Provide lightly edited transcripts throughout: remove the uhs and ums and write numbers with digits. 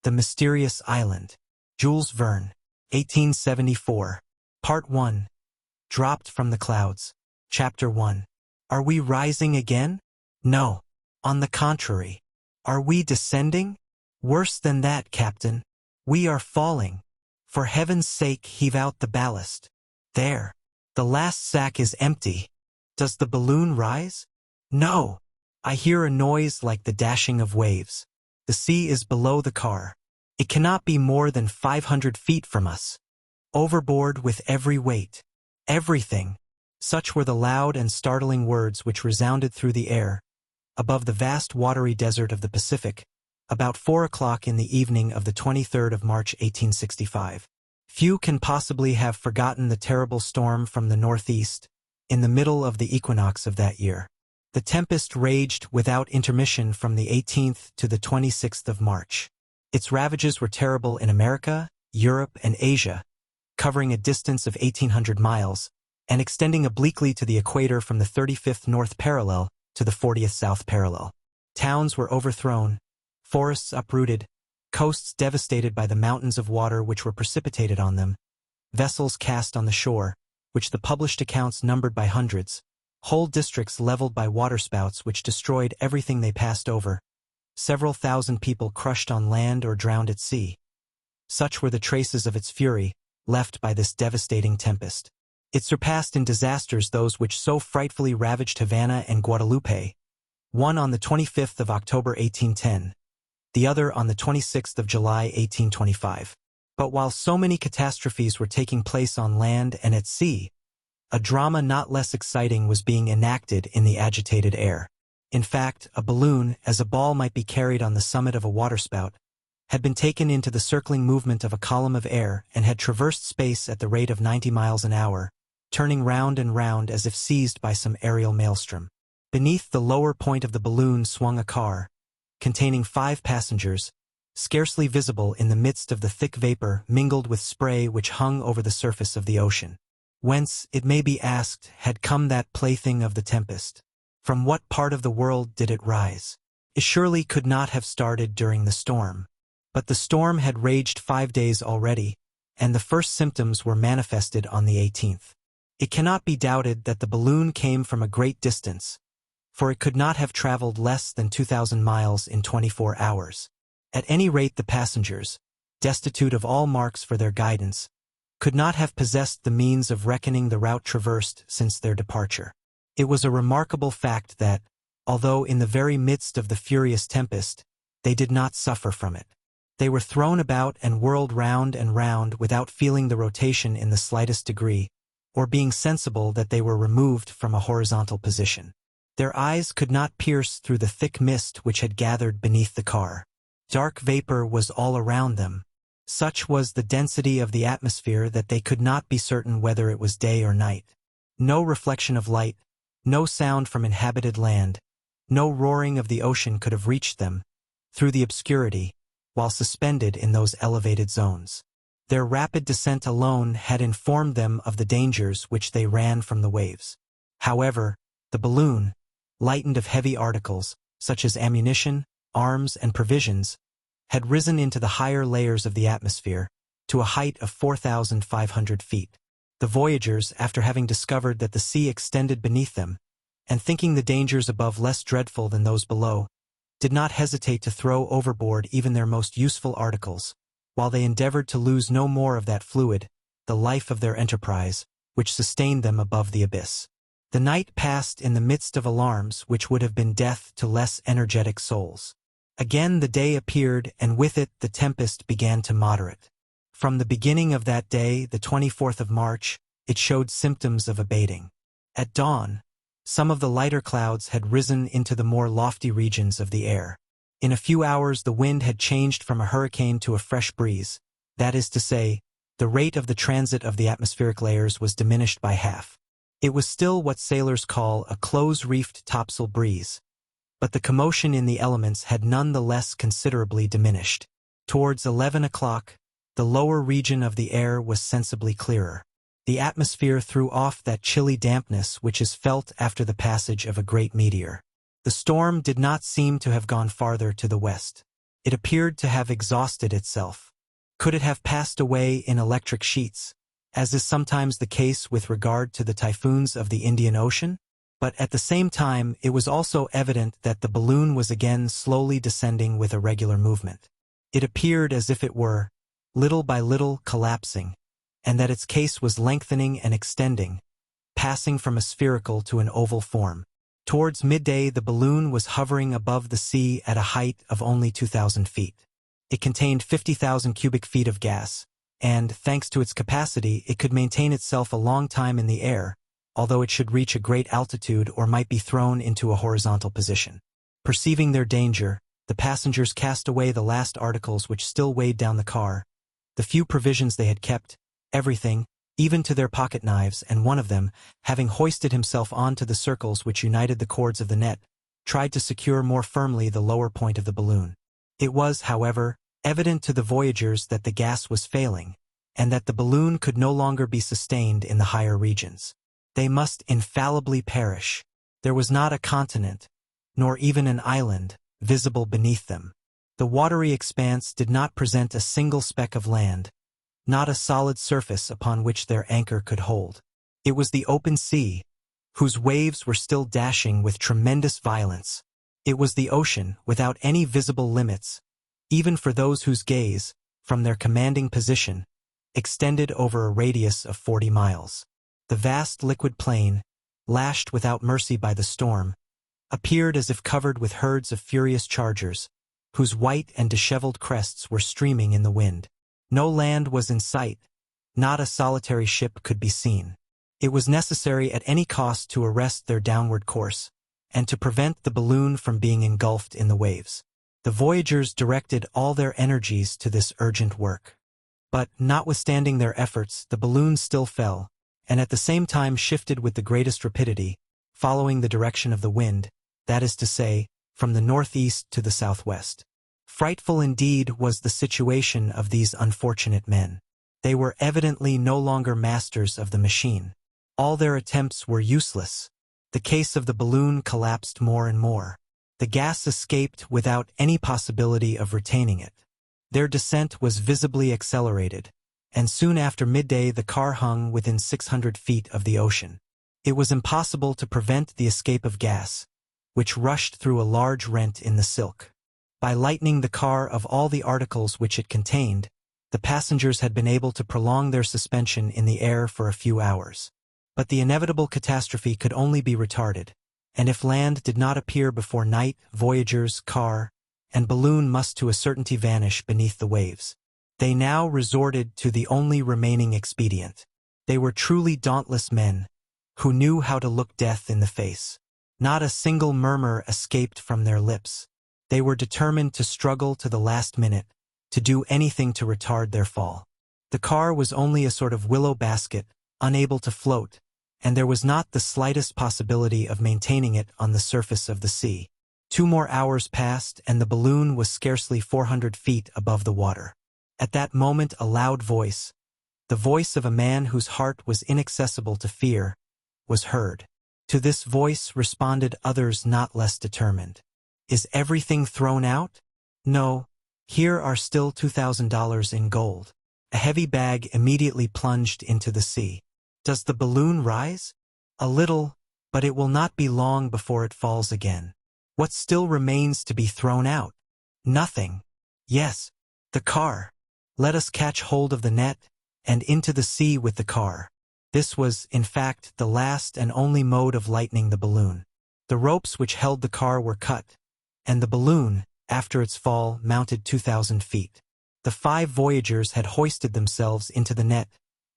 The Mysterious Island. Jules Verne, 1874. Part 1. Dropped from the Clouds. Chapter 1. Are we rising again? No. On the contrary. Are we descending? Worse than that, Captain. We are falling. For heaven's sake, heave out the ballast. There. The last sack is empty. Does the balloon rise? No. I hear a noise like the dashing of waves. The sea is below the car. It cannot be more than 500 feet from us. Overboard with every weight. Everything. Such were the loud and startling words which resounded through the air, above the vast watery desert of the Pacific, about 4 o'clock in the evening of the 23rd of March 1865. Few can possibly have forgotten the terrible storm from the northeast, in the middle of the equinox of that year. The tempest raged without intermission from the 18th to the 26th of March. Its ravages were terrible in America, Europe, and Asia, covering a distance of 1,800 miles, and extending obliquely to the equator from the 35th north parallel to the 40th south parallel. Towns were overthrown, forests uprooted, coasts devastated by the mountains of water which were precipitated on them, vessels cast on the shore, which the published accounts numbered by hundreds, whole districts leveled by waterspouts which destroyed everything they passed over, several thousand people crushed on land or drowned at sea. Such were the traces of its fury, left by this devastating tempest. It surpassed in disasters those which so frightfully ravaged Havana and Guadalupe, one on the 25th of October 1810, the other on the 26th of July 1825. But while so many catastrophes were taking place on land and at sea, a drama not less exciting was being enacted in the agitated air. In fact, a balloon, as a ball might be carried on the summit of a waterspout, had been taken into the circling movement of a column of air and had traversed space at the rate of 90 miles an hour, turning round and round as if seized by some aerial maelstrom. Beneath the lower point of the balloon swung a car, containing 5 passengers, scarcely visible in the midst of the thick vapor mingled with spray which hung over the surface of the ocean. Whence, it may be asked, had come that plaything of the tempest? From what part of the world did it rise? It surely could not have started during the storm. But the storm had raged 5 days already, and the first symptoms were manifested on the 18th. It cannot be doubted that the balloon came from a great distance, for it could not have traveled less than 2,000 miles in 24 hours. At any rate, the passengers, destitute of all marks for their guidance, could not have possessed the means of reckoning the route traversed since their departure. It was a remarkable fact that, although in the very midst of the furious tempest, they did not suffer from it. They were thrown about and whirled round and round without feeling the rotation in the slightest degree, or being sensible that they were removed from a horizontal position. Their eyes could not pierce through the thick mist which had gathered beneath the car. Dark vapor was all around them. Such was the density of the atmosphere that they could not be certain whether it was day or night. No reflection of light, no sound from inhabited land, no roaring of the ocean could have reached them, through the obscurity, while suspended in those elevated zones. Their rapid descent alone had informed them of the dangers which they ran from the waves. However, the balloon, lightened of heavy articles, such as ammunition, arms, and provisions, had risen into the higher layers of the atmosphere, to a height of 4,500 feet. The voyagers, after having discovered that the sea extended beneath them, and thinking the dangers above less dreadful than those below, did not hesitate to throw overboard even their most useful articles, while they endeavored to lose no more of that fluid, the life of their enterprise, which sustained them above the abyss. The night passed in the midst of alarms which would have been death to less energetic souls. Again the day appeared, and with it the tempest began to moderate. From the beginning of that day, the 24th of March, it showed symptoms of abating. At dawn, some of the lighter clouds had risen into the more lofty regions of the air. In a few hours the wind had changed from a hurricane to a fresh breeze, that is to say, the rate of the transit of the atmospheric layers was diminished by half. It was still what sailors call a close-reefed topsail breeze, but the commotion in the elements had none the less considerably diminished. Towards 11 o'clock, the lower region of the air was sensibly clearer. The atmosphere threw off that chilly dampness which is felt after the passage of a great meteor. The storm did not seem to have gone farther to the west. It appeared to have exhausted itself. Could it have passed away in electric sheets, as is sometimes the case with regard to the typhoons of the Indian Ocean? But at the same time, it was also evident that the balloon was again slowly descending with irregular movement. It appeared as if it were, little by little, collapsing, and that its case was lengthening and extending, passing from a spherical to an oval form. Towards midday, the balloon was hovering above the sea at a height of only 2,000 feet. It contained 50,000 cubic feet of gas, and, thanks to its capacity, it could maintain itself a long time in the air, although it should reach a great altitude or might be thrown into a horizontal position. Perceiving their danger, the passengers cast away the last articles which still weighed down the car, the few provisions they had kept, everything, even to their pocket knives, and one of them, having hoisted himself on to the circles which united the cords of the net, tried to secure more firmly the lower point of the balloon. It was, however, evident to the voyagers that the gas was failing, and that the balloon could no longer be sustained in the higher regions. They must infallibly perish. There was not a continent, nor even an island, visible beneath them. The watery expanse did not present a single speck of land, not a solid surface upon which their anchor could hold. It was the open sea, whose waves were still dashing with tremendous violence. It was the ocean, without any visible limits, even for those whose gaze, from their commanding position, extended over a radius of 40 miles. The vast liquid plain, lashed without mercy by the storm, appeared as if covered with herds of furious chargers, whose white and disheveled crests were streaming in the wind. No land was in sight, not a solitary ship could be seen. It was necessary at any cost to arrest their downward course, and to prevent the balloon from being engulfed in the waves. The voyagers directed all their energies to this urgent work. But, notwithstanding their efforts, the balloon still fell, and at the same time shifted with the greatest rapidity, following the direction of the wind, that is to say, from the northeast to the southwest. Frightful indeed was the situation of these unfortunate men. They were evidently no longer masters of the machine. All their attempts were useless. The case of the balloon collapsed more and more. The gas escaped without any possibility of retaining it. Their descent was visibly accelerated, and soon after midday the car hung within 600 feet of the ocean. It was impossible to prevent the escape of gas, which rushed through a large rent in the silk. By lightening the car of all the articles which it contained, the passengers had been able to prolong their suspension in the air for a few hours. But the inevitable catastrophe could only be retarded, and if land did not appear before night, voyagers, car, and balloon must to a certainty vanish beneath the waves. They now resorted to the only remaining expedient. They were truly dauntless men, who knew how to look death in the face. Not a single murmur escaped from their lips. They were determined to struggle to the last minute, to do anything to retard their fall. The car was only a sort of willow basket, unable to float, and there was not the slightest possibility of maintaining it on the surface of the sea. 2 more hours passed, and the balloon was scarcely 400 feet above the water. At that moment a loud voice, the voice of a man whose heart was inaccessible to fear, was heard. To this voice responded others not less determined. Is everything thrown out? No. Here are still $2,000 in gold. A heavy bag immediately plunged into the sea. Does the balloon rise? A little, but it will not be long before it falls again. What still remains to be thrown out? Nothing. Yes, the car. Let us catch hold of the net, and into the sea with the car. This was, in fact, the last and only mode of lightening the balloon. The ropes which held the car were cut, and the balloon, after its fall, mounted 2,000 feet. The 5 voyagers had hoisted themselves into the net,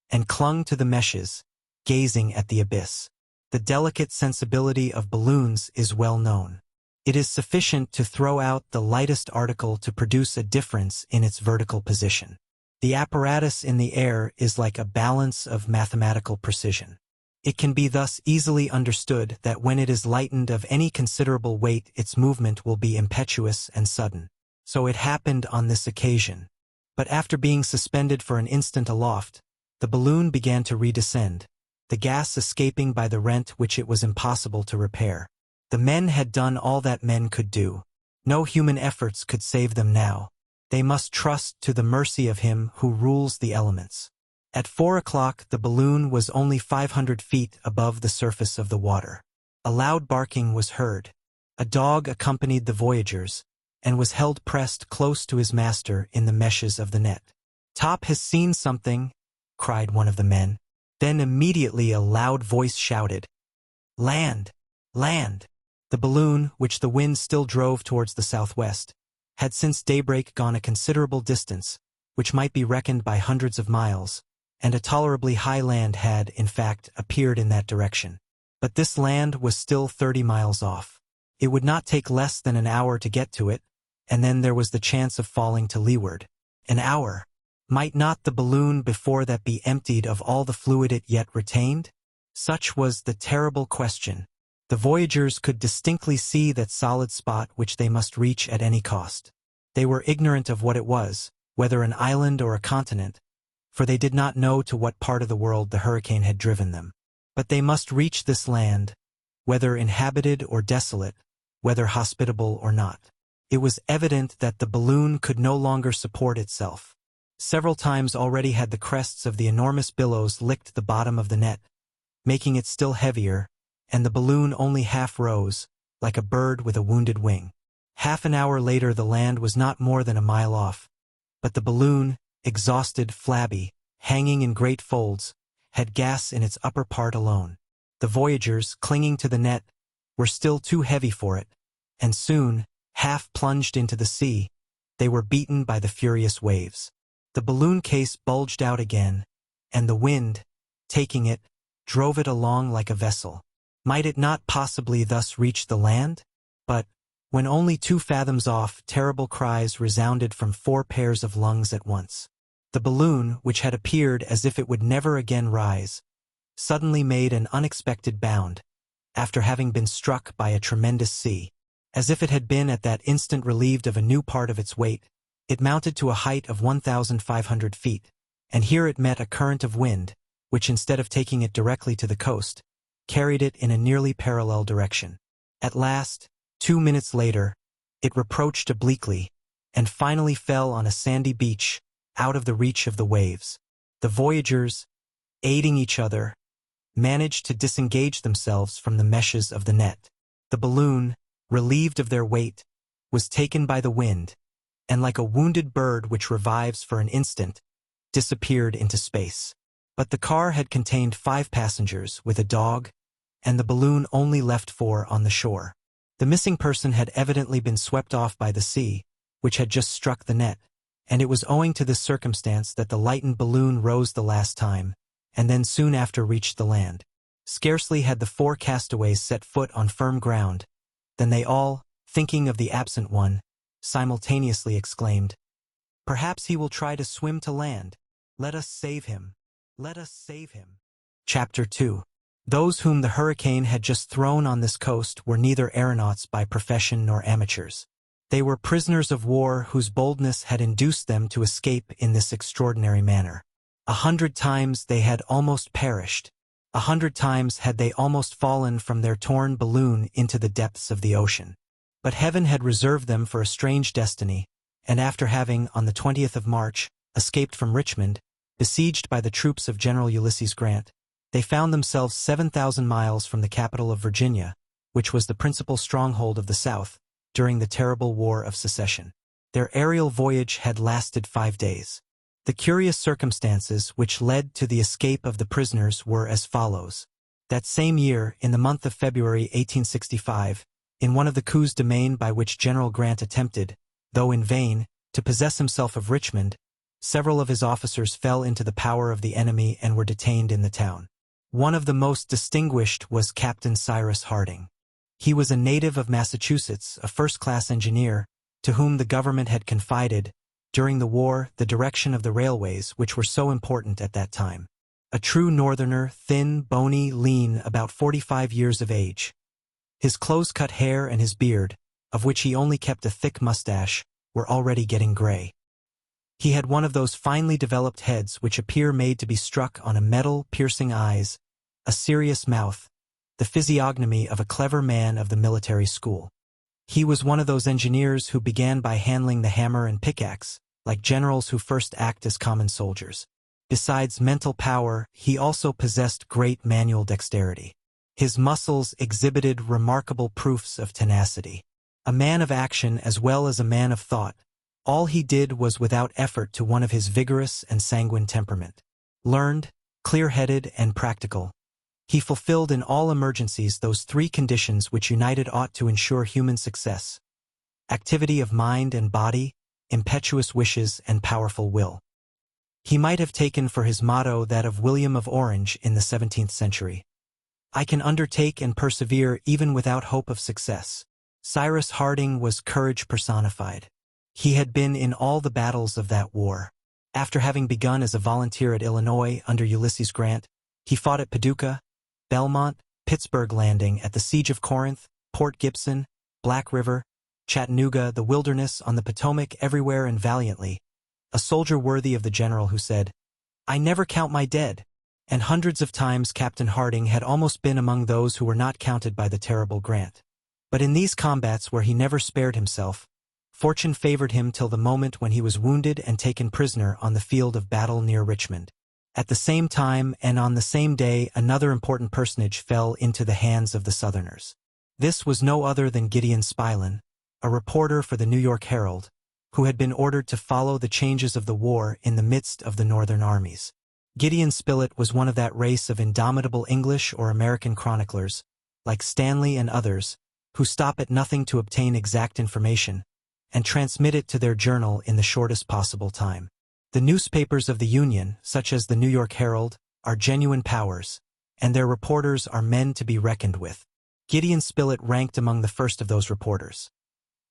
and clung to the meshes, gazing at the abyss. The delicate sensibility of balloons is well known. It is sufficient to throw out the lightest article to produce a difference in its vertical position. The apparatus in the air is like a balance of mathematical precision. It can be thus easily understood that when it is lightened of any considerable weight, its movement will be impetuous and sudden. So it happened on this occasion. But after being suspended for an instant aloft, the balloon began to redescend, the gas escaping by the rent which it was impossible to repair. The men had done all that men could do. No human efforts could save them now. They must trust to the mercy of him who rules the elements. At 4 o'clock, the balloon was only 500 feet above the surface of the water. A loud barking was heard. A dog accompanied the voyagers, and was held pressed close to his master in the meshes of the net. "Top has seen something," cried one of the men. Then immediately a loud voice shouted, "Land! Land!" The balloon, which the wind still drove towards the southwest, had since daybreak gone a considerable distance, which might be reckoned by hundreds of miles, and a tolerably high land had, in fact, appeared in that direction. But this land was still 30 miles off. It would not take less than an hour to get to it, and then there was the chance of falling to leeward. An hour! Might not the balloon before that be emptied of all the fluid it yet retained? Such was the terrible question. The voyagers could distinctly see that solid spot which they must reach at any cost. They were ignorant of what it was, whether an island or a continent, for they did not know to what part of the world the hurricane had driven them. But they must reach this land, whether inhabited or desolate, whether hospitable or not. It was evident that the balloon could no longer support itself. Several times already had the crests of the enormous billows licked the bottom of the net, making it still heavier, and the balloon only half rose, like a bird with a wounded wing. Half an hour later the land was not more than a mile off, but the balloon, exhausted, flabby, hanging in great folds, had gas in its upper part alone. The voyagers, clinging to the net, were still too heavy for it, and soon, half plunged into the sea, they were beaten by the furious waves. The balloon case bulged out again, and the wind, taking it, drove it along like a vessel. Might it not possibly thus reach the land? But, when only 2 fathoms off, terrible cries resounded from 4 pairs of lungs at once. The balloon, which had appeared as if it would never again rise, suddenly made an unexpected bound, after having been struck by a tremendous sea. As if it had been at that instant relieved of a new part of its weight, it mounted to a height of 1,500 feet, and here it met a current of wind, which instead of taking it directly to the coast, carried it in a nearly parallel direction. At last, 2 minutes later, it approached obliquely, and finally fell on a sandy beach, out of the reach of the waves. The voyagers, aiding each other, managed to disengage themselves from the meshes of the net. The balloon, relieved of their weight, was taken by the wind, and like a wounded bird which revives for an instant, disappeared into space. But the car had contained 5 passengers with a dog, and the balloon only left 4 on the shore. The missing person had evidently been swept off by the sea, which had just struck the net, and it was owing to this circumstance that the lightened balloon rose the last time, and then soon after reached the land. Scarcely had the 4 castaways set foot on firm ground, than they all, thinking of the absent one, simultaneously exclaimed, "Perhaps he will try to swim to land. Let us save him. Let us save him." Chapter 2. Those whom the hurricane had just thrown on this coast were neither aeronauts by profession nor amateurs. They were prisoners of war whose boldness had induced them to escape in this extraordinary manner. 100 times they had almost perished. 100 times had they almost fallen from their torn balloon into the depths of the ocean. But heaven had reserved them for a strange destiny, and after having, on the 20th of March, escaped from Richmond, besieged by the troops of General Ulysses Grant, they found themselves 7,000 miles from the capital of Virginia, which was the principal stronghold of the South, during the terrible War of Secession. Their aerial voyage had lasted 5 days. The curious circumstances which led to the escape of the prisoners were as follows. That same year, in the month of February 1865, in one of the coups de main by which General Grant attempted, though in vain, to possess himself of Richmond, several of his officers fell into the power of the enemy and were detained in the town. One of the most distinguished was Captain Cyrus Harding. He was a native of Massachusetts, a first-class engineer, to whom the government had confided, during the war, the direction of the railways which were so important at that time. A true northerner, thin, bony, lean, about 45 years of age. His close-cut hair and his beard, of which he only kept a thick mustache, were already getting gray. He had one of those finely developed heads which appear made to be struck on a metal, piercing eyes, a serious mouth, the physiognomy of a clever man of the military school. He was one of those engineers who began by handling the hammer and pickaxe, like generals who first act as common soldiers. Besides mental power, he also possessed great manual dexterity. His muscles exhibited remarkable proofs of tenacity. A man of action as well as a man of thought, all he did was without effort to one of his vigorous and sanguine temperament. Learned, clear-headed, and practical, he fulfilled in all emergencies those three conditions which united ought to ensure human success: activity of mind and body, impetuous wishes, and powerful will. He might have taken for his motto that of William of Orange in the 17th century: "I can undertake and persevere even without hope of success." Cyrus Harding was courage personified. He had been in all the battles of that war. After having begun as a volunteer at Illinois under Ulysses Grant, he fought at Paducah, Belmont, Pittsburgh Landing, at the Siege of Corinth, Port Gibson, Black River, Chattanooga, the Wilderness, on the Potomac, everywhere and valiantly. A soldier worthy of the general who said, "I never count my dead." And hundreds of times Captain Harding had almost been among those who were not counted by the terrible Grant. But in these combats where he never spared himself, fortune favored him till the moment when he was wounded and taken prisoner on the field of battle near Richmond. At the same time and on the same day, another important personage fell into the hands of the Southerners. This was no other than Gideon Spilett, a reporter for the New York Herald, who had been ordered to follow the changes of the war in the midst of the Northern armies. Gideon Spilett was one of that race of indomitable English or American chroniclers, like Stanley and others, who stop at nothing to obtain exact information and transmit it to their journal in the shortest possible time. The newspapers of the Union, such as the New York Herald, are genuine powers, and their reporters are men to be reckoned with. Gideon Spilett ranked among the first of those reporters.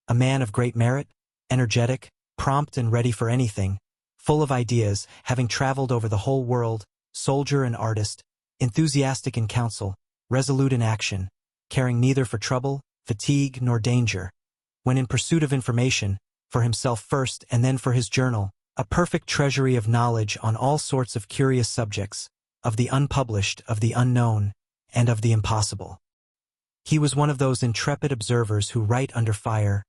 A man of great merit, energetic, prompt and ready for anything, full of ideas, having traveled over the whole world, soldier and artist, enthusiastic in counsel, resolute in action, caring neither for trouble, fatigue, nor danger, when in pursuit of information, for himself first and then for his journal, a perfect treasury of knowledge on all sorts of curious subjects, of the unpublished, of the unknown, and of the impossible. He was one of those intrepid observers who write under fire,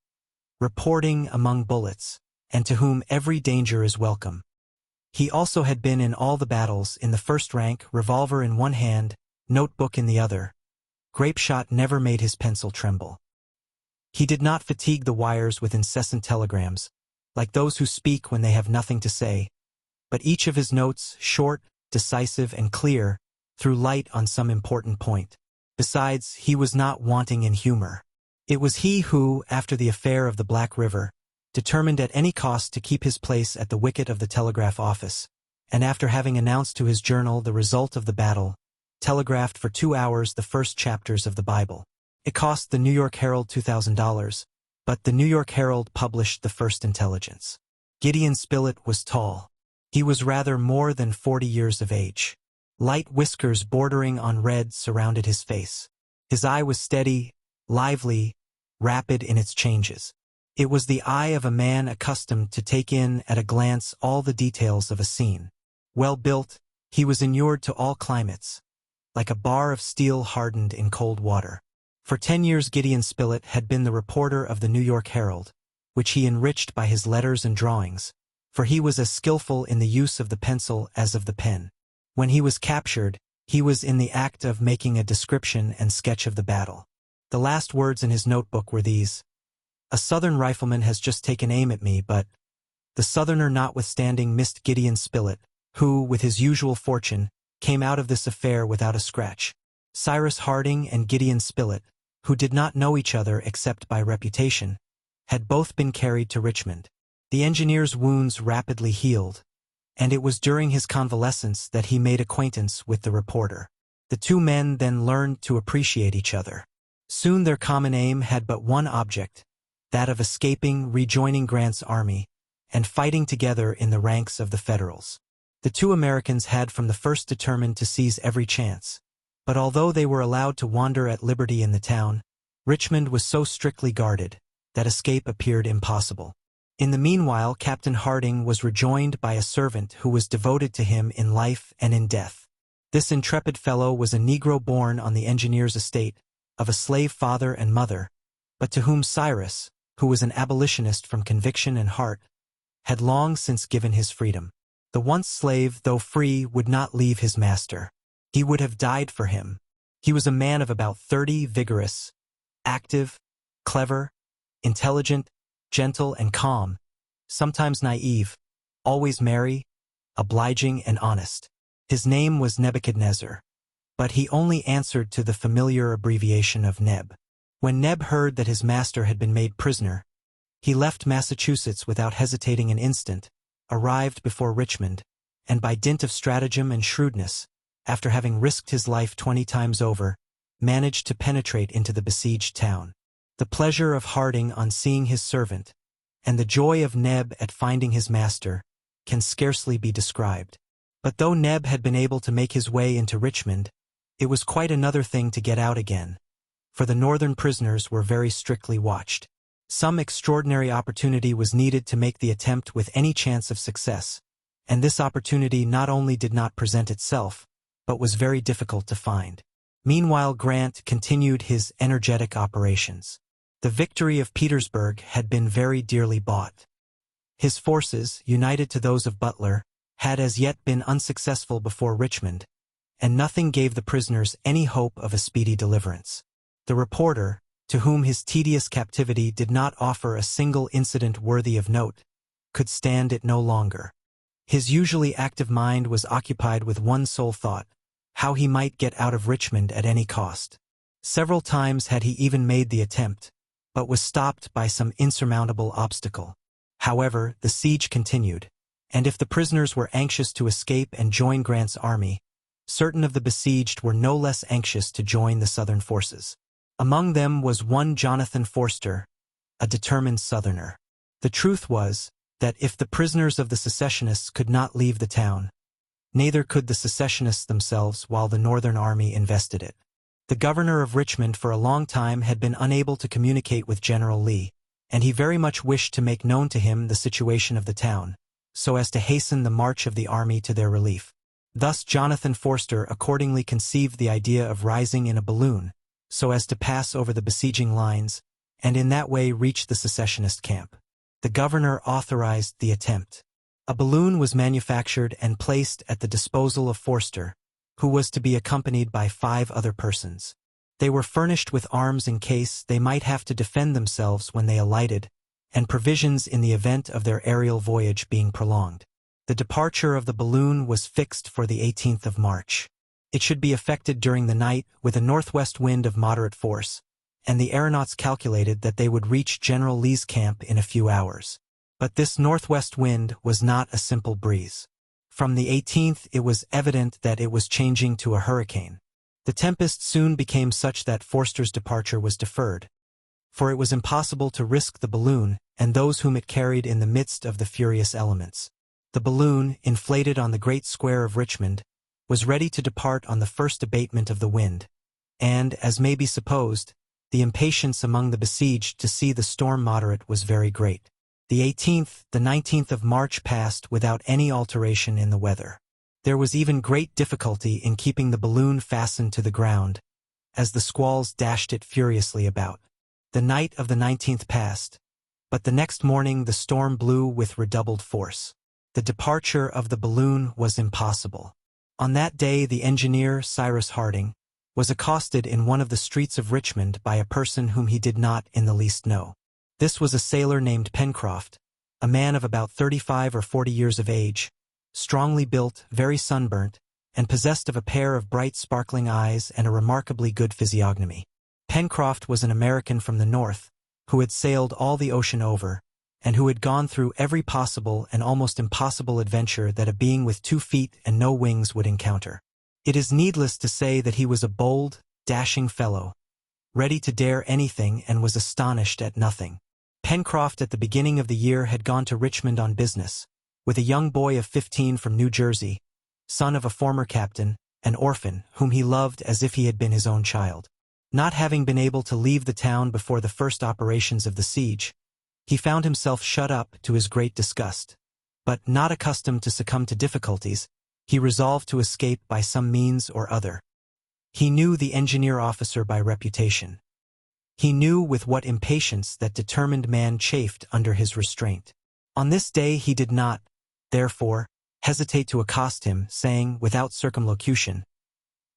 reporting among bullets, and to whom every danger is welcome. He also had been in all the battles, in the first rank, revolver in one hand, notebook in the other. Grapeshot never made his pencil tremble. He did not fatigue the wires with incessant telegrams, like those who speak when they have nothing to say, but each of his notes, short, decisive, and clear, threw light on some important point. Besides, he was not wanting in humor. It was he who, after the affair of the Black River, determined at any cost to keep his place at the wicket of the telegraph office, and after having announced to his journal the result of the battle, telegraphed for 2 hours the first chapters of the Bible. It cost the New York Herald $2,000, but the New York Herald published the first intelligence. Gideon Spilett was tall. He was rather more than 40 years of age. Light whiskers bordering on red surrounded his face. His eye was steady, lively, rapid in its changes. It was the eye of a man accustomed to take in at a glance all the details of a scene. Well built, he was inured to all climates, like a bar of steel hardened in cold water. For 10 years Gideon Spilett had been the reporter of the New York Herald, which he enriched by his letters and drawings, for he was as skillful in the use of the pencil as of the pen. When he was captured, he was in the act of making a description and sketch of the battle. The last words in his notebook were these: "A Southern rifleman has just taken aim at me, but—" The Southerner notwithstanding missed Gideon Spilett, who, with his usual fortune, came out of this affair without a scratch. Cyrus Harding and Gideon Spilett, who did not know each other except by reputation, had both been carried to Richmond. The engineer's wounds rapidly healed, and it was during his convalescence that he made acquaintance with the reporter. The two men then learned to appreciate each other. Soon their common aim had but one object, that of escaping, rejoining Grant's army, and fighting together in the ranks of the Federals. The two Americans had from the first determined to seize every chance. But although they were allowed to wander at liberty in the town, Richmond was so strictly guarded that escape appeared impossible. In the meanwhile, Captain Harding was rejoined by a servant who was devoted to him in life and in death. This intrepid fellow was a Negro born on the engineer's estate, of a slave father and mother, but to whom Cyrus, who was an abolitionist from conviction and heart, had long since given his freedom. The once slave, though free, would not leave his master. He would have died for him. He was a man of about 30, vigorous, active, clever, intelligent, gentle and calm, sometimes naive, always merry, obliging and honest. His name was Nebuchadnezzar, but he only answered to the familiar abbreviation of Neb. When Neb heard that his master had been made prisoner, he left Massachusetts without hesitating an instant, arrived before Richmond, and by dint of stratagem and shrewdness, after having risked his life 20 times over, managed to penetrate into the besieged town. The pleasure of Harding on seeing his servant, and the joy of Neb at finding his master, can scarcely be described. But though Neb had been able to make his way into Richmond, it was quite another thing to get out again, for the northern prisoners were very strictly watched. Some extraordinary opportunity was needed to make the attempt with any chance of success, and this opportunity not only did not present itself, but was very difficult to find. Meanwhile, Grant continued his energetic operations. The victory of Petersburg had been very dearly bought. His forces, united to those of Butler, had as yet been unsuccessful before Richmond, and nothing gave the prisoners any hope of a speedy deliverance. The reporter, to whom his tedious captivity did not offer a single incident worthy of note, could stand it no longer. His usually active mind was occupied with one sole thought: how he might get out of Richmond at any cost. Several times had he even made the attempt, but was stopped by some insurmountable obstacle. However, the siege continued, and if the prisoners were anxious to escape and join Grant's army, certain of the besieged were no less anxious to join the Southern forces. Among them was one Jonathan Forster, a determined Southerner. The truth was that if the prisoners of the secessionists could not leave the town, neither could the secessionists themselves while the Northern army invested it. The governor of Richmond for a long time had been unable to communicate with General Lee, and he very much wished to make known to him the situation of the town, so as to hasten the march of the army to their relief. Thus Jonathan Forster accordingly conceived the idea of rising in a balloon, so as to pass over the besieging lines, and in that way reach the secessionist camp. The governor authorized the attempt. A balloon was manufactured and placed at the disposal of Forster, who was to be accompanied by 5 other persons. They were furnished with arms in case they might have to defend themselves when they alighted, and provisions in the event of their aerial voyage being prolonged. The departure of the balloon was fixed for the 18th of March. It should be effected during the night with a northwest wind of moderate force, and the aeronauts calculated that they would reach General Lee's camp in a few hours. But this northwest wind was not a simple breeze. From the 18th it was evident that it was changing to a hurricane. The tempest soon became such that Forster's departure was deferred, for it was impossible to risk the balloon and those whom it carried in the midst of the furious elements. The balloon, inflated on the great square of Richmond, was ready to depart on the first abatement of the wind, and, as may be supposed, the impatience among the besieged to see the storm moderate was very great. The 18th, the 19th of March passed without any alteration in the weather. There was even great difficulty in keeping the balloon fastened to the ground, as the squalls dashed it furiously about. The night of the 19th passed, but the next morning the storm blew with redoubled force. The departure of the balloon was impossible. On that day the engineer, Cyrus Harding, was accosted in one of the streets of Richmond by a person whom he did not in the least know. This was a sailor named Pencroft, a man of about 35 or 40 years of age, strongly built, very sunburnt, and possessed of a pair of bright sparkling eyes and a remarkably good physiognomy. Pencroft was an American from the north, who had sailed all the ocean over, and who had gone through every possible and almost impossible adventure that a being with 2 feet and no wings would encounter. It is needless to say that he was a bold, dashing fellow, ready to dare anything and was astonished at nothing. Pencroft at the beginning of the year had gone to Richmond on business, with a young boy of 15 from New Jersey, son of a former captain, an orphan, whom he loved as if he had been his own child. Not having been able to leave the town before the first operations of the siege, he found himself shut up to his great disgust. But, not accustomed to succumb to difficulties, he resolved to escape by some means or other. He knew the engineer officer by reputation, He knew with what impatience that determined man chafed under his restraint. On this day he did not, therefore, hesitate to accost him, saying, without circumlocution,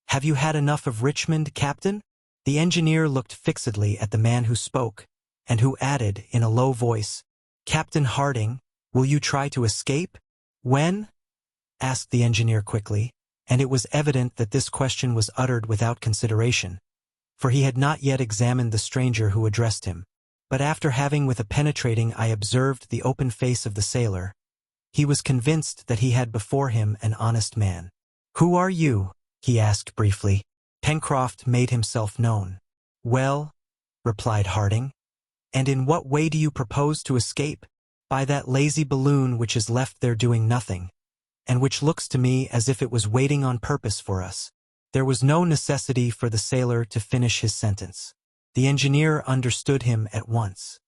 "Have you had enough of Richmond, Captain?" The engineer looked fixedly at the man who spoke, and who added, in a low voice, "Captain Harding, will you try to escape?" "When?" asked the engineer quickly, and it was evident that this question was uttered without consideration, for he had not yet examined the stranger who addressed him. But after having with a penetrating eye observed the open face of the sailor, he was convinced that he had before him an honest man. "Who are you?" he asked briefly. Pencroft made himself known. "Well," replied Harding, "and in what way do you propose to escape?" "By that lazy balloon which is left there doing nothing, and which looks to me as if it was waiting on purpose for us." There was no necessity for the sailor to finish his sentence. The engineer understood him at once.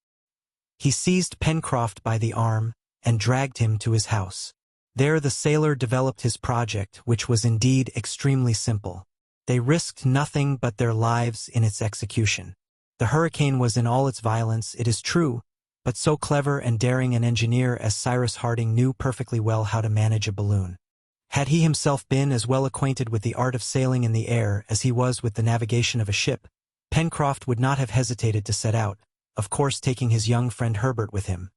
He seized Pencroft by the arm and dragged him to his house. There the sailor developed his project, which was indeed extremely simple. They risked nothing but their lives in its execution. The hurricane was in all its violence, it is true, but so clever and daring an engineer as Cyrus Harding knew perfectly well how to manage a balloon. Had he himself been as well acquainted with the art of sailing in the air as he was with the navigation of a ship, Pencroft would not have hesitated to set out, of course taking his young friend Herbert with him.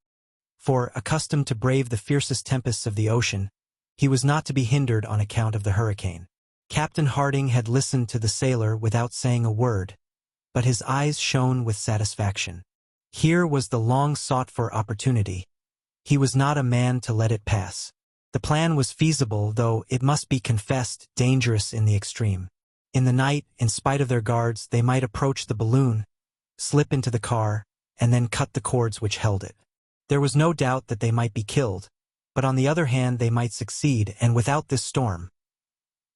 For, accustomed to brave the fiercest tempests of the ocean, he was not to be hindered on account of the hurricane. Captain Harding had listened to the sailor without saying a word, but his eyes shone with satisfaction. Here was the long-sought-for opportunity. He was not a man to let it pass. The plan was feasible, though, it must be confessed, dangerous in the extreme. In the night, in spite of their guards, they might approach the balloon, slip into the car, and then cut the cords which held it. There was no doubt that they might be killed, but on the other hand they might succeed, and without this storm,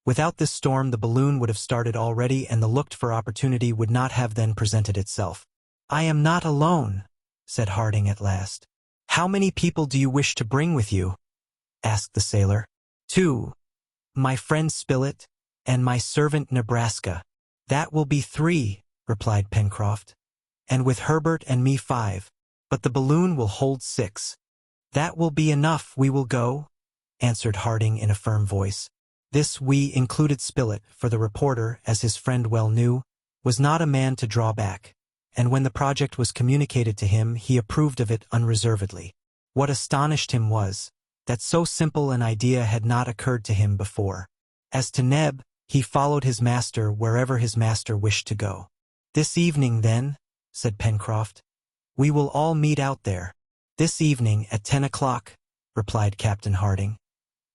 the balloon would have started already, and the looked-for opportunity would not have then presented itself. "I am not alone," said Harding at last. "How many people do you wish to bring with you?" asked the sailor. "Two. My friend Spilett, and my servant Nebraska." "That will be 3, replied Pencroft. "And with Herbert and me 5. But the balloon will hold 6. "That will be enough, we will go," answered Harding in a firm voice. This "we" included Spilett, for the reporter, as his friend well knew, was not a man to draw back, and when the project was communicated to him he approved of it unreservedly. What astonished him was, that so simple an idea had not occurred to him before. As to Neb, he followed his master wherever his master wished to go. "This evening, then," said Pencroft, "we will all meet out there." "This evening at 10 o'clock, replied Captain Harding.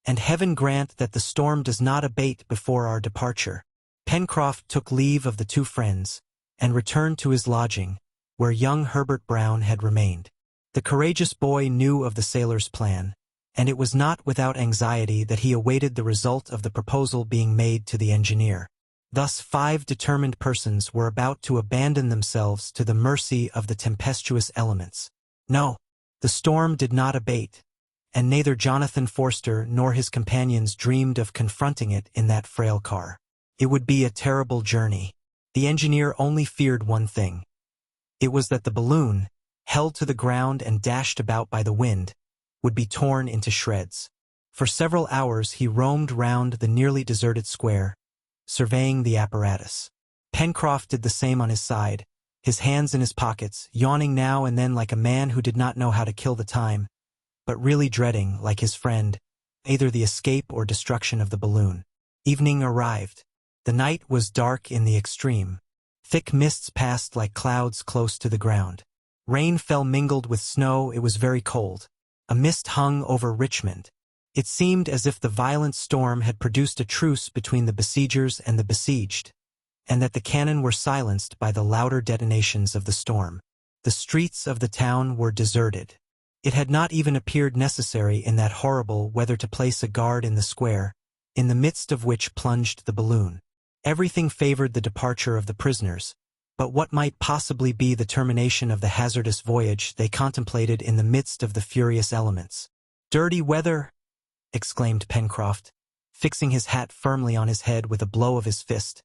"And heaven grant that the storm does not abate before our departure." Pencroft took leave of the two friends, and returned to his lodging, where young Herbert Brown had remained. The courageous boy knew of the sailor's plan, and it was not without anxiety that he awaited the result of the proposal being made to the engineer. Thus 5 determined persons were about to abandon themselves to the mercy of the tempestuous elements. No, the storm did not abate, and neither Jonathan Forster nor his companions dreamed of confronting it in that frail car. It would be a terrible journey. The engineer only feared one thing. It was that the balloon, held to the ground and dashed about by the wind, would be torn into shreds. For several hours he roamed round the nearly deserted square, surveying the apparatus. Pencroft did the same on his side, his hands in his pockets, yawning now and then like a man who did not know how to kill the time, but really dreading, like his friend, either the escape or destruction of the balloon. Evening arrived. The night was dark in the extreme. Thick mists passed like clouds close to the ground. Rain fell mingled with snow. It was very cold. A mist hung over Richmond. It seemed as if the violent storm had produced a truce between the besiegers and the besieged, and that the cannon were silenced by the louder detonations of the storm. The streets of the town were deserted. It had not even appeared necessary in that horrible weather to place a guard in the square, in the midst of which plunged the balloon. Everything favored the departure of the prisoners, but what might possibly be the termination of the hazardous voyage they contemplated in the midst of the furious elements? "Dirty weather!" exclaimed Pencroft, fixing his hat firmly on his head with a blow of his fist.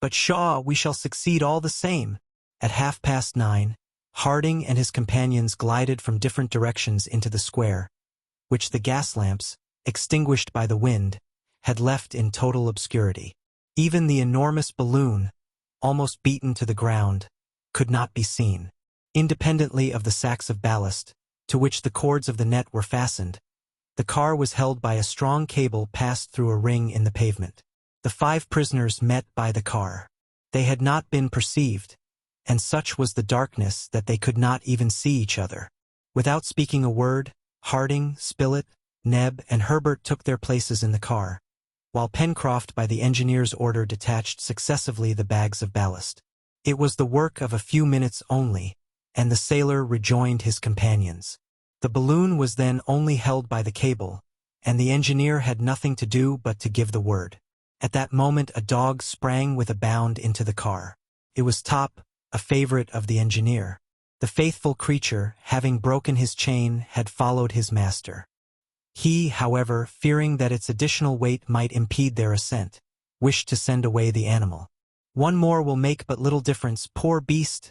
"But pshaw, we shall succeed all the same. At 9:30, Harding and his companions glided from different directions into the square, which the gas lamps, extinguished by the wind, had left in total obscurity. Even the enormous balloon, almost beaten to the ground, could not be seen. Independently of the sacks of ballast, to which the cords of the net were fastened, the car was held by a strong cable passed through a ring in the pavement. The 5 prisoners met by the car. They had not been perceived, and such was the darkness that they could not even see each other. Without speaking a word, Harding, Spilett, Neb, and Herbert took their places in the car, while Pencroft by the engineer's order detached successively the bags of ballast. It was the work of a few minutes only, and the sailor rejoined his companions. The balloon was then only held by the cable, and the engineer had nothing to do but to give the word. At that moment a dog sprang with a bound into the car. It was Top, a favorite of the engineer. The faithful creature, having broken his chain, had followed his master. He, however, fearing that its additional weight might impede their ascent, wished to send away the animal. "One more will make but little difference, poor beast!"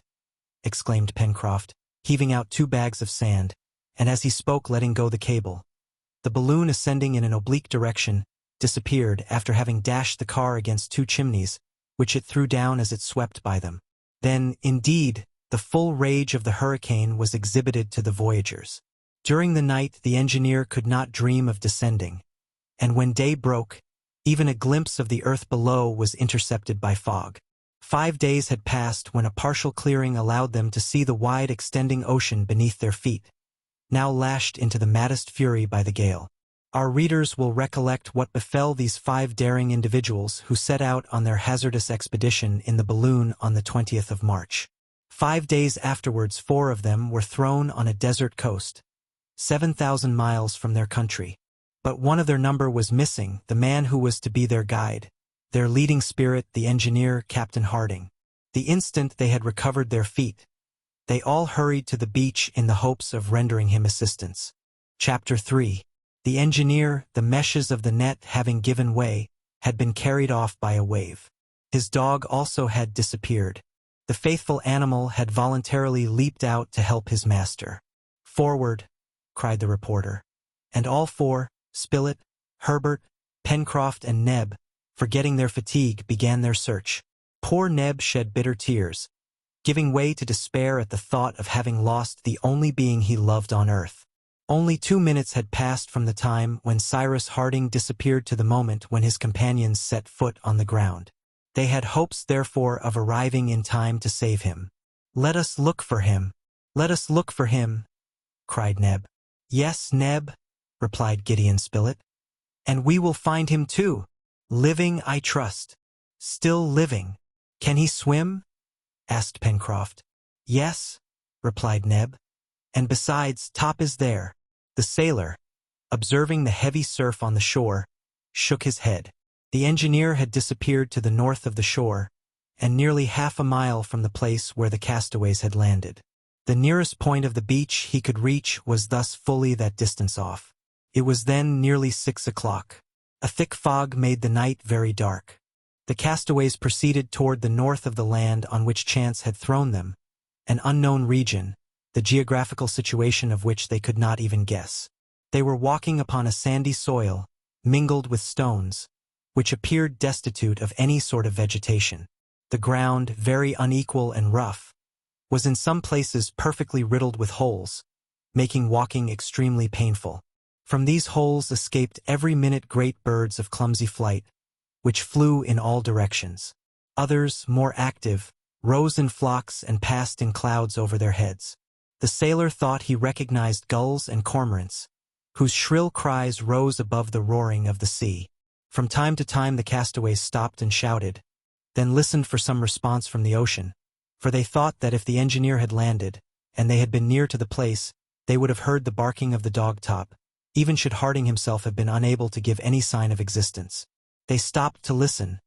exclaimed Pencroft, heaving out 2 bags of sand, and as he spoke letting go the cable. The balloon, ascending in an oblique direction, disappeared after having dashed the car against 2 chimneys, which it threw down as it swept by them. Then, indeed, the full rage of the hurricane was exhibited to the voyagers. During the night the engineer could not dream of descending, and when day broke, even a glimpse of the earth below was intercepted by fog. 5 days had passed when a partial clearing allowed them to see the wide extending ocean beneath their feet, now lashed into the maddest fury by the gale. Our readers will recollect what befell these 5 daring individuals who set out on their hazardous expedition in the balloon on the 20th of March. 5 days afterwards 4 of them were thrown on a desert coast, 7,000 miles from their country. But one of their number was missing, the man who was to be their guide, their leading spirit, the engineer, Captain Harding. The instant they had recovered their feet, they all hurried to the beach in the hopes of rendering him assistance. Chapter 3. The engineer, the meshes of the net having given way, had been carried off by a wave. His dog also had disappeared. The faithful animal had voluntarily leaped out to help his master. "Forward!" cried the reporter. And all 4, Spilett, Herbert, Pencroft, and Neb, forgetting their fatigue, began their search. Poor Neb shed bitter tears, giving way to despair at the thought of having lost the only being he loved on earth. Only 2 minutes had passed from the time when Cyrus Harding disappeared to the moment when his companions set foot on the ground. They had hopes, therefore, of arriving in time to save him. "Let us look for him! Let us look for him!" cried Neb. "Yes, Neb," replied Gideon Spilett, "and we will find him too. Living, I trust. Still living." "Can he swim?" asked Pencroft. "Yes," replied Neb, "and besides, Top is there." The sailor, observing the heavy surf on the shore, shook his head. The engineer had disappeared to the north of the shore, and nearly half a mile from the place where the castaways had landed. The nearest point of the beach he could reach was thus fully that distance off. It was then nearly 6 o'clock. A thick fog made the night very dark. The castaways proceeded toward the north of the land on which chance had thrown them, an unknown region, the geographical situation of which they could not even guess. They were walking upon a sandy soil, mingled with stones, which appeared destitute of any sort of vegetation. The ground, very unequal and rough, was in some places perfectly riddled with holes, making walking extremely painful. From these holes escaped every minute great birds of clumsy flight, which flew in all directions. Others, more active, rose in flocks and passed in clouds over their heads. The sailor thought he recognized gulls and cormorants, whose shrill cries rose above the roaring of the sea. From time to time the castaways stopped and shouted, then listened for some response from the ocean, for they thought that if the engineer had landed, and they had been near to the place, they would have heard the barking of the dog Top, even should Harding himself have been unable to give any sign of existence. They stopped to listen,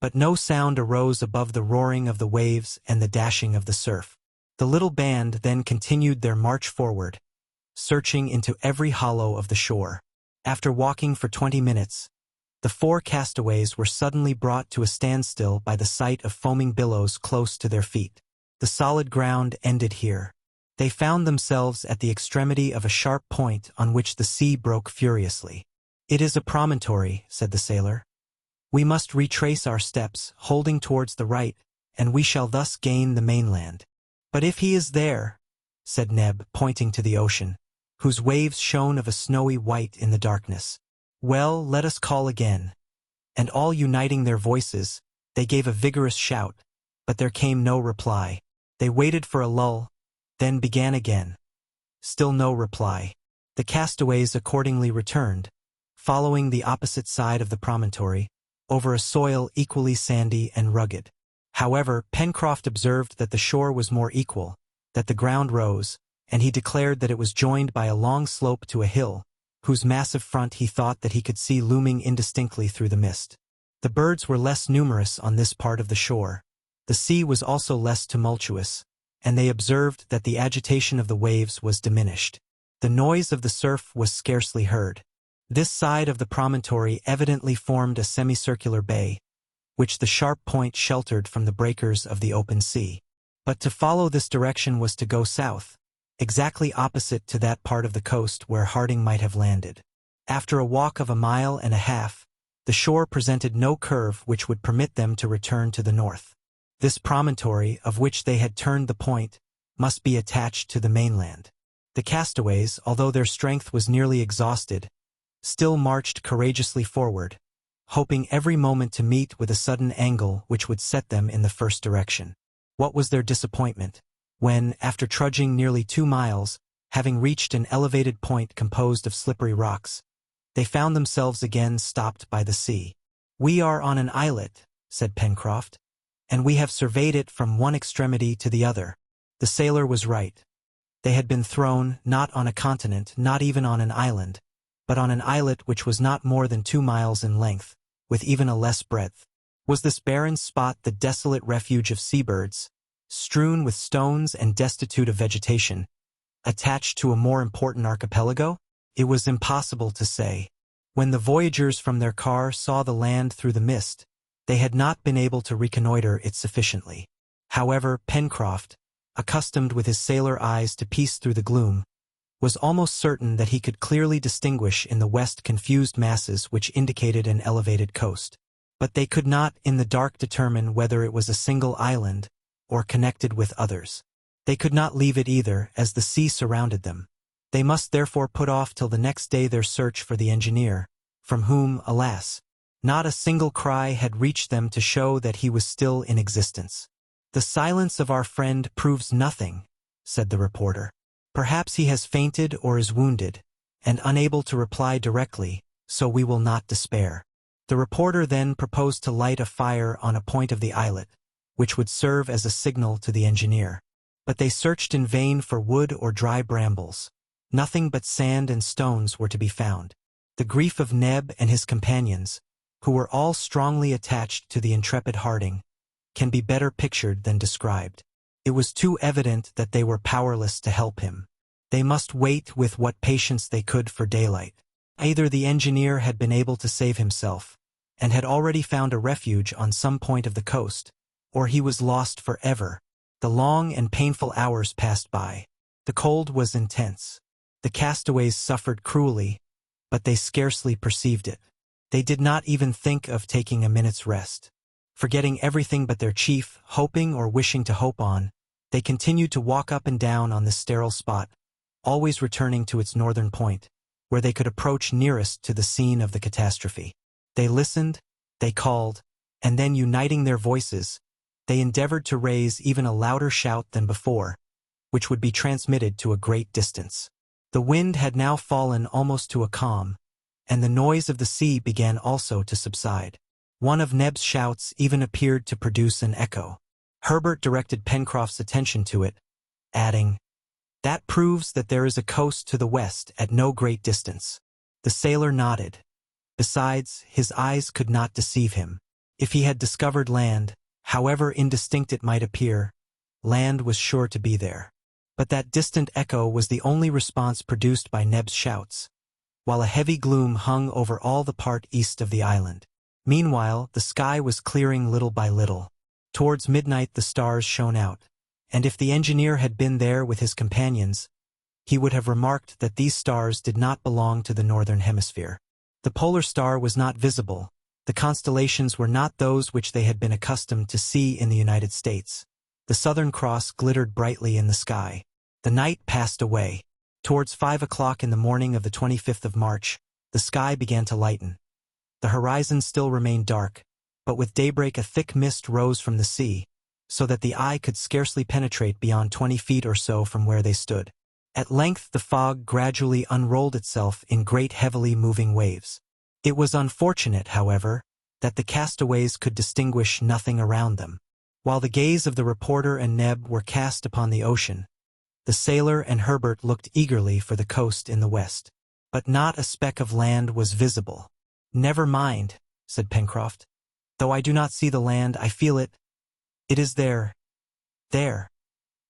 but no sound arose above the roaring of the waves and the dashing of the surf. The little band then continued their march forward, searching into every hollow of the shore. After walking for 20 minutes, the 4 castaways were suddenly brought to a standstill by the sight of foaming billows close to their feet. The solid ground ended here. They found themselves at the extremity of a sharp point on which the sea broke furiously. "It is a promontory," said the sailor. "We must retrace our steps, holding towards the right, and we shall thus gain the mainland." "But if he is there," said Neb, pointing to the ocean, whose waves shone of a snowy white in the darkness. "Well, let us call again." And all uniting their voices, they gave a vigorous shout, but there came no reply. They waited for a lull, then began again. Still no reply. The castaways accordingly returned, following the opposite side of the promontory, over a soil equally sandy and rugged. However, Pencroft observed that the shore was more equal, that the ground rose, and he declared that it was joined by a long slope to a hill, whose massive front he thought that he could see looming indistinctly through the mist. The birds were less numerous on this part of the shore. The sea was also less tumultuous, and they observed that the agitation of the waves was diminished. The noise of the surf was scarcely heard. This side of the promontory evidently formed a semicircular bay, which the sharp point sheltered from the breakers of the open sea. But to follow this direction was to go south, exactly opposite to that part of the coast where Harding might have landed. After a walk of 1.5 miles, the shore presented no curve which would permit them to return to the north. This promontory, of which they had turned the point, must be attached to the mainland. The castaways, although their strength was nearly exhausted, still marched courageously forward, hoping every moment to meet with a sudden angle which would set them in the first direction. What was their disappointment, when, after trudging nearly 2 miles, having reached an elevated point composed of slippery rocks, they found themselves again stopped by the sea. "We are on an islet," said Pencroft, "and we have surveyed it from one extremity to the other." The sailor was right. They had been thrown, not on a continent, not even on an island, but on an islet which was not more than 2 miles in length, with even a less breadth. Was this barren spot the desolate refuge of seabirds, strewn with stones and destitute of vegetation, attached to a more important archipelago? It was impossible to say. When the voyagers from their car saw the land through the mist, they had not been able to reconnoiter it sufficiently. However, Pencroft, accustomed with his sailor eyes to piece through the gloom, was almost certain that he could clearly distinguish in the west confused masses which indicated an elevated coast. But they could not in the dark determine whether it was a single island, or connected with others. They could not leave it either, as the sea surrounded them. They must therefore put off till the next day their search for the engineer, from whom, alas, not a single cry had reached them to show that he was still in existence. "The silence of our friend proves nothing," said the reporter. "Perhaps he has fainted or is wounded, and unable to reply directly, so we will not despair." The reporter then proposed to light a fire on a point of the islet, which would serve as a signal to the engineer. But they searched in vain for wood or dry brambles. Nothing but sand and stones were to be found. The grief of Neb and his companions, who were all strongly attached to the intrepid Harding, can be better pictured than described. It was too evident that they were powerless to help him. They must wait with what patience they could for daylight. Either the engineer had been able to save himself, and had already found a refuge on some point of the coast, or he was lost forever. The long and painful hours passed by. The cold was intense. The castaways suffered cruelly, but they scarcely perceived it. They did not even think of taking a minute's rest. Forgetting everything but their chief, hoping or wishing to hope on, they continued to walk up and down on this sterile spot, always returning to its northern point, where they could approach nearest to the scene of the catastrophe. They listened, they called, and then uniting their voices, they endeavored to raise even a louder shout than before, which would be transmitted to a great distance. The wind had now fallen almost to a calm, and the noise of the sea began also to subside. One of Neb's shouts even appeared to produce an echo. Herbert directed Pencroft's attention to it, adding, "That proves that there is a coast to the west at no great distance." The sailor nodded. Besides, his eyes could not deceive him. If he had discovered land, however indistinct it might appear, land was sure to be there. But that distant echo was the only response produced by Neb's shouts, while a heavy gloom hung over all the part east of the island. Meanwhile, the sky was clearing little by little. Towards midnight the stars shone out, and if the engineer had been there with his companions, he would have remarked that these stars did not belong to the northern hemisphere. The polar star was not visible. The constellations were not those which they had been accustomed to see in the United States. The Southern Cross glittered brightly in the sky. The night passed away. Towards 5 o'clock in the morning of the 25th of March, the sky began to lighten. The horizon still remained dark, but with daybreak a thick mist rose from the sea, so that the eye could scarcely penetrate beyond 20 feet or so from where they stood. At length the fog gradually unrolled itself in great heavily moving waves. It was unfortunate, however, that the castaways could distinguish nothing around them. While the gaze of the reporter and Neb were cast upon the ocean, the sailor and Herbert looked eagerly for the coast in the west. But not a speck of land was visible. "Never mind," said Pencroft. "Though I do not see the land, I feel it. It is there. There.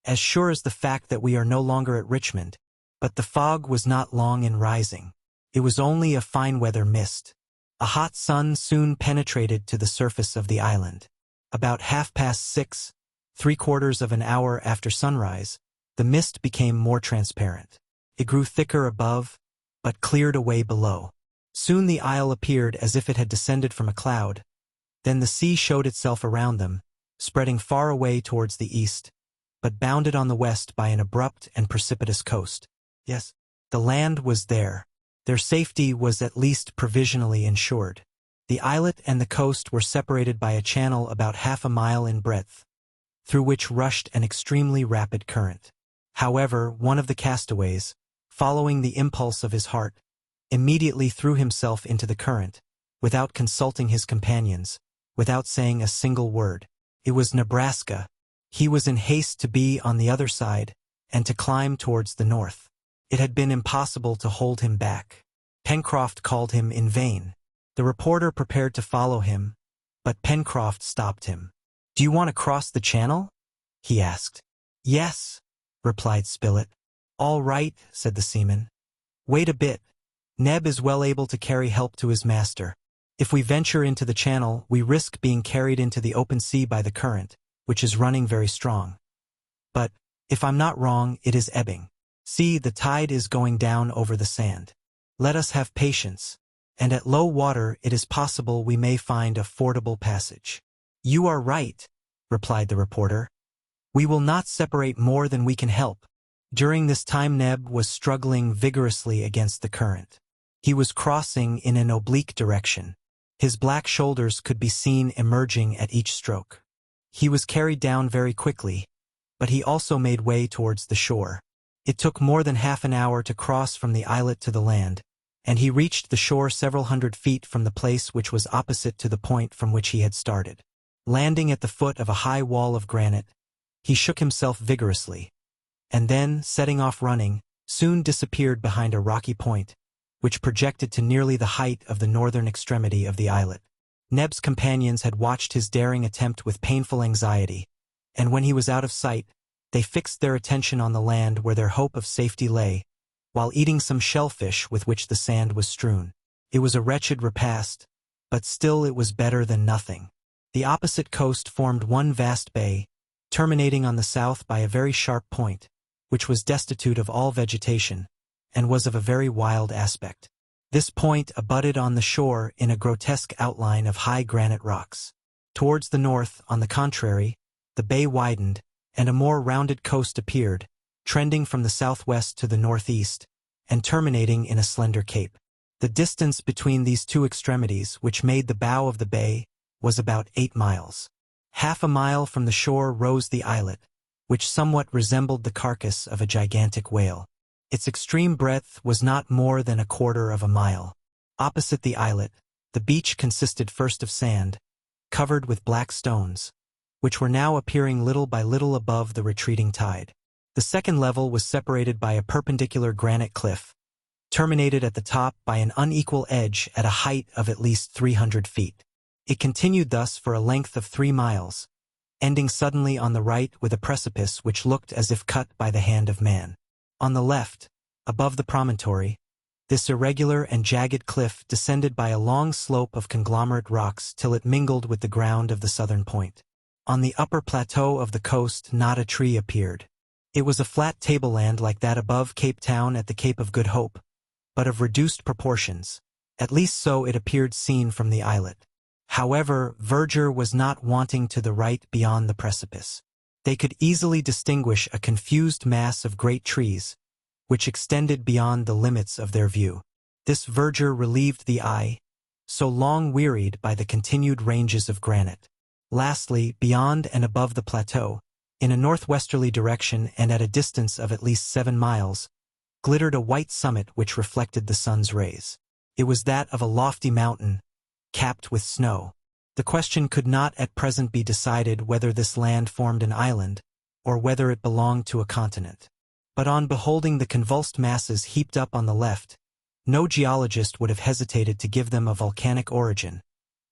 As sure as the fact that we are no longer at Richmond." But the fog was not long in rising. It was only a fine-weather mist. A hot sun soon penetrated to the surface of the island. About 6:30, 3/4 of an hour after sunrise, the mist became more transparent. It grew thicker above, but cleared away below. Soon the isle appeared as if it had descended from a cloud. Then the sea showed itself around them, spreading far away towards the east, but bounded on the west by an abrupt and precipitous coast. Yes, the land was there. Their safety was at least provisionally ensured. The islet and the coast were separated by a channel about 1/2 mile in breadth, through which rushed an extremely rapid current. However, one of the castaways, following the impulse of his heart, immediately threw himself into the current, without consulting his companions, without saying a single word. It was Nebraska. He was in haste to be on the other side, and to climb towards the north. It had been impossible to hold him back. Pencroft called him in vain. The reporter prepared to follow him, but Pencroft stopped him. "Do you want to cross the channel?" he asked. "Yes," replied Spilett. "All right," said the seaman. "Wait a bit. Neb is well able to carry help to his master. If we venture into the channel, we risk being carried into the open sea by the current, which is running very strong. But, if I'm not wrong, it is ebbing. See, the tide is going down over the sand. Let us have patience, and at low water it is possible we may find a fordable passage." "You are right," replied the reporter. "We will not separate more than we can help." During this time Neb was struggling vigorously against the current. He was crossing in an oblique direction. His black shoulders could be seen emerging at each stroke. He was carried down very quickly, but he also made way towards the shore. It took more than half an hour to cross from the islet to the land, and he reached the shore several hundred feet from the place which was opposite to the point from which he had started. Landing at the foot of a high wall of granite, he shook himself vigorously, and then, setting off running, soon disappeared behind a rocky point, which projected to nearly the height of the northern extremity of the islet. Neb's companions had watched his daring attempt with painful anxiety, and when he was out of sight, they fixed their attention on the land where their hope of safety lay, while eating some shellfish with which the sand was strewn. It was a wretched repast, but still it was better than nothing. The opposite coast formed one vast bay, terminating on the south by a very sharp point, which was destitute of all vegetation, and was of a very wild aspect. This point abutted on the shore in a grotesque outline of high granite rocks. Towards the north, on the contrary, the bay widened, and a more rounded coast appeared, trending from the southwest to the northeast, and terminating in a slender cape. The distance between these two extremities, which made the bow of the bay, was about 8 miles. 1/2 mile from the shore rose the islet, which somewhat resembled the carcass of a gigantic whale. Its extreme breadth was not more than 1/4 of a mile. Opposite the islet, the beach consisted first of sand, covered with black stones, which were now appearing little by little above the retreating tide. The second level was separated by a perpendicular granite cliff, terminated at the top by an unequal edge at a height of at least 300 feet. It continued thus for a length of 3 miles, ending suddenly on the right with a precipice which looked as if cut by the hand of man. On the left, above the promontory, this irregular and jagged cliff descended by a long slope of conglomerate rocks till it mingled with the ground of the southern point. On the upper plateau of the coast not a tree appeared. It was a flat tableland like that above Cape Town at the Cape of Good Hope, but of reduced proportions. At least so it appeared seen from the islet. However, verdure was not wanting to the right beyond the precipice. They could easily distinguish a confused mass of great trees, which extended beyond the limits of their view. This verdure relieved the eye, so long wearied by the continued ranges of granite. Lastly, beyond and above the plateau, in a northwesterly direction and at a distance of at least 7 miles, glittered a white summit which reflected the sun's rays. It was that of a lofty mountain, capped with snow. The question could not at present be decided whether this land formed an island, or whether it belonged to a continent. But on beholding the convulsed masses heaped up on the left, no geologist would have hesitated to give them a volcanic origin,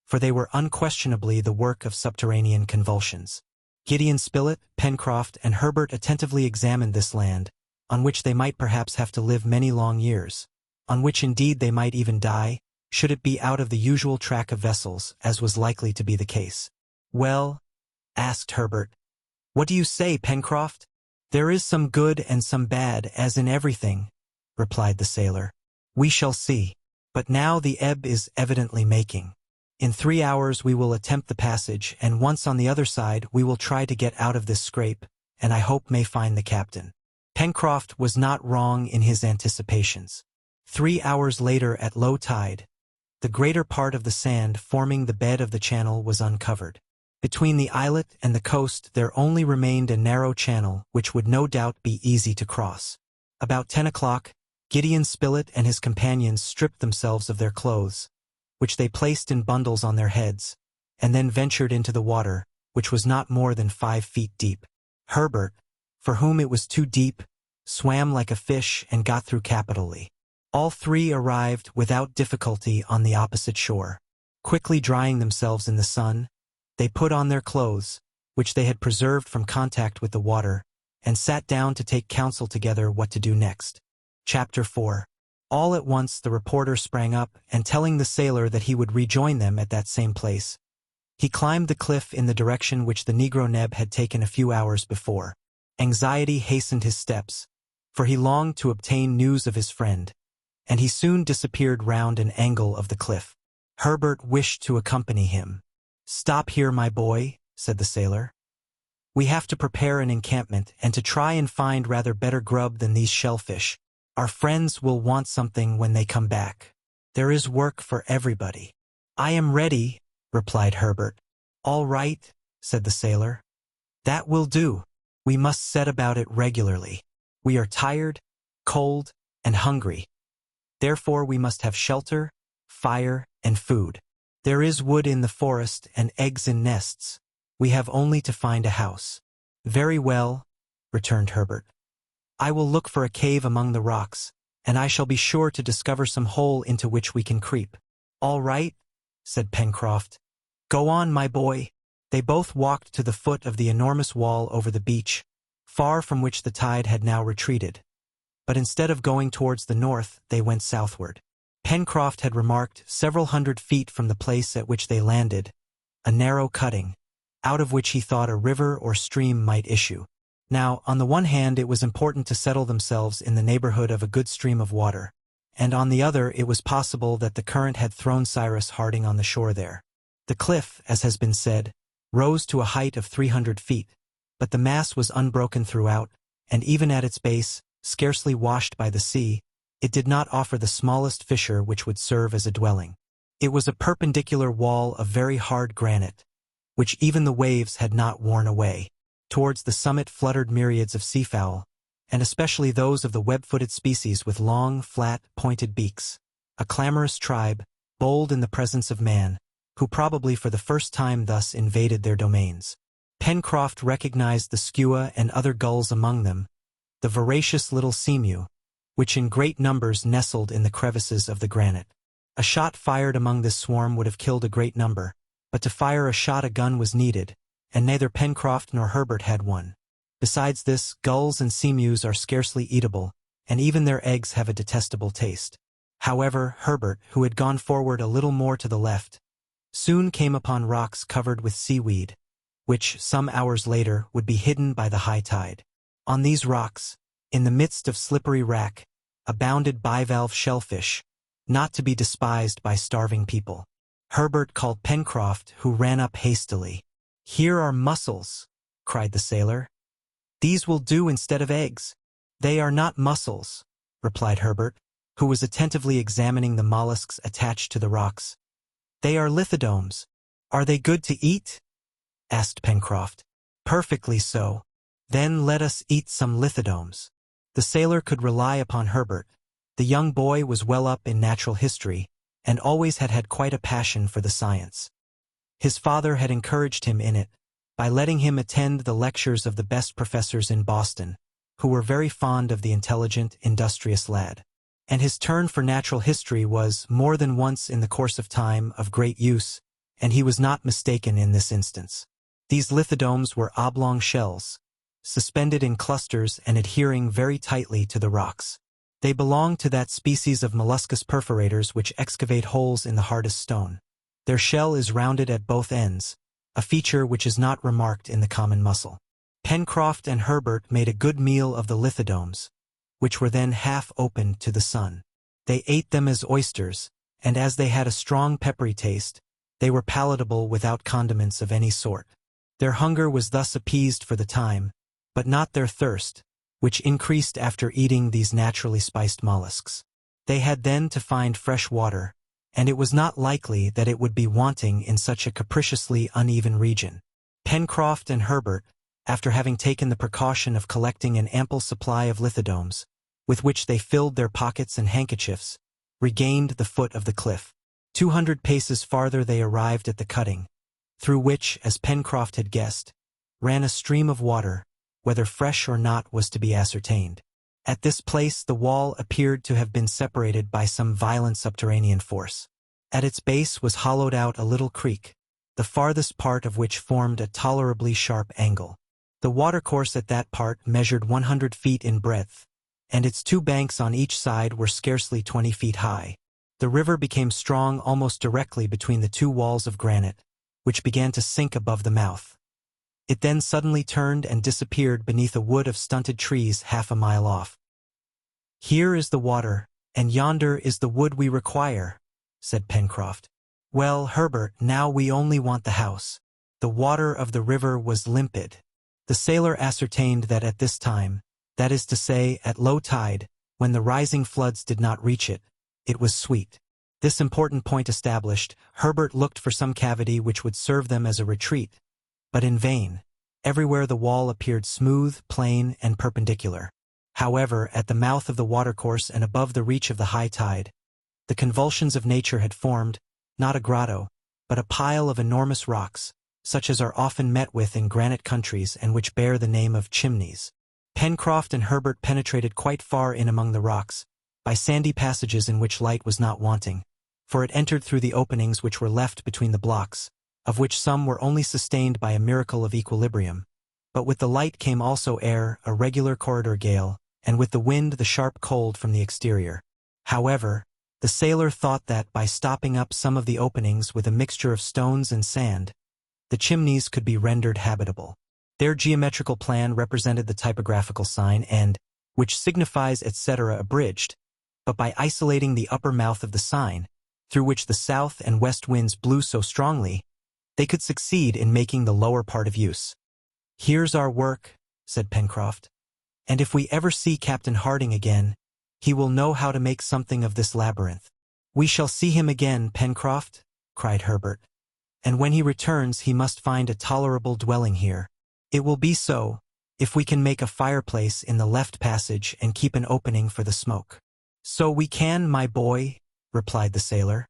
for they were unquestionably the work of subterranean convulsions. Gideon Spilett, Pencroft, and Herbert attentively examined this land, on which they might perhaps have to live many long years, on which indeed they might even die, should it be out of the usual track of vessels, as was likely to be the case. "Well," asked Herbert, "what do you say, Pencroft?" "There is some good and some bad, as in everything," replied the sailor. "We shall see. But now the ebb is evidently making. In 3 hours we will attempt the passage, and once on the other side we will try to get out of this scrape, and I hope may find the captain." Pencroft was not wrong in his anticipations. 3 hours later at low tide, the greater part of the sand forming the bed of the channel was uncovered. Between the islet and the coast there only remained a narrow channel which would no doubt be easy to cross. About 10 o'clock, Gideon Spilett and his companions stripped themselves of their clothes, which they placed in bundles on their heads, and then ventured into the water, which was not more than 5 feet deep. Herbert, for whom it was too deep, swam like a fish and got through capitally. All three arrived without difficulty on the opposite shore. Quickly drying themselves in the sun, they put on their clothes, which they had preserved from contact with the water, and sat down to take counsel together what to do next. Chapter 4. All at once the reporter sprang up, and telling the sailor that he would rejoin them at that same place, he climbed the cliff in the direction which the negro Neb had taken a few hours before. Anxiety hastened his steps, for he longed to obtain news of his friend, and he soon disappeared round an angle of the cliff. Herbert wished to accompany him. "Stop here, my boy," said the sailor. "We have to prepare an encampment, and to try and find rather better grub than these shellfish. Our friends will want something when they come back. There is work for everybody." "I am ready," replied Herbert. "All right," said the sailor. "That will do. We must set about it regularly. We are tired, cold, and hungry. Therefore we must have shelter, fire, and food. There is wood in the forest and eggs in nests. We have only to find a house." "Very well," returned Herbert. "I will look for a cave among the rocks, and I shall be sure to discover some hole into which we can creep." "All right," said Pencroft. "Go on, my boy." They both walked to the foot of the enormous wall over the beach, far from which the tide had now retreated. But instead of going towards the north, they went southward. Pencroft had remarked, several hundred feet from the place at which they landed, a narrow cutting, out of which he thought a river or stream might issue. Now, on the one hand it was important to settle themselves in the neighborhood of a good stream of water, and on the other it was possible that the current had thrown Cyrus Harding on the shore there. The cliff, as has been said, rose to a height of 300 feet, but the mass was unbroken throughout, and even at its base, scarcely washed by the sea, it did not offer the smallest fissure which would serve as a dwelling. It was a perpendicular wall of very hard granite, which even the waves had not worn away. Towards the summit fluttered myriads of seafowl, and especially those of the web-footed species with long, flat, pointed beaks, a clamorous tribe, bold in the presence of man, who probably for the first time thus invaded their domains. Pencroft recognized the skua and other gulls among them, the voracious little seamew, which in great numbers nestled in the crevices of the granite. A shot fired among this swarm would have killed a great number, but to fire a shot a gun was needed, and neither Pencroft nor Herbert had one. Besides this, gulls and seamews are scarcely eatable, and even their eggs have a detestable taste. However, Herbert, who had gone forward a little more to the left, soon came upon rocks covered with seaweed, which, some hours later, would be hidden by the high tide. On these rocks, in the midst of slippery wrack, abounded bivalve shellfish, not to be despised by starving people. Herbert called Pencroft, who ran up hastily. "Here are mussels," cried the sailor. "These will do instead of eggs." "They are not mussels," replied Herbert, who was attentively examining the mollusks attached to the rocks. "They are lithodomes." "Are they good to eat?" asked Pencroft. "Perfectly so." "Then let us eat some lithodomes." The sailor could rely upon Herbert. The young boy was well up in natural history, and always had quite a passion for the science. His father had encouraged him in it, by letting him attend the lectures of the best professors in Boston, who were very fond of the intelligent, industrious lad. And his turn for natural history was, more than once in the course of time, of great use, and he was not mistaken in this instance. These lithodomes were oblong shells, suspended in clusters and adhering very tightly to the rocks. They belonged to that species of molluscous perforators which excavate holes in the hardest stone. Their shell is rounded at both ends, a feature which is not remarked in the common mussel. Pencroft and Herbert made a good meal of the lithodomes, which were then half opened to the sun. They ate them as oysters, and as they had a strong peppery taste, they were palatable without condiments of any sort. Their hunger was thus appeased for the time, but not their thirst, which increased after eating these naturally spiced mollusks. They had then to find fresh water, and it was not likely that it would be wanting in such a capriciously uneven region. Pencroft and Herbert, after having taken the precaution of collecting an ample supply of lithodomes, with which they filled their pockets and handkerchiefs, regained the foot of the cliff. 200 paces farther they arrived at the cutting, through which, as Pencroft had guessed, ran a stream of water, whether fresh or not was to be ascertained. At this place the wall appeared to have been separated by some violent subterranean force. At its base was hollowed out a little creek, the farthest part of which formed a tolerably sharp angle. The watercourse at that part measured 100 feet in breadth, and its two banks on each side were scarcely 20 feet high. The river became strong almost directly between the two walls of granite, which began to sink above the mouth. It then suddenly turned and disappeared beneath a wood of stunted trees half a mile off. "Here is the water, and yonder is the wood we require," said Pencroft. "Well, Herbert, now we only want the house." The water of the river was limpid. The sailor ascertained that at this time, that is to say, at low tide, when the rising floods did not reach it, it was sweet. This important point established, Herbert looked for some cavity which would serve them as a retreat, but in vain. Everywhere the wall appeared smooth, plain, and perpendicular. However, at the mouth of the watercourse and above the reach of the high tide, the convulsions of nature had formed, not a grotto, but a pile of enormous rocks, such as are often met with in granite countries and which bear the name of chimneys. Pencroft and Herbert penetrated quite far in among the rocks, by sandy passages in which light was not wanting, for it entered through the openings which were left between the blocks, of which some were only sustained by a miracle of equilibrium. But with the light came also air, a regular corridor gale, and with the wind the sharp cold from the exterior. However, the sailor thought that by stopping up some of the openings with a mixture of stones and sand, the chimneys could be rendered habitable. Their geometrical plan represented the typographical sign N, which signifies etc. abridged, but by isolating the upper mouth of the sign, through which the south and west winds blew so strongly, they could succeed in making the lower part of use. "Here's our work," said Pencroft, "and if we ever see Captain Harding again, he will know how to make something of this labyrinth." "We shall see him again, Pencroft," cried Herbert, "and when he returns he must find a tolerable dwelling here. It will be so, if we can make a fireplace in the left passage and keep an opening for the smoke." "So we can, my boy," replied the sailor,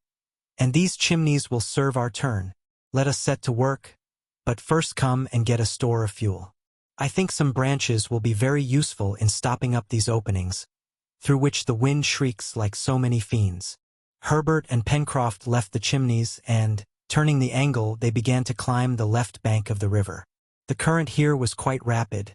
"and these chimneys will serve our turn. Let us set to work, but first come and get a store of fuel. I think some branches will be very useful in stopping up these openings, through which the wind shrieks like so many fiends." Herbert and Pencroft left the chimneys and, turning the angle, they began to climb the left bank of the river. The current here was quite rapid,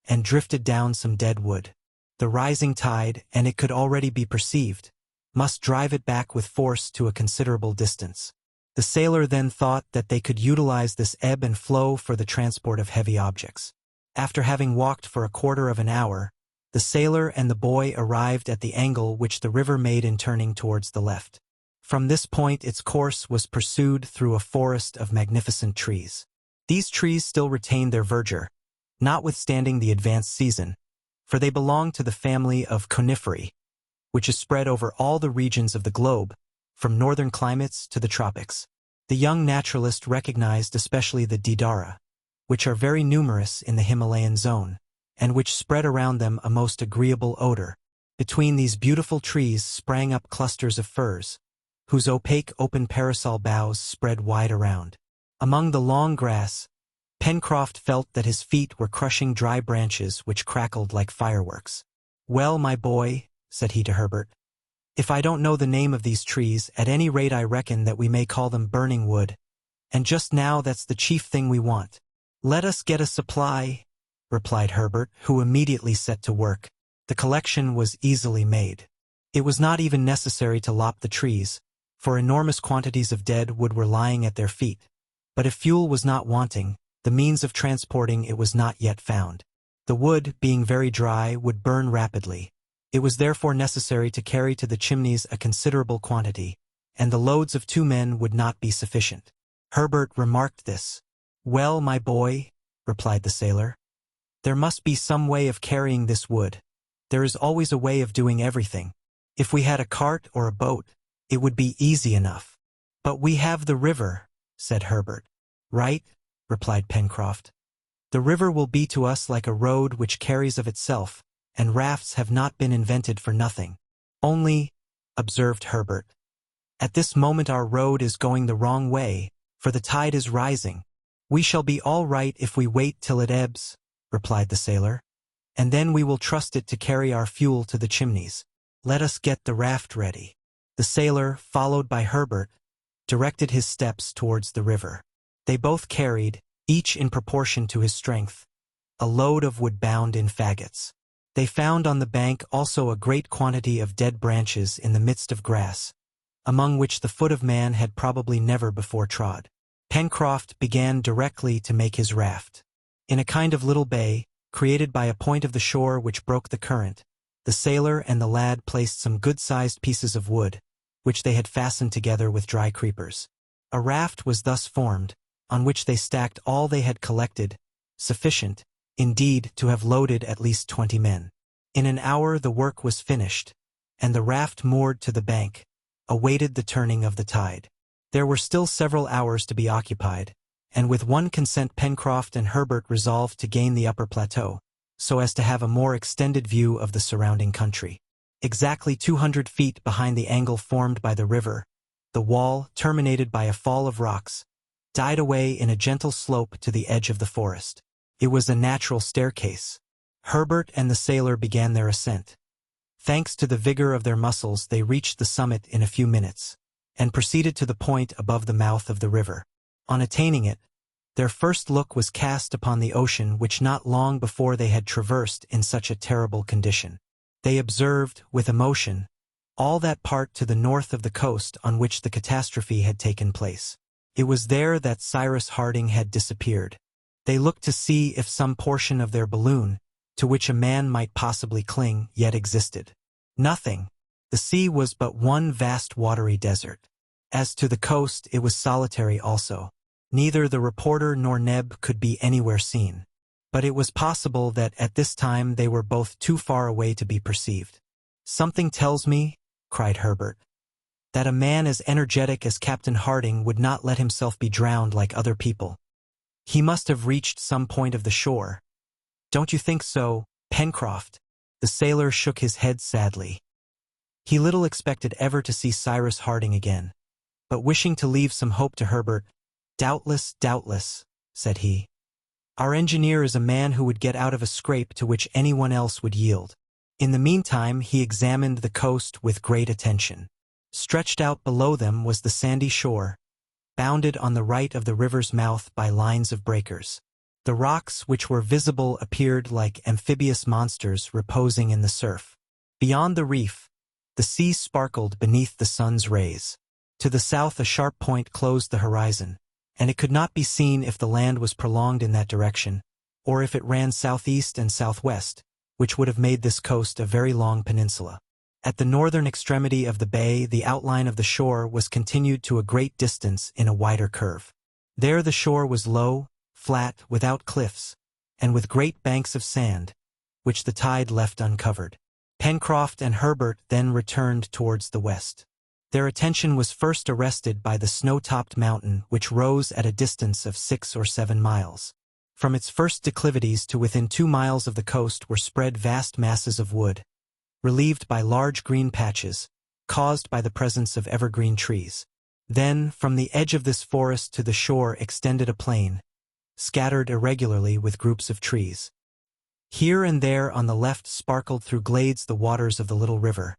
and drifted down some dead wood. The rising tide, and it could already be perceived, must drive it back with force to a considerable distance. The sailor then thought that they could utilize this ebb and flow for the transport of heavy objects. After having walked for a quarter of an hour, the sailor and the boy arrived at the angle which the river made in turning towards the left. From this point its course was pursued through a forest of magnificent trees. These trees still retained their verdure, notwithstanding the advanced season, for they belong to the family of coniferae, which is spread over all the regions of the globe, from northern climates to the tropics. The young naturalist recognized especially the deodara, which are very numerous in the Himalayan zone, and which spread around them a most agreeable odor. Between these beautiful trees sprang up clusters of firs, whose opaque open parasol boughs spread wide around. Among the long grass, Pencroft felt that his feet were crushing dry branches which crackled like fireworks. "Well, my boy," said he to Herbert, "if I don't know the name of these trees, at any rate I reckon that we may call them burning wood, and just now that's the chief thing we want." "Let us get a supply," replied Herbert, who immediately set to work. The collection was easily made. It was not even necessary to lop the trees, for enormous quantities of dead wood were lying at their feet. But if fuel was not wanting, the means of transporting it was not yet found. The wood, being very dry, would burn rapidly. It was therefore necessary to carry to the chimneys a considerable quantity, and the loads of 2 men would not be sufficient. Herbert remarked this. "Well, my boy," replied the sailor, "there must be some way of carrying this wood. There is always a way of doing everything. If we had a cart or a boat, it would be easy enough." "But we have the river," said Herbert. "Right," replied Pencroft. "The river will be to us like a road which carries of itself, and rafts have not been invented for nothing." "Only," observed Herbert, "at this moment our road is going the wrong way, for the tide is rising." "We shall be all right if we wait till it ebbs," replied the sailor, "and then we will trust it to carry our fuel to the chimneys. Let us get the raft ready." The sailor, followed by Herbert, directed his steps towards the river. They both carried, each in proportion to his strength, a load of wood bound in faggots. They found on the bank also a great quantity of dead branches in the midst of grass, among which the foot of man had probably never before trod. Pencroft began directly to make his raft. In a kind of little bay, created by a point of the shore which broke the current, the sailor and the lad placed some good-sized pieces of wood, which they had fastened together with dry creepers. A raft was thus formed, on which they stacked all they had collected, sufficient, indeed, to have loaded at least 20 men. In an hour the work was finished, and the raft moored to the bank, awaited the turning of the tide. There were still several hours to be occupied, and with one consent Pencroft and Herbert resolved to gain the upper plateau, so as to have a more extended view of the surrounding country. Exactly 200 feet behind the angle formed by the river, the wall, terminated by a fall of rocks, died away in a gentle slope to the edge of the forest. It was a natural staircase. Herbert and the sailor began their ascent. Thanks to the vigor of their muscles, they reached the summit in a few minutes, and proceeded to the point above the mouth of the river. On attaining it, their first look was cast upon the ocean which not long before they had traversed in such a terrible condition. They observed, with emotion, all that part to the north of the coast on which the catastrophe had taken place. It was there that Cyrus Harding had disappeared. They looked to see if some portion of their balloon, to which a man might possibly cling, yet existed. Nothing. The sea was but one vast watery desert. As to the coast, it was solitary also. Neither the reporter nor Neb could be anywhere seen. But it was possible that at this time they were both too far away to be perceived. "Something tells me," cried Herbert, "that a man as energetic as Captain Harding would not let himself be drowned like other people. He must have reached some point of the shore. Don't you think so, Pencroft?" The sailor shook his head sadly. He little expected ever to see Cyrus Harding again, but wishing to leave some hope to Herbert, doubtless," said he. "Our engineer is a man who would get out of a scrape to which anyone else would yield." In the meantime he examined the coast with great attention. Stretched out below them was the sandy shore, bounded on the right of the river's mouth by lines of breakers. The rocks which were visible appeared like amphibious monsters reposing in the surf. Beyond the reef, the sea sparkled beneath the sun's rays. To the south a sharp point closed the horizon, and it could not be seen if the land was prolonged in that direction, or if it ran southeast and southwest, which would have made this coast a very long peninsula. At the northern extremity of the bay, the outline of the shore was continued to a great distance in a wider curve. There the shore was low, flat, without cliffs, and with great banks of sand, which the tide left uncovered. Pencroft and Herbert then returned towards the west. Their attention was first arrested by the snow-topped mountain which rose at a distance of 6 or 7 miles. From its first declivities to within 2 miles of the coast were spread vast masses of wood, relieved by large green patches, caused by the presence of evergreen trees. Then, from the edge of this forest to the shore extended a plain, scattered irregularly with groups of trees. Here and there on the left sparkled through glades the waters of the little river.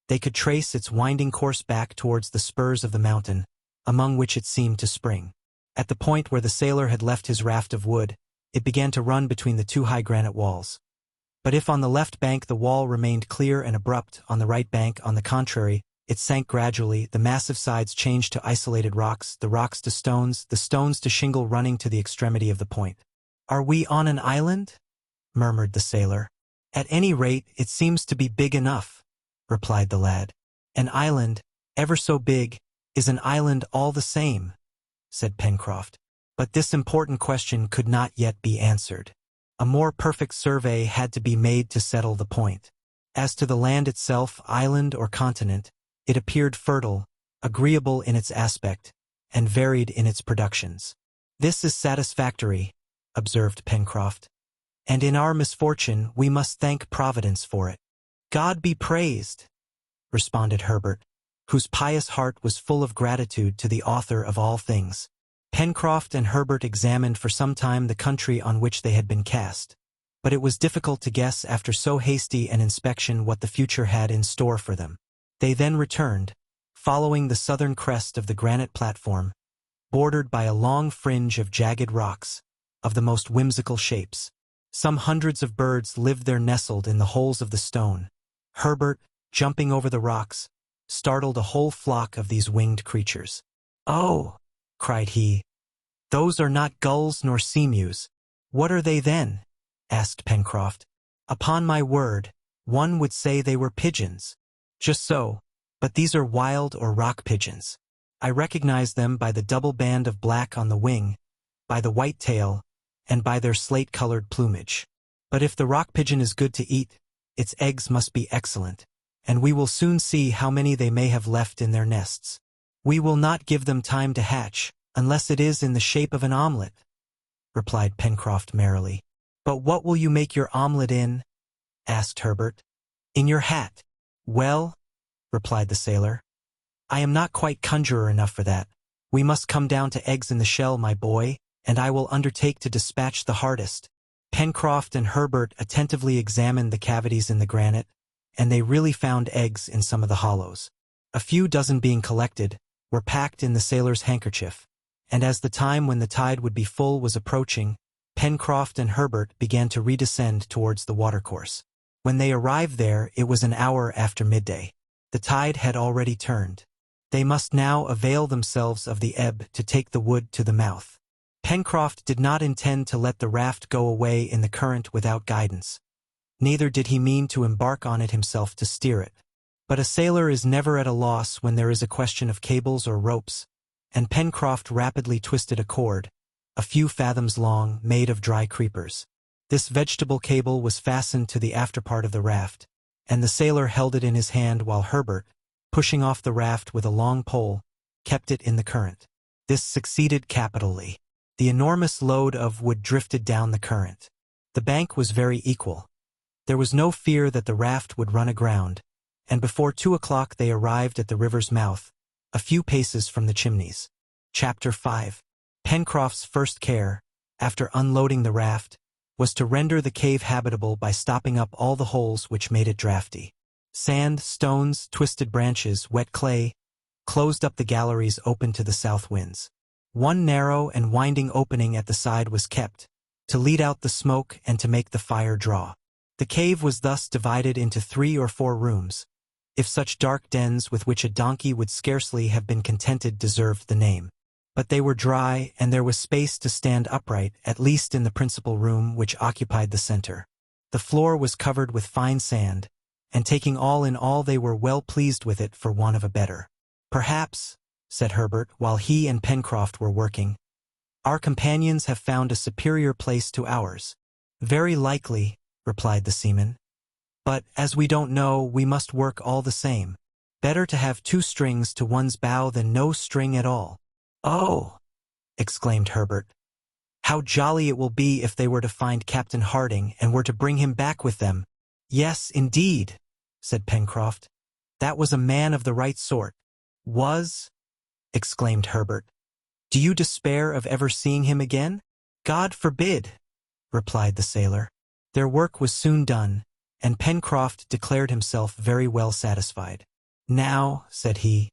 They could trace its winding course back towards the spurs of the mountain, among which it seemed to spring. At the point where the sailor had left his raft of wood, it began to run between the 2 high granite walls. But if on the left bank the wall remained clear and abrupt, on the right bank, on the contrary, it sank gradually, the massive sides changed to isolated rocks, the rocks to stones, the stones to shingle running to the extremity of the point. "Are we on an island?" murmured the sailor. "At any rate, it seems to be big enough," replied the lad. "An island, ever so big, is an island all the same," said Pencroft. But this important question could not yet be answered. A more perfect survey had to be made to settle the point. As to the land itself, island or continent, it appeared fertile, agreeable in its aspect, and varied in its productions. "This is satisfactory," observed Pencroft, "and in our misfortune we must thank Providence for it." "God be praised," responded Herbert, whose pious heart was full of gratitude to the author of all things. Pencroft and Herbert examined for some time the country on which they had been cast, but it was difficult to guess after so hasty an inspection what the future had in store for them. They then returned, following the southern crest of the granite platform, bordered by a long fringe of jagged rocks, of the most whimsical shapes. Some hundreds of birds lived there nestled in the holes of the stone. Herbert, jumping over the rocks, startled a whole flock of these winged creatures. "Oh!" cried he, "those are not gulls nor seamews." "What are they then?" asked Pencroft. "Upon my word, one would say they were pigeons." "Just so, but these are wild or rock pigeons. I recognize them by the double band of black on the wing, by the white tail, and by their slate-colored plumage. But if the rock pigeon is good to eat, its eggs must be excellent, and we will soon see how many they may have left in their nests. We will not give them time to hatch, unless it is in the shape of an omelet," replied Pencroft merrily. "But what will you make your omelet in?" asked Herbert. "In your hat." "Well," replied the sailor, "I am not quite conjurer enough for that. We must come down to eggs in the shell, my boy, and I will undertake to dispatch the hardest." Pencroft and Herbert attentively examined the cavities in the granite, and they really found eggs in some of the hollows. A few dozen being collected, were packed in the sailor's handkerchief, and as the time when the tide would be full was approaching, Pencroft and Herbert began to redescend towards the watercourse. When they arrived there, it was an hour after midday. The tide had already turned. They must now avail themselves of the ebb to take the wood to the mouth. Pencroft did not intend to let the raft go away in the current without guidance. Neither did he mean to embark on it himself to steer it. But a sailor is never at a loss when there is a question of cables or ropes, and Pencroft rapidly twisted a cord, a few fathoms long, made of dry creepers. This vegetable cable was fastened to the after part of the raft, and the sailor held it in his hand while Herbert, pushing off the raft with a long pole, kept it in the current. This succeeded capitally. The enormous load of wood drifted down the current. The bank was very equal. There was no fear that the raft would run aground, and before 2 o'clock they arrived at the river's mouth, a few paces from the Chimneys. Chapter 5. Pencroft's first care, after unloading the raft, was to render the cave habitable by stopping up all the holes which made it draughty. Sand, stones, twisted branches, wet clay, closed up the galleries open to the south winds. One narrow and winding opening at the side was kept, to lead out the smoke and to make the fire draw. The cave was thus divided into 3 or 4 rooms, if such dark dens with which a donkey would scarcely have been contented deserved the name. But they were dry, and there was space to stand upright, at least in the principal room which occupied the center. The floor was covered with fine sand, and taking all in all they were well pleased with it for want of a better. "Perhaps," said Herbert, while he and Pencroft were working, "our companions have found a superior place to ours." "Very likely," replied the seaman. "But, as we don't know, we must work all the same. Better to have 2 strings to one's bow than no string at all." "Oh!" exclaimed Herbert. "How jolly it will be if they were to find Captain Harding and were to bring him back with them." "Yes, indeed," said Pencroft. "That was a man of the right sort." "Was?" exclaimed Herbert. "Do you despair of ever seeing him again?" "God forbid," replied the sailor. Their work was soon done, and Pencroft declared himself very well satisfied. "Now," said he,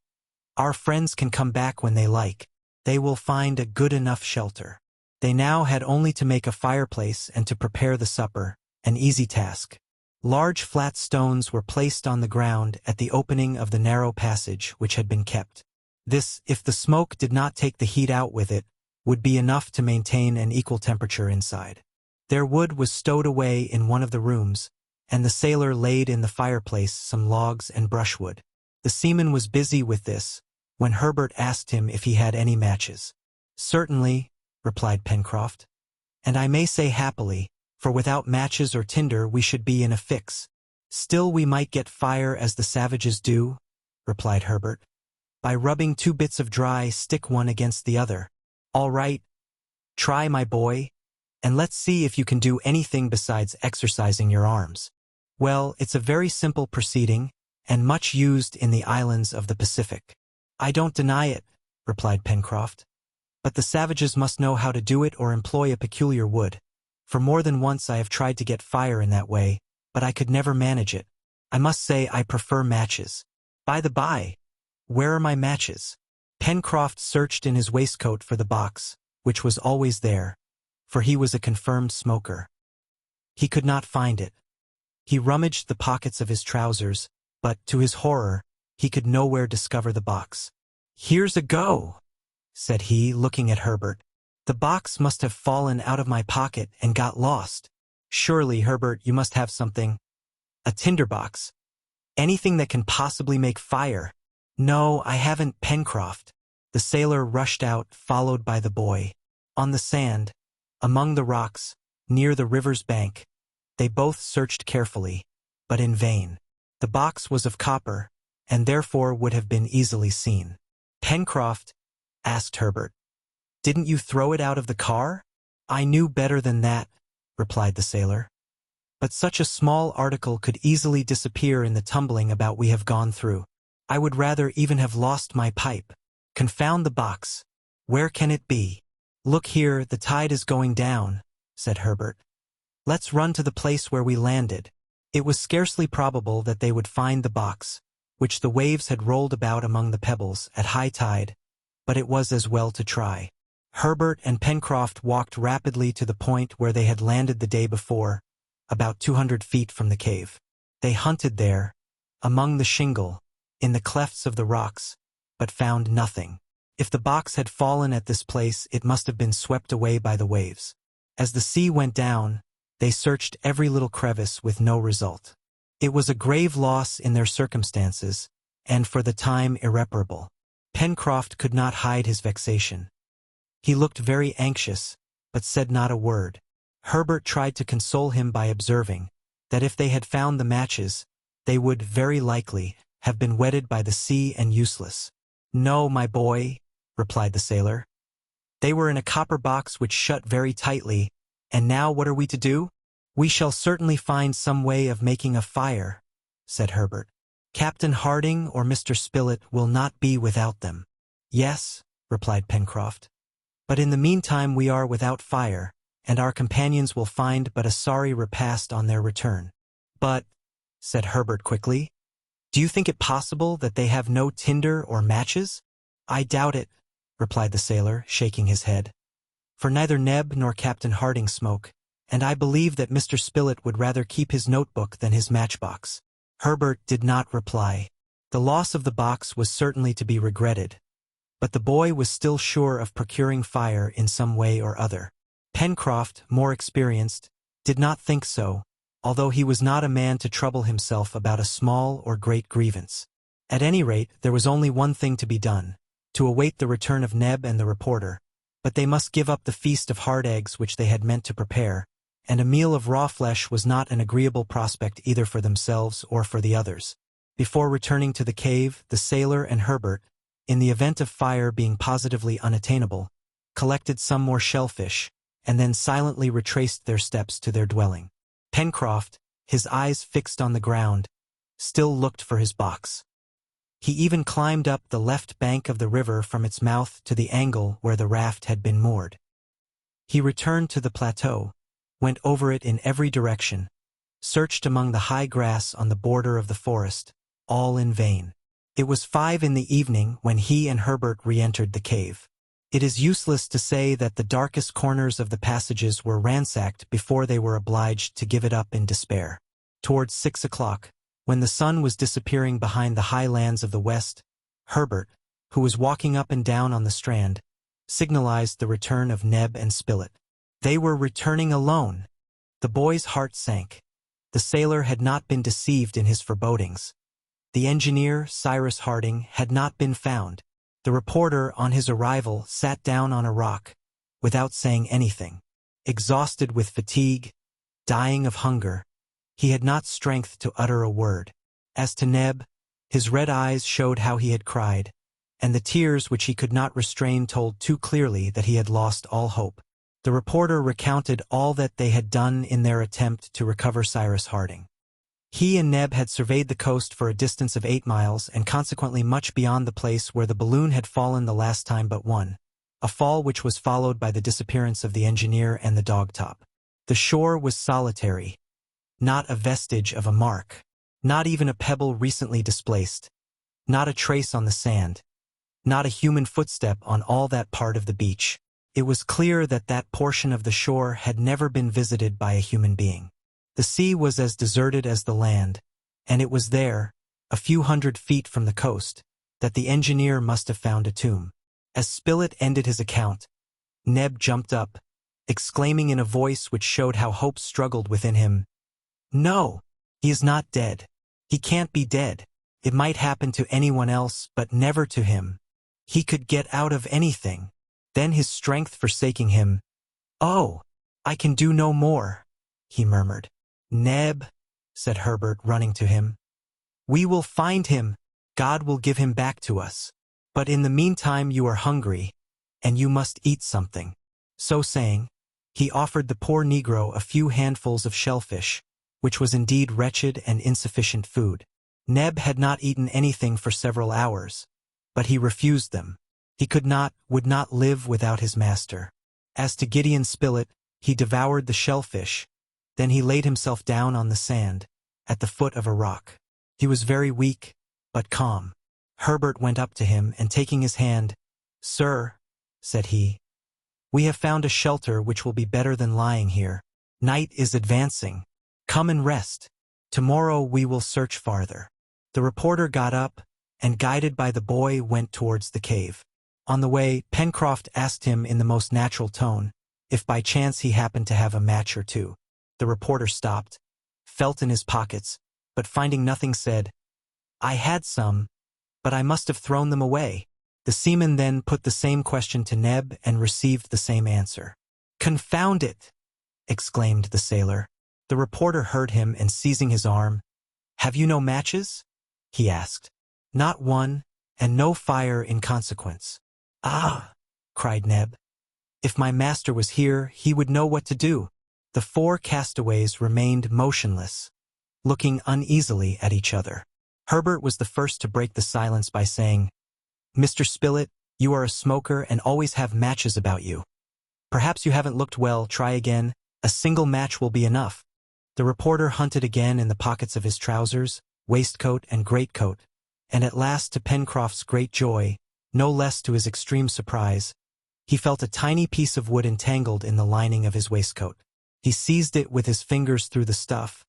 "our friends can come back when they like. They will find a good enough shelter." They now had only to make a fireplace and to prepare the supper, an easy task. Large flat stones were placed on the ground at the opening of the narrow passage which had been kept. This, if the smoke did not take the heat out with it, would be enough to maintain an equal temperature inside. Their wood was stowed away in one of the rooms, and the sailor laid in the fireplace some logs and brushwood. The seaman was busy with this, when Herbert asked him if he had any matches. "Certainly," replied Pencroft, "and I may say happily, for without matches or tinder we should be in a fix." "Still we might get fire as the savages do," replied Herbert, "by rubbing 2 bits of dry stick one against the other." "All right. Try, my boy, and let's see if you can do anything besides exercising your arms." "Well, it's a very simple proceeding, and much used in the islands of the Pacific." "I don't deny it," replied Pencroft, "but the savages must know how to do it or employ a peculiar wood. For more than once I have tried to get fire in that way, but I could never manage it. I must say I prefer matches. By the by, where are my matches?" Pencroft searched in his waistcoat for the box, which was always there, for he was a confirmed smoker. He could not find it. He rummaged the pockets of his trousers, but, to his horror, he could nowhere discover the box. "Here's a go," said he, looking at Herbert. "The box must have fallen out of my pocket and got lost. Surely, Herbert, you must have something. A tinderbox. Anything that can possibly make fire." "No, I haven't, Pencroft." The sailor rushed out, followed by the boy. On the sand, among the rocks, near the river's bank, they both searched carefully, but in vain. The box was of copper, and therefore would have been easily seen. "Pencroft," asked Herbert, "didn't you throw it out of the car?" "I knew better than that," replied the sailor. "But such a small article could easily disappear in the tumbling about we have gone through. I would rather even have lost my pipe. Confound the box. Where can it be?" "Look here, the tide is going down," said Herbert. "Let's run to the place where we landed." It was scarcely probable that they would find the box, which the waves had rolled about among the pebbles at high tide, but it was as well to try. Herbert and Pencroft walked rapidly to the point where they had landed the day before, about 200 feet from the cave. They hunted there, among the shingle, in the clefts of the rocks, but found nothing. If the box had fallen at this place, it must have been swept away by the waves. As the sea went down, they searched every little crevice with no result. It was a grave loss in their circumstances, and for the time irreparable. Pencroft could not hide his vexation. He looked very anxious, but said not a word. Herbert tried to console him by observing that if they had found the matches, they would, very likely, have been wetted by the sea and useless. "No, my boy," replied the sailor. "They were in a copper box which shut very tightly, and now what are we to do?" "We shall certainly find some way of making a fire," said Herbert. "Captain Harding or Mr. Spilett will not be without them." "Yes," replied Pencroft, "but in the meantime we are without fire, and our companions will find but a sorry repast on their return." "But," said Herbert quickly, "do you think it possible that they have no tinder or matches?" "I doubt it," replied the sailor, shaking his head, "for neither Neb nor Captain Harding smoke, and I believe that Mr. Spilett would rather keep his notebook than his matchbox." Herbert did not reply. The loss of the box was certainly to be regretted, but the boy was still sure of procuring fire in some way or other. Pencroft, more experienced, did not think so, although he was not a man to trouble himself about a small or great grievance. At any rate, there was only one thing to be done, to await the return of Neb and the reporter, but they must give up the feast of hard eggs which they had meant to prepare, and a meal of raw flesh was not an agreeable prospect either for themselves or for the others. Before returning to the cave, the sailor and Herbert, in the event of fire being positively unattainable, collected some more shellfish, and then silently retraced their steps to their dwelling. Pencroft, his eyes fixed on the ground, still looked for his box. He even climbed up the left bank of the river from its mouth to the angle where the raft had been moored. He returned to the plateau, went over it in every direction, searched among the high grass on the border of the forest, all in vain. It was 5 in the evening when he and Herbert re-entered the cave. It is useless to say that the darkest corners of the passages were ransacked before they were obliged to give it up in despair. Towards 6 o'clock, when the sun was disappearing behind the high lands of the west, Herbert, who was walking up and down on the strand, signalized the return of Neb and Spilett. They were returning alone. The boy's heart sank. The sailor had not been deceived in his forebodings. The engineer, Cyrus Harding, had not been found. The reporter, on his arrival, sat down on a rock, without saying anything. Exhausted with fatigue, dying of hunger, he had not strength to utter a word. As to Neb, his red eyes showed how he had cried, and the tears which he could not restrain told too clearly that he had lost all hope. The reporter recounted all that they had done in their attempt to recover Cyrus Harding. He and Neb had surveyed the coast for a distance of 8 miles and consequently much beyond the place where the balloon had fallen the last time but one, a fall which was followed by the disappearance of the engineer and the dog-top. The shore was solitary, not a vestige of a mark, not even a pebble recently displaced, not a trace on the sand, not a human footstep on all that part of the beach. It was clear that that portion of the shore had never been visited by a human being. The sea was as deserted as the land, and it was there, a few hundred feet from the coast, that the engineer must have found a tomb. As Spilett ended his account, Neb jumped up, exclaiming in a voice which showed how hope struggled within him, "No, he is not dead. He can't be dead. It might happen to anyone else, but never to him. He could get out of anything." Then his strength forsaking him, "Oh, I can do no more," he murmured. "Neb," said Herbert, running to him, "we will find him. God will give him back to us. But in the meantime you are hungry, and you must eat something." So saying, he offered the poor Negro a few handfuls of shellfish, which was indeed wretched and insufficient food. Neb had not eaten anything for several hours, but he refused them. He would not live without his master. As to Gideon Spilett, he devoured the shellfish. Then he laid himself down on the sand, at the foot of a rock. He was very weak, but calm. Herbert went up to him, and taking his hand, "Sir," said he, "we have found a shelter which will be better than lying here. Night is advancing. Come and rest. Tomorrow we will search farther." The reporter got up, and guided by the boy went towards the cave. On the way, Pencroft asked him in the most natural tone if by chance he happened to have a match or two. The reporter stopped, felt in his pockets, but finding nothing said, "I had some, but I must have thrown them away." The seaman then put the same question to Neb and received the same answer. "Confound it!" exclaimed the sailor. The reporter heard him, and seizing his arm, "Have you no matches?" he asked. "Not one, and no fire in consequence." "Ah!" cried Neb. "If my master was here, he would know what to do." The 4 castaways remained motionless, looking uneasily at each other. Herbert was the first to break the silence by saying, "Mr. Spilett, you are a smoker and always have matches about you. Perhaps you haven't looked well. Try again. A single match will be enough." The reporter hunted again in the pockets of his trousers, waistcoat, and greatcoat, and at last, to Pencroft's great joy, no less to his extreme surprise, he felt a tiny piece of wood entangled in the lining of his waistcoat. He seized it with his fingers through the stuff,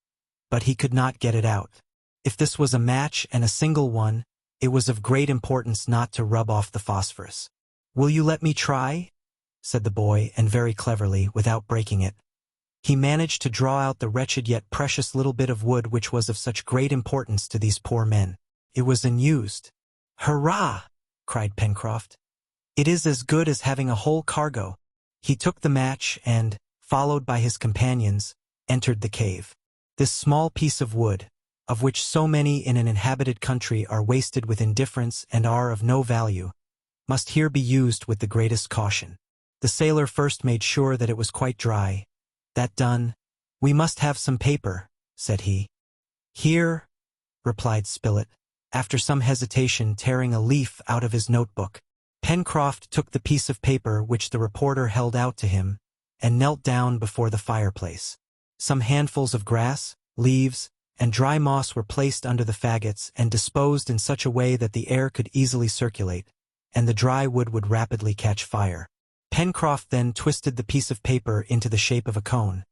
but he could not get it out. If this was a match, and a single one, It was of great importance not to rub off the phosphorus. "Will you let me try?" said the boy, and very cleverly, without breaking it, he managed to draw out the wretched yet precious little bit of wood which was of such great importance to these poor men. It was unused. "Hurrah!" cried Pencroft. "It is as good as having a whole cargo." He took the match and, followed by his companions, entered the cave. This small piece of wood, of which so many in an inhabited country are wasted with indifference and are of no value, must here be used with the greatest caution. The sailor first made sure that it was quite dry. That done, "We must have some paper," said he. "Here," replied Spilett, after some hesitation, tearing a leaf out of his notebook. Pencroft took the piece of paper which the reporter held out to him, and knelt down before the fireplace. Some handfuls of grass, leaves, and dry moss were placed under the faggots and disposed in such a way that the air could easily circulate, and the dry wood would rapidly catch fire. Pencroft then twisted the piece of paper into the shape of a cone,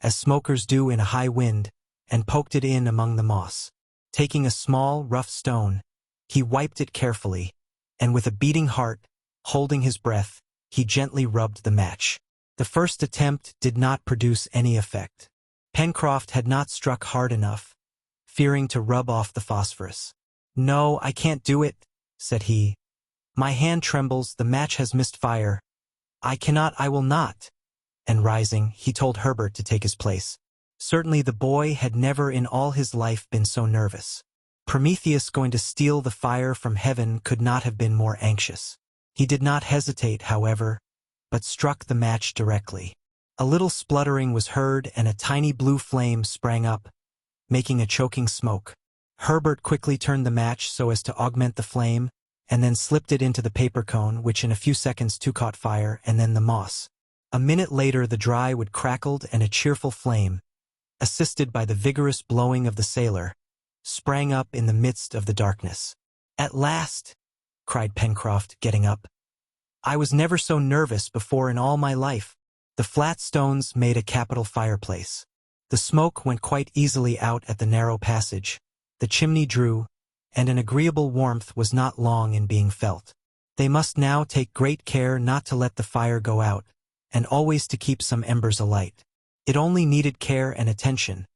as smokers do in a high wind, and poked it in among the moss. Taking a small, rough stone, he wiped it carefully, and with a beating heart, holding his breath, he gently rubbed the match. The first attempt did not produce any effect. Pencroft had not struck hard enough, fearing to rub off the phosphorus. "No, I can't do it," said he. "My hand trembles, the match has missed fire. I will not." And rising, he told Herbert to take his place. Certainly the boy had never in all his life been so nervous. Prometheus going to steal the fire from heaven could not have been more anxious. He did not hesitate, however, but struck the match directly. A little spluttering was heard, and a tiny blue flame sprang up, making a choking smoke. Herbert quickly turned the match so as to augment the flame, and then slipped it into the paper cone, which in a few seconds too caught fire, and then the moss. A minute later the dry wood crackled, and a cheerful flame, assisted by the vigorous blowing of the sailor, sprang up in the midst of the darkness. "At last!" cried Pencroft, getting up. "I was never so nervous before in all my life." The flat stones made a capital fireplace. The smoke went quite easily out at the narrow passage, the chimney drew, and an agreeable warmth was not long in being felt. They must now take great care not to let the fire go out, and always to keep some embers alight. It only needed care and attention,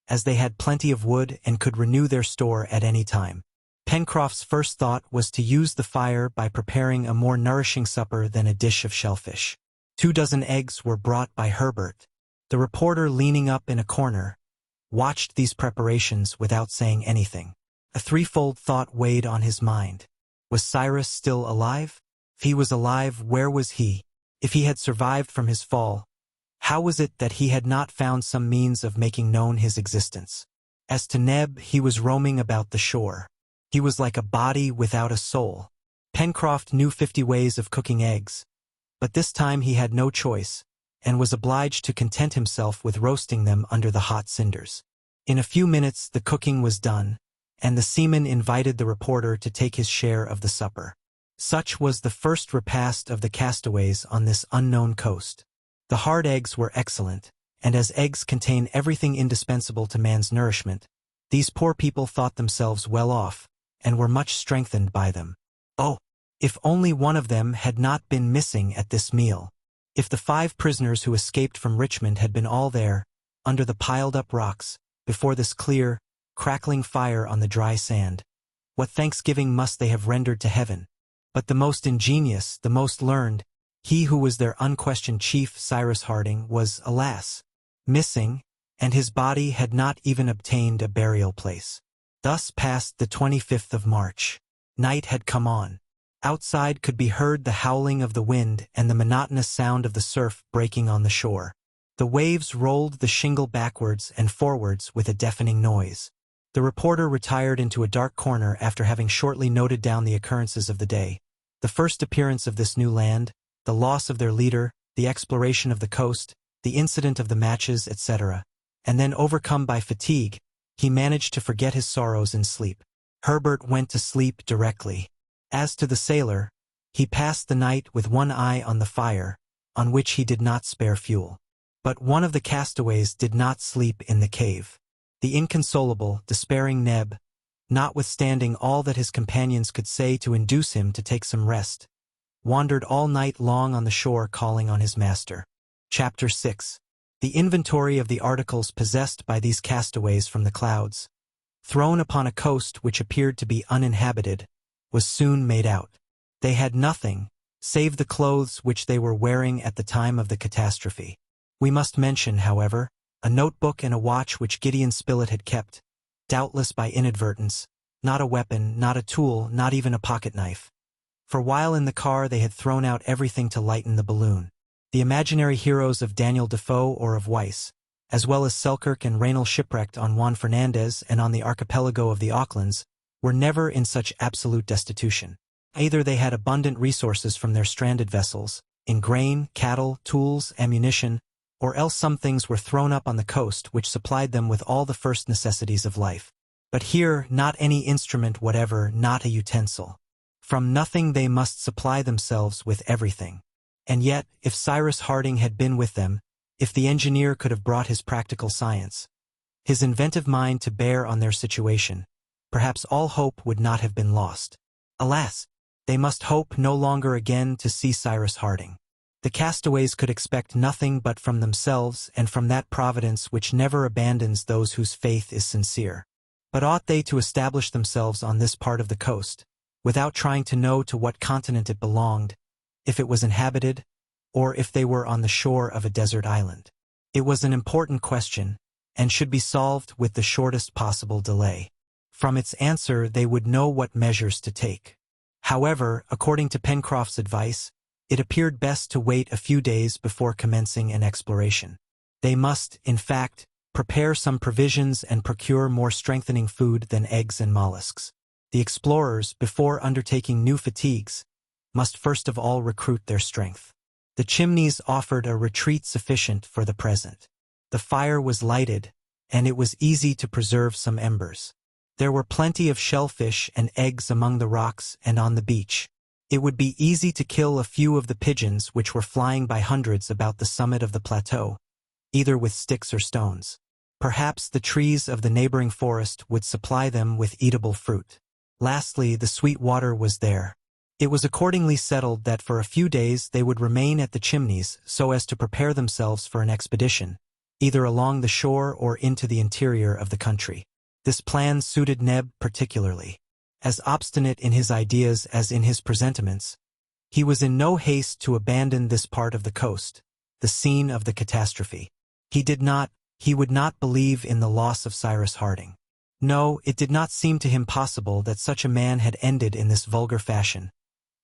as they had plenty of wood and could renew their store at any time. Pencroft's first thought was to use the fire by preparing a more nourishing supper than a dish of shellfish. 24 eggs were brought by Herbert. The reporter, leaning up in a corner, watched these preparations without saying anything. A threefold thought weighed on his mind. Was Cyrus still alive? If he was alive, where was he? If he had survived from his fall, how was it that he had not found some means of making known his existence? As to Neb, he was roaming about the shore. He was like a body without a soul. Pencroft knew 50 ways of cooking eggs, but this time he had no choice, and was obliged to content himself with roasting them under the hot cinders. In a few minutes the cooking was done, and the seaman invited the reporter to take his share of the supper. Such was the first repast of the castaways on this unknown coast. The hard eggs were excellent, and as eggs contain everything indispensable to man's nourishment, these poor people thought themselves well off, and were much strengthened by them. Oh, if only one of them had not been missing at this meal! If the 5 prisoners who escaped from Richmond had been all there, under the piled-up rocks, before this clear, crackling fire on the dry sand, what thanksgiving must they have rendered to heaven! But the most ingenious, the most learned, he who was their unquestioned chief, Cyrus Harding, was, alas, missing, and his body had not even obtained a burial place. Thus passed the 25th of March. Night had come on. Outside could be heard the howling of the wind and the monotonous sound of the surf breaking on the shore. The waves rolled the shingle backwards and forwards with a deafening noise. The reporter retired into a dark corner after having shortly noted down the occurrences of the day: the first appearance of this new land, the loss of their leader, the exploration of the coast, the incident of the matches, etc. And then, overcome by fatigue, he managed to forget his sorrows in sleep. Herbert went to sleep directly. As to the sailor, he passed the night with one eye on the fire, on which he did not spare fuel. But one of the castaways did not sleep in the cave. The inconsolable, despairing Neb, notwithstanding all that his companions could say to induce him to take some rest, wandered all night long on the shore calling on his master. Chapter 6. The inventory of the articles possessed by these castaways from the clouds, thrown upon a coast which appeared to be uninhabited, was soon made out. They had nothing, save the clothes which they were wearing at the time of the catastrophe. We must mention, however, a notebook and a watch which Gideon Spilett had kept, doubtless by inadvertence, not a weapon, not a tool, not even a pocket-knife. For while in the car they had thrown out everything to lighten the balloon. The imaginary heroes of Daniel Defoe or of Weiss, as well as Selkirk and Raynal shipwrecked on Juan Fernandez and on the archipelago of the Aucklands, were never in such absolute destitution. Either they had abundant resources from their stranded vessels, in grain, cattle, tools, ammunition, or else some things were thrown up on the coast which supplied them with all the first necessities of life. But here, not any instrument whatever, not a utensil. From nothing they must supply themselves with everything. And yet, if Cyrus Harding had been with them, if the engineer could have brought his practical science, his inventive mind to bear on their situation, perhaps all hope would not have been lost. Alas! They must hope no longer again to see Cyrus Harding. The castaways could expect nothing but from themselves and from that Providence which never abandons those whose faith is sincere. But ought they to establish themselves on this part of the coast, without trying to know to what continent it belonged, if it was inhabited, or if they were on the shore of a desert island? It was an important question, and should be solved with the shortest possible delay. From its answer they would know what measures to take. However, according to Pencroft's advice, it appeared best to wait a few days before commencing an exploration. They must, in fact, prepare some provisions and procure more strengthening food than eggs and mollusks. The explorers, before undertaking new fatigues, must first of all recruit their strength. The chimneys offered a retreat sufficient for the present. The fire was lighted, and it was easy to preserve some embers. There were plenty of shellfish and eggs among the rocks and on the beach. It would be easy to kill a few of the pigeons which were flying by hundreds about the summit of the plateau, either with sticks or stones. Perhaps the trees of the neighboring forest would supply them with eatable fruit. Lastly, the sweet water was there. It was accordingly settled that for a few days they would remain at the chimneys so as to prepare themselves for an expedition, either along the shore or into the interior of the country. This plan suited Neb particularly. As obstinate in his ideas as in his presentiments, he was in no haste to abandon this part of the coast, the scene of the catastrophe. He would not believe in the loss of Cyrus Harding. No, it did not seem to him possible that such a man had ended in this vulgar fashion,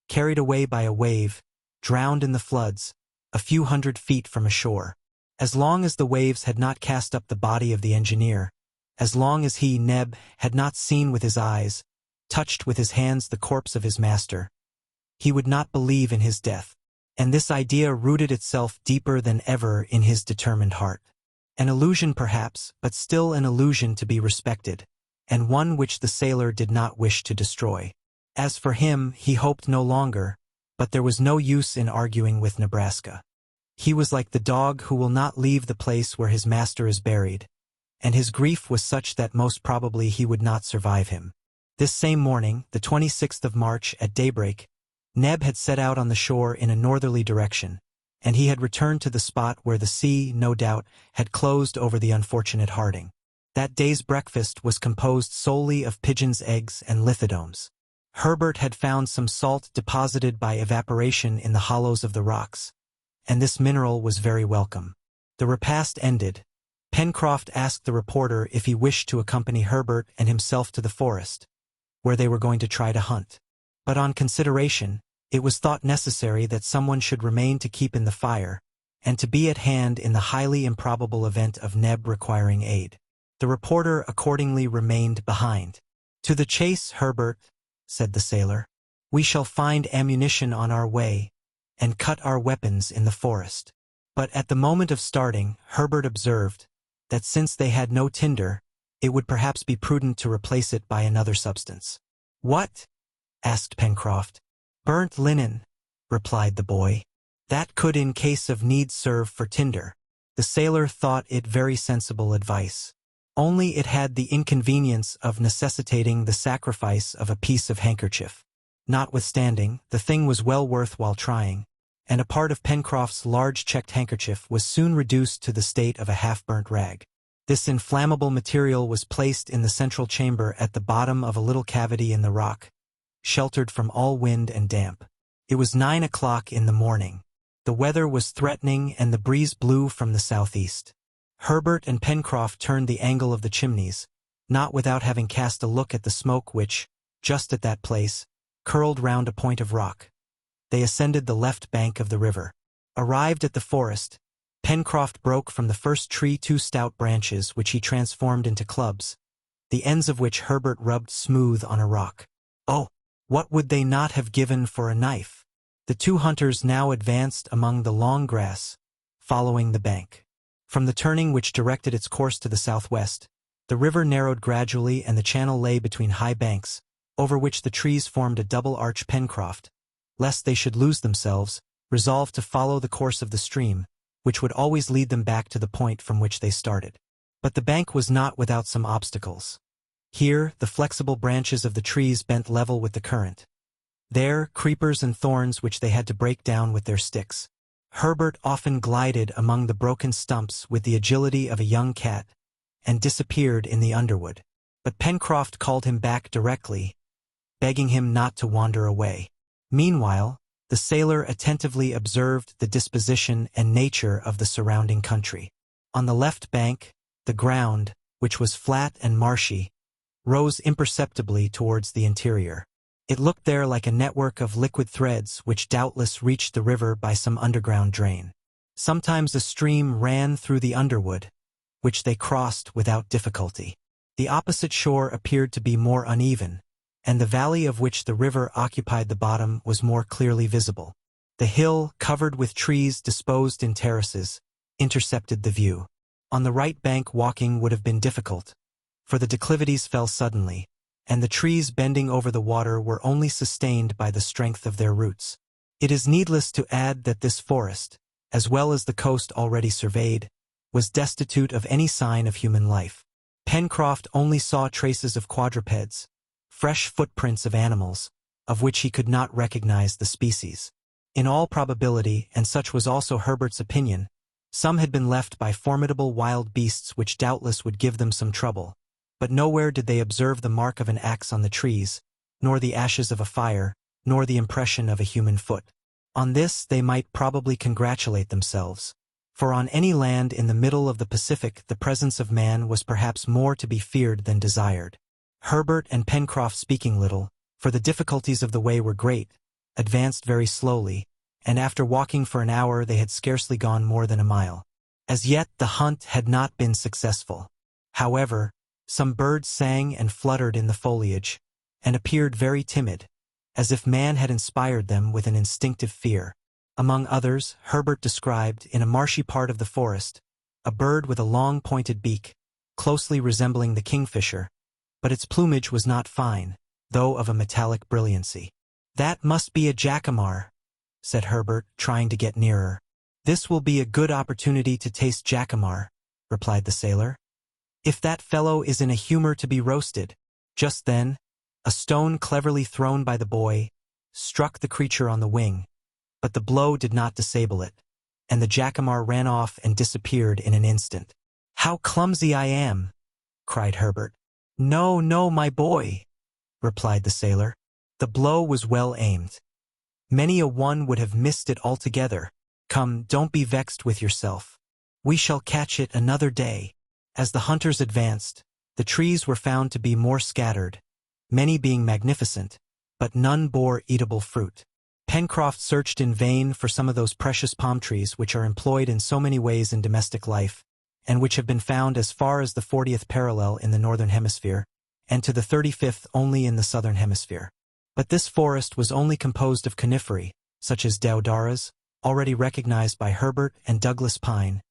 carried away by a wave, drowned in the floods, a few hundred feet from a shore. As long as the waves had not cast up the body of the engineer, as long as he, Neb, had not seen with his eyes, touched with his hands the corpse of his master, he would not believe in his death. And this idea rooted itself deeper than ever in his determined heart. An illusion perhaps, but still an illusion to be respected, and one which the sailor did not wish to destroy. As for him, he hoped no longer, but there was no use in arguing with Nebraska. He was like the dog who will not leave the place where his master is buried, and his grief was such that most probably he would not survive him. This same morning, the 26th of March, at daybreak, Neb had set out on the shore in a northerly direction, and he had returned to the spot where the sea, no doubt, had closed over the unfortunate Harding. That day's breakfast was composed solely of pigeons' eggs and lithodomes. Herbert had found some salt deposited by evaporation in the hollows of the rocks, and this mineral was very welcome. The repast ended, Pencroft asked the reporter if he wished to accompany Herbert and himself to the forest, where they were going to try to hunt. But on consideration, it was thought necessary that someone should remain to keep in the fire, and to be at hand in the highly improbable event of Neb requiring aid. The reporter accordingly remained behind. "To the chase, Herbert," said the sailor. "We shall find ammunition on our way, and cut our weapons in the forest." But at the moment of starting, Herbert observed that since they had no tinder, it would perhaps be prudent to replace it by another substance. "What?" asked Pencroft. "Burnt linen," replied the boy. "That could in case of need serve for tinder." The sailor thought it very sensible advice. Only it had the inconvenience of necessitating the sacrifice of a piece of handkerchief. Notwithstanding, the thing was well worth while trying, and a part of Pencroft's large checked handkerchief was soon reduced to the state of a half-burnt rag. This inflammable material was placed in the central chamber at the bottom of a little cavity in the rock, sheltered from all wind and damp. It was 9 o'clock in the morning. The weather was threatening and the breeze blew from the southeast. Herbert and Pencroft turned the angle of the chimneys, not without having cast a look at the smoke which, just at that place, curled round a point of rock. They ascended the left bank of the river. Arrived at the forest, Pencroft broke from the first tree 2 stout branches which he transformed into clubs, the ends of which Herbert rubbed smooth on a rock. Oh, what would they not have given for a knife? The 2 hunters now advanced among the long grass, following the bank. From the turning which directed its course to the southwest, the river narrowed gradually and the channel lay between high banks, over which the trees formed a double arch. Pencroft, lest they should lose themselves, resolved to follow the course of the stream, which would always lead them back to the point from which they started. But the bank was not without some obstacles. Here, the flexible branches of the trees bent level with the current. There, creepers and thorns which they had to break down with their sticks. Herbert often glided among the broken stumps with the agility of a young cat, and disappeared in the underwood. But Pencroft called him back directly, begging him not to wander away. Meanwhile, the sailor attentively observed the disposition and nature of the surrounding country. On the left bank, the ground, which was flat and marshy, rose imperceptibly towards the interior. It looked there like a network of liquid threads which doubtless reached the river by some underground drain. Sometimes a stream ran through the underwood, which they crossed without difficulty. The opposite shore appeared to be more uneven, and the valley of which the river occupied the bottom was more clearly visible. The hill, covered with trees disposed in terraces, intercepted the view. On the right bank walking would have been difficult, for the declivities fell suddenly, and the trees bending over the water were only sustained by the strength of their roots. It is needless to add that this forest, as well as the coast already surveyed, was destitute of any sign of human life. Pencroft only saw traces of quadrupeds, fresh footprints of animals, of which he could not recognize the species. In all probability, and such was also Herbert's opinion, some had been left by formidable wild beasts which doubtless would give them some trouble, but nowhere did they observe the mark of an axe on the trees, nor the ashes of a fire, nor the impression of a human foot. On this they might probably congratulate themselves, for on any land in the middle of the Pacific the presence of man was perhaps more to be feared than desired. Herbert and Pencroft, speaking little, for the difficulties of the way were great, advanced very slowly, and after walking for an hour they had scarcely gone more than a mile. As yet the hunt had not been successful. However, some birds sang and fluttered in the foliage, and appeared very timid, as if man had inspired them with an instinctive fear. Among others, Herbert described, in a marshy part of the forest, a bird with a long pointed beak, closely resembling the kingfisher, but its plumage was not fine, though of a metallic brilliancy. "That must be a jacamar," said Herbert, trying to get nearer. "This will be a good opportunity to taste jacamar," replied the sailor, "if that fellow is in a humor to be roasted." Just then, a stone cleverly thrown by the boy struck the creature on the wing, but the blow did not disable it, and the jacamar ran off and disappeared in an instant. "How clumsy I am!" cried Herbert. "No, no, my boy," replied the sailor. "The blow was well aimed. Many a one would have missed it altogether. Come, don't be vexed with yourself. We shall catch it another day." As the hunters advanced, the trees were found to be more scattered, many being magnificent, but none bore eatable fruit. Pencroft searched in vain for some of those precious palm trees which are employed in so many ways in domestic life, and which have been found as far as the 40th parallel in the northern hemisphere, and to the 35th only in the southern hemisphere. But this forest was only composed of coniferae, such as deodaras, already recognized by Herbert, and Douglas pine,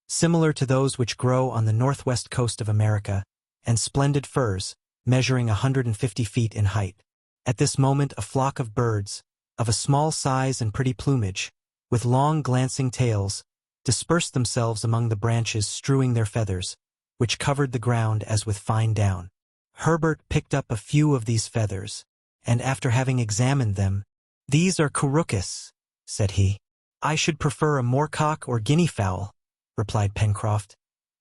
similar to those which grow on the northwest coast of America, and splendid firs, measuring 150 feet in height. At this moment a flock of birds, of a small size and pretty plumage, with long glancing tails, dispersed themselves among the branches, strewing their feathers, which covered the ground as with fine down. Herbert picked up a few of these feathers, and after having examined them, "These are couroucous," said he. "I should prefer a moorcock or guinea fowl," replied Pencroft.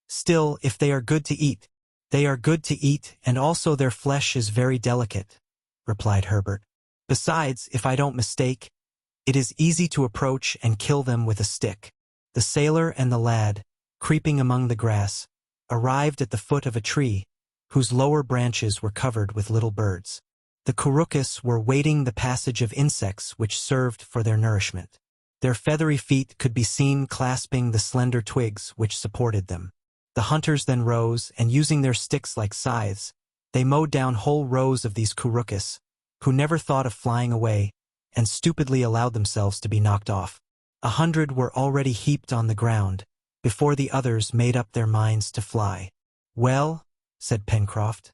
"Still, if they are good to eat—" "They are good to eat, and also their flesh is very delicate," replied Herbert. "Besides, if I don't mistake, it is easy to approach and kill them with a stick." The sailor and the lad, creeping among the grass, arrived at the foot of a tree, whose lower branches were covered with little birds. The couroucous were waiting the passage of insects which served for their nourishment. Their feathery feet could be seen clasping the slender twigs which supported them. The hunters then rose, and using their sticks like scythes, they mowed down whole rows of these couroucous, who never thought of flying away, and stupidly allowed themselves to be knocked off. 100 were already heaped on the ground, before the others made up their minds to fly. "Well," said Pencroft,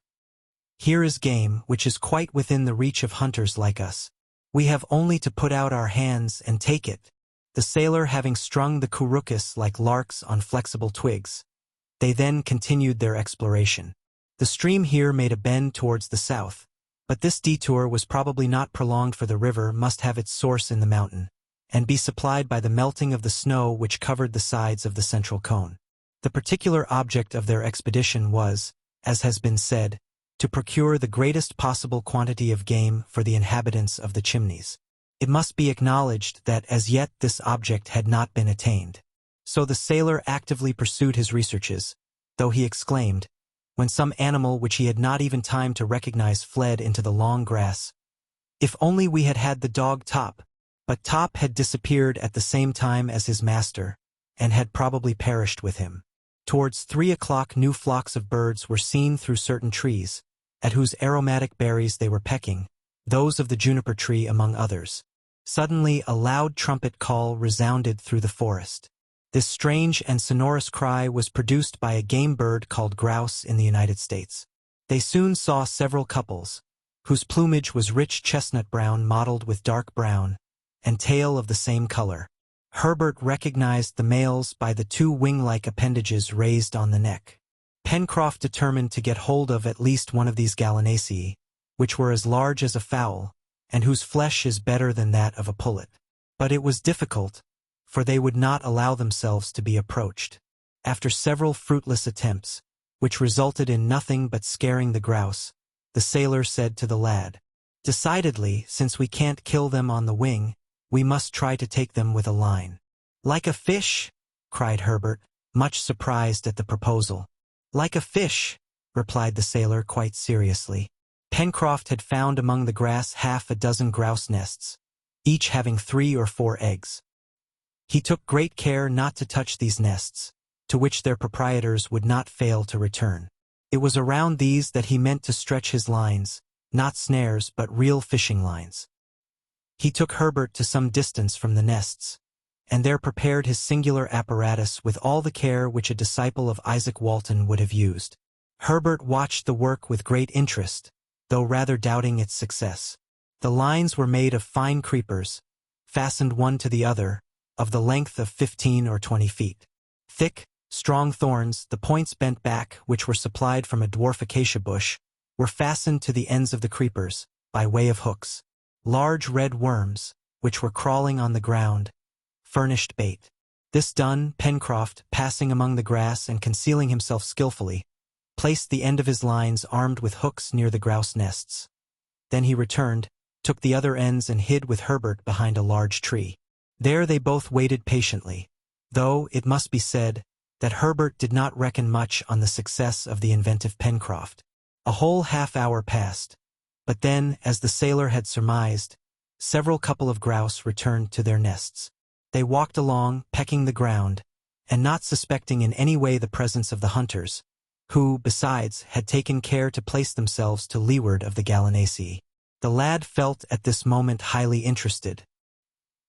"here is game which is quite within the reach of hunters like us. We have only to put out our hands and take it." The sailor having strung the couroucous like larks on flexible twigs, they then continued their exploration. The stream here made a bend towards the south, but this detour was probably not prolonged, for the river must have its source in the mountain, and be supplied by the melting of the snow which covered the sides of the central cone. The particular object of their expedition was, as has been said, to procure the greatest possible quantity of game for the inhabitants of the Chimneys. It must be acknowledged that as yet this object had not been attained. So the sailor actively pursued his researches, though he exclaimed, when some animal which he had not even time to recognize fled into the long grass, "If only we had had the dog Top!" But Top had disappeared at the same time as his master, and had probably perished with him. Towards 3 o'clock new flocks of birds were seen through certain trees, at whose aromatic berries they were pecking, those of the juniper tree among others. Suddenly a loud trumpet call resounded through the forest. This strange and sonorous cry was produced by a game bird called grouse in the United States. They soon saw several couples, whose plumage was rich chestnut brown mottled with dark brown, and tail of the same color. Herbert recognized the males by the 2 wing-like appendages raised on the neck. Pencroft determined to get hold of at least one of these gallinaceae, which were as large as a fowl, and whose flesh is better than that of a pullet. But it was difficult, for they would not allow themselves to be approached. After several fruitless attempts, which resulted in nothing but scaring the grouse, the sailor said to the lad, "Decidedly, since we can't kill them on the wing, we must try to take them with a line." "Like a fish?" cried Herbert, much surprised at the proposal. "Like a fish," replied the sailor quite seriously. Pencroft had found among the grass half a dozen grouse nests, each having 3 or 4 eggs. He took great care not to touch these nests, to which their proprietors would not fail to return. It was around these that he meant to stretch his lines, not snares but real fishing lines. He took Herbert to some distance from the nests, and there prepared his singular apparatus with all the care which a disciple of Isaac Walton would have used. Herbert watched the work with great interest, though rather doubting its success. The lines were made of fine creepers, fastened one to the other, of the length of 15 or 20 feet. Thick, strong thorns, the points bent back, which were supplied from a dwarf acacia bush, were fastened to the ends of the creepers, by way of hooks. Large red worms, which were crawling on the ground, furnished bait. This done, Pencroft, passing among the grass and concealing himself skillfully, placed the end of his lines armed with hooks near the grouse nests. Then he returned, took the other ends and hid with Herbert behind a large tree. There they both waited patiently, though, it must be said, that Herbert did not reckon much on the success of the inventive Pencroft. A whole half-hour passed, but then, as the sailor had surmised, several couple of grouse returned to their nests. They walked along, pecking the ground, and not suspecting in any way the presence of the hunters, who, besides, had taken care to place themselves to leeward of the gallinaceae. The lad felt at this moment highly interested.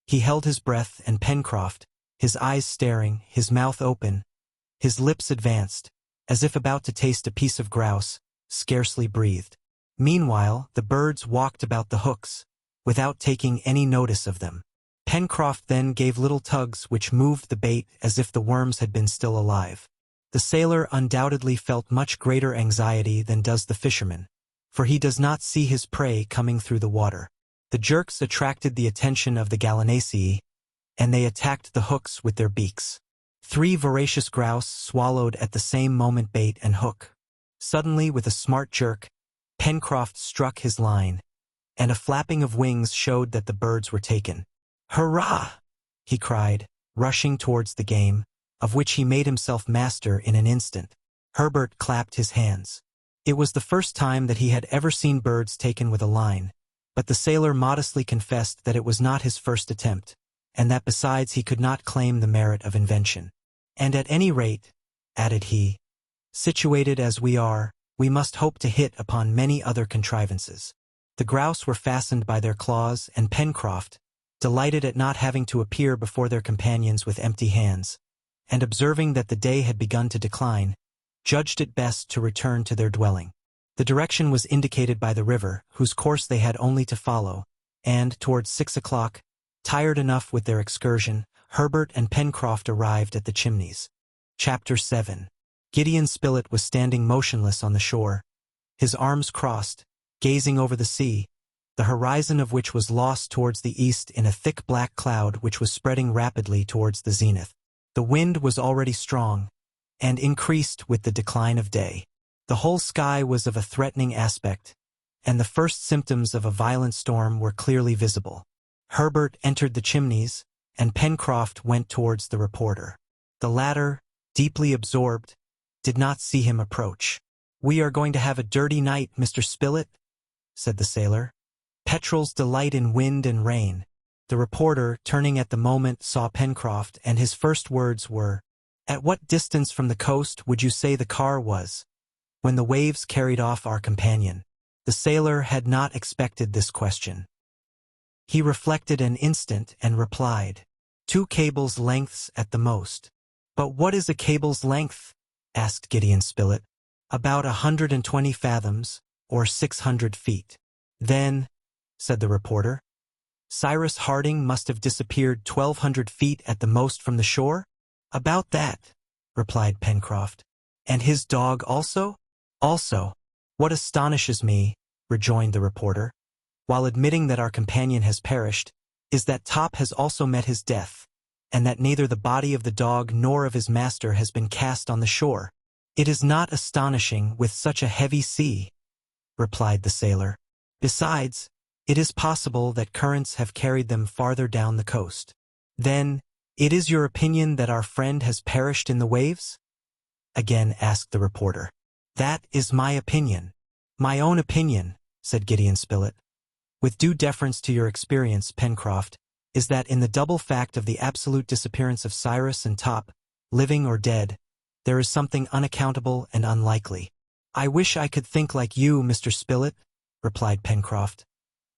He held his breath, and Pencroft, his eyes staring, his mouth open, his lips advanced, as if about to taste a piece of grouse, scarcely breathed. Meanwhile, the birds walked about the hooks, without taking any notice of them. Pencroft then gave little tugs which moved the bait as if the worms had been still alive. The sailor undoubtedly felt much greater anxiety than does the fisherman, for he does not see his prey coming through the water. The jerks attracted the attention of the gallinaceae, and they attacked the hooks with their beaks. 3 voracious grouse swallowed at the same moment bait and hook. Suddenly, with a smart jerk, Pencroft struck his line, and a flapping of wings showed that the birds were taken. "Hurrah!" he cried, rushing towards the game, of which he made himself master in an instant. Herbert clapped his hands. It was the first time that he had ever seen birds taken with a line, but the sailor modestly confessed that it was not his first attempt, and that besides he could not claim the merit of invention. "And at any rate," added he, "situated as we are, we must hope to hit upon many other contrivances." The grouse were fastened by their claws, and Pencroft, delighted at not having to appear before their companions with empty hands, and observing that the day had begun to decline, judged it best to return to their dwelling. The direction was indicated by the river, whose course they had only to follow, and, towards 6 o'clock, tired enough with their excursion, Herbert and Pencroft arrived at the Chimneys. Chapter 7. Gideon Spilett was standing motionless on the shore, his arms crossed, gazing over the sea, the horizon of which was lost towards the east in a thick black cloud which was spreading rapidly towards the zenith. The wind was already strong, and increased with the decline of day. The whole sky was of a threatening aspect, and the first symptoms of a violent storm were clearly visible. Herbert entered the Chimneys, and Pencroft went towards the reporter. The latter, deeply absorbed, did not see him approach. "We are going to have a dirty night, Mr. Spilett," said the sailor. "Petrels delight in wind and rain." The reporter, turning at the moment, saw Pencroft, and his first words were, "At what distance from the coast would you say the car was, when the waves carried off our companion?" The sailor had not expected this question. He reflected an instant and replied, "2 cables' lengths at the most." "But what is a cable's length?" asked Gideon Spilett. "About 120 fathoms, or 600 feet. "Then," said the reporter, "Cyrus Harding must have disappeared 1,200 feet at the most from the shore?" "About that," replied Pencroft. "And his dog also?" "Also. What astonishes me," rejoined the reporter, "while admitting that our companion has perished, is that Top has also met his death, and that neither the body of the dog nor of his master has been cast on the shore." "It is not astonishing with such a heavy sea," replied the sailor. "Besides, it is possible that currents have carried them farther down the coast." "Then, it is your opinion that our friend has perished in the waves?" again asked the reporter. "That is my opinion." "My own opinion," said Gideon Spilett, "with due deference to your experience, Pencroft, is that in the double fact of the absolute disappearance of Cyrus and Top, living or dead, there is something unaccountable and unlikely." "I wish I could think like you, Mr. Spilett," replied Pencroft.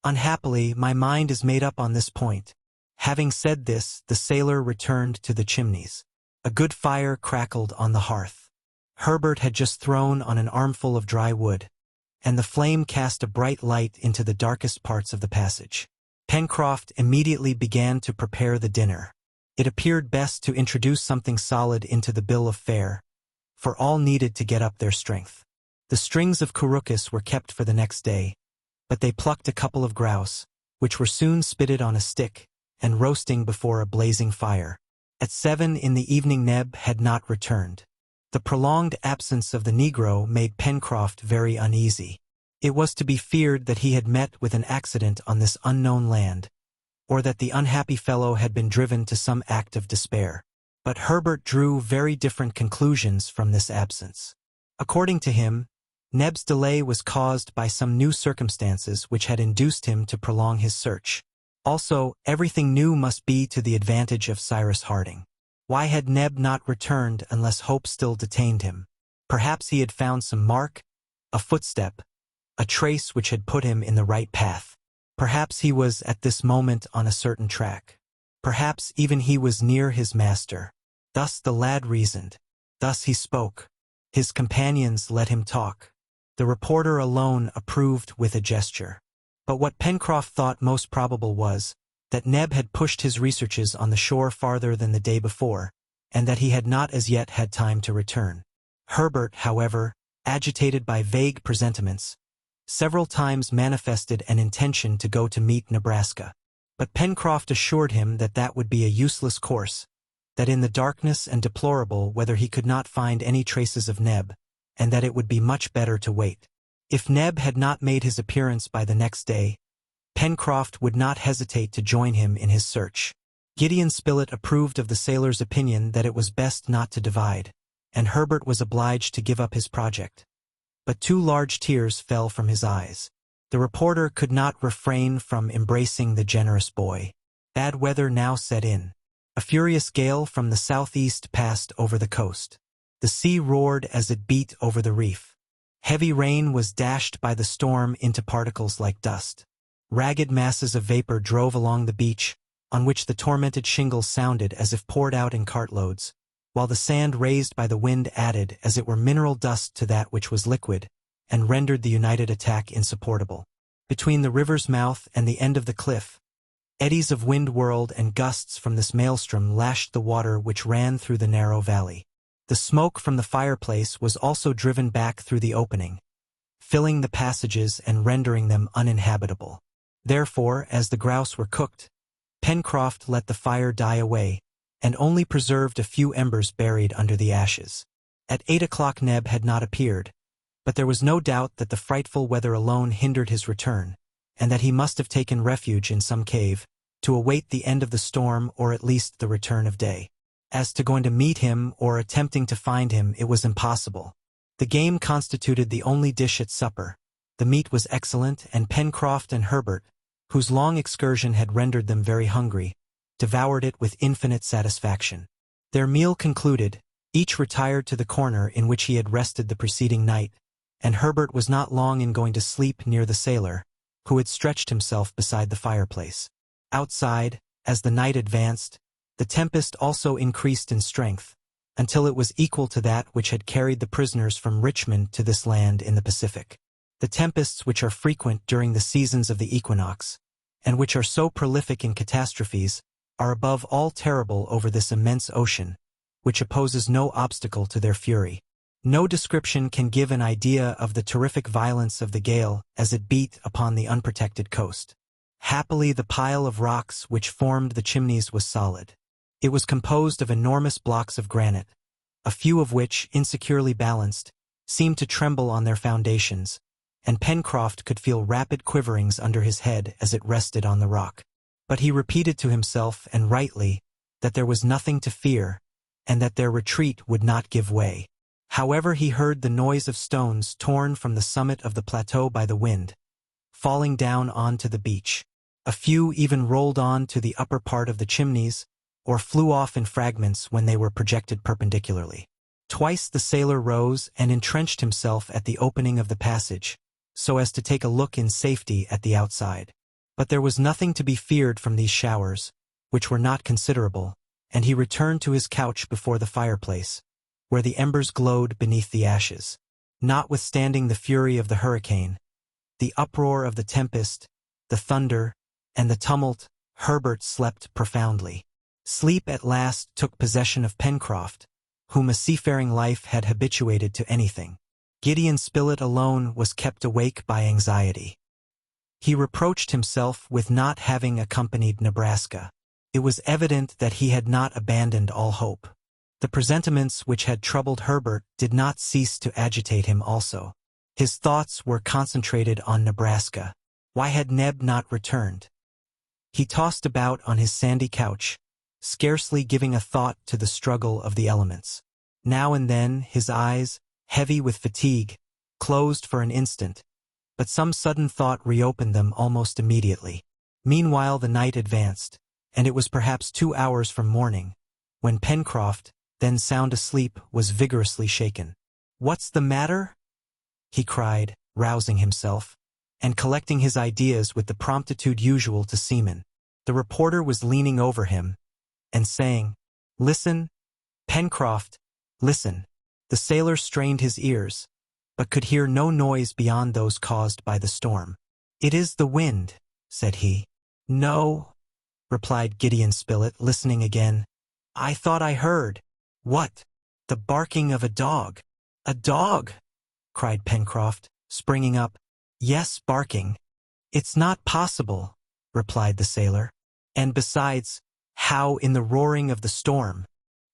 "Unhappily, my mind is made up on this point." Having said this, the sailor returned to the Chimneys. A good fire crackled on the hearth. Herbert had just thrown on an armful of dry wood, and the flame cast a bright light into the darkest parts of the passage. Pencroft immediately began to prepare the dinner. It appeared best to introduce something solid into the bill of fare, for all needed to get up their strength. The strings of couroucous were kept for the next day, but they plucked a couple of grouse, which were soon spitted on a stick, and roasting before a blazing fire. At 7 in the evening Neb had not returned. The prolonged absence of the negro made Pencroft very uneasy. It was to be feared that he had met with an accident on this unknown land, or that the unhappy fellow had been driven to some act of despair. But Herbert drew very different conclusions from this absence. According to him, Neb's delay was caused by some new circumstances which had induced him to prolong his search. Also, everything new must be to the advantage of Cyrus Harding. Why had Neb not returned unless hope still detained him? Perhaps he had found some mark, a footstep, a trace which had put him in the right path. Perhaps he was at this moment on a certain track. Perhaps even he was near his master. Thus the lad reasoned. Thus he spoke. His companions let him talk. The reporter alone approved with a gesture. But what Pencroft thought most probable was that Neb had pushed his researches on the shore farther than the day before, and that he had not as yet had time to return. Herbert, however, agitated by vague presentiments, several times manifested an intention to go to meet Nebraska. But Pencroft assured him that that would be a useless course, that in the darkness and deplorable weather he could not find any traces of Neb, and that it would be much better to wait. If Neb had not made his appearance by the next day, Pencroft would not hesitate to join him in his search. Gideon Spilett approved of the sailor's opinion that it was best not to divide, and Herbert was obliged to give up his project. But 2 large tears fell from his eyes. The reporter could not refrain from embracing the generous boy. Bad weather now set in. A furious gale from the southeast passed over the coast. The sea roared as it beat over the reef. Heavy rain was dashed by the storm into particles like dust. Ragged masses of vapor drove along the beach, on which the tormented shingles sounded as if poured out in cartloads, while the sand raised by the wind added as it were mineral dust to that which was liquid, and rendered the united attack insupportable. Between the river's mouth and the end of the cliff, eddies of wind whirled and gusts from this maelstrom lashed the water which ran through the narrow valley. The smoke from the fireplace was also driven back through the opening, filling the passages and rendering them uninhabitable. Therefore, as the grouse were cooked, Pencroft let the fire die away, and only preserved a few embers buried under the ashes. At 8 o'clock Neb had not appeared, but there was no doubt that the frightful weather alone hindered his return, and that he must have taken refuge in some cave, to await the end of the storm or at least the return of day. As to going to meet him or attempting to find him, it was impossible. The game constituted the only dish at supper. The meat was excellent, and Pencroft and Herbert, whose long excursion had rendered them very hungry, devoured it with infinite satisfaction. Their meal concluded, each retired to the corner in which he had rested the preceding night, and Herbert was not long in going to sleep near the sailor, who had stretched himself beside the fireplace. Outside, as the night advanced, the tempest also increased in strength, until it was equal to that which had carried the prisoners from Richmond to this land in the Pacific. The tempests which are frequent during the seasons of the equinox, and which are so prolific in catastrophes, are above all terrible over this immense ocean, which opposes no obstacle to their fury. No description can give an idea of the terrific violence of the gale as it beat upon the unprotected coast. Happily, the pile of rocks which formed the chimneys was solid. It was composed of enormous blocks of granite, a few of which, insecurely balanced, seemed to tremble on their foundations, and Pencroft could feel rapid quiverings under his head as it rested on the rock. But he repeated to himself, and rightly, that there was nothing to fear, and that their retreat would not give way. However, he heard the noise of stones torn from the summit of the plateau by the wind, falling down onto the beach. A few even rolled on to the upper part of the chimneys, or flew off in fragments when they were projected perpendicularly. Twice the sailor rose and entrenched himself at the opening of the passage, so as to take a look in safety at the outside. But there was nothing to be feared from these showers, which were not considerable, and he returned to his couch before the fireplace, where the embers glowed beneath the ashes. Notwithstanding the fury of the hurricane, the uproar of the tempest, the thunder, and the tumult, Herbert slept profoundly. Sleep at last took possession of Pencroft, whom a seafaring life had habituated to anything. Gideon Spilett alone was kept awake by anxiety. He reproached himself with not having accompanied Nebraska. It was evident that he had not abandoned all hope. The presentiments which had troubled Herbert did not cease to agitate him also. His thoughts were concentrated on Nebraska. Why had Neb not returned? He tossed about on his sandy couch, scarcely giving a thought to the struggle of the elements. Now and then his eyes, heavy with fatigue, closed for an instant, but some sudden thought reopened them almost immediately. Meanwhile the night advanced, and it was perhaps 2 hours from morning, when Pencroft, then sound asleep, was vigorously shaken. "What's the matter?" he cried, rousing himself, and collecting his ideas with the promptitude usual to seamen. The reporter was leaning over him, and saying, "Listen, Pencroft, listen." The sailor strained his ears, but could hear no noise beyond those caused by the storm. "It is the wind," said he. "No," replied Gideon Spilett, listening again. "I thought I heard—" "What?" "The barking of a dog." "A dog!" cried Pencroft, springing up. "Yes, barking." "It's not possible," replied the sailor. "And besides, how in the roaring of the storm?"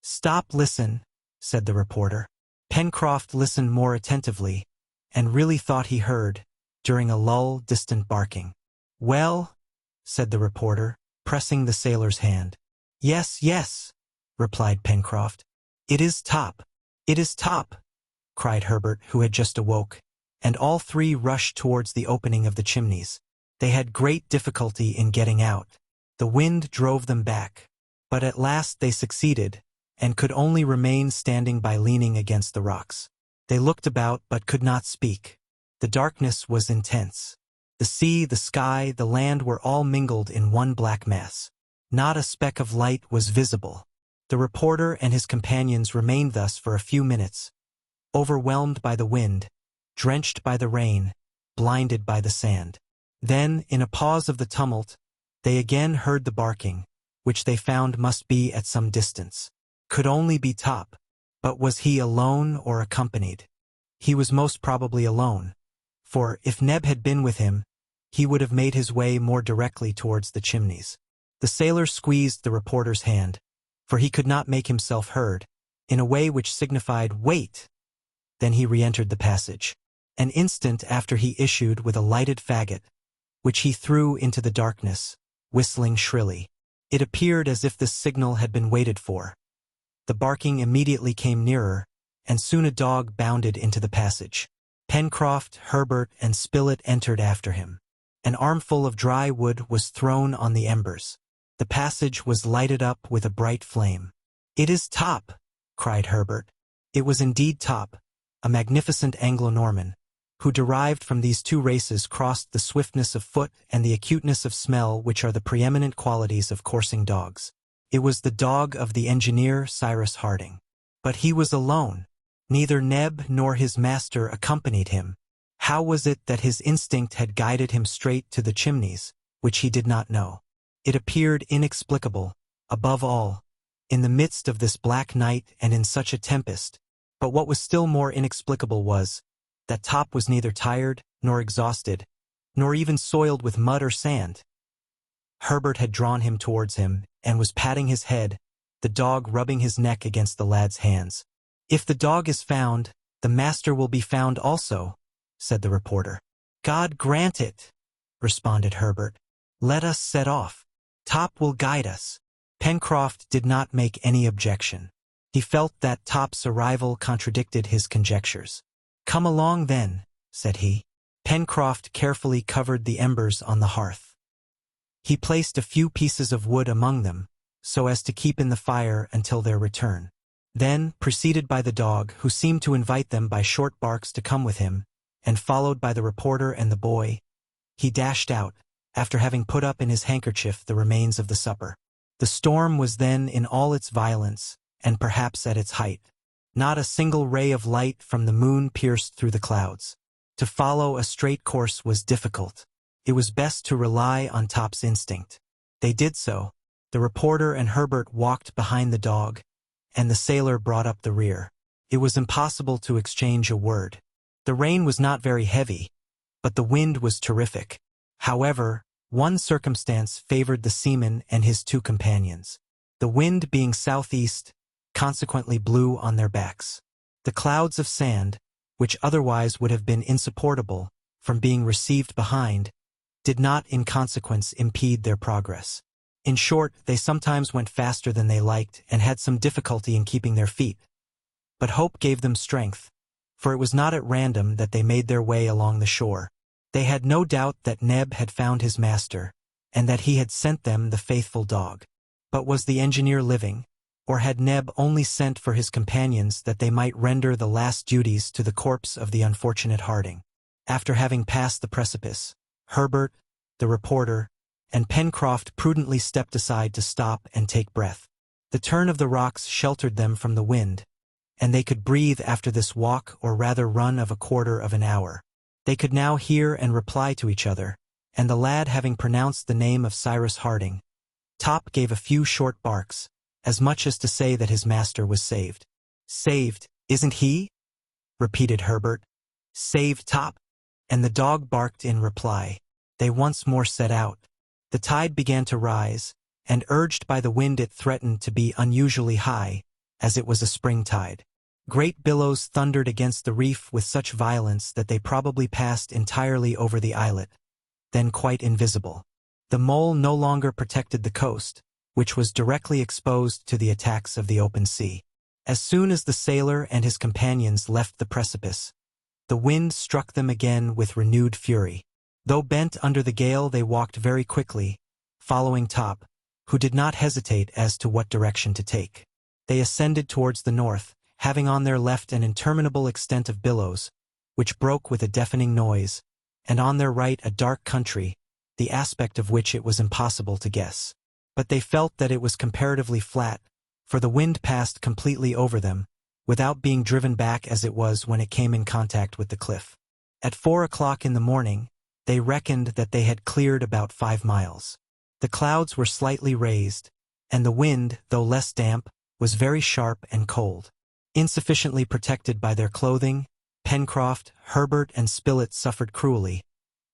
"Stop, listen," said the reporter. Pencroft listened more attentively, and really thought he heard, during a lull, distant barking. "Well?" said the reporter, pressing the sailor's hand. "Yes, yes," replied Pencroft. "It is Top! It is Top!" cried Herbert, who had just awoke, and all three rushed towards the opening of the chimneys. They had great difficulty in getting out. The wind drove them back, but at last they succeeded, and could only remain standing by leaning against the rocks. They looked about but could not speak. The darkness was intense. The sea, the sky, the land were all mingled in one black mass. Not a speck of light was visible. The reporter and his companions remained thus for a few minutes, overwhelmed by the wind, drenched by the rain, blinded by the sand. Then, in a pause of the tumult, they again heard the barking, which they found must be at some distance. Could only be Top. But was he alone or accompanied? He was most probably alone, for if Neb had been with him, he would have made his way more directly towards the chimneys. The sailor squeezed the reporter's hand, for he could not make himself heard, in a way which signified "Wait!" Then he re-entered the passage. An instant after he issued with a lighted faggot, which he threw into the darkness, whistling shrilly. It appeared as if this signal had been waited for. The barking immediately came nearer, and soon a dog bounded into the passage. Pencroft, Herbert, and Spilett entered after him. An armful of dry wood was thrown on the embers. The passage was lighted up with a bright flame. "It is Top!" cried Herbert. It was indeed Top, a magnificent Anglo-Norman, who derived from these two races crossed the swiftness of foot and the acuteness of smell which are the preeminent qualities of coursing dogs. It was the dog of the engineer Cyrus Harding. But he was alone. Neither Neb nor his master accompanied him. How was it that his instinct had guided him straight to the chimneys, which he did not know? It appeared inexplicable, above all, in the midst of this black night and in such a tempest. But what was still more inexplicable was, that Top was neither tired, nor exhausted, nor even soiled with mud or sand. Herbert had drawn him towards him, and was patting his head, the dog rubbing his neck against the lad's hands. "If the dog is found, the master will be found also," said the reporter. "God grant it," responded Herbert. "Let us set off. Top will guide us." Pencroft did not make any objection. He felt that Top's arrival contradicted his conjectures. "Come along then," said he. Pencroft carefully covered the embers on the hearth. He placed a few pieces of wood among them, so as to keep in the fire until their return. Then, preceded by the dog, who seemed to invite them by short barks to come with him, and followed by the reporter and the boy, he dashed out, after having put up in his handkerchief the remains of the supper. The storm was then in all its violence, and perhaps at its height. Not a single ray of light from the moon pierced through the clouds. To follow a straight course was difficult. It was best to rely on Top's instinct. They did so. The reporter and Herbert walked behind the dog, and the sailor brought up the rear. It was impossible to exchange a word. The rain was not very heavy, but the wind was terrific. However, one circumstance favored the seaman and his two companions. The wind being southeast, consequently blew on their backs. The clouds of sand, which otherwise would have been insupportable from being received behind, did not in consequence impede their progress. In short, they sometimes went faster than they liked and had some difficulty in keeping their feet. But hope gave them strength, for it was not at random that they made their way along the shore. They had no doubt that Neb had found his master, and that he had sent them the faithful dog. But was the engineer living, or had Neb only sent for his companions that they might render the last duties to the corpse of the unfortunate Harding? After having passed the precipice, Herbert, the reporter, and Pencroft prudently stepped aside to stop and take breath. The turn of the rocks sheltered them from the wind, and they could breathe after this walk or rather run of a quarter of an hour. They could now hear and reply to each other, and the lad having pronounced the name of Cyrus Harding, Top gave a few short barks, as much as to say that his master was saved. "Saved, isn't he?" repeated Herbert. Save Top? And the dog barked in reply. They once more set out. The tide began to rise, and urged by the wind it threatened to be unusually high, as it was a spring tide. Great billows thundered against the reef with such violence that they probably passed entirely over the islet, then quite invisible. The mole no longer protected the coast, which was directly exposed to the attacks of the open sea. As soon as the sailor and his companions left the precipice, the wind struck them again with renewed fury. Though bent under the gale, they walked very quickly, following Top, who did not hesitate as to what direction to take. They ascended towards the north, having on their left an interminable extent of billows, which broke with a deafening noise, and on their right a dark country, the aspect of which it was impossible to guess. But they felt that it was comparatively flat, for the wind passed completely over them, without being driven back as it was when it came in contact with the cliff. At 4 o'clock in the morning, they reckoned that they had cleared about 5 miles. The clouds were slightly raised, and the wind, though less damp, was very sharp and cold. Insufficiently protected by their clothing, Pencroft, Herbert, and Spilett suffered cruelly,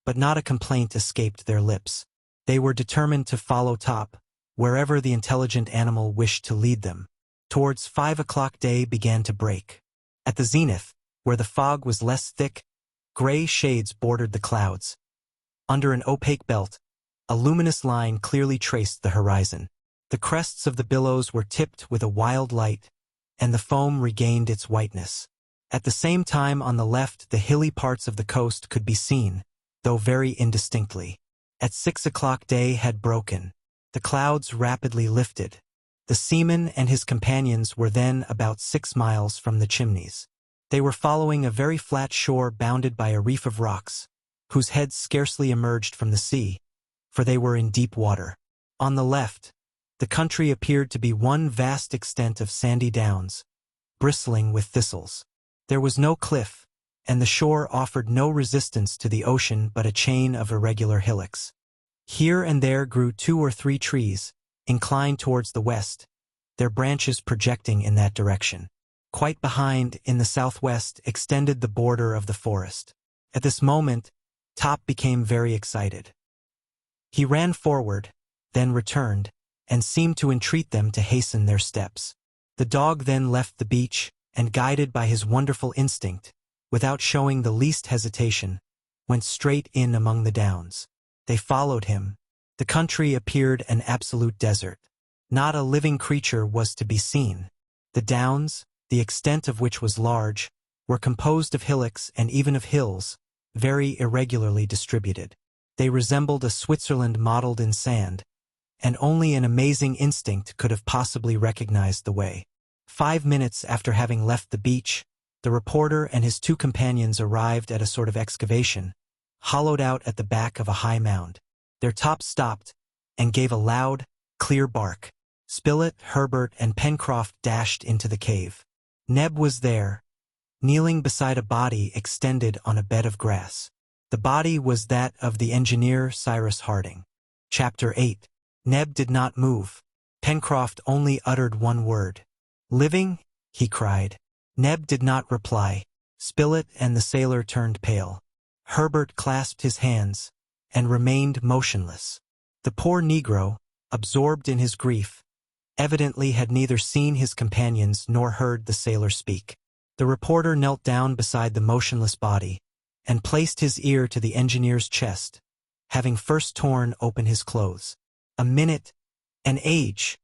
but not a complaint escaped their lips. They were determined to follow Top, wherever the intelligent animal wished to lead them. Towards 5 o'clock day began to break. At the zenith, where the fog was less thick, gray shades bordered the clouds. Under an opaque belt, a luminous line clearly traced the horizon. The crests of the billows were tipped with a wild light, and the foam regained its whiteness. At the same time on the left the hilly parts of the coast could be seen, though very indistinctly. At 6 o'clock day had broken. The clouds rapidly lifted. The seaman and his companions were then about 6 miles from the Chimneys. They were following a very flat shore bounded by a reef of rocks, whose heads scarcely emerged from the sea, for they were in deep water. On the left, the country appeared to be one vast extent of sandy downs, bristling with thistles. There was no cliff, and the shore offered no resistance to the ocean but a chain of irregular hillocks. Here and there grew 2 or 3 trees, inclined towards the west, their branches projecting in that direction. Quite behind, in the southwest, extended the border of the forest. At this moment, Top became very excited. He ran forward, then returned, and seemed to entreat them to hasten their steps. The dog then left the beach, and guided by his wonderful instinct, without showing the least hesitation, went straight in among the downs. They followed him. The country appeared an absolute desert. Not a living creature was to be seen. The downs, the extent of which was large, were composed of hillocks and even of hills, very irregularly distributed. They resembled a Switzerland modeled in sand, and only an amazing instinct could have possibly recognized the way. 5 minutes after having left the beach, the reporter and his 2 companions arrived at a sort of excavation, hollowed out at the back of a high mound. Their Top stopped, and gave a loud, clear bark. Spilett, Herbert, and Pencroft dashed into the cave. Neb was there, kneeling beside a body extended on a bed of grass. The body was that of the engineer Cyrus Harding. Chapter 8. Neb did not move. Pencroft only uttered one word. "Living?" he cried. Neb did not reply. Spilett and the sailor turned pale. Herbert clasped his hands, and remained motionless. The poor Negro, absorbed in his grief, evidently had neither seen his companions nor heard the sailor speak. The reporter knelt down beside the motionless body, and placed his ear to the engineer's chest, having first torn open his clothes. A minute, an age,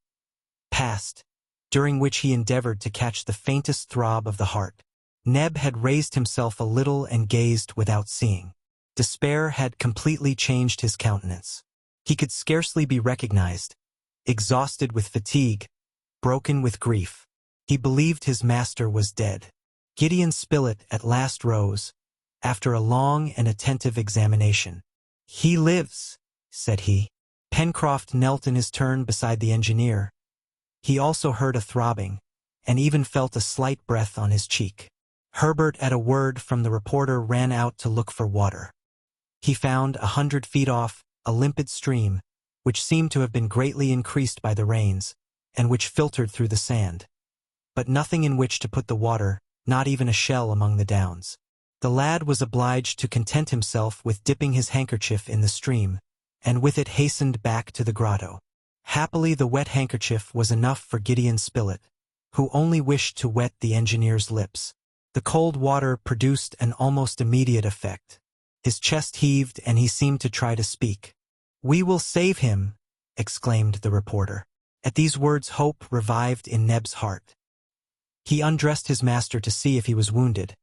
passed, during which he endeavored to catch the faintest throb of the heart. Neb had raised himself a little and gazed without seeing. Despair had completely changed his countenance. He could scarcely be recognized, exhausted with fatigue, broken with grief. He believed his master was dead. Gideon Spilett at last rose, after a long and attentive examination. "He lives," said he. Pencroft knelt in his turn beside the engineer. He also heard a throbbing, and even felt a slight breath on his cheek. Herbert, at a word from the reporter, ran out to look for water. He found 100 feet off a limpid stream, which seemed to have been greatly increased by the rains, and which filtered through the sand, but nothing in which to put the water, not even a shell among the downs. The lad was obliged to content himself with dipping his handkerchief in the stream, and with it hastened back to the grotto. Happily the wet handkerchief was enough for Gideon Spilett, who only wished to wet the engineer's lips. The cold water produced an almost immediate effect. His chest heaved and he seemed to try to speak. "We will save him," exclaimed the reporter. At these words hope revived in Neb's heart. He undressed his master to see if he was wounded,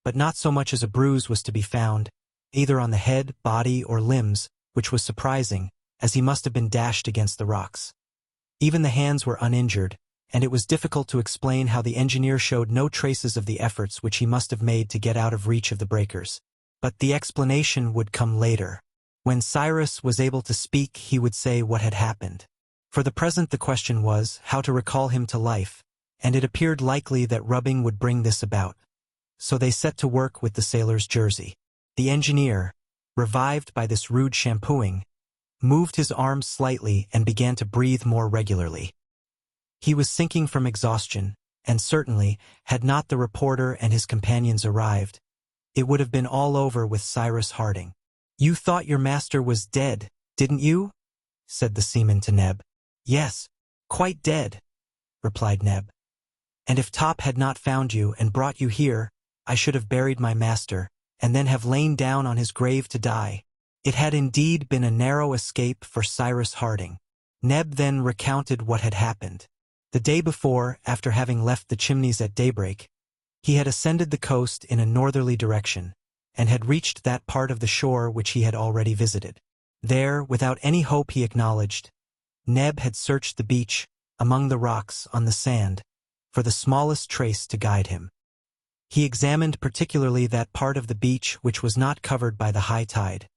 but not so much as a bruise was to be found, either on the head, body, or limbs, which was surprising, as he must have been dashed against the rocks. Even the hands were uninjured, and it was difficult to explain how the engineer showed no traces of the efforts which he must have made to get out of reach of the breakers. But the explanation would come later. When Cyrus was able to speak, he would say what had happened. For the present the question was how to recall him to life, and it appeared likely that rubbing would bring this about. So they set to work with the sailor's jersey. The engineer, revived by this rude shampooing, moved his arms slightly and began to breathe more regularly. He was sinking from exhaustion, and certainly, had not the reporter and his companions arrived, it would have been all over with Cyrus Harding. "You thought your master was dead, didn't you?" said the seaman to Neb. "Yes, quite dead," replied Neb. "And if Top had not found you and brought you here, I should have buried my master, and then have lain down on his grave to die." It had indeed been a narrow escape for Cyrus Harding. Neb then recounted what had happened. The day before, after having left the Chimneys at daybreak, he had ascended the coast in a northerly direction, and had reached that part of the shore which he had already visited. There, without any hope he acknowledged, Neb had searched the beach, among the rocks, on the sand, for the smallest trace to guide him. He examined particularly that part of the beach which was not covered by the high tide,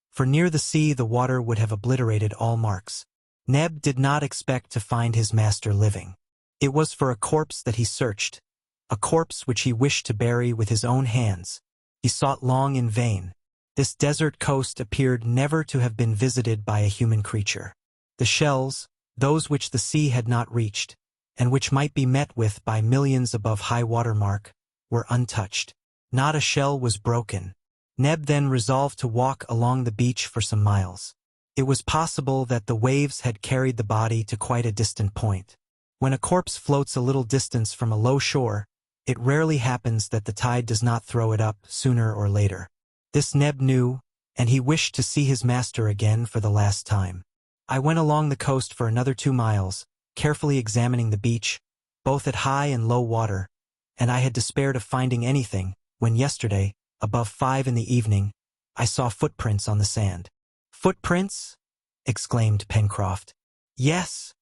for near the sea the water would have obliterated all marks. Neb did not expect to find his master living. It was for a corpse that he searched, a corpse which he wished to bury with his own hands. He sought long in vain. This desert coast appeared never to have been visited by a human creature. The shells, those which the sea had not reached, and which might be met with by millions above high water mark, were untouched. Not a shell was broken. Neb then resolved to walk along the beach for some miles. It was possible that the waves had carried the body to quite a distant point. When a corpse floats a little distance from a low shore, it rarely happens that the tide does not throw it up sooner or later. This Neb knew, and he wished to see his master again for the last time. "I went along the coast for another 2 miles, carefully examining the beach, both at high and low water, and I had despaired of finding anything, when yesterday, above 5 in the evening, I saw footprints on the sand." "Footprints?" exclaimed Pencroft. "Yes,"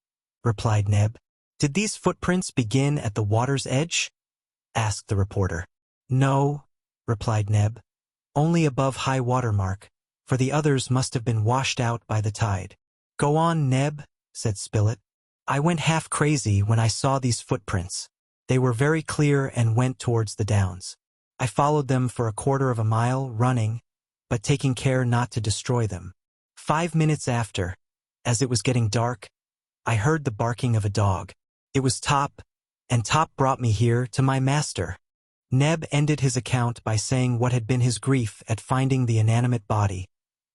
replied Neb. "Did these footprints begin at the water's edge?" asked the reporter. "No," replied Neb, "only above high water mark, for the others must have been washed out by the tide." "Go on, Neb," said Spilett. "I went half crazy when I saw these footprints. They were very clear and went towards the downs. I followed them for a quarter of a mile, running, but taking care not to destroy them. 5 minutes after, as it was getting dark, I heard the barking of a dog. It was Top, and Top brought me here to my master." Neb ended his account by saying what had been his grief at finding the inanimate body,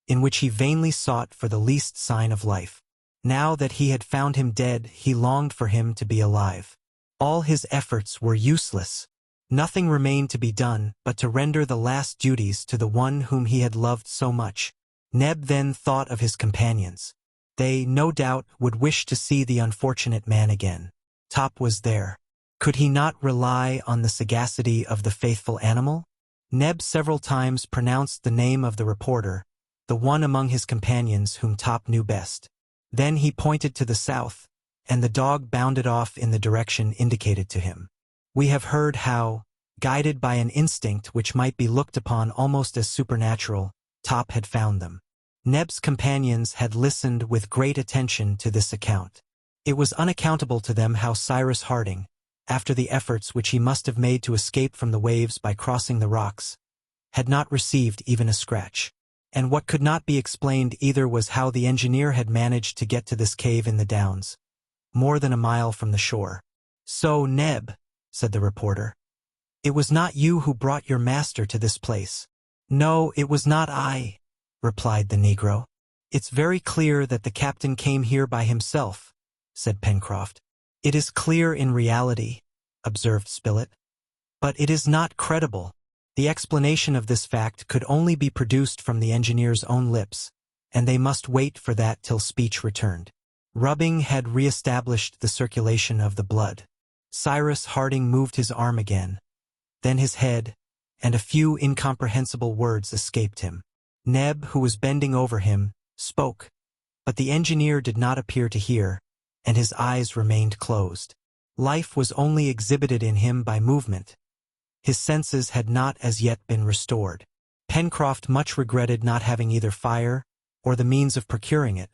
in which he vainly sought for the least sign of life. Now that he had found him dead, he longed for him to be alive. All his efforts were useless. Nothing remained to be done but to render the last duties to the one whom he had loved so much. Neb then thought of his companions. They, no doubt, would wish to see the unfortunate man again. Top was there. Could he not rely on the sagacity of the faithful animal? Neb several times pronounced the name of the reporter, the one among his companions whom Top knew best. Then he pointed to the south, and the dog bounded off in the direction indicated to him. We have heard how, guided by an instinct which might be looked upon almost as supernatural, Top had found them. Neb's companions had listened with great attention to this account. It was unaccountable to them how Cyrus Harding, after the efforts which he must have made to escape from the waves by crossing the rocks, had not received even a scratch. And what could not be explained either was how the engineer had managed to get to this cave in the downs, more than a mile from the shore. "So, Neb," said the reporter, "It was not you who brought your master to this place." "No, it was not I," replied the Negro. "It's very clear that the captain came here by himself," said Pencroft. "It is clear in reality," observed Spilett. "But it is not credible." The explanation of this fact could only be produced from the engineer's own lips, and they must wait for that till speech returned. Rubbing had re-established the circulation of the blood. Cyrus Harding moved his arm again, then his head, and a few incomprehensible words escaped him. Neb, who was bending over him, spoke, but the engineer did not appear to hear, and his eyes remained closed. Life was only exhibited in him by movement. His senses had not as yet been restored. Pencroft much regretted not having either fire or the means of procuring it,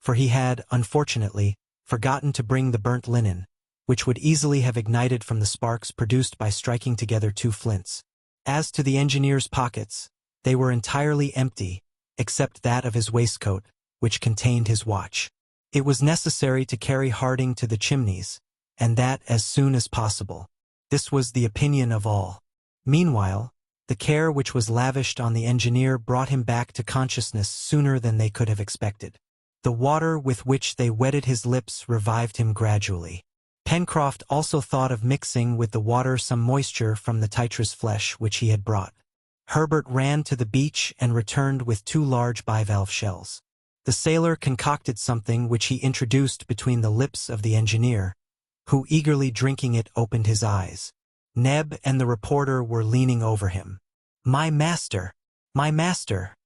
for he had, unfortunately, forgotten to bring the burnt linen, which would easily have ignited from the sparks produced by striking together two flints. As to the engineer's pockets, they were entirely empty, except that of his waistcoat, which contained his watch. It was necessary to carry Harding to the Chimneys, and that as soon as possible. This was the opinion of all. Meanwhile, the care which was lavished on the engineer brought him back to consciousness sooner than they could have expected. The water with which they wetted his lips revived him gradually. Pencroft also thought of mixing with the water some moisture from the titra's flesh which he had brought. Herbert ran to the beach and returned with 2 large bivalve shells. The sailor concocted something which he introduced between the lips of the engineer, who, eagerly drinking it, opened his eyes. Neb and the reporter were leaning over him. "My master! My master!"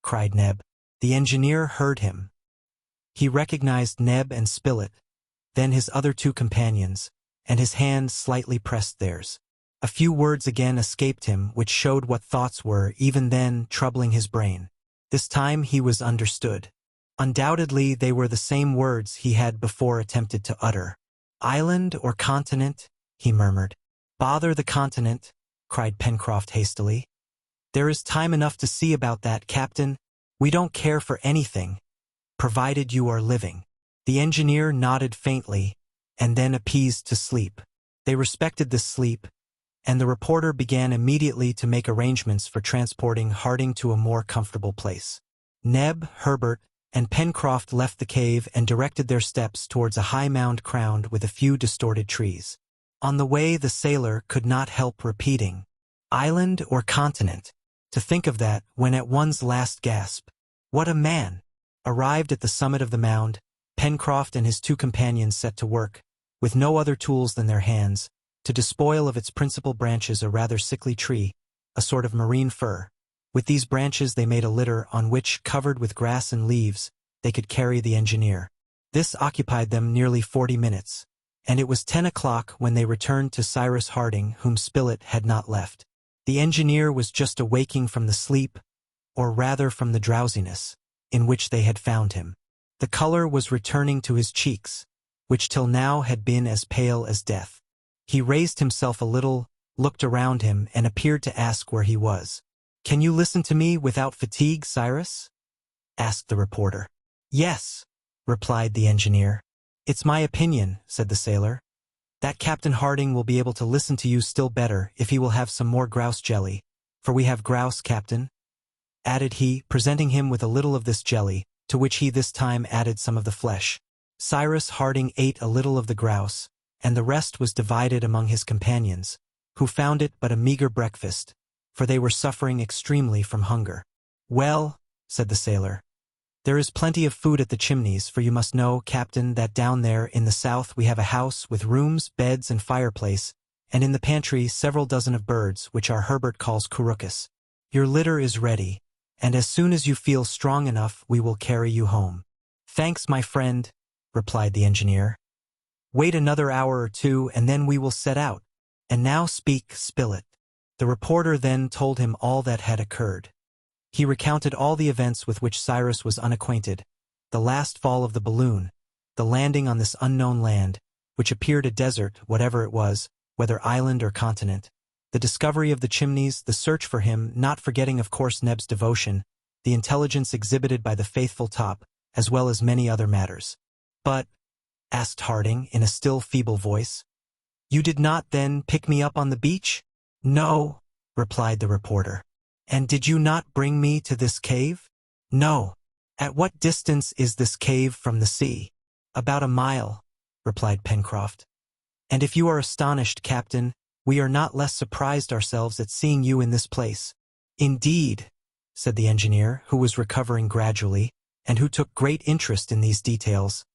cried Neb. The engineer heard him. He recognized Neb and Spilett, then his other 2 companions, and his hand slightly pressed theirs. A few words again escaped him, which showed what thoughts were, even then, troubling his brain. This time he was understood. Undoubtedly they were the same words he had before attempted to utter. "Island or continent?" he murmured. "Bother the continent," cried Pencroft hastily. "There is time enough to see about that, Captain. We don't care for anything, provided you are living." The engineer nodded faintly, and then appeased to sleep. They respected this sleep, and the reporter began immediately to make arrangements for transporting Harding to a more comfortable place. Neb, Herbert, and Pencroft left the cave and directed their steps towards a high mound crowned with a few distorted trees. On the way the sailor could not help repeating, "Island or continent? To think of that when at one's last gasp! What a man!" Arrived at the summit of the mound, Pencroft and his 2 companions set to work, with no other tools than their hands, to despoil of its principal branches a rather sickly tree, a sort of marine fir. With these branches they made a litter on which, covered with grass and leaves, they could carry the engineer. This occupied them nearly 40 minutes, and it was 10 o'clock when they returned to Cyrus Harding, whom Spilett had not left. The engineer was just awaking from the sleep, or rather from the drowsiness, in which they had found him. The color was returning to his cheeks, which till now had been as pale as death. He raised himself a little, looked around him, and appeared to ask where he was. "Can you listen to me without fatigue, Cyrus?" asked the reporter. "Yes," replied the engineer. "It's my opinion," said the sailor, "that Captain Harding will be able to listen to you still better if he will have some more grouse jelly, for we have grouse, Captain," added he, presenting him with a little of this jelly, to which he this time added some of the flesh. Cyrus Harding ate a little of the grouse, and the rest was divided among his companions, who found it but a meager breakfast, for they were suffering extremely from hunger. "Well," said the sailor, "there is plenty of food at the Chimneys, for you must know, Captain, that down there in the south we have a house with rooms, beds, and fireplace, and in the pantry several dozen of birds, which our Herbert calls couroucous. Your litter is ready, and as soon as you feel strong enough we will carry you home." "Thanks, my friend," replied the engineer. "Wait another hour or 2, and then we will set out. And now speak, Spilett." The reporter then told him all that had occurred. He recounted all the events with which Cyrus was unacquainted, the last fall of the balloon, the landing on this unknown land, which appeared a desert, whatever it was, whether island or continent, the discovery of the Chimneys, the search for him, not forgetting of course Neb's devotion, the intelligence exhibited by the faithful Top, as well as many other matters. "But," asked Harding in a still feeble voice, "you did not then pick me up on the beach?" "No," replied the reporter. "And did you not bring me to this cave?" "No." "At what distance is this cave from the sea?" "About a mile," replied Pencroft. "And if you are astonished, Captain, we are not less surprised ourselves at seeing you in this place." "Indeed," said the engineer, who was recovering gradually, and who took great interest in these details.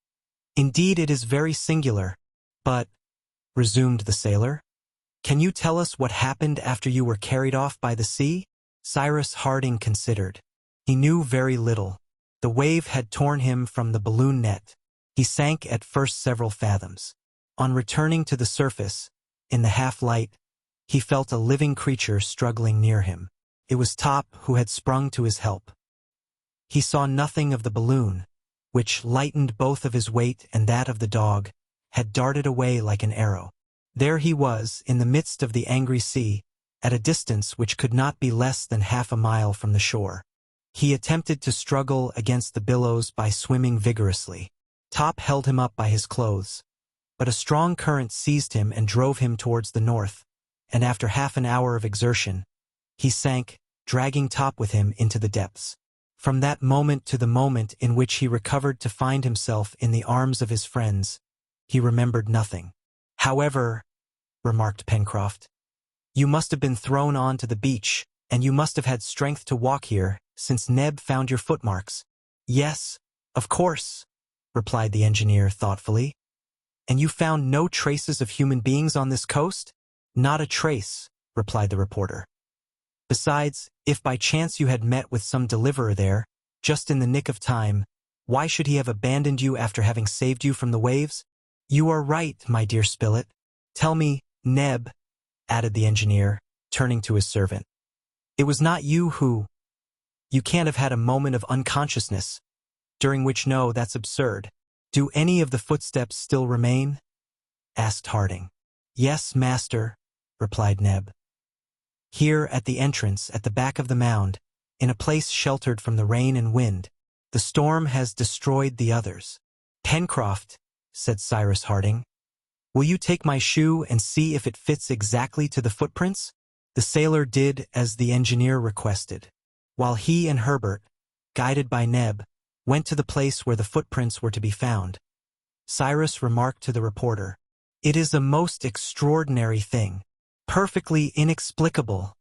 "Indeed, it is very singular. But," resumed the sailor, "can you tell us what happened after you were carried off by the sea?" Cyrus Harding considered. He knew very little. The wave had torn him from the balloon net. He sank at first several fathoms. On returning to the surface, in the half-light, he felt a living creature struggling near him. It was Top, who had sprung to his help. He saw nothing of the balloon, which, lightened both of his weight and that of the dog, had darted away like an arrow. There he was, in the midst of the angry sea, at a distance which could not be less than half a mile from the shore. He attempted to struggle against the billows by swimming vigorously. Top held him up by his clothes, but a strong current seized him and drove him towards the north, and after half an hour of exertion, he sank, dragging Top with him into the depths. From that moment to the moment in which he recovered to find himself in the arms of his friends, he remembered nothing. "However," remarked Pencroft, "you must have been thrown on to the beach, and you must have had strength to walk here, since Neb found your footmarks." "Yes, of course," replied the engineer thoughtfully. "And you found no traces of human beings on this coast?" "Not a trace," replied the reporter. "Besides, if by chance you had met with some deliverer there, just in the nick of time, why should he have abandoned you after having saved you from the waves?" "You are right, my dear Spilett. Tell me, Neb," added the engineer, turning to his servant, "it was not you who... You can't have had a moment of unconsciousness, during which... No, that's absurd. Do any of the footsteps still remain?" asked Harding. "Yes, master," replied Neb. "Here at the entrance, at the back of the mound, in a place sheltered from the rain and wind. The storm has destroyed the others." "Pencroft," said Cyrus Harding, "will you take my shoe and see if it fits exactly to the footprints?" The sailor did as the engineer requested, while he and Herbert, guided by Neb, went to the place where the footprints were to be found. Cyrus remarked to the reporter, "It is a most extraordinary thing." "Perfectly inexplicable,"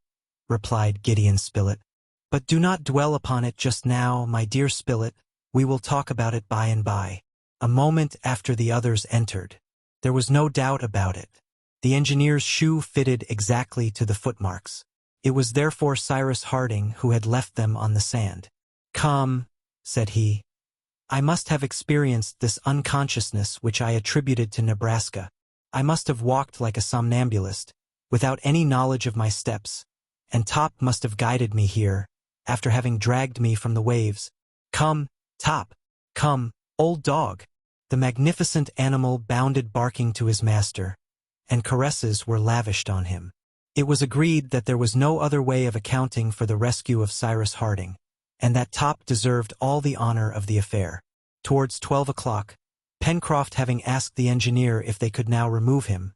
replied Gideon Spilett. "But do not dwell upon it just now, my dear Spilett. We will talk about it by and by." A moment after the others entered. There was no doubt about it. The engineer's shoe fitted exactly to the footmarks. It was therefore Cyrus Harding who had left them on the sand. "Come," said he, "I must have experienced this unconsciousness which I attributed to Nebraska. I must have walked like a somnambulist, without any knowledge of my steps, and Top must have guided me here, after having dragged me from the waves. Come, Top, come, old dog." The magnificent animal bounded barking to his master, and caresses were lavished on him. It was agreed that there was no other way of accounting for the rescue of Cyrus Harding, and that Top deserved all the honor of the affair. Towards 12 o'clock, Pencroft having asked the engineer if they could now remove him,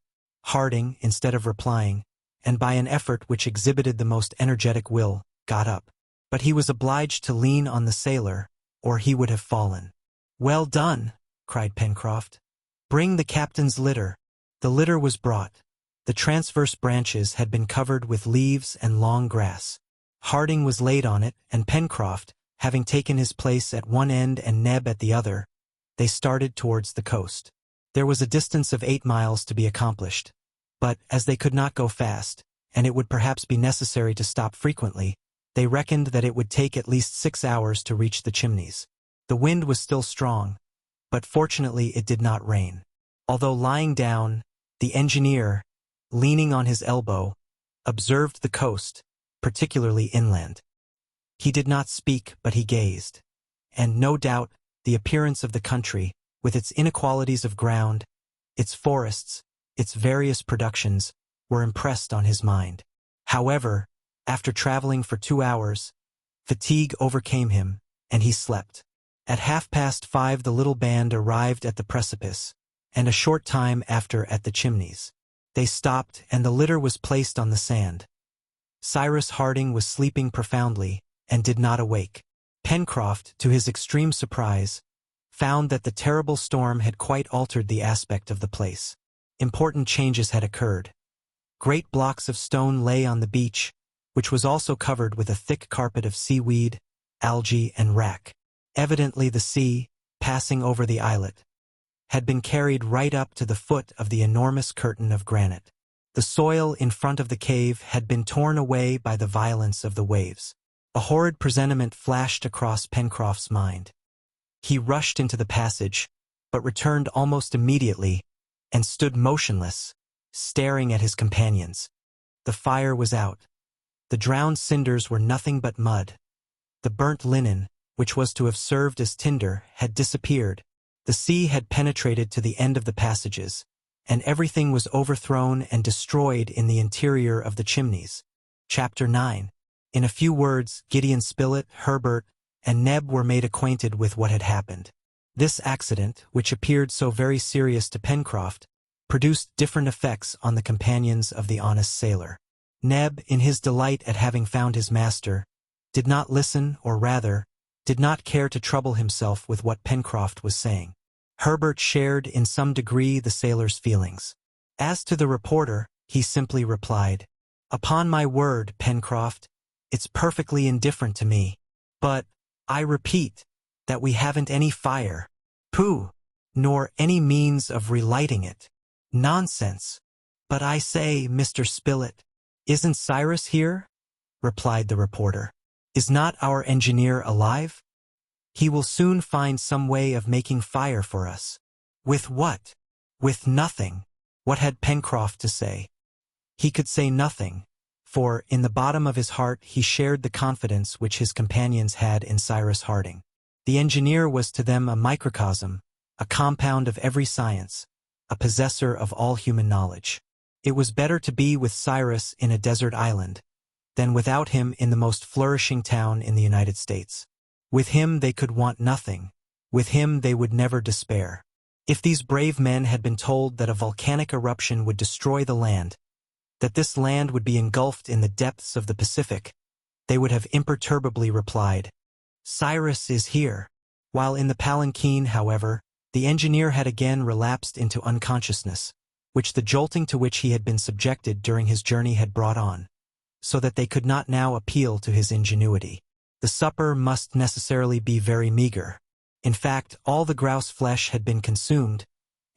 Harding, instead of replying, and by an effort which exhibited the most energetic will, got up. But he was obliged to lean on the sailor, or he would have fallen. "Well done!" cried Pencroft. "Bring the captain's litter." The litter was brought. The transverse branches had been covered with leaves and long grass. Harding was laid on it, and Pencroft, having taken his place at one end and Neb at the other, they started towards the coast. There was a distance of 8 miles to be accomplished, but as they could not go fast, and it would perhaps be necessary to stop frequently, they reckoned that it would take at least 6 hours to reach the Chimneys. The wind was still strong, but fortunately it did not rain. Although lying down, the engineer, leaning on his elbow, observed the coast, particularly inland. He did not speak, but he gazed, and no doubt the appearance of the country, with its inequalities of ground, its forests, its various productions, were impressed on his mind. However, after traveling for 2 hours, fatigue overcame him, and he slept. At 5:30 the little band arrived at the precipice, and a short time after at the Chimneys. They stopped, and the litter was placed on the sand. Cyrus Harding was sleeping profoundly, and did not awake. Pencroft, to his extreme surprise, found that the terrible storm had quite altered the aspect of the place. Important changes had occurred. Great blocks of stone lay on the beach, which was also covered with a thick carpet of seaweed, algae, and wrack. Evidently the sea, passing over the islet, had been carried right up to the foot of the enormous curtain of granite. The soil in front of the cave had been torn away by the violence of the waves. A horrid presentiment flashed across Pencroft's mind. He rushed into the passage, but returned almost immediately, and stood motionless, staring at his companions. The fire was out. The drowned cinders were nothing but mud. The burnt linen, which was to have served as tinder, had disappeared. The sea had penetrated to the end of the passages, and everything was overthrown and destroyed in the interior of the chimneys. Chapter 9. In a few words, Gideon Spilett, Herbert, and Neb were made acquainted with what had happened. This accident, which appeared so very serious to Pencroft, produced different effects on the companions of the honest sailor. Neb, in his delight at having found his master, did not listen, or rather, did not care to trouble himself with what Pencroft was saying. Herbert shared in some degree the sailor's feelings. As to the reporter, he simply replied, "Upon my word, Pencroft, it's perfectly indifferent to me. But, I repeat, that we haven't any fire. Pooh! Nor any means of relighting it. Nonsense! But I say, Mr. Spilett, isn't Cyrus here?" replied the reporter. "Is not our engineer alive? He will soon find some way of making fire for us." With what? With nothing. What had Pencroft to say? He could say nothing, for, in the bottom of his heart, he shared the confidence which his companions had in Cyrus Harding. The engineer was to them a microcosm, a compound of every science, a possessor of all human knowledge. It was better to be with Cyrus in a desert island, than without him in the most flourishing town in the United States. With him they could want nothing. With him they would never despair. If these brave men had been told that a volcanic eruption would destroy the land, that this land would be engulfed in the depths of the Pacific, they would have imperturbably replied, "Cyrus is here." While in the palanquin, however, the engineer had again relapsed into unconsciousness, which the jolting to which he had been subjected during his journey had brought on, so that they could not now appeal to his ingenuity. The supper must necessarily be very meager. In fact, all the grouse flesh had been consumed,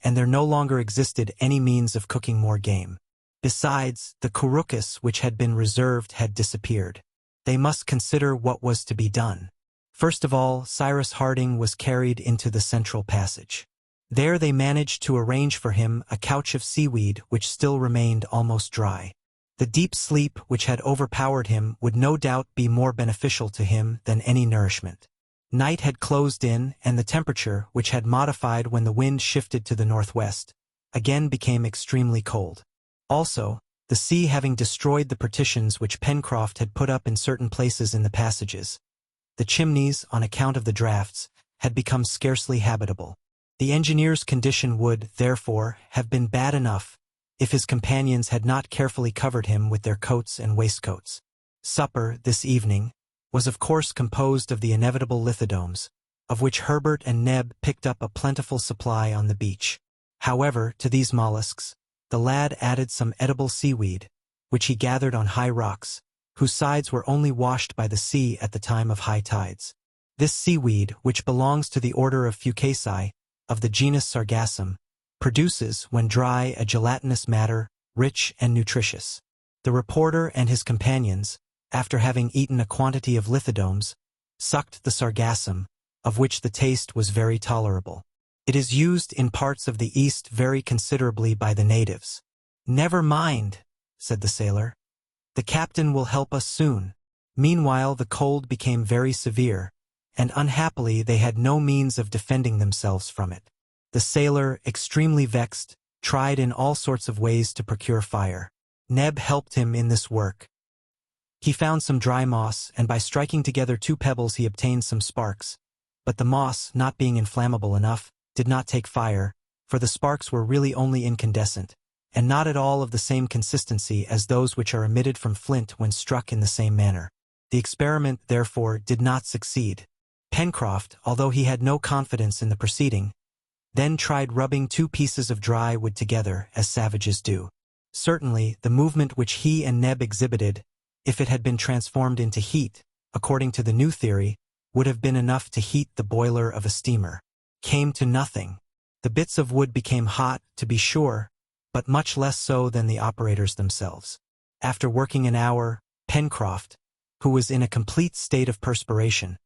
and there no longer existed any means of cooking more game. Besides, the couroucous which had been reserved had disappeared. They must consider what was to be done. First of all, Cyrus Harding was carried into the central passage. There they managed to arrange for him a couch of seaweed which still remained almost dry. The deep sleep which had overpowered him would no doubt be more beneficial to him than any nourishment. Night had closed in, and the temperature, which had modified when the wind shifted to the northwest, again became extremely cold. Also, the sea having destroyed the partitions which Pencroft had put up in certain places in the passages, the chimneys, on account of the draughts, had become scarcely habitable. The engineer's condition would, therefore, have been bad enough, if his companions had not carefully covered him with their coats and waistcoats. Supper, this evening, was of course composed of the inevitable lithodomes, of which Herbert and Neb picked up a plentiful supply on the beach. However, to these mollusks, the lad added some edible seaweed, which he gathered on high rocks, whose sides were only washed by the sea at the time of high tides. This seaweed, which belongs to the order of Fucaceae, of the genus Sargassum, produces, when dry, a gelatinous matter, rich and nutritious. The reporter and his companions, after having eaten a quantity of lithodomes, sucked the sargassum, of which the taste was very tolerable. It is used in parts of the East very considerably by the natives. "Never mind," said the sailor. "The captain will help us soon." Meanwhile the cold became very severe, and unhappily they had no means of defending themselves from it. The sailor, extremely vexed, tried in all sorts of ways to procure fire. Neb helped him in this work. He found some dry moss, and by striking together 2 pebbles he obtained some sparks. But the moss, not being inflammable enough, did not take fire, for the sparks were really only incandescent, and not at all of the same consistency as those which are emitted from flint when struck in the same manner. The experiment, therefore, did not succeed. Pencroft, although he had no confidence in the proceeding, then tried rubbing 2 pieces of dry wood together, as savages do. Certainly, the movement which he and Neb exhibited, if it had been transformed into heat, according to the new theory, would have been enough to heat the boiler of a steamer. Came to nothing. The bits of wood became hot, to be sure, but much less so than the operators themselves. After working an hour, Pencroft, who was in a complete state of perspiration,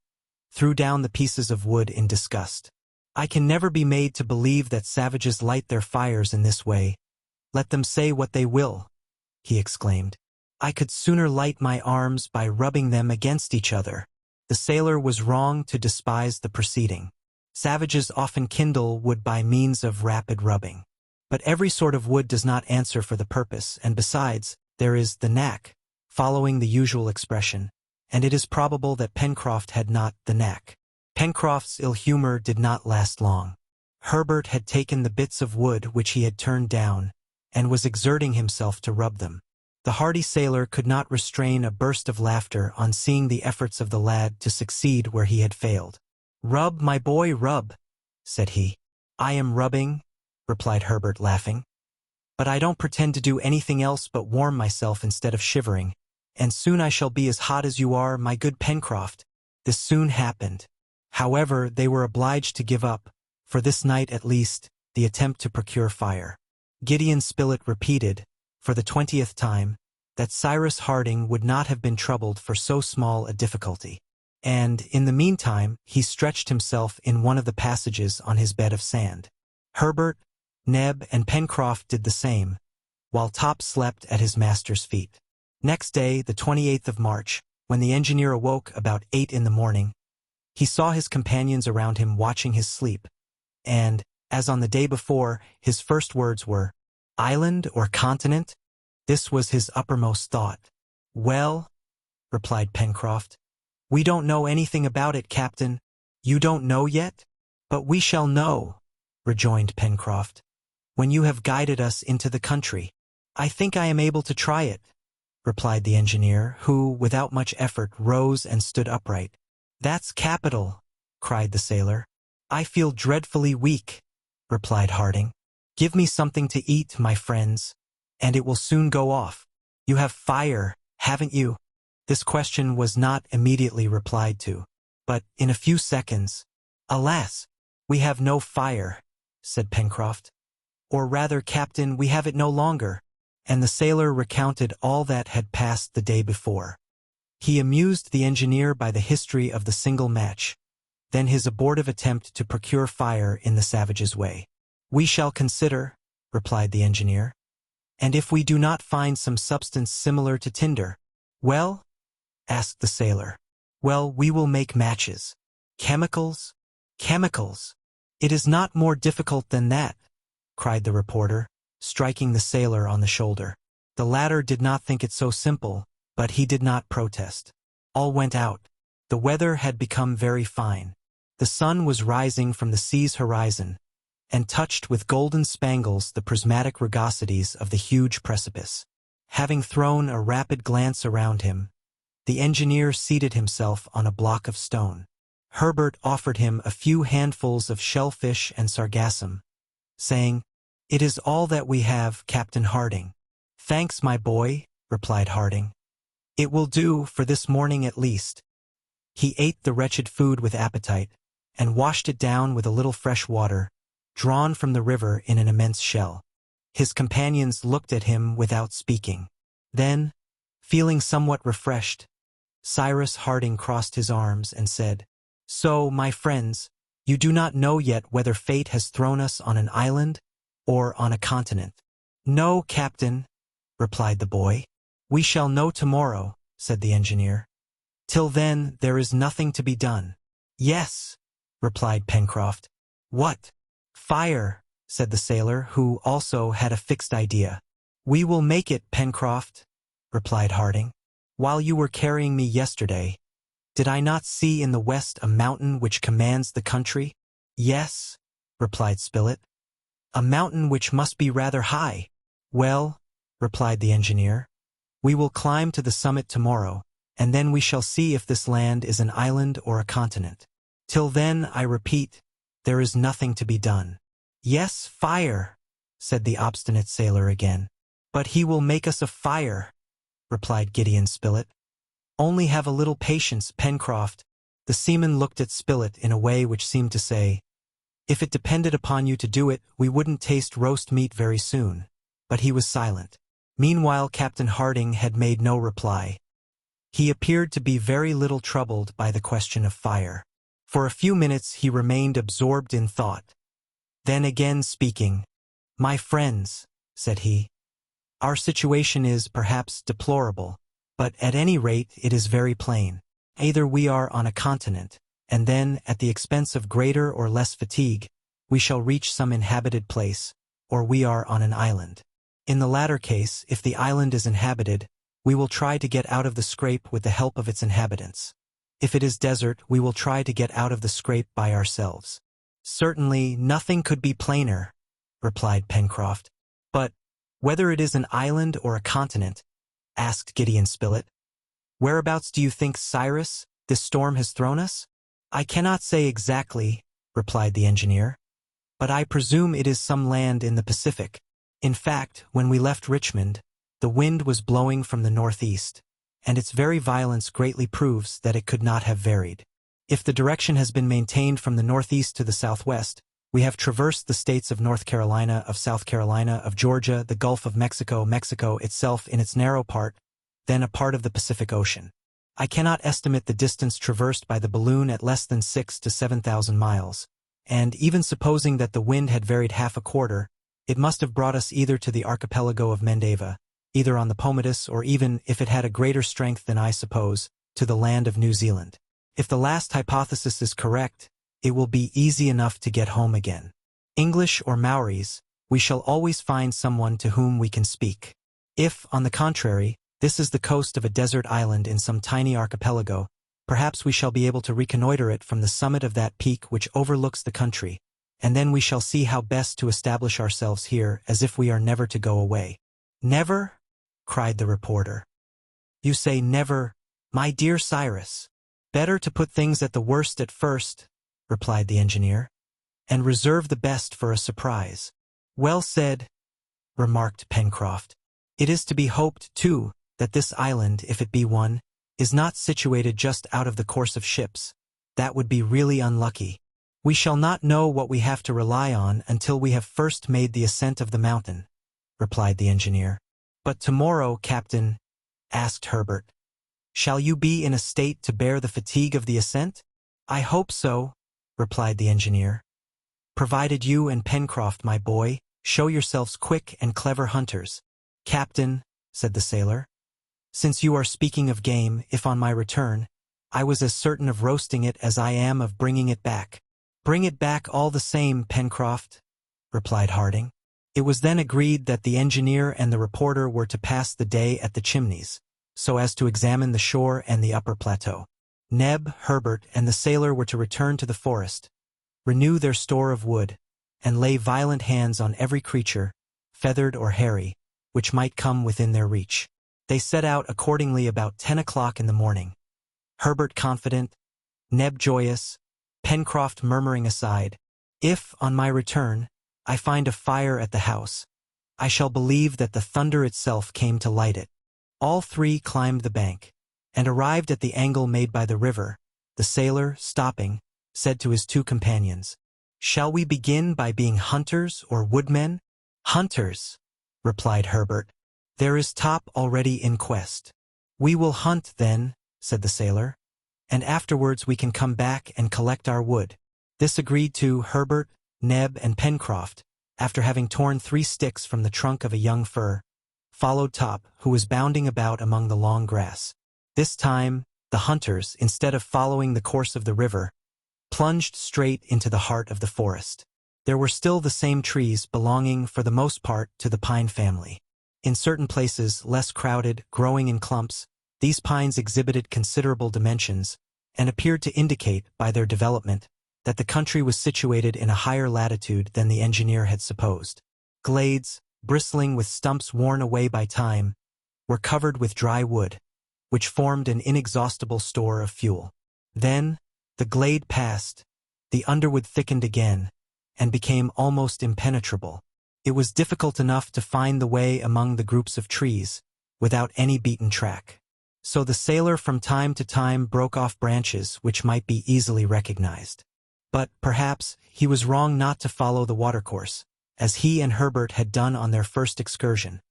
threw down the pieces of wood in disgust. "I can never be made to believe that savages light their fires in this way. Let them say what they will," he exclaimed. "I could sooner light my arms by rubbing them against each other." The sailor was wrong to despise the proceeding. Savages often kindle wood by means of rapid rubbing. But every sort of wood does not answer for the purpose, and besides, there is the knack, following the usual expression, and it is probable that Pencroft had not the knack. Pencroft's ill humor did not last long. Herbert had taken the bits of wood which he had turned down, and was exerting himself to rub them. The hardy sailor could not restrain a burst of laughter on seeing the efforts of the lad to succeed where he had failed. "Rub, my boy, rub," said he. "I am rubbing," replied Herbert, laughing. "But I don't pretend to do anything else but warm myself instead of shivering, and soon I shall be as hot as you are, my good Pencroft." This soon happened. However, they were obliged to give up, for this night at least, the attempt to procure fire. Gideon Spilett repeated, for the 20th time, that Cyrus Harding would not have been troubled for so small a difficulty. And, in the meantime, he stretched himself in one of the passages on his bed of sand. Herbert, Neb, and Pencroft did the same, while Top slept at his master's feet. Next day, the 28th of March, when the engineer awoke about 8 in the morning, he saw his companions around him watching his sleep, and, as on the day before, his first words were, "Island or continent?" This was his uppermost thought. "Well," replied Pencroft, "we don't know anything about it, Captain." "You don't know yet? But we shall know," rejoined Pencroft, "when you have guided us into the country." "I think I am able to try it," replied the engineer, who, without much effort, rose and stood upright. "That's capital," cried the sailor. "I feel dreadfully weak," replied Harding. "Give me something to eat, my friends, and it will soon go off. You have fire, haven't you?" This question was not immediately replied to, but in a few seconds, "Alas, we have no fire," said Pencroft. "Or rather, Captain, we have it no longer," and the sailor recounted all that had passed the day before. He amused the engineer by the history of the single match, then his abortive attempt to procure fire in the savage's way. "We shall consider," replied the engineer. "And if we do not find some substance similar to tinder?" "Well?" asked the sailor. "Well, we will make matches." "Chemicals?" "Chemicals! It is not more difficult than that," cried the reporter, striking the sailor on the shoulder. The latter did not think it so simple, but he did not protest. All went out. The weather had become very fine. The sun was rising from the sea's horizon, and touched with golden spangles the prismatic rugosities of the huge precipice. Having thrown a rapid glance around him, the engineer seated himself on a block of stone. Herbert offered him a few handfuls of shellfish and sargassum, saying, "It is all that we have, Captain Harding." "Thanks, my boy," replied Harding. "It will do for this morning at least." He ate the wretched food with appetite, and washed it down with a little fresh water, drawn from the river in an immense shell. His companions looked at him without speaking. Then, feeling somewhat refreshed, Cyrus Harding crossed his arms and said, "So, my friends, you do not know yet whether fate has thrown us on an island or on a continent." "No, Captain," replied the boy. "We shall know tomorrow," said the engineer. "Till then, there is nothing to be done." "Yes," replied Pencroft. "What?" "Fire," said the sailor, who also had a fixed idea. "We will make it, Pencroft," replied Harding. "While you were carrying me yesterday, did I not see in the west a mountain which commands the country?" "Yes," replied Spilett. "A mountain which must be rather high." Well, replied the engineer, we will climb to the summit tomorrow, and then we shall see if this land is an island or a continent. Till then, I repeat, there is nothing to be done. Yes, fire, said the obstinate sailor again. But he will make us a fire, replied Gideon Spilett. Only have a little patience, Pencroft. The seaman looked at Spilett in a way which seemed to say, if it depended upon you to do it, we wouldn't taste roast meat very soon. But he was silent. Meanwhile, Captain Harding had made no reply. He appeared to be very little troubled by the question of fire. For a few minutes he remained absorbed in thought. Then again speaking, "My friends," said he, "our situation is, perhaps, deplorable, but at any rate it is very plain. Either we are on a continent, and then, at the expense of greater or less fatigue, we shall reach some inhabited place, or we are on an island. In the latter case, if the island is inhabited, we will try to get out of the scrape with the help of its inhabitants. If it is desert, we will try to get out of the scrape by ourselves." "Certainly, nothing could be plainer," replied Pencroft. "But whether it is an island or a continent," asked Gideon Spilett, "whereabouts do you think, Cyrus, this storm has thrown us?" "I cannot say exactly," replied the engineer, "but I presume it is some land in the Pacific. In fact, when we left Richmond, the wind was blowing from the northeast, and its very violence greatly proves that it could not have varied. If the direction has been maintained from the northeast to the southwest, we have traversed the states of North Carolina, of South Carolina, of Georgia, the Gulf of Mexico, Mexico itself in its narrow part, then a part of the Pacific Ocean. I cannot estimate the distance traversed by the balloon at less than 6,000 to 7,000 miles, and even supposing that the wind had varied half a quarter, it must have brought us either to the archipelago of Mendava, either on the Pomotis, or even, if it had a greater strength than I suppose, to the land of New Zealand. If the last hypothesis is correct, it will be easy enough to get home again. English or Maoris, we shall always find someone to whom we can speak. If, on the contrary, this is the coast of a desert island in some tiny archipelago, perhaps we shall be able to reconnoiter it from the summit of that peak which overlooks the country, and then we shall see how best to establish ourselves here as if we are never to go away." "Never?" cried the reporter. "You say never, my dear Cyrus. Better to put things at the worst at first," replied the engineer, "and reserve the best for a surprise." "Well said," remarked Pencroft. "It is to be hoped, too, that this island, if it be one, is not situated just out of the course of ships. That would be really unlucky. We shall not know what we have to rely on until we have first made the ascent of the mountain," replied the engineer. "But tomorrow, Captain," asked Herbert, "shall you be in a state to bear the fatigue of the ascent?" "I hope so," replied the engineer, "provided you and Pencroft, my boy, show yourselves quick and clever hunters." "Captain," said the sailor, "since you are speaking of game, if on my return, I was as certain of roasting it as I am of bringing it back." "Bring it back all the same, Pencroft," replied Harding. It was then agreed that the engineer and the reporter were to pass the day at the Chimneys, so as to examine the shore and the upper plateau. Neb, Herbert, and the sailor were to return to the forest, renew their store of wood, and lay violent hands on every creature, feathered or hairy, which might come within their reach. They set out accordingly about 10 o'clock in the morning. Herbert confident, Neb joyous, Pencroft murmuring aside, "If, on my return, I find a fire at the house, I shall believe that the thunder itself came to light it." All three climbed the bank, and arrived at the angle made by the river. The sailor, stopping, said to his two companions, "Shall we begin by being hunters or woodmen?" "Hunters," replied Herbert. "There is Top already in quest." "We will hunt, then," said the sailor, "and afterwards we can come back and collect our wood." This agreed to, Herbert, Neb, and Pencroft, after having torn 3 sticks from the trunk of a young fir, followed Top, who was bounding about among the long grass. This time, the hunters, instead of following the course of the river, plunged straight into the heart of the forest. There were still the same trees, belonging, for the most part, to the pine family. In certain places, less crowded, growing in clumps, these pines exhibited considerable dimensions, and appeared to indicate, by their development, that the country was situated in a higher latitude than the engineer had supposed. Glades, bristling with stumps worn away by time, were covered with dry wood, which formed an inexhaustible store of fuel. Then, the glade passed, the underwood thickened again, and became almost impenetrable. It was difficult enough to find the way among the groups of trees, without any beaten track. So the sailor from time to time broke off branches which might be easily recognized. But, perhaps, he was wrong not to follow the watercourse, as he and Herbert had done on their first excursion.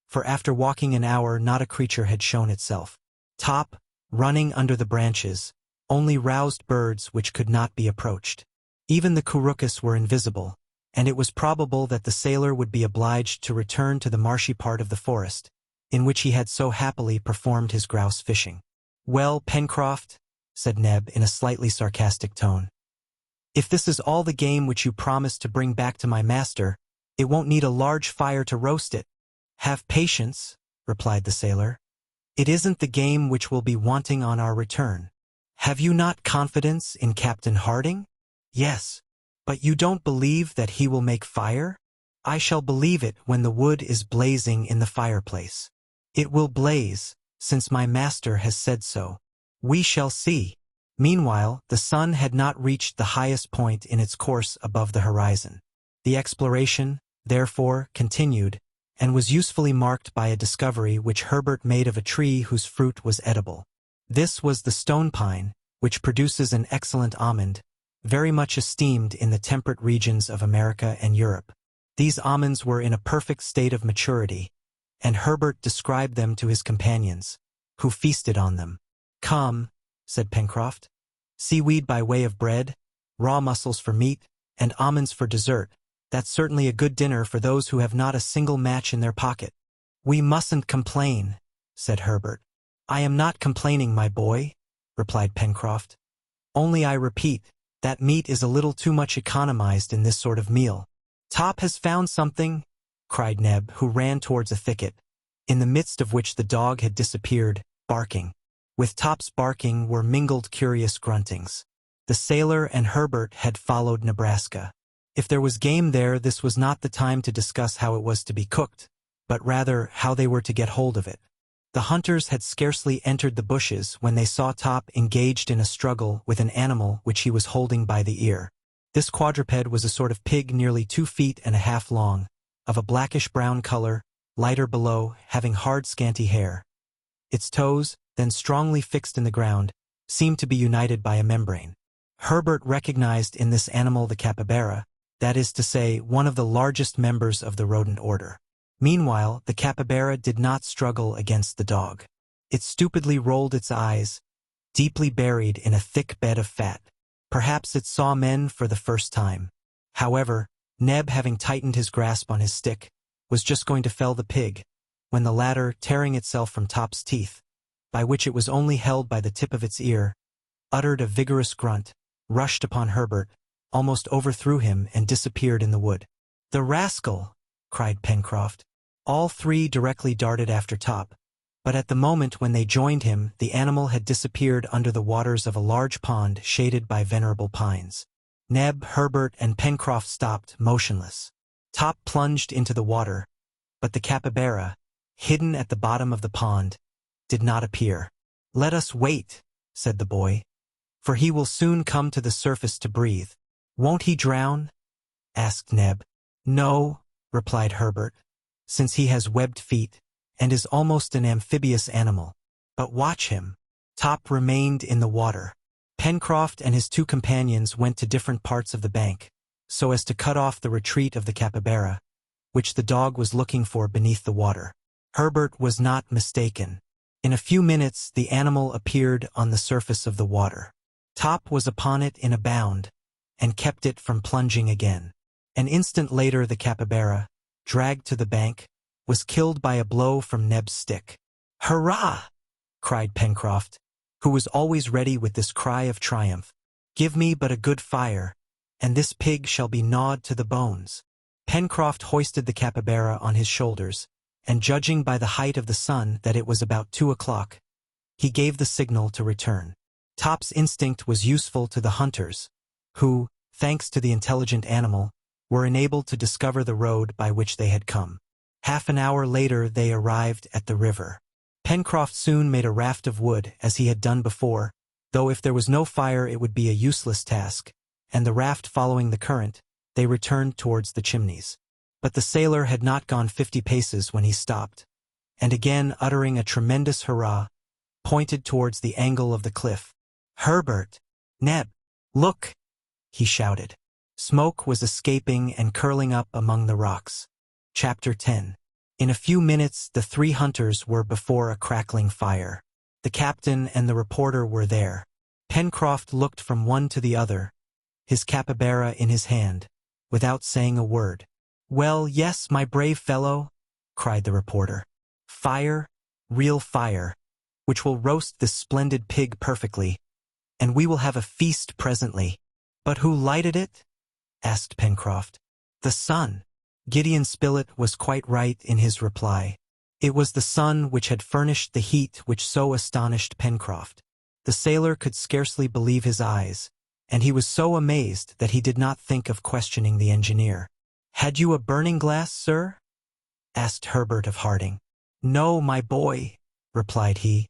For after walking an hour not a creature had shown itself. Top, running under the branches, only roused birds which could not be approached. Even the couroucous were invisible, and it was probable that the sailor would be obliged to return to the marshy part of the forest, in which he had so happily performed his grouse fishing. "Well, Pencroft," said Neb in a slightly sarcastic tone, "if this is all the game which you promised to bring back to my master, it won't need a large fire to roast it." "Have patience," replied the sailor. "It isn't the game which will be wanting on our return. Have you not confidence in Captain Harding?" "Yes. But you don't believe that he will make fire?" "I shall believe it when the wood is blazing in the fireplace." "It will blaze, since my master has said so." "We shall see." Meanwhile, the sun had not reached the highest point in its course above the horizon. The exploration, therefore, continued, and was usefully marked by a discovery which Herbert made of a tree whose fruit was edible. This was the stone pine, which produces an excellent almond, very much esteemed in the temperate regions of America and Europe. These almonds were in a perfect state of maturity, and Herbert described them to his companions, who feasted on them. "Come," said Pencroft, "seaweed by way of bread, raw mussels for meat, and almonds for dessert. That's certainly a good dinner for those who have not a single match in their pocket." "We mustn't complain," said Herbert. "I am not complaining, my boy," replied Pencroft. "Only I repeat, that meat is a little too much economized in this sort of meal." "Top has found something," cried Neb, who ran towards a thicket, in the midst of which the dog had disappeared, barking. With Top's barking were mingled curious gruntings. The sailor and Herbert had followed Nebraska. If there was game there, this was not the time to discuss how it was to be cooked, but rather how they were to get hold of it. The hunters had scarcely entered the bushes when they saw Top engaged in a struggle with an animal which he was holding by the ear. This quadruped was a sort of pig nearly 2.5 feet long, of a blackish-brown color, lighter below, having hard scanty hair. Its toes, then strongly fixed in the ground, seemed to be united by a membrane. Herbert recognized in this animal the capybara, that is to say, one of the largest members of the rodent order. Meanwhile, the capybara did not struggle against the dog. It stupidly rolled its eyes, deeply buried in a thick bed of fat. Perhaps it saw men for the first time. However, Neb, having tightened his grasp on his stick, was just going to fell the pig, when the latter, tearing itself from Top's teeth, by which it was only held by the tip of its ear, uttered a vigorous grunt, rushed upon Herbert, almost overthrew him, and disappeared in the wood. "The rascal!" cried Pencroft. All three directly darted after Top, but at the moment when they joined him, the animal had disappeared under the waters of a large pond shaded by venerable pines. Neb, Herbert, and Pencroft stopped, motionless. Top plunged into the water, but the capybara, hidden at the bottom of the pond, did not appear. "Let us wait," said the boy, "for he will soon come to the surface to breathe." "Won't he drown?" asked Neb. "No," replied Herbert, "since he has webbed feet, and is almost an amphibious animal. But watch him." Top remained in the water. Pencroft and his two companions went to different parts of the bank, so as to cut off the retreat of the capybara, which the dog was looking for beneath the water. Herbert was not mistaken. In a few minutes the animal appeared on the surface of the water. Top was upon it in a bound, and kept it from plunging again. An instant later the capybara, dragged to the bank, was killed by a blow from Neb's stick. "Hurrah!" cried Pencroft, who was always ready with this cry of triumph. "Give me but a good fire, and this pig shall be gnawed to the bones." Pencroft hoisted the capybara on his shoulders, and judging by the height of the sun that it was about 2 o'clock, he gave the signal to return. Top's instinct was useful to the hunters, who, thanks to the intelligent animal, were enabled to discover the road by which they had come. Half an hour later they arrived at the river. Pencroft soon made a raft of wood, as he had done before, though if there was no fire it would be a useless task, and the raft following the current, they returned towards the Chimneys. But the sailor had not gone 50 paces when he stopped, and again uttering a tremendous hurrah, pointed towards the angle of the cliff. "Herbert! Neb! Look!" he shouted. Smoke was escaping and curling up among the rocks. Chapter 10. In a few minutes the 3 hunters were before a crackling fire. The captain and the reporter were there. Pencroft looked from one to the other, his capybara in his hand, without saying a word. "Well, yes, my brave fellow," cried the reporter. "Fire, real fire, which will roast this splendid pig perfectly, and we will have a feast presently." "But who lighted it?" asked Pencroft. "The sun." Gideon Spilett was quite right in his reply. It was the sun which had furnished the heat which so astonished Pencroft. The sailor could scarcely believe his eyes, and he was so amazed that he did not think of questioning the engineer. "Had you a burning glass, sir?" asked Herbert of Harding. "No, my boy," replied he,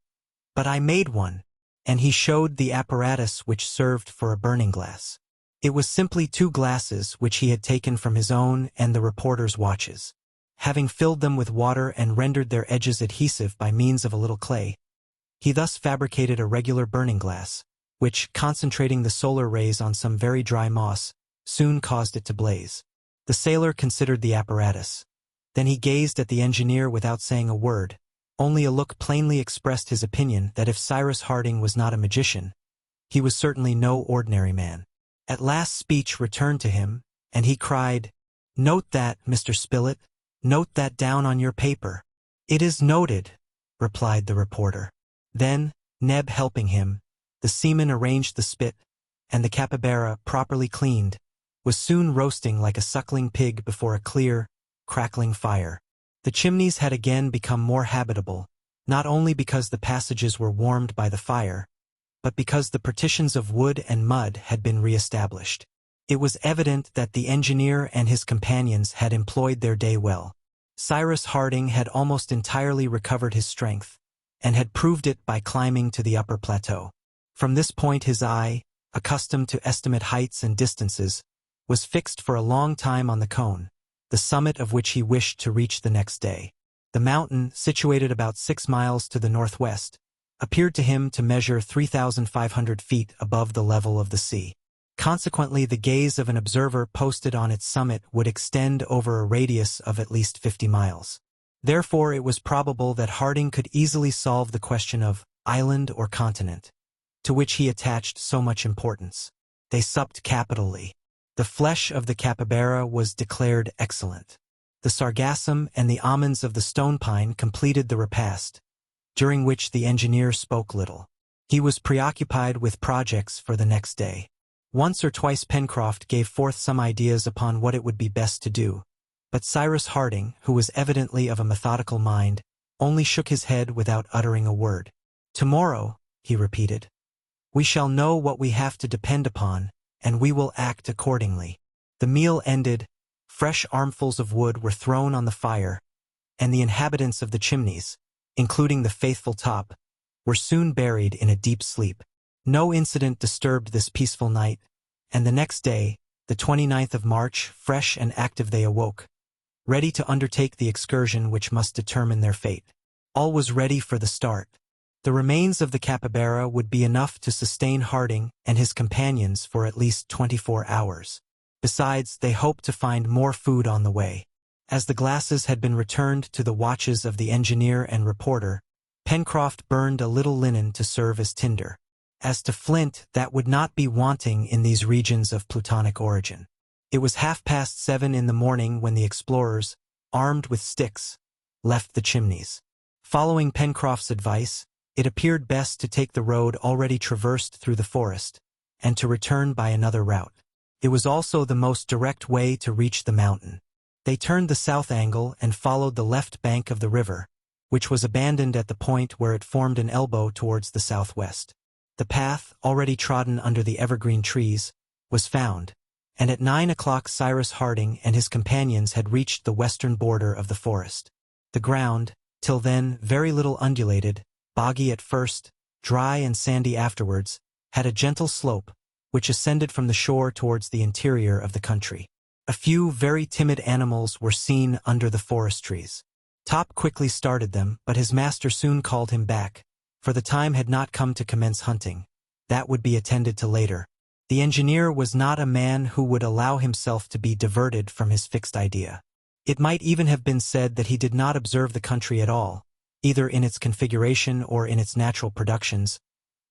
"but I made one," and he showed the apparatus which served for a burning glass. It was simply 2 glasses which he had taken from his own and the reporter's watches. Having filled them with water and rendered their edges adhesive by means of a little clay, he thus fabricated a regular burning glass, which, concentrating the solar rays on some very dry moss, soon caused it to blaze. The sailor considered the apparatus. Then he gazed at the engineer without saying a word. Only a look plainly expressed his opinion that if Cyrus Harding was not a magician, he was certainly no ordinary man. At last speech returned to him, and he cried, "Note that, Mr. Spilett, note that down on your paper." "It is noted," replied the reporter. Then, Neb helping him, the seaman arranged the spit, and the capybara, properly cleaned, was soon roasting like a suckling pig before a clear, crackling fire. The Chimneys had again become more habitable, not only because the passages were warmed by the fire, but because the partitions of wood and mud had been re-established. It was evident that the engineer and his companions had employed their day well. Cyrus Harding had almost entirely recovered his strength, and had proved it by climbing to the upper plateau. From this point his eye, accustomed to estimate heights and distances, was fixed for a long time on the cone, the summit of which he wished to reach the next day. The mountain, situated about 6 miles to the northwest, appeared to him to measure 3,500 feet above the level of the sea. Consequently, the gaze of an observer posted on its summit would extend over a radius of at least 50 miles. Therefore, it was probable that Harding could easily solve the question of island or continent, to which he attached so much importance. They supped capitally. The flesh of the capybara was declared excellent. The sargassum and the almonds of the stone pine completed the repast, during which the engineer spoke little. He was preoccupied with projects for the next day. Once or twice Pencroft gave forth some ideas upon what it would be best to do, but Cyrus Harding, who was evidently of a methodical mind, only shook his head without uttering a word. "Tomorrow," he repeated, "we shall know what we have to depend upon, and we will act accordingly." The meal ended, fresh armfuls of wood were thrown on the fire, and the inhabitants of the Chimneys, including the faithful Top, were soon buried in a deep sleep. No incident disturbed this peaceful night, and the next day, the 29th of March, fresh and active they awoke, ready to undertake the excursion which must determine their fate. All was ready for the start. The remains of the capybara would be enough to sustain Harding and his companions for at least 24 hours. Besides, they hoped to find more food on the way. As the glasses had been returned to the watches of the engineer and reporter, Pencroft burned a little linen to serve as tinder. As to flint, that would not be wanting in these regions of plutonic origin. It was 7:30 in the morning when the explorers, armed with sticks, left the Chimneys. Following Pencroft's advice, it appeared best to take the road already traversed through the forest, and to return by another route. It was also the most direct way to reach the mountain. They turned the south angle and followed the left bank of the river, which was abandoned at the point where it formed an elbow towards the southwest. The path, already trodden under the evergreen trees, was found, and at 9 o'clock Cyrus Harding and his companions had reached the western border of the forest. The ground, till then very little undulated, boggy at first, dry and sandy afterwards, had a gentle slope, which ascended from the shore towards the interior of the country. A few very timid animals were seen under the forest trees. Top quickly started them, but his master soon called him back, for the time had not come to commence hunting. That would be attended to later. The engineer was not a man who would allow himself to be diverted from his fixed idea. It might even have been said that he did not observe the country at all, either in its configuration or in its natural productions,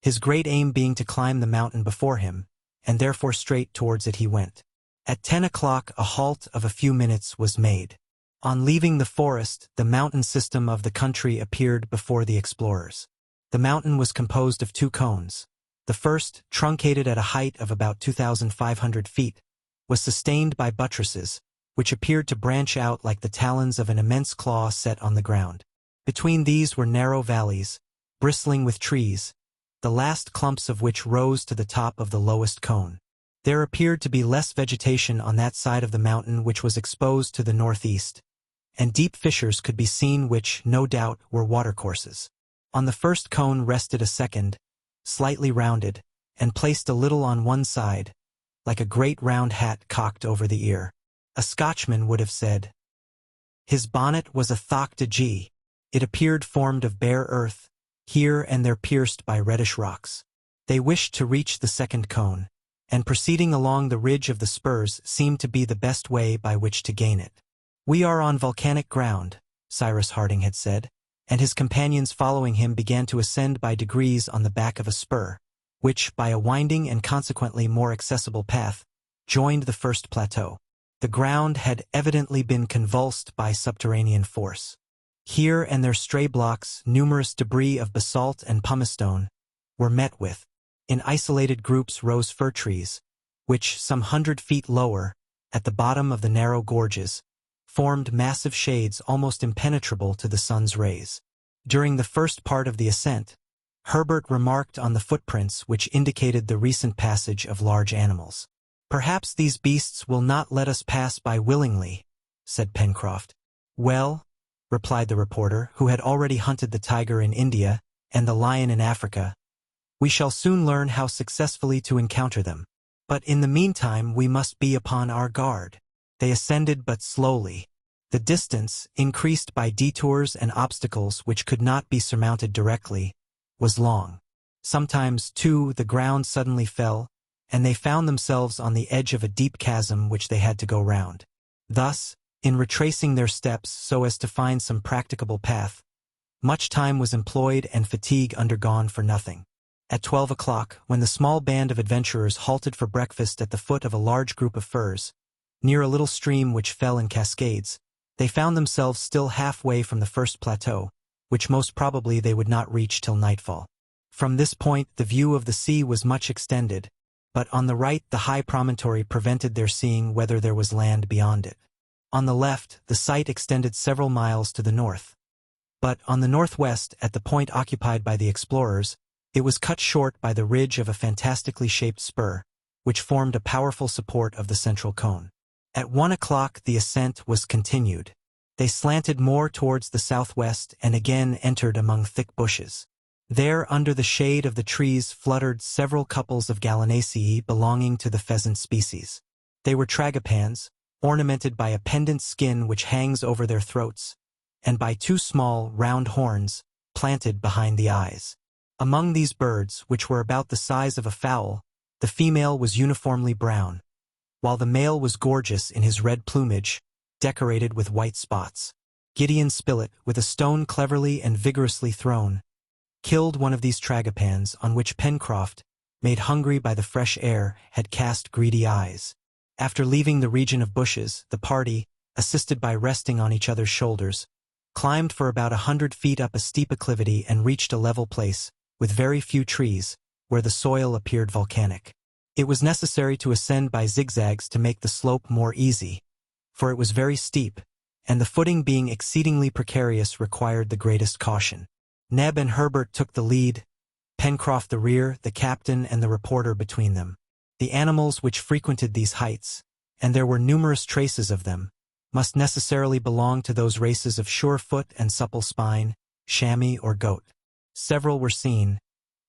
his great aim being to climb the mountain before him, and therefore straight towards it he went. At 10 o'clock a halt of a few minutes was made. On leaving the forest, the mountain system of the country appeared before the explorers. The mountain was composed of 2 cones. The first, truncated at a height of about 2,500 feet, was sustained by buttresses, which appeared to branch out like the talons of an immense claw set on the ground. Between these were narrow valleys, bristling with trees, the last clumps of which rose to the top of the lowest cone. There appeared to be less vegetation on that side of the mountain which was exposed to the northeast, and deep fissures could be seen which, no doubt, were watercourses. On the first cone rested a second, slightly rounded, and placed a little on one side, like a great round hat cocked over the ear. A Scotchman would have said. His bonnet was a thoque de G. It appeared formed of bare earth, here and there pierced by reddish rocks. They wished to reach the second cone, and proceeding along the ridge of the spurs seemed to be the best way by which to gain it. "We are on volcanic ground," Cyrus Harding had said, and his companions following him began to ascend by degrees on the back of a spur, which, by a winding and consequently more accessible path, joined the first plateau. The ground had evidently been convulsed by subterranean force. Here and there stray blocks, numerous debris of basalt and pumicestone, were met with. In isolated groups rose fir trees, which, some 100 feet lower, at the bottom of the narrow gorges, formed massive shades almost impenetrable to the sun's rays. During the first part of the ascent, Herbert remarked on the footprints which indicated the recent passage of large animals. "Perhaps these beasts will not let us pass by willingly," said Pencroft. "Well," replied the reporter, who had already hunted the tiger in India and the lion in Africa, "we shall soon learn how successfully to encounter them. But in the meantime we must be upon our guard." They ascended but slowly. The distance, increased by detours and obstacles which could not be surmounted directly, was long. Sometimes, too, the ground suddenly fell, and they found themselves on the edge of a deep chasm which they had to go round. Thus, in retracing their steps so as to find some practicable path, much time was employed and fatigue undergone for nothing. At 12 o'clock, when the small band of adventurers halted for breakfast at the foot of a large group of firs, near a little stream which fell in cascades, they found themselves still halfway from the first plateau, which most probably they would not reach till nightfall. From this point the view of the sea was much extended, but on the right the high promontory prevented their seeing whether there was land beyond it. On the left the sight extended several miles to the north. But on the northwest, at the point occupied by the explorers, it was cut short by the ridge of a fantastically shaped spur, which formed a powerful support of the central cone. At 1 o'clock the ascent was continued. They slanted more towards the southwest and again entered among thick bushes. There, under the shade of the trees, fluttered several couples of gallinaceae belonging to the pheasant species. They were tragopans, ornamented by a pendant skin which hangs over their throats, and by 2 small, round horns, planted behind the eyes. Among these birds, which were about the size of a fowl, the female was uniformly brown, while the male was gorgeous in his red plumage, decorated with white spots. Gideon Spilett, with a stone cleverly and vigorously thrown, killed one of these tragopans, on which Pencroft, made hungry by the fresh air, had cast greedy eyes. After leaving the region of bushes, the party, assisted by resting on each other's shoulders, climbed for about 100 feet up a steep acclivity and reached a level place, with very few trees, where the soil appeared volcanic. It was necessary to ascend by zigzags to make the slope more easy, for it was very steep, and the footing being exceedingly precarious required the greatest caution. Neb and Herbert took the lead, Pencroft the rear, the captain and the reporter between them. The animals which frequented these heights, and there were numerous traces of them, must necessarily belong to those races of sure foot and supple spine, chamois or goat. Several were seen,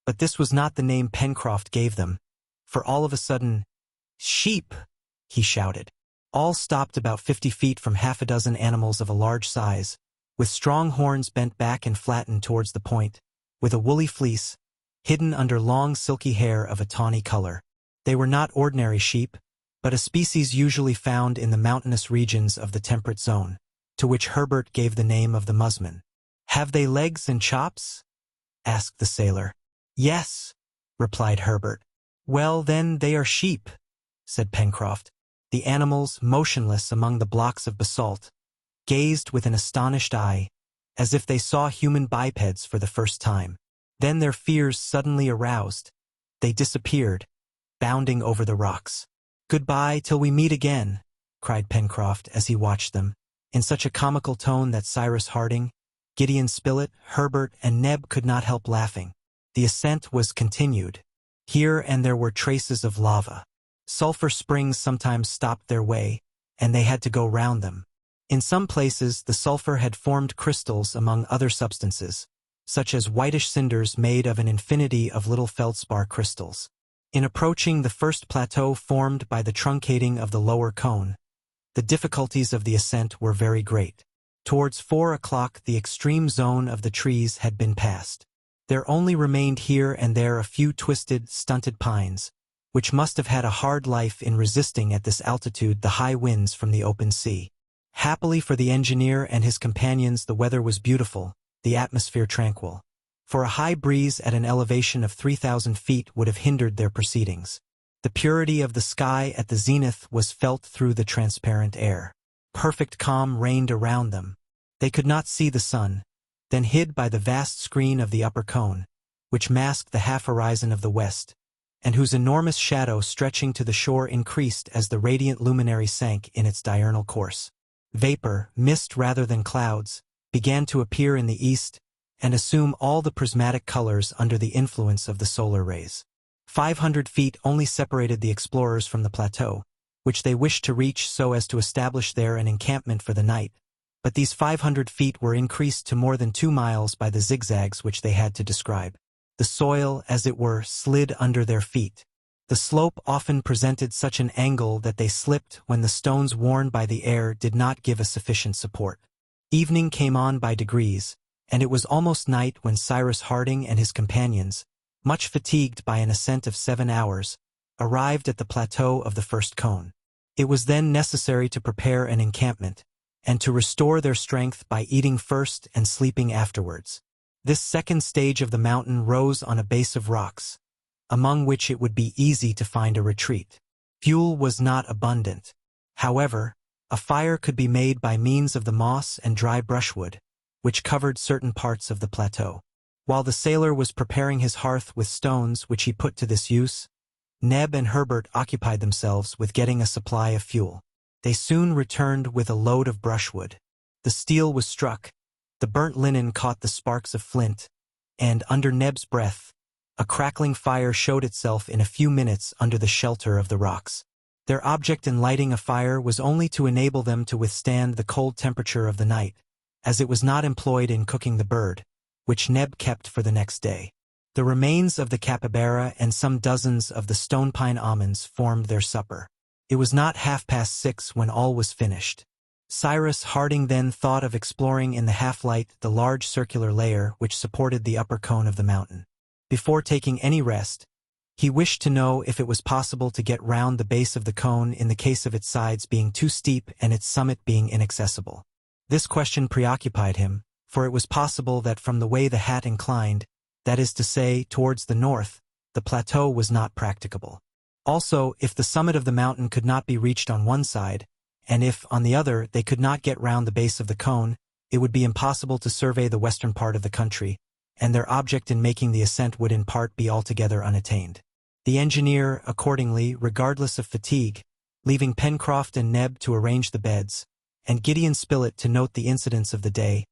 but this was not the name Pencroft gave them, for all of a sudden, "Sheep!" he shouted. All stopped about 50 feet from half a dozen animals of a large size, with strong horns bent back and flattened towards the point, with a woolly fleece, hidden under long silky hair of a tawny color. They were not ordinary sheep, but a species usually found in the mountainous regions of the temperate zone, to which Herbert gave the name of the musmon. "Have they legs and chops?" asked the sailor. "Yes," replied Herbert. "Well, then, they are sheep," said Pencroft. The animals, motionless among the blocks of basalt, gazed with an astonished eye, as if they saw human bipeds for the first time. Then their fears suddenly aroused. They disappeared, bounding over the rocks. "Goodbye till we meet again," cried Pencroft as he watched them, in such a comical tone that Cyrus Harding, Gideon Spilett, Herbert, and Neb could not help laughing. The ascent was continued. Here and there were traces of lava. Sulphur springs sometimes stopped their way, and they had to go round them. In some places the sulphur had formed crystals among other substances, such as whitish cinders made of an infinity of little feldspar crystals. In approaching the first plateau formed by the truncating of the lower cone, the difficulties of the ascent were very great. Towards 4 o'clock the extreme zone of the trees had been passed. There only remained here and there a few twisted, stunted pines, which must have had a hard life in resisting at this altitude the high winds from the open sea. Happily for the engineer and his companions the weather was beautiful, the atmosphere tranquil. For a high breeze at an elevation of 3,000 feet would have hindered their proceedings. The purity of the sky at the zenith was felt through the transparent air. Perfect calm reigned around them. They could not see the sun, then hid by the vast screen of the upper cone, which masked the half-horizon of the west, and whose enormous shadow stretching to the shore increased as the radiant luminary sank in its diurnal course. Vapor, mist rather than clouds, began to appear in the east, and assume all the prismatic colors under the influence of the solar rays. 500 feet only separated the explorers from the plateau, which they wished to reach so as to establish there an encampment for the night, but these 500 feet were increased to more than 2 miles by the zigzags which they had to describe. The soil, as it were, slid under their feet. The slope often presented such an angle that they slipped when the stones worn by the air did not give a sufficient support. Evening came on by degrees, and it was almost night when Cyrus Harding and his companions, much fatigued by an ascent of 7 hours, arrived at the plateau of the first cone. It was then necessary to prepare an encampment, and to restore their strength by eating first and sleeping afterwards. This second stage of the mountain rose on a base of rocks, among which it would be easy to find a retreat. Fuel was not abundant. However, a fire could be made by means of the moss and dry brushwood, which covered certain parts of the plateau. While the sailor was preparing his hearth with stones which he put to this use, Neb and Herbert occupied themselves with getting a supply of fuel. They soon returned with a load of brushwood. The steel was struck, the burnt linen caught the sparks of flint, and, under Neb's breath, a crackling fire showed itself in a few minutes under the shelter of the rocks. Their object in lighting a fire was only to enable them to withstand the cold temperature of the night, as it was not employed in cooking the bird, which Neb kept for the next day. The remains of the capybara and some dozens of the stone pine almonds formed their supper. It was not 6:30 when all was finished. Cyrus Harding then thought of exploring in the half-light the large circular layer which supported the upper cone of the mountain. Before taking any rest, he wished to know if it was possible to get round the base of the cone in the case of its sides being too steep and its summit being inaccessible. This question preoccupied him, for it was possible that from the way the hat inclined, that is to say, towards the north, the plateau was not practicable. Also, if the summit of the mountain could not be reached on one side, and if, on the other, they could not get round the base of the cone, it would be impossible to survey the western part of the country, and their object in making the ascent would in part be altogether unattained. The engineer, accordingly, regardless of fatigue, leaving Pencroft and Neb to arrange the beds, and Gideon Spilett to note the incidents of the day,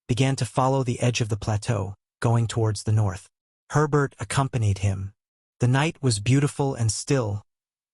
began to follow the edge of the plateau, going towards the north. Herbert accompanied him. The night was beautiful and still,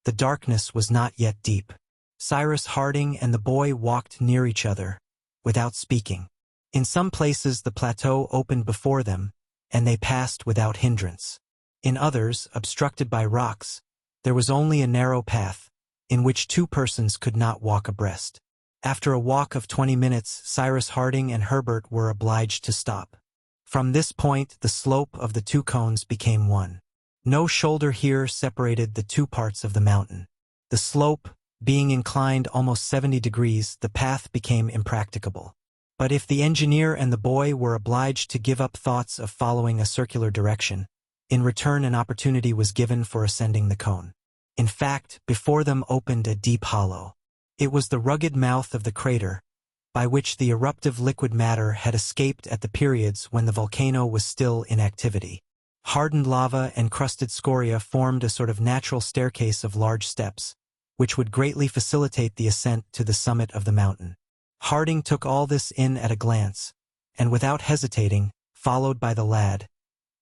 The darkness was not yet deep. Cyrus Harding and the boy walked near each other, without speaking. In some places the plateau opened before them, and they passed without hindrance. In others, obstructed by rocks, there was only a narrow path, in which two persons could not walk abreast. After a walk of 20 minutes, Cyrus Harding and Herbert were obliged to stop. From this point, the slope of the two cones became one. No shoulder here separated the two parts of the mountain. The slope, being inclined almost 70 degrees, the path became impracticable. But if the engineer and the boy were obliged to give up thoughts of following a circular direction, in return an opportunity was given for ascending the cone. In fact, before them opened a deep hollow. It was the rugged mouth of the crater, by which the eruptive liquid matter had escaped at the periods when the volcano was still in activity. Hardened lava and crusted scoria formed a sort of natural staircase of large steps, which would greatly facilitate the ascent to the summit of the mountain. Harding took all this in at a glance, and without hesitating, followed by the lad,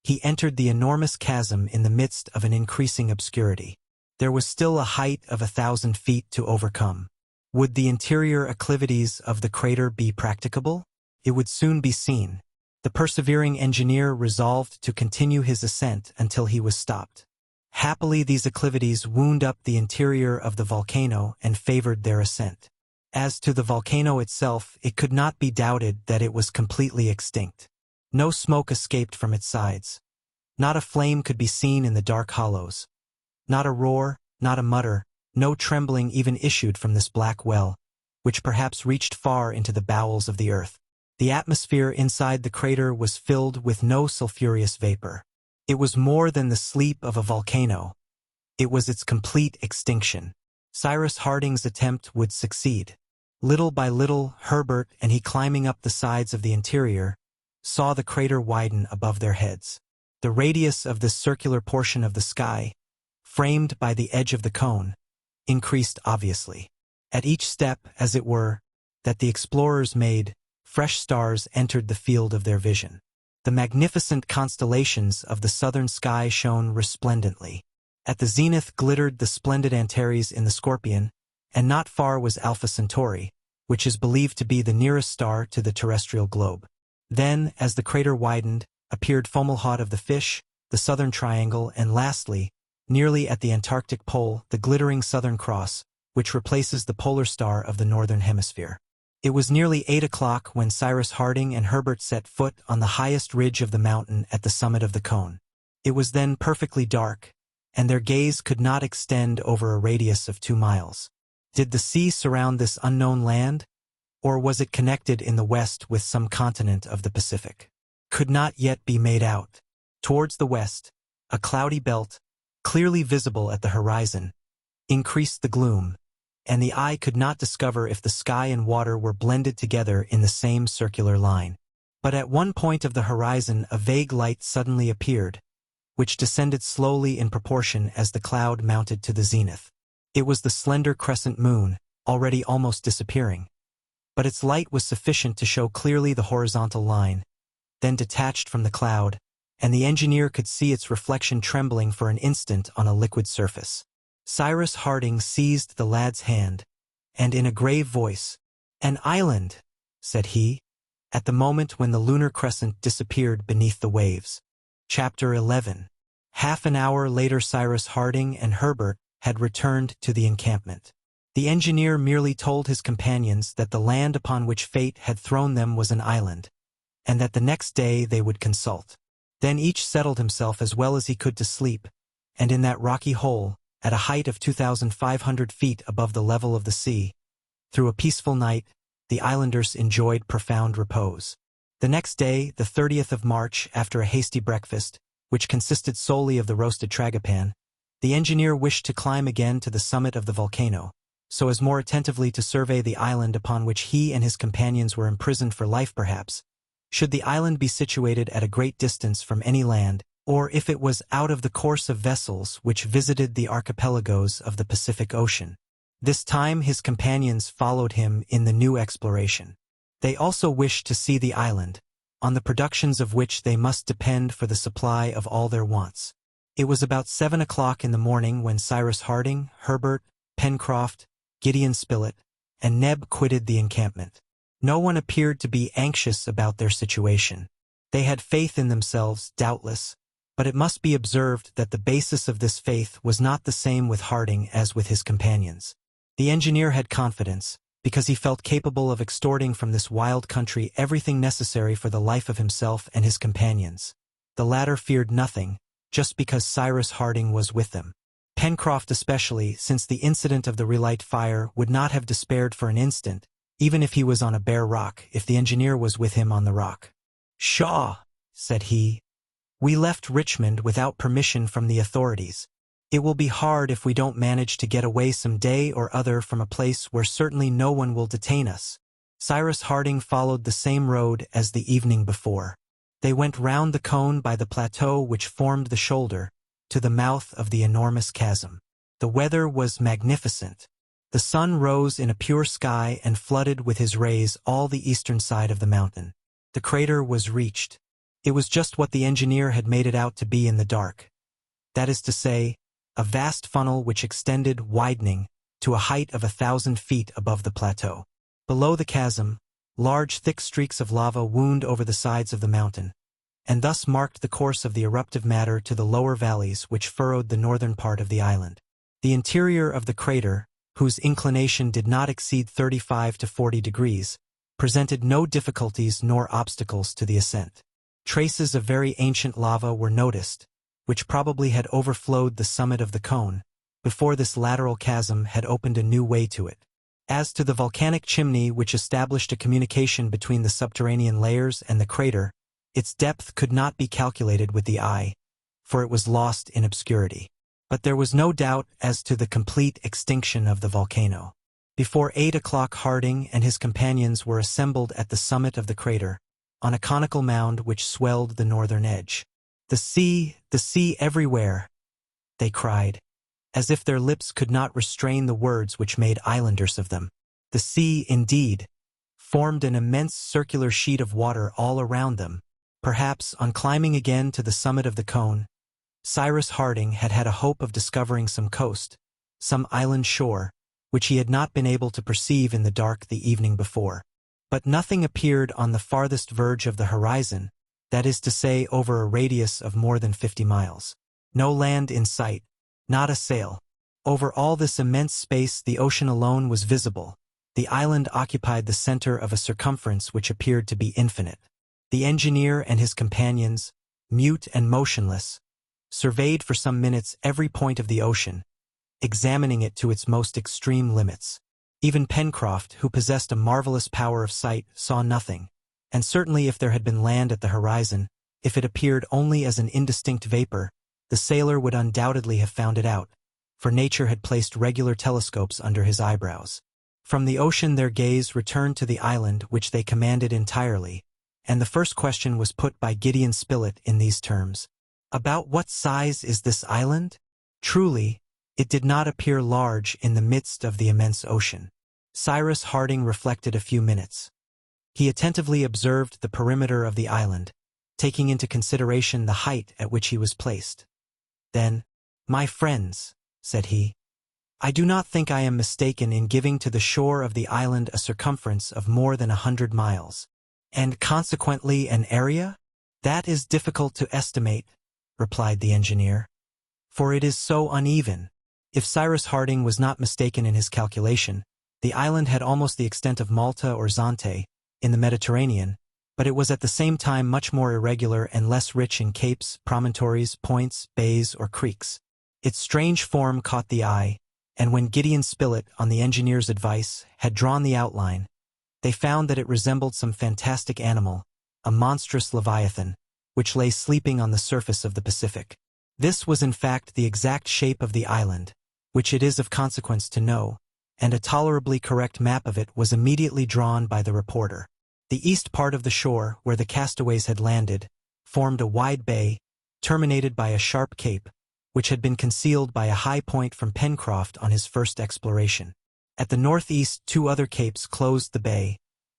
he entered the enormous chasm in the midst of an increasing obscurity. There was still a height of 1,000 feet to overcome. Would the interior acclivities of the crater be practicable? It would soon be seen. The persevering engineer resolved to continue his ascent until he was stopped. Happily, these acclivities wound up the interior of the volcano and favored their ascent. As to the volcano itself, it could not be doubted that it was completely extinct. No smoke escaped from its sides. Not a flame could be seen in the dark hollows. Not a roar, not a mutter, no trembling even issued from this black well, which perhaps reached far into the bowels of the earth. The atmosphere inside the crater was filled with no sulphurous vapor. It was more than the sleep of a volcano. It was its complete extinction. Cyrus Harding's attempt would succeed. Little by little, Herbert and he, climbing up the sides of the interior, saw the crater widen above their heads. The radius of this circular portion of the sky, framed by the edge of the cone, increased obviously. At each step, as it were, that the explorers made, fresh stars entered the field of their vision. The magnificent constellations of the southern sky shone resplendently. At the zenith glittered the splendid Antares in the Scorpion, and not far was Alpha Centauri, which is believed to be the nearest star to the terrestrial globe. Then, as the crater widened, appeared Fomalhaut of the Fish, the Southern Triangle, and lastly, nearly at the Antarctic pole, the glittering Southern Cross, which replaces the polar star of the Northern Hemisphere. It was nearly 8 o'clock when Cyrus Harding and Herbert set foot on the highest ridge of the mountain at the summit of the cone. It was then perfectly dark, and their gaze could not extend over a radius of 2 miles. Did the sea surround this unknown land, or was it connected in the west with some continent of the Pacific? Could not yet be made out. Towards the west, a cloudy belt, clearly visible at the horizon, increased the gloom, and the eye could not discover if the sky and water were blended together in the same circular line. But at one point of the horizon a vague light suddenly appeared, which descended slowly in proportion as the cloud mounted to the zenith. It was the slender crescent moon, already almost disappearing. But its light was sufficient to show clearly the horizontal line, then detached from the cloud, and the engineer could see its reflection trembling for an instant on a liquid surface. Cyrus Harding seized the lad's hand, and in a grave voice, "An island," said he, at the moment when the lunar crescent disappeared beneath the waves. Chapter 11. Half an hour later Cyrus Harding and Herbert had returned to the encampment. The engineer merely told his companions that the land upon which fate had thrown them was an island, and that the next day they would consult. Then each settled himself as well as he could to sleep, and in that rocky hole, at a height of 2,500 feet above the level of the sea, through a peaceful night, the islanders enjoyed profound repose. The next day, the 30th of March, after a hasty breakfast, which consisted solely of the roasted tragopan, the engineer wished to climb again to the summit of the volcano, so as more attentively to survey the island upon which he and his companions were imprisoned for life perhaps, should the island be situated at a great distance from any land, or if it was out of the course of vessels which visited the archipelagos of the Pacific Ocean. This time his companions followed him in the new exploration. They also wished to see the island, on the productions of which they must depend for the supply of all their wants. It was about 7 o'clock in the morning when Cyrus Harding, Herbert, Pencroft, Gideon Spilett, and Neb quitted the encampment. No one appeared to be anxious about their situation. They had faith in themselves, doubtless, but it must be observed that the basis of this faith was not the same with Harding as with his companions. The engineer had confidence, because he felt capable of extorting from this wild country everything necessary for the life of himself and his companions. The latter feared nothing, just because Cyrus Harding was with them. Pencroft especially, since the incident of the relight fire, would not have despaired for an instant, even if he was on a bare rock, if the engineer was with him on the rock. "Pshaw," said he. "We left Richmond without permission from the authorities. It will be hard if we don't manage to get away some day or other from a place where certainly no one will detain us." Cyrus Harding followed the same road as the evening before. They went round the cone by the plateau which formed the shoulder, to the mouth of the enormous chasm. The weather was magnificent. The sun rose in a pure sky and flooded with his rays all the eastern side of the mountain. The crater was reached. It was just what the engineer had made it out to be in the dark. That is to say, a vast funnel which extended, widening, to a height of 1,000 feet above the plateau. Below the chasm, large thick streaks of lava wound over the sides of the mountain, and thus marked the course of the eruptive matter to the lower valleys which furrowed the northern part of the island. The interior of the crater, whose inclination did not exceed 35 to 40 degrees, presented no difficulties nor obstacles to the ascent. Traces of very ancient lava were noticed, which probably had overflowed the summit of the cone, before this lateral chasm had opened a new way to it. As to the volcanic chimney which established a communication between the subterranean layers and the crater, its depth could not be calculated with the eye, for it was lost in obscurity. But there was no doubt as to the complete extinction of the volcano. Before 8 o'clock Harding and his companions were assembled at the summit of the crater, on a conical mound which swelled the northern edge. the sea everywhere," they cried, as if their lips could not restrain the words which made islanders of them. The sea, indeed, formed an immense circular sheet of water all around them. Perhaps, on climbing again to the summit of the cone, Cyrus Harding had had a hope of discovering some coast, some island shore, which he had not been able to perceive in the dark the evening before. But nothing appeared on the farthest verge of the horizon, that is to say, over a radius of more than 50 miles. No land in sight, not a sail. Over all this immense space the ocean alone was visible. The island occupied the center of a circumference which appeared to be infinite. The engineer and his companions, mute and motionless, surveyed for some minutes every point of the ocean, examining it to its most extreme limits. Even Pencroft, who possessed a marvelous power of sight, saw nothing, and certainly if there had been land at the horizon, if it appeared only as an indistinct vapor, the sailor would undoubtedly have found it out, for nature had placed regular telescopes under his eyebrows. From the ocean their gaze returned to the island which they commanded entirely, and the first question was put by Gideon Spilett in these terms: "About what size is this island?" Truly, it did not appear large in the midst of the immense ocean. Cyrus Harding reflected a few minutes. He attentively observed the perimeter of the island, taking into consideration the height at which he was placed. Then, "My friends," said he, "I do not think I am mistaken in giving to the shore of the island a circumference of more than 100 miles. And consequently an area? That is difficult to estimate," replied the engineer, "for it is so uneven." If Cyrus Harding was not mistaken in his calculation, the island had almost the extent of Malta or Zante, in the Mediterranean, but it was at the same time much more irregular and less rich in capes, promontories, points, bays, or creeks. Its strange form caught the eye, and when Gideon Spilett, on the engineer's advice, had drawn the outline, they found that it resembled some fantastic animal, a monstrous leviathan, which lay sleeping on the surface of the Pacific. This was in fact the exact shape of the island, which it is of consequence to know, and a tolerably correct map of it was immediately drawn by the reporter. The east part of the shore, where the castaways had landed, formed a wide bay, terminated by a sharp cape, which had been concealed by a high point from Pencroft on his first exploration. At the northeast 2 other capes closed the bay,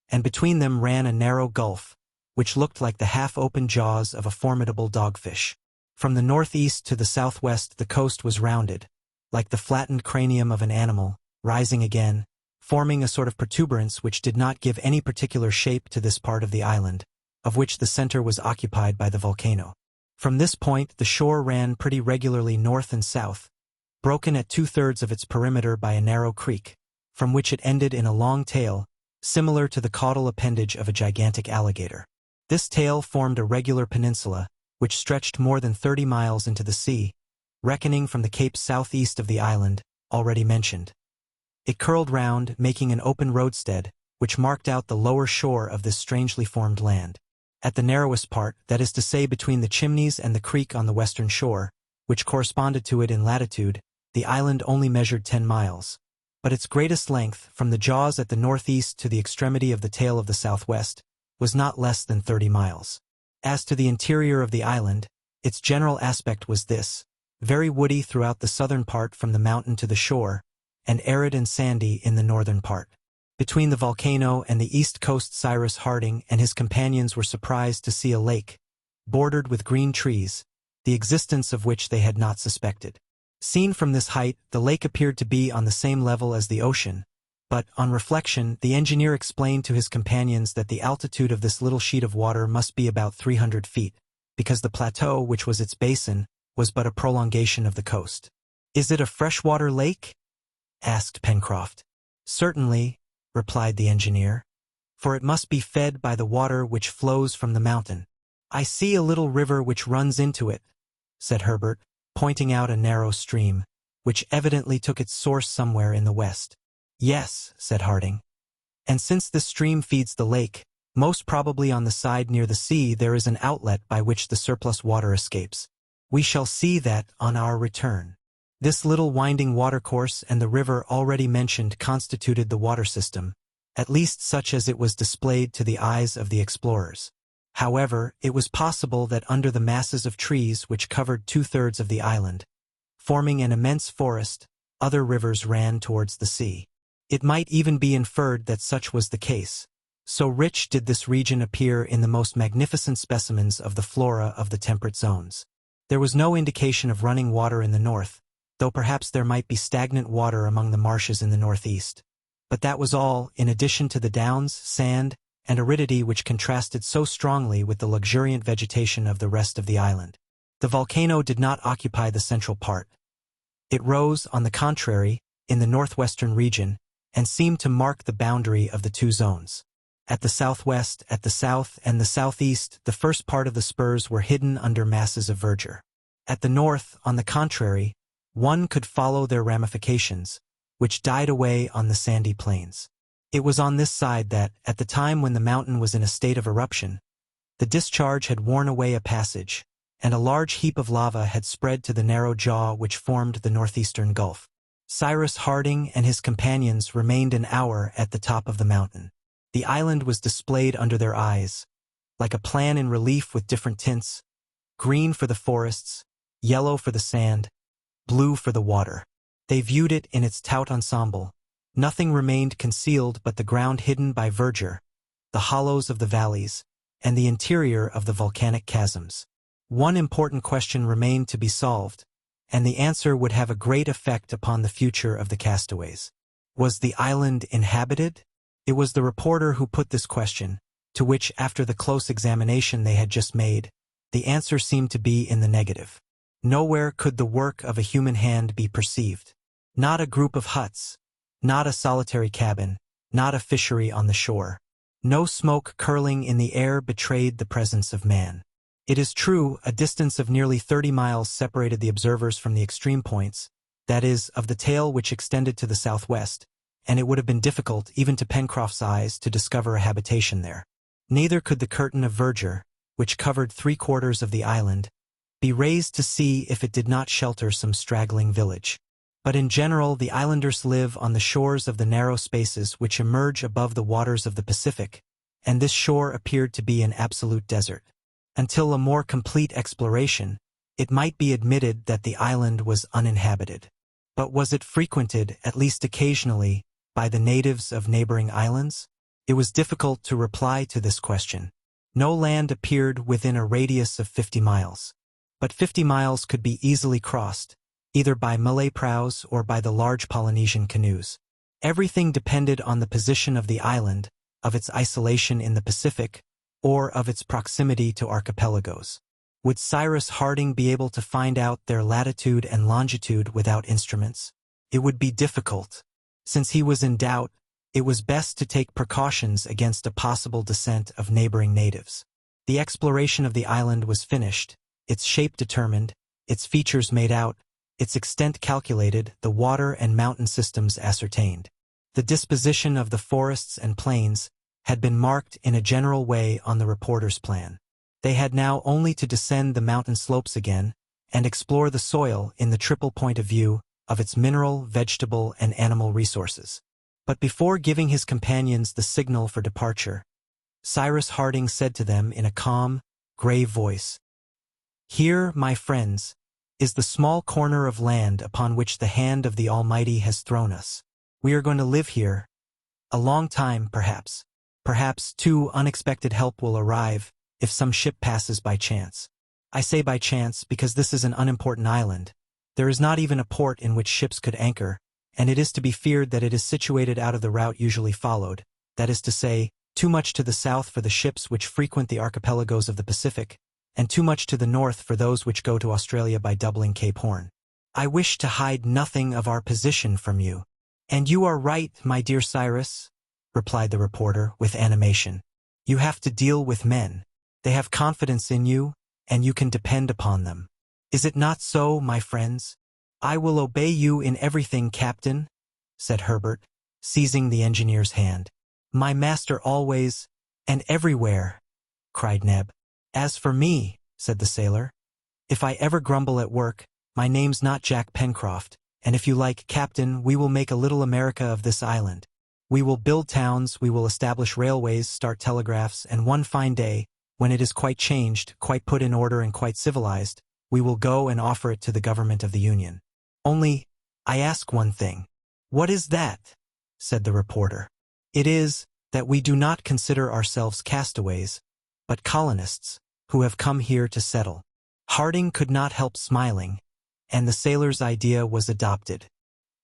and between them ran a narrow gulf, which looked like the half-open jaws of a formidable dogfish. From the northeast to the southwest the coast was rounded, like the flattened cranium of an animal, rising again, forming a sort of protuberance which did not give any particular shape to this part of the island, of which the center was occupied by the volcano. From this point the shore ran pretty regularly north and south, broken at 2/3 of its perimeter by a narrow creek, from which it ended in a long tail, similar to the caudal appendage of a gigantic alligator. This tail formed a regular peninsula, which stretched more than 30 miles into the sea, reckoning from the cape southeast of the island, already mentioned. It curled round, making an open roadstead, which marked out the lower shore of this strangely formed land. At the narrowest part, that is to say between the Chimneys and the creek on the western shore, which corresponded to it in latitude, the island only measured 10 miles. But its greatest length, from the jaws at the northeast to the extremity of the tail of the southwest, was not less than 30 miles. As to the interior of the island, its general aspect was this: very woody throughout the southern part from the mountain to the shore, and arid and sandy in the northern part. Between the volcano and the east coast Cyrus Harding and his companions were surprised to see a lake, bordered with green trees, the existence of which they had not suspected. Seen from this height, the lake appeared to be on the same level as the ocean, but, on reflection, the engineer explained to his companions that the altitude of this little sheet of water must be about 300 feet, because the plateau, which was its basin, was but a prolongation of the coast. "Is it a freshwater lake?" asked Pencroft. "Certainly," replied the engineer, "for it must be fed by the water which flows from the mountain." "I see a little river which runs into it," said Herbert, pointing out a narrow stream, which evidently took its source somewhere in the west. "Yes," said Harding. "And since this stream feeds the lake, most probably on the side near the sea there is an outlet by which the surplus water escapes. We shall see that on our return." This little winding watercourse and the river already mentioned constituted the water system, at least such as it was displayed to the eyes of the explorers. However, it was possible that under the masses of trees which covered 2/3 of the island, forming an immense forest, other rivers ran towards the sea. It might even be inferred that such was the case. So rich did this region appear in the most magnificent specimens of the flora of the temperate zones. There was no indication of running water in the north, though perhaps there might be stagnant water among the marshes in the northeast. But that was all, in addition to the downs, sand, and aridity which contrasted so strongly with the luxuriant vegetation of the rest of the island. The volcano did not occupy the central part. It rose, on the contrary, in the northwestern region, and seemed to mark the boundary of the two zones. At the southwest, at the south, and the southeast, the first part of the spurs were hidden under masses of verdure. At the north, on the contrary, one could follow their ramifications, which died away on the sandy plains. It was on this side that, at the time when the mountain was in a state of eruption, the discharge had worn away a passage, and a large heap of lava had spread to the narrow jaw which formed the northeastern gulf. Cyrus Harding and his companions remained an hour at the top of the mountain. The island was displayed under their eyes, like a plan in relief with different tints: green for the forests, yellow for the sand, blue for the water. They viewed it in its tout ensemble. Nothing remained concealed but the ground hidden by verdure, the hollows of the valleys, and the interior of the volcanic chasms. One important question remained to be solved, and the answer would have a great effect upon the future of the castaways. Was the island inhabited? It was the reporter who put this question, to which, after the close examination they had just made, the answer seemed to be in the negative. Nowhere could the work of a human hand be perceived. Not a group of huts, not a solitary cabin, not a fishery on the shore. No smoke curling in the air betrayed the presence of man. It is true, a distance of nearly 30 miles separated the observers from the extreme points, that is, of the tail which extended to the southwest, and it would have been difficult, even to Pencroft's eyes, to discover a habitation there. Neither could the curtain of verdure, which covered 3/4 of the island, be raised to see if it did not shelter some straggling village. But in general the islanders live on the shores of the narrow spaces which emerge above the waters of the Pacific, and this shore appeared to be an absolute desert. Until a more complete exploration, it might be admitted that the island was uninhabited. But was it frequented, at least occasionally, by the natives of neighboring islands? It was difficult to reply to this question. No land appeared within a radius of 50 miles. but 50 miles could be easily crossed, either by Malay praus or by the large Polynesian canoes. Everything depended on the position of the island, of its isolation in the Pacific, or of its proximity to archipelagos. Would Cyrus Harding be able to find out their latitude and longitude without instruments? It would be difficult. Since he was in doubt, it was best to take precautions against a possible descent of neighboring natives. The exploration of the island was finished, its shape determined, its features made out, its extent calculated, the water and mountain systems ascertained. The disposition of the forests and plains had been marked in a general way on the reporter's plan. They had now only to descend the mountain slopes again and explore the soil in the triple point of view of its mineral, vegetable, and animal resources. But before giving his companions the signal for departure, Cyrus Harding said to them in a calm, grave voice, "Here, my friends, is the small corner of land upon which the hand of the Almighty has thrown us. We are going to live here a long time, perhaps. Perhaps, too, unexpected help will arrive if some ship passes by chance. I say by chance because this is an unimportant island. There is not even a port in which ships could anchor, and it is to be feared that it is situated out of the route usually followed, that is to say, too much to the south for the ships which frequent the archipelagos of the Pacific, and too much to the north for those which go to Australia by doubling Cape Horn. I wish to hide nothing of our position from you." "And you are right, my dear Cyrus," replied the reporter with animation. "You have to deal with men. They have confidence in you, and you can depend upon them. Is it not so, my friends?" "I will obey you in everything, Captain," said Herbert, seizing the engineer's hand. "My master always, and everywhere," cried Neb. "As for me," said the sailor, "if I ever grumble at work, my name's not Jack Pencroft, and if you like, Captain, we will make a little America of this island. We will build towns, we will establish railways, start telegraphs, and one fine day, when it is quite changed, quite put in order and quite civilized, we will go and offer it to the government of the Union. Only, I ask one thing." "What is that?" said the reporter. "It is, that we do not consider ourselves castaways, but colonists, who have come here to settle." Harding could not help smiling, and the sailor's idea was adopted.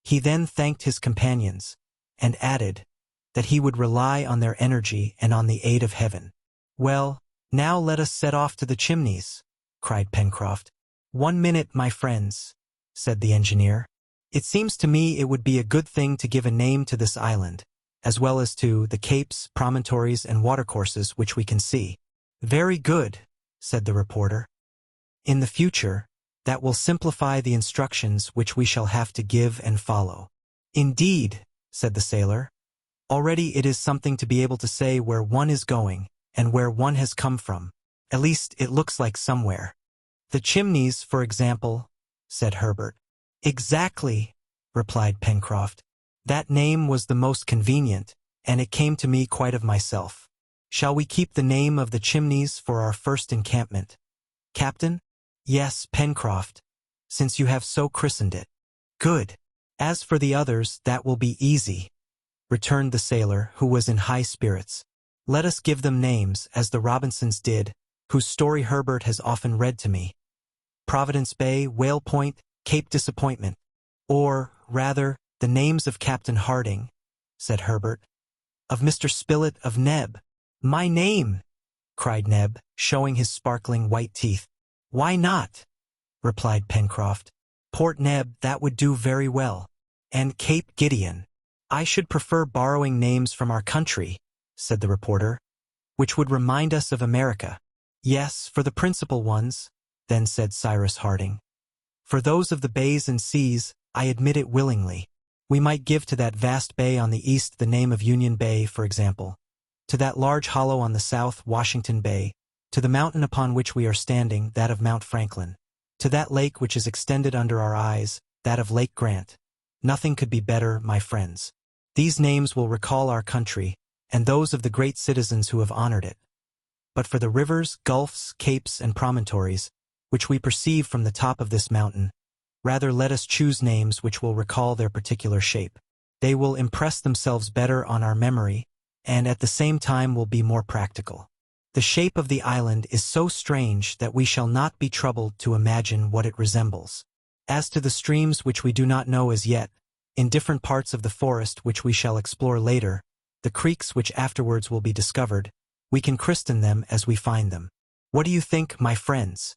He then thanked his companions, and added that he would rely on their energy and on the aid of heaven. "Well, now let us set off to the Chimneys," cried Pencroft. "1 minute, my friends," said the engineer. "It seems to me it would be a good thing to give a name to this island, as well as to the capes, promontories, and watercourses which we can see." "Very good," said the reporter. "In the future, that will simplify the instructions which we shall have to give and follow." "Indeed," said the sailor. "Already it is something to be able to say where one is going, and where one has come from. At least it looks like somewhere." "The Chimneys, for example," said Herbert. "Exactly," replied Pencroft. "That name was the most convenient, and it came to me quite of myself. Shall we keep the name of the Chimneys for our first encampment, Captain?" "Yes, Pencroft, since you have so christened it." "Good. As for the others, that will be easy," returned the sailor, who was in high spirits. "Let us give them names, as the Robinsons did, whose story Herbert has often read to me. Providence Bay, Whale Point, Cape Disappointment. Or, rather, the names of Captain Harding," said Herbert. "Of Mr. Spilett, of Neb." "My name!" cried Neb, showing his sparkling white teeth. "Why not?" replied Pencroft. "Port Neb, that would do very well. And Cape Gideon." "I should prefer borrowing names from our country," said the reporter, "which would remind us of America." "Yes, for the principal ones," then said Cyrus Harding. "For those of the bays and seas, I admit it willingly. We might give to that vast bay on the east the name of Union Bay, for example, to that large hollow on the south, Washington Bay, to the mountain upon which we are standing, that of Mount Franklin, to that lake which is extended under our eyes, that of Lake Grant. Nothing could be better, my friends. These names will recall our country, and those of the great citizens who have honored it. But for the rivers, gulfs, capes, and promontories, which we perceive from the top of this mountain, rather let us choose names which will recall their particular shape. They will impress themselves better on our memory, and at the same time will be more practical. The shape of the island is so strange that we shall not be troubled to imagine what it resembles. As to the streams which we do not know as yet, in different parts of the forest which we shall explore later, the creeks which afterwards will be discovered, we can christen them as we find them. What do you think, my friends?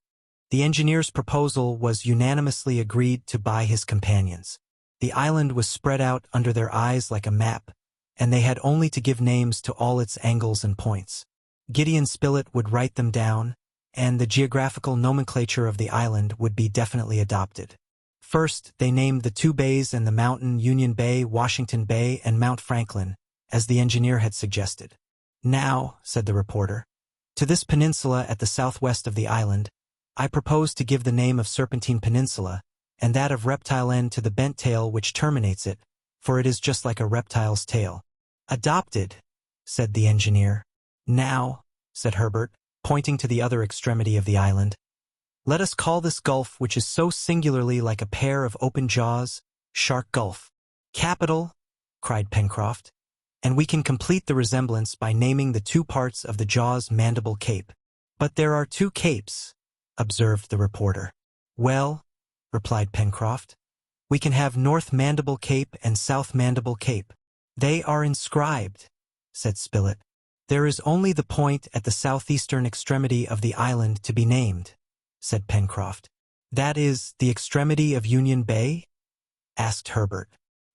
The engineer's proposal was unanimously agreed to by his companions. The island was spread out under their eyes like a map, and they had only to give names to all its angles and points. Gideon Spilett would write them down, and the geographical nomenclature of the island would be definitely adopted. First, they named the two bays and the mountain Union Bay, Washington Bay, and Mount Franklin, as the engineer had suggested. Now, said the reporter, to this peninsula at the southwest of the island, I propose to give the name of Serpentine Peninsula, and that of Reptile End to the bent tail which terminates it, for it is just like a reptile's tail. Adopted, said the engineer. Now, said Herbert, pointing to the other extremity of the island, let us call this gulf which is so singularly like a pair of open jaws, Shark Gulf. Capital, cried Pencroft, and we can complete the resemblance by naming the two parts of the jaws Mandible Cape. But there are two capes, observed the reporter. Well, replied Pencroft, we can have North Mandible Cape and South Mandible Cape. They are inscribed, said Spilett. There is only the point at the southeastern extremity of the island to be named, said Pencroft. That is the extremity of Union Bay? Asked Herbert.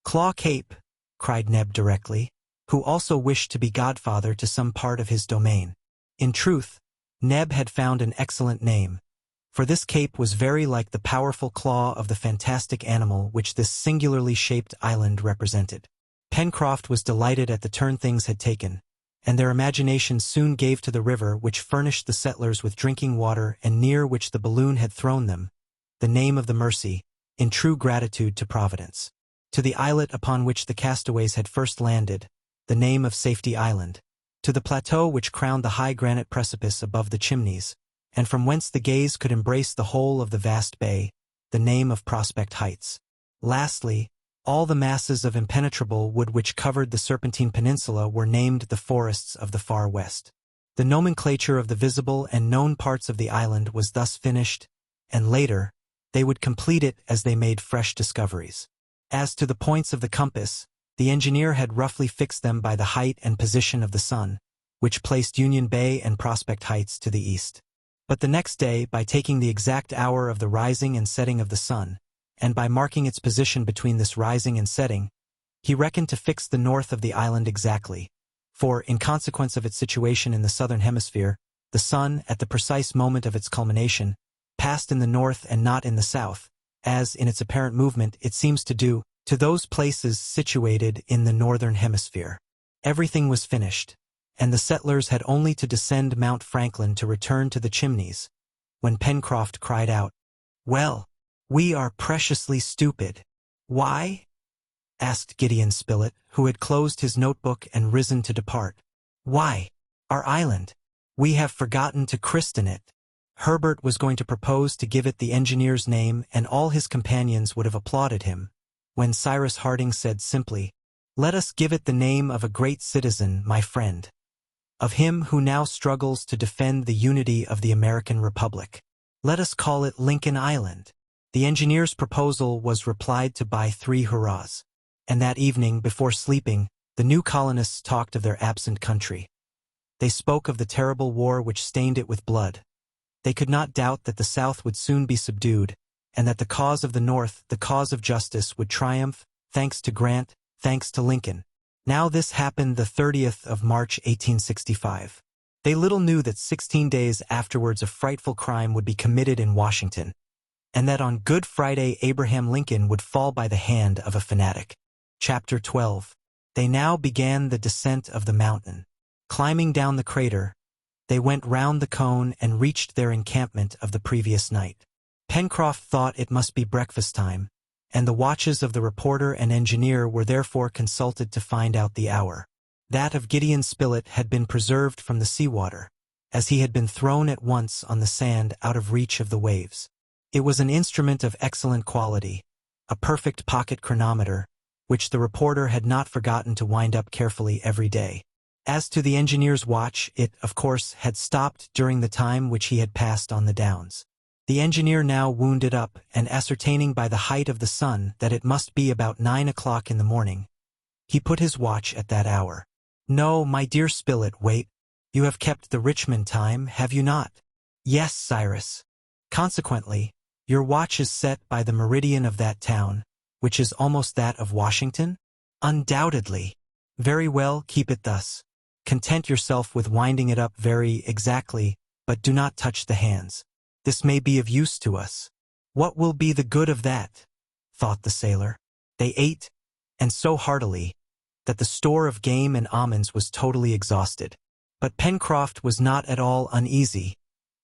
Claw Cape, cried Neb directly, who also wished to be godfather to some part of his domain. In truth, Neb had found an excellent name, for this cape was very like the powerful claw of the fantastic animal which this singularly shaped island represented. Pencroft was delighted at the turn things had taken, and their imagination soon gave to the river which furnished the settlers with drinking water and near which the balloon had thrown them, the name of the Mercy, in true gratitude to Providence. To the islet upon which the castaways had first landed, the name of Safety Island. To the plateau which crowned the high granite precipice above the Chimneys, and from whence the gaze could embrace the whole of the vast bay, the name of Prospect Heights. Lastly, all the masses of impenetrable wood which covered the Serpentine Peninsula were named the forests of the far west. The nomenclature of the visible and known parts of the island was thus finished, and later, they would complete it as they made fresh discoveries. As to the points of the compass, the engineer had roughly fixed them by the height and position of the sun, which placed Union Bay and Prospect Heights to the east. But the next day, by taking the exact hour of the rising and setting of the sun, and by marking its position between this rising and setting, he reckoned to fix the north of the island exactly, for, in consequence of its situation in the southern hemisphere, the sun, at the precise moment of its culmination, passed in the north and not in the south, as, in its apparent movement, it seems to do, to those places situated in the northern hemisphere. Everything was finished, and the settlers had only to descend Mount Franklin to return to the Chimneys, when Pencroft cried out, "Well, we are preciously stupid." "Why?" asked Gideon Spilett, who had closed his notebook and risen to depart. "Why, our island. We have forgotten to christen it." Herbert was going to propose to give it the engineer's name, and all his companions would have applauded him, when Cyrus Harding said simply, "Let us give it the name of a great citizen, my friend, of him who now struggles to defend the unity of the American Republic. Let us call it Lincoln Island." The engineer's proposal was replied to by 3 hurrahs, and that evening, before sleeping, the new colonists talked of their absent country. They spoke of the terrible war which stained it with blood. They could not doubt that the South would soon be subdued, and that the cause of the North, the cause of justice, would triumph, thanks to Grant, thanks to Lincoln. Now this happened the 30th of March, 1865. They little knew that 16 days afterwards a frightful crime would be committed in Washington, and that on Good Friday Abraham Lincoln would fall by the hand of a fanatic. Chapter 12. They now began the descent of the mountain. Climbing down the crater, they went round the cone and reached their encampment of the previous night. Pencroft thought it must be breakfast time, and the watches of the reporter and engineer were therefore consulted to find out the hour. That of Gideon Spilett had been preserved from the sea-water, as he had been thrown at once on the sand out of reach of the waves. It was an instrument of excellent quality, a perfect pocket chronometer, which the reporter had not forgotten to wind up carefully every day. As to the engineer's watch, it, of course, had stopped during the time which he had passed on the downs. The engineer now wound it up, and ascertaining by the height of the sun that it must be about 9 o'clock in the morning, he put his watch at that hour. "No, my dear Spilett, wait. You have kept the Richmond time, have you not?" "Yes, Cyrus." "Consequently, your watch is set by the meridian of that town, which is almost that of Washington?" "Undoubtedly." "Very well, keep it thus. Content yourself with winding it up very exactly, but do not touch the hands. This may be of use to us." "What will be the good of that?" thought the sailor. They ate, and so heartily, that the store of game and almonds was totally exhausted. But Pencroft was not at all uneasy.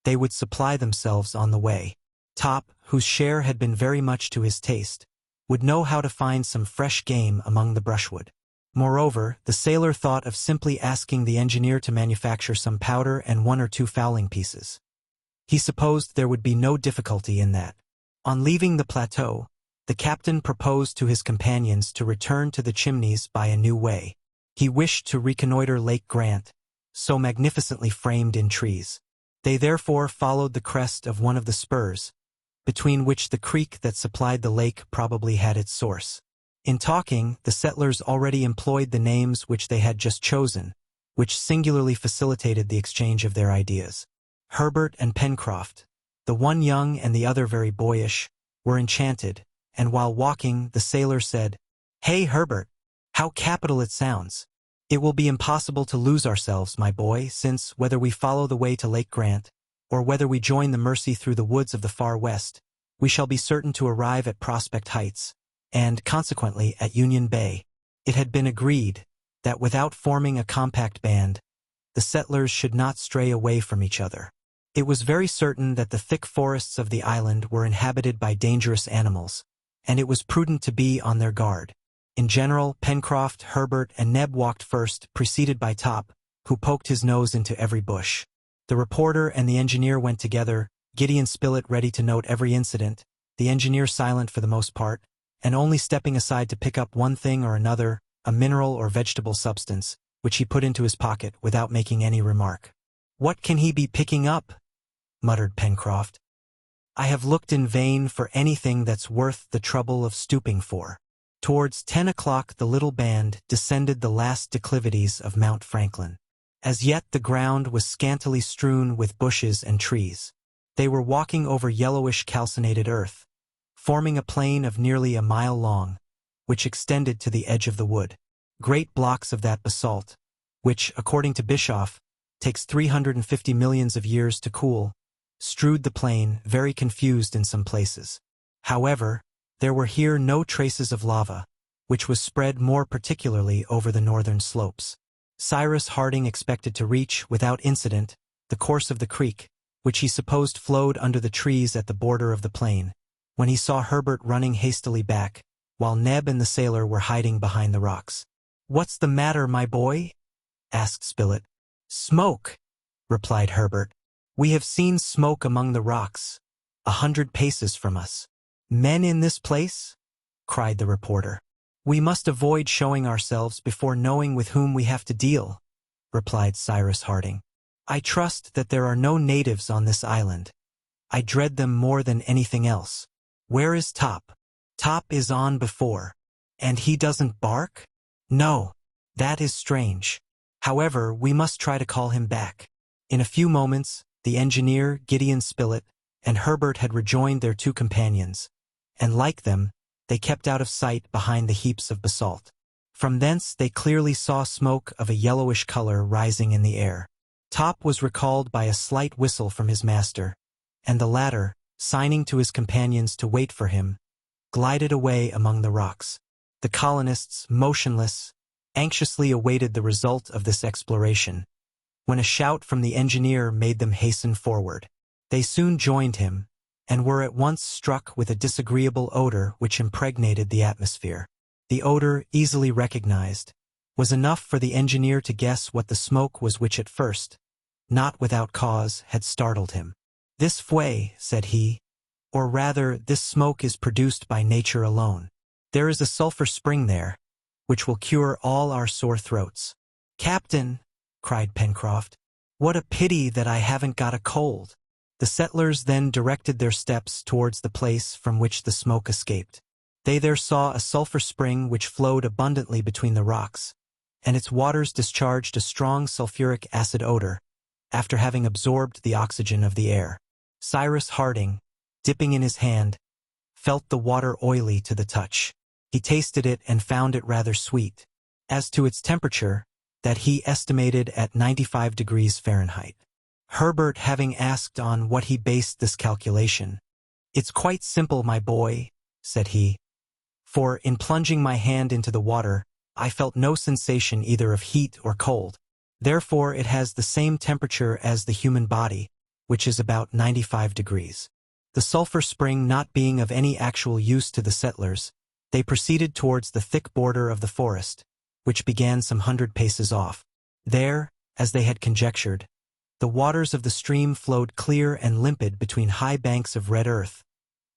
They would supply themselves on the way. Top, whose share had been very much to his taste, would know how to find some fresh game among the brushwood. Moreover, the sailor thought of simply asking the engineer to manufacture some powder and 1 or 2 fowling pieces. He supposed there would be no difficulty in that. On leaving the plateau, the captain proposed to his companions to return to the Chimneys by a new way. He wished to reconnoiter Lake Grant, so magnificently framed in trees. They therefore followed the crest of one of the spurs, between which the creek that supplied the lake probably had its source. In talking, the settlers already employed the names which they had just chosen, which singularly facilitated the exchange of their ideas. Herbert and Pencroft, the one young and the other very boyish, were enchanted, and while walking, the sailor said, "Hey, Herbert, how capital it sounds! It will be impossible to lose ourselves, my boy, since, whether we follow the way to Lake Grant, or whether we join the Mercy through the woods of the far west, we shall be certain to arrive at Prospect Heights, and, consequently, at Union Bay." It had been agreed that without forming a compact band, the settlers should not stray away from each other. It was very certain that the thick forests of the island were inhabited by dangerous animals, and it was prudent to be on their guard. In general, Pencroft, Herbert, and Neb walked first, preceded by Top, who poked his nose into every bush. The reporter and the engineer went together, Gideon Spilett ready to note every incident, the engineer silent for the most part, and only stepping aside to pick up one thing or another, a mineral or vegetable substance, which he put into his pocket without making any remark. "What can he be picking up?" muttered Pencroft. "I have looked in vain for anything that's worth the trouble of stooping for." Towards 10 o'clock the little band descended the last declivities of Mount Franklin. As yet the ground was scantily strewn with bushes and trees. They were walking over yellowish calcinated earth, forming a plain of nearly a mile long, which extended to the edge of the wood. Great blocks of that basalt, which, according to Bischoff, takes 350 millions of years to cool, strewed the plain, very confused in some places. However, there were here no traces of lava, which was spread more particularly over the northern slopes. Cyrus Harding expected to reach, without incident, the course of the creek, which he supposed flowed under the trees at the border of the plain, when he saw Herbert running hastily back, while Neb and the sailor were hiding behind the rocks. "What's the matter, my boy?" asked Spilett. "Smoke," replied Herbert. "We have seen smoke among the rocks, 100 paces from us." "Men in this place?" cried the reporter. "We must avoid showing ourselves before knowing with whom we have to deal," replied Cyrus Harding. "I trust that there are no natives on this island. I dread them more than anything else. Where is Top?" "Top is on before." "And he doesn't bark?" "No. That is strange. However, we must try to call him back." In a few moments, the engineer, Gideon Spilett, and Herbert had rejoined their 2 companions, and like them, they kept out of sight behind the heaps of basalt. From thence they clearly saw smoke of a yellowish color rising in the air. Top was recalled by a slight whistle from his master, and the latter, signing to his companions to wait for him, glided away among the rocks. The colonists, motionless, anxiously awaited the result of this exploration, when a shout from the engineer made them hasten forward. They soon joined him, and were at once struck with a disagreeable odor which impregnated the atmosphere. The odor, easily recognized, was enough for the engineer to guess what the smoke was which at first, not without cause, had startled him. "This fue," said he, "or rather, this smoke is produced by nature alone. There is a sulphur spring there, which will cure all our sore throats." "Captain," cried Pencroft. "What a pity that I haven't got a cold." The settlers then directed their steps towards the place from which the smoke escaped. They there saw a sulphur spring which flowed abundantly between the rocks, and its waters discharged a strong sulphuric acid odor, after having absorbed the oxygen of the air. Cyrus Harding, dipping in his hand, felt the water oily to the touch. He tasted it and found it rather sweet. As to its temperature, that he estimated at 95 degrees Fahrenheit. Herbert having asked on what he based this calculation. "It's quite simple, my boy," said he, "for in plunging my hand into the water, I felt no sensation either of heat or cold. Therefore it has the same temperature as the human body, which is about 95 degrees. The sulphur spring not being of any actual use to the settlers, they proceeded towards the thick border of the forest, which began some 100 paces off. There, as they had conjectured, the waters of the stream flowed clear and limpid between high banks of red earth,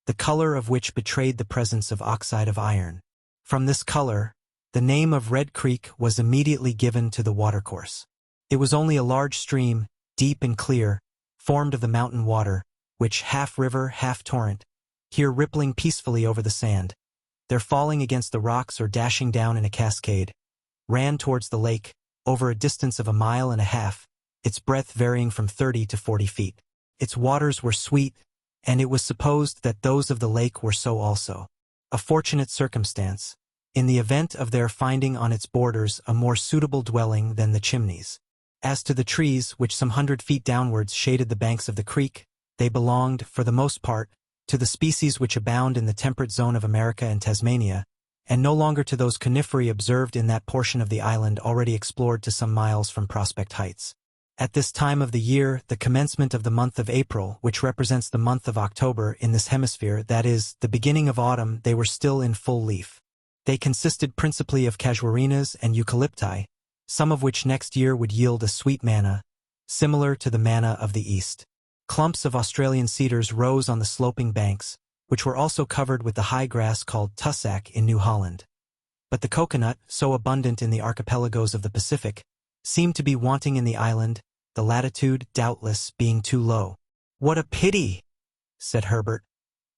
the color of which betrayed the presence of oxide of iron. From this color, the name of Red Creek was immediately given to the watercourse. It was only a large stream, deep and clear, formed of the mountain water, which, half river, half torrent, here rippling peacefully over the sand, there falling against the rocks or dashing down in a cascade, ran towards the lake, over a distance of 1.5 miles, its breadth varying from 30 to 40 feet. Its waters were sweet, and it was supposed that those of the lake were so also. A fortunate circumstance, in the event of their finding on its borders a more suitable dwelling than the Chimneys. As to the trees which some 100 feet downwards shaded the banks of the creek, they belonged, for the most part, to the species which abound in the temperate zone of America and Tasmania, and no longer to those coniferae observed in that portion of the island already explored to some miles from Prospect Heights. At this time of the year, the commencement of the month of April, which represents the month of October in this hemisphere, that is, the beginning of autumn, they were still in full leaf. They consisted principally of casuarinas and eucalypti, some of which next year would yield a sweet manna, similar to the manna of the East. Clumps of Australian cedars rose on the sloping banks, which were also covered with the high grass called tussac in New Holland. But the coconut, so abundant in the archipelagos of the Pacific, seemed to be wanting in the island, the latitude, doubtless, being too low. "What a pity," said Herbert.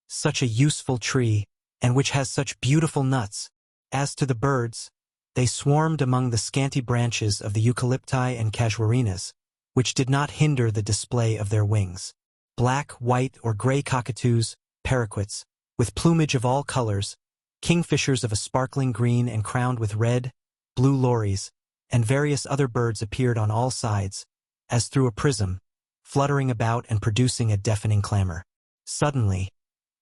"Such a useful tree, and which has such beautiful nuts." As to the birds, they swarmed among the scanty branches of the eucalypti and casuarinas, which did not hinder the display of their wings. Black, white, or gray cockatoos, paraquets, with plumage of all colors, kingfishers of a sparkling green and crowned with red, blue lories, and various other birds appeared on all sides, as through a prism, fluttering about and producing a deafening clamor. Suddenly,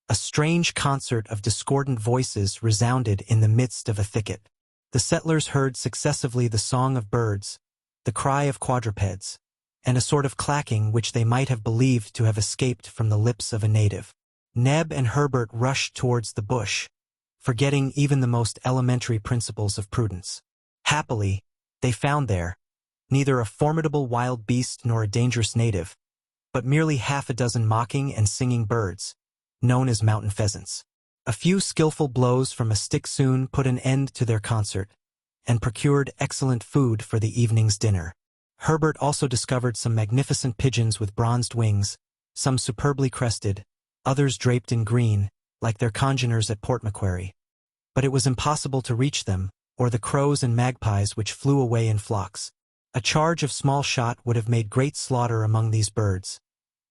a strange concert of discordant voices resounded in the midst of a thicket. The settlers heard successively the song of birds, the cry of quadrupeds, and a sort of clacking which they might have believed to have escaped from the lips of a native. Neb and Herbert rushed towards the bush, forgetting even the most elementary principles of prudence. Happily, they found there neither a formidable wild beast nor a dangerous native, but merely half a dozen mocking and singing birds, known as mountain pheasants. A few skillful blows from a stick soon put an end to their concert, and procured excellent food for the evening's dinner. Herbert also discovered some magnificent pigeons with bronzed wings, some superbly crested, others draped in green, like their congeners at Port Macquarie. But it was impossible to reach them, or the crows and magpies which flew away in flocks. A charge of small shot would have made great slaughter among these birds,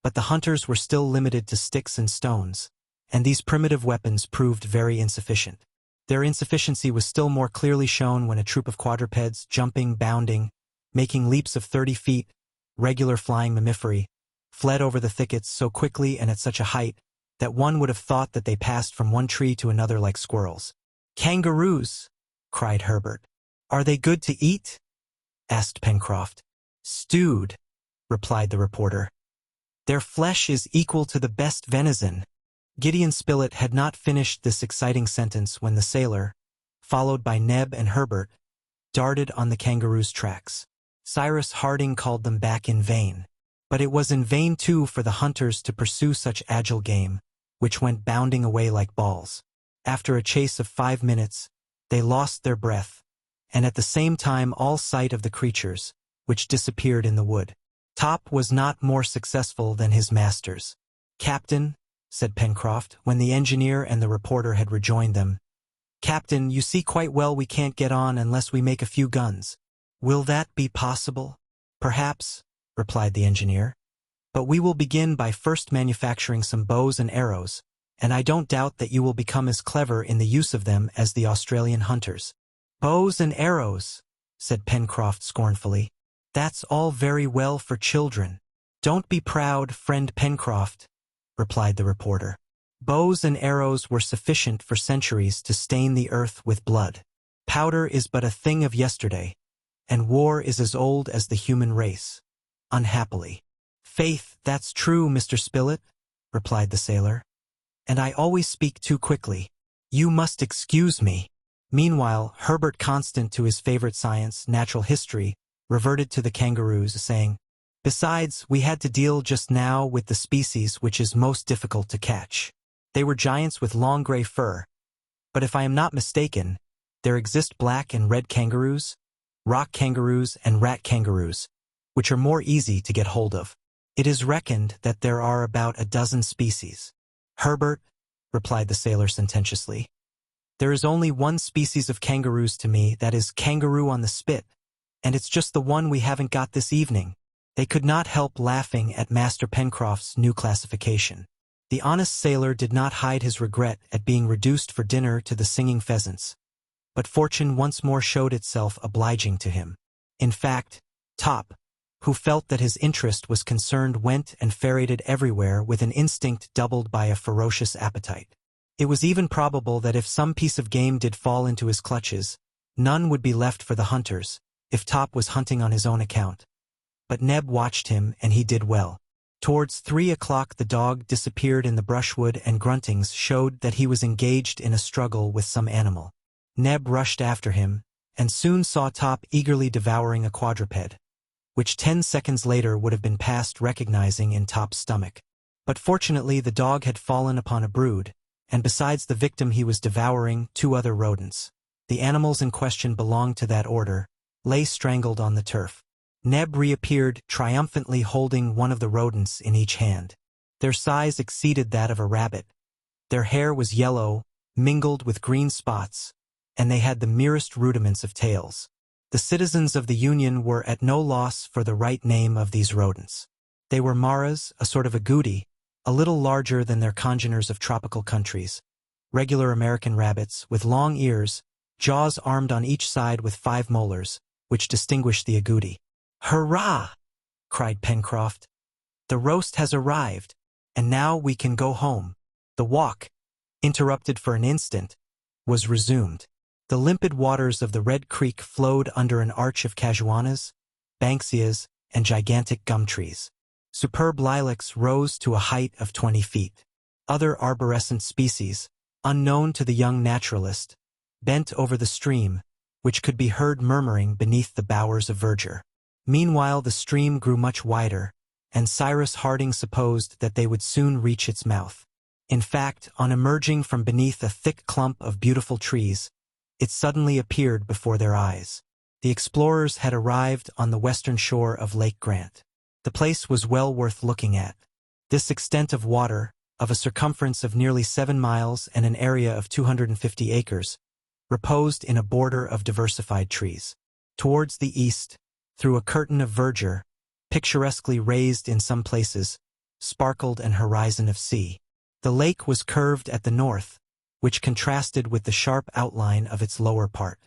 but the hunters were still limited to sticks and stones, and these primitive weapons proved very insufficient. Their insufficiency was still more clearly shown when a troop of quadrupeds, jumping, bounding, making leaps of 30 feet, regular flying mammiferae, fled over the thickets so quickly and at such a height that one would have thought that they passed from one tree to another like squirrels. "Kangaroos!" cried Herbert. "Are they good to eat?" asked Pencroft. "Stewed," replied the reporter. "Their flesh is equal to the best venison." Gideon Spilett had not finished this exciting sentence when the sailor, followed by Neb and Herbert, darted on the kangaroo's tracks. Cyrus Harding called them back in vain. But it was in vain too for the hunters to pursue such agile game, which went bounding away like balls. After a chase of 5 minutes, they lost their breath, and at the same time all sight of the creatures, which disappeared in the wood. Top was not more successful than his masters. "Captain," said Pencroft, when the engineer and the reporter had rejoined them, "Captain, you see quite well we can't get on unless we make a few guns." "Will that be possible?" "Perhaps," replied the engineer. "But we will begin by first manufacturing some bows and arrows, and I don't doubt that you will become as clever in the use of them as the Australian hunters." "Bows and arrows," said Pencroft scornfully. "That's all very well for children." "Don't be proud, friend Pencroft," replied the reporter. "Bows and arrows were sufficient for centuries to stain the earth with blood. Powder is but a thing of yesterday, and war is as old as the human race, unhappily." "Faith, that's true, Mr. Spilett," replied the sailor. "And I always speak too quickly. You must excuse me." Meanwhile, Herbert, constant to his favorite science, natural history, reverted to the kangaroos, saying, "Besides, we had to deal just now with the species which is most difficult to catch. They were giants with long gray fur, but if I am not mistaken, there exist black and red kangaroos, rock kangaroos and rat kangaroos, which are more easy to get hold of. It is reckoned that there are about a dozen species." "Herbert," replied the sailor sententiously, "there is only one species of kangaroos to me, that is kangaroo on the spit, and it's just the one we haven't got this evening." They could not help laughing at Master Pencroft's new classification. The honest sailor did not hide his regret at being reduced for dinner to the singing pheasants, but fortune once more showed itself obliging to him. In fact, Top, who felt that his interest was concerned, went and ferreted everywhere with an instinct doubled by a ferocious appetite. It was even probable that if some piece of game did fall into his clutches, none would be left for the hunters, if Top was hunting on his own account. But Neb watched him, and he did well. Towards 3 o'clock the dog disappeared in the brushwood, and gruntings showed that he was engaged in a struggle with some animal. Neb rushed after him, and soon saw Top eagerly devouring a quadruped, which 10 seconds later would have been past recognizing in Top's stomach. But fortunately the dog had fallen upon a brood, and besides the victim he was devouring 2 other rodents. The animals in question belonged to that order, lay strangled on the turf. Neb reappeared triumphantly, holding one of the rodents in each hand. Their size exceeded that of a rabbit. Their hair was yellow, mingled with green spots, and they had the merest rudiments of tails. The citizens of the Union were at no loss for the right name of these rodents. They were maras, a sort of agouti, a little larger than their congeners of tropical countries, regular American rabbits, with long ears, jaws armed on each side with 5 molars, which distinguished the agouti. "Hurrah!" cried Pencroft. "The roast has arrived, and now we can go home." The walk, interrupted for an instant, was resumed. The limpid waters of the Red Creek flowed under an arch of casuanas, banksias, and gigantic gum trees. Superb lilacs rose to a height of 20 feet. Other arborescent species, unknown to the young naturalist, bent over the stream, which could be heard murmuring beneath the bowers of verdure. Meanwhile the stream grew much wider, and Cyrus Harding supposed that they would soon reach its mouth. In fact, on emerging from beneath a thick clump of beautiful trees, it suddenly appeared before their eyes. The explorers had arrived on the western shore of Lake Grant. The place was well worth looking at. This extent of water, of a circumference of nearly 7 miles and an area of 250 acres, reposed in a border of diversified trees. Towards the east, through a curtain of verdure, picturesquely raised in some places, sparkled an horizon of sea. The lake was curved at the north, which contrasted with the sharp outline of its lower part.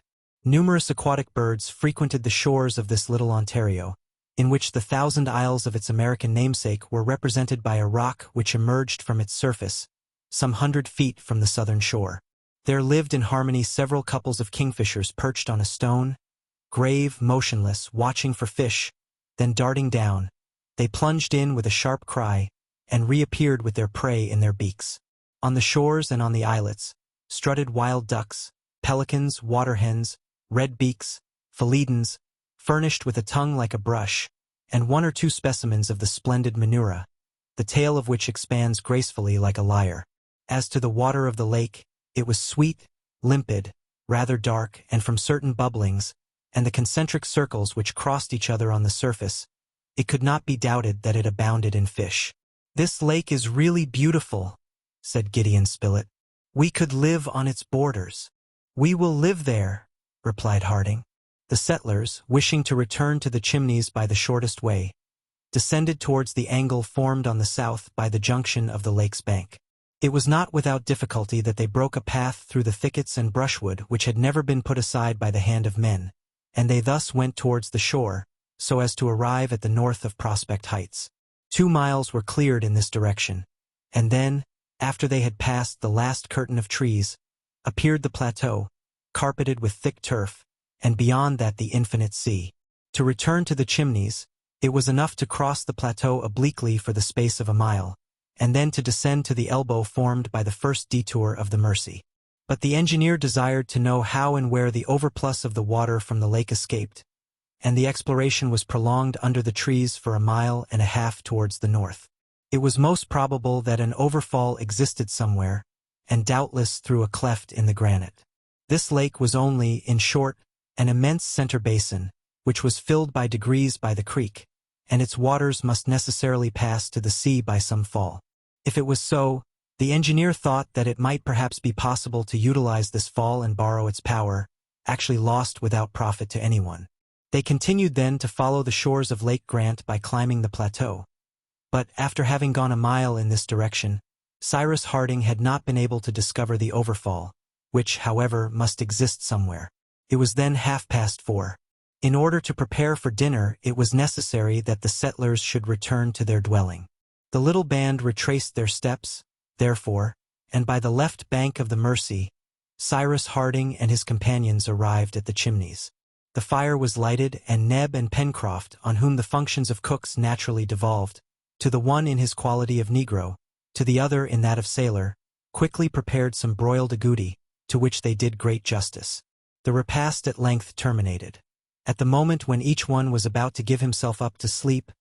Numerous aquatic birds frequented the shores of this little Ontario, in which the 1,000 isles of its American namesake were represented by a rock which emerged from its surface, some 100 feet from the southern shore. There lived in harmony several couples of kingfishers perched on a stone, grave, motionless, watching for fish, then darting down, they plunged in with a sharp cry, and reappeared with their prey in their beaks. On the shores and on the islets, strutted wild ducks, pelicans, water-hens, red-beaks, phalidans, furnished with a tongue like a brush, and 1 or 2 specimens of the splendid menura, the tail of which expands gracefully like a lyre. As to the water of the lake, it was sweet, limpid, rather dark, and from certain bubblings, and the concentric circles which crossed each other on the surface, it could not be doubted that it abounded in fish. "This lake is really beautiful," said Gideon Spilett. "We could live on its borders." "We will live there," replied Harding. The settlers, wishing to return to the Chimneys by the shortest way, descended towards the angle formed on the south by the junction of the lake's bank. It was not without difficulty that they broke a path through the thickets and brushwood which had never been put aside by the hand of men, and they thus went towards the shore, so as to arrive at the north of Prospect Heights. 2 miles were cleared in this direction, and then, after they had passed the last curtain of trees, appeared the plateau, carpeted with thick turf, and beyond that the infinite sea. To return to the Chimneys, it was enough to cross the plateau obliquely for the space of a mile, and then to descend to the elbow formed by the first detour of the Mercy. But the engineer desired to know how and where the overplus of the water from the lake escaped, and the exploration was prolonged under the trees for 1.5 miles towards the north. It was most probable that an overfall existed somewhere, and doubtless through a cleft in the granite. This lake was only, in short, an immense center basin, which was filled by degrees by the creek, and its waters must necessarily pass to the sea by some fall. If it was so, the engineer thought that it might perhaps be possible to utilize this fall and borrow its power, actually lost without profit to anyone. They continued then to follow the shores of Lake Grant by climbing the plateau. But after having gone 1 mile in this direction, Cyrus Harding had not been able to discover the overfall, which, however, must exist somewhere. It was then 4:30. In order to prepare for dinner, it was necessary that the settlers should return to their dwelling. The little band retraced their steps, therefore, and by the left bank of the Mercy, Cyrus Harding and his companions arrived at the Chimneys. The fire was lighted, and Neb and Pencroft, on whom the functions of cooks naturally devolved, to the one in his quality of Negro, to the other in that of sailor, quickly prepared some broiled agouti, to which they did great justice. The repast at length terminated. At the moment when each one was about to give himself up to sleep,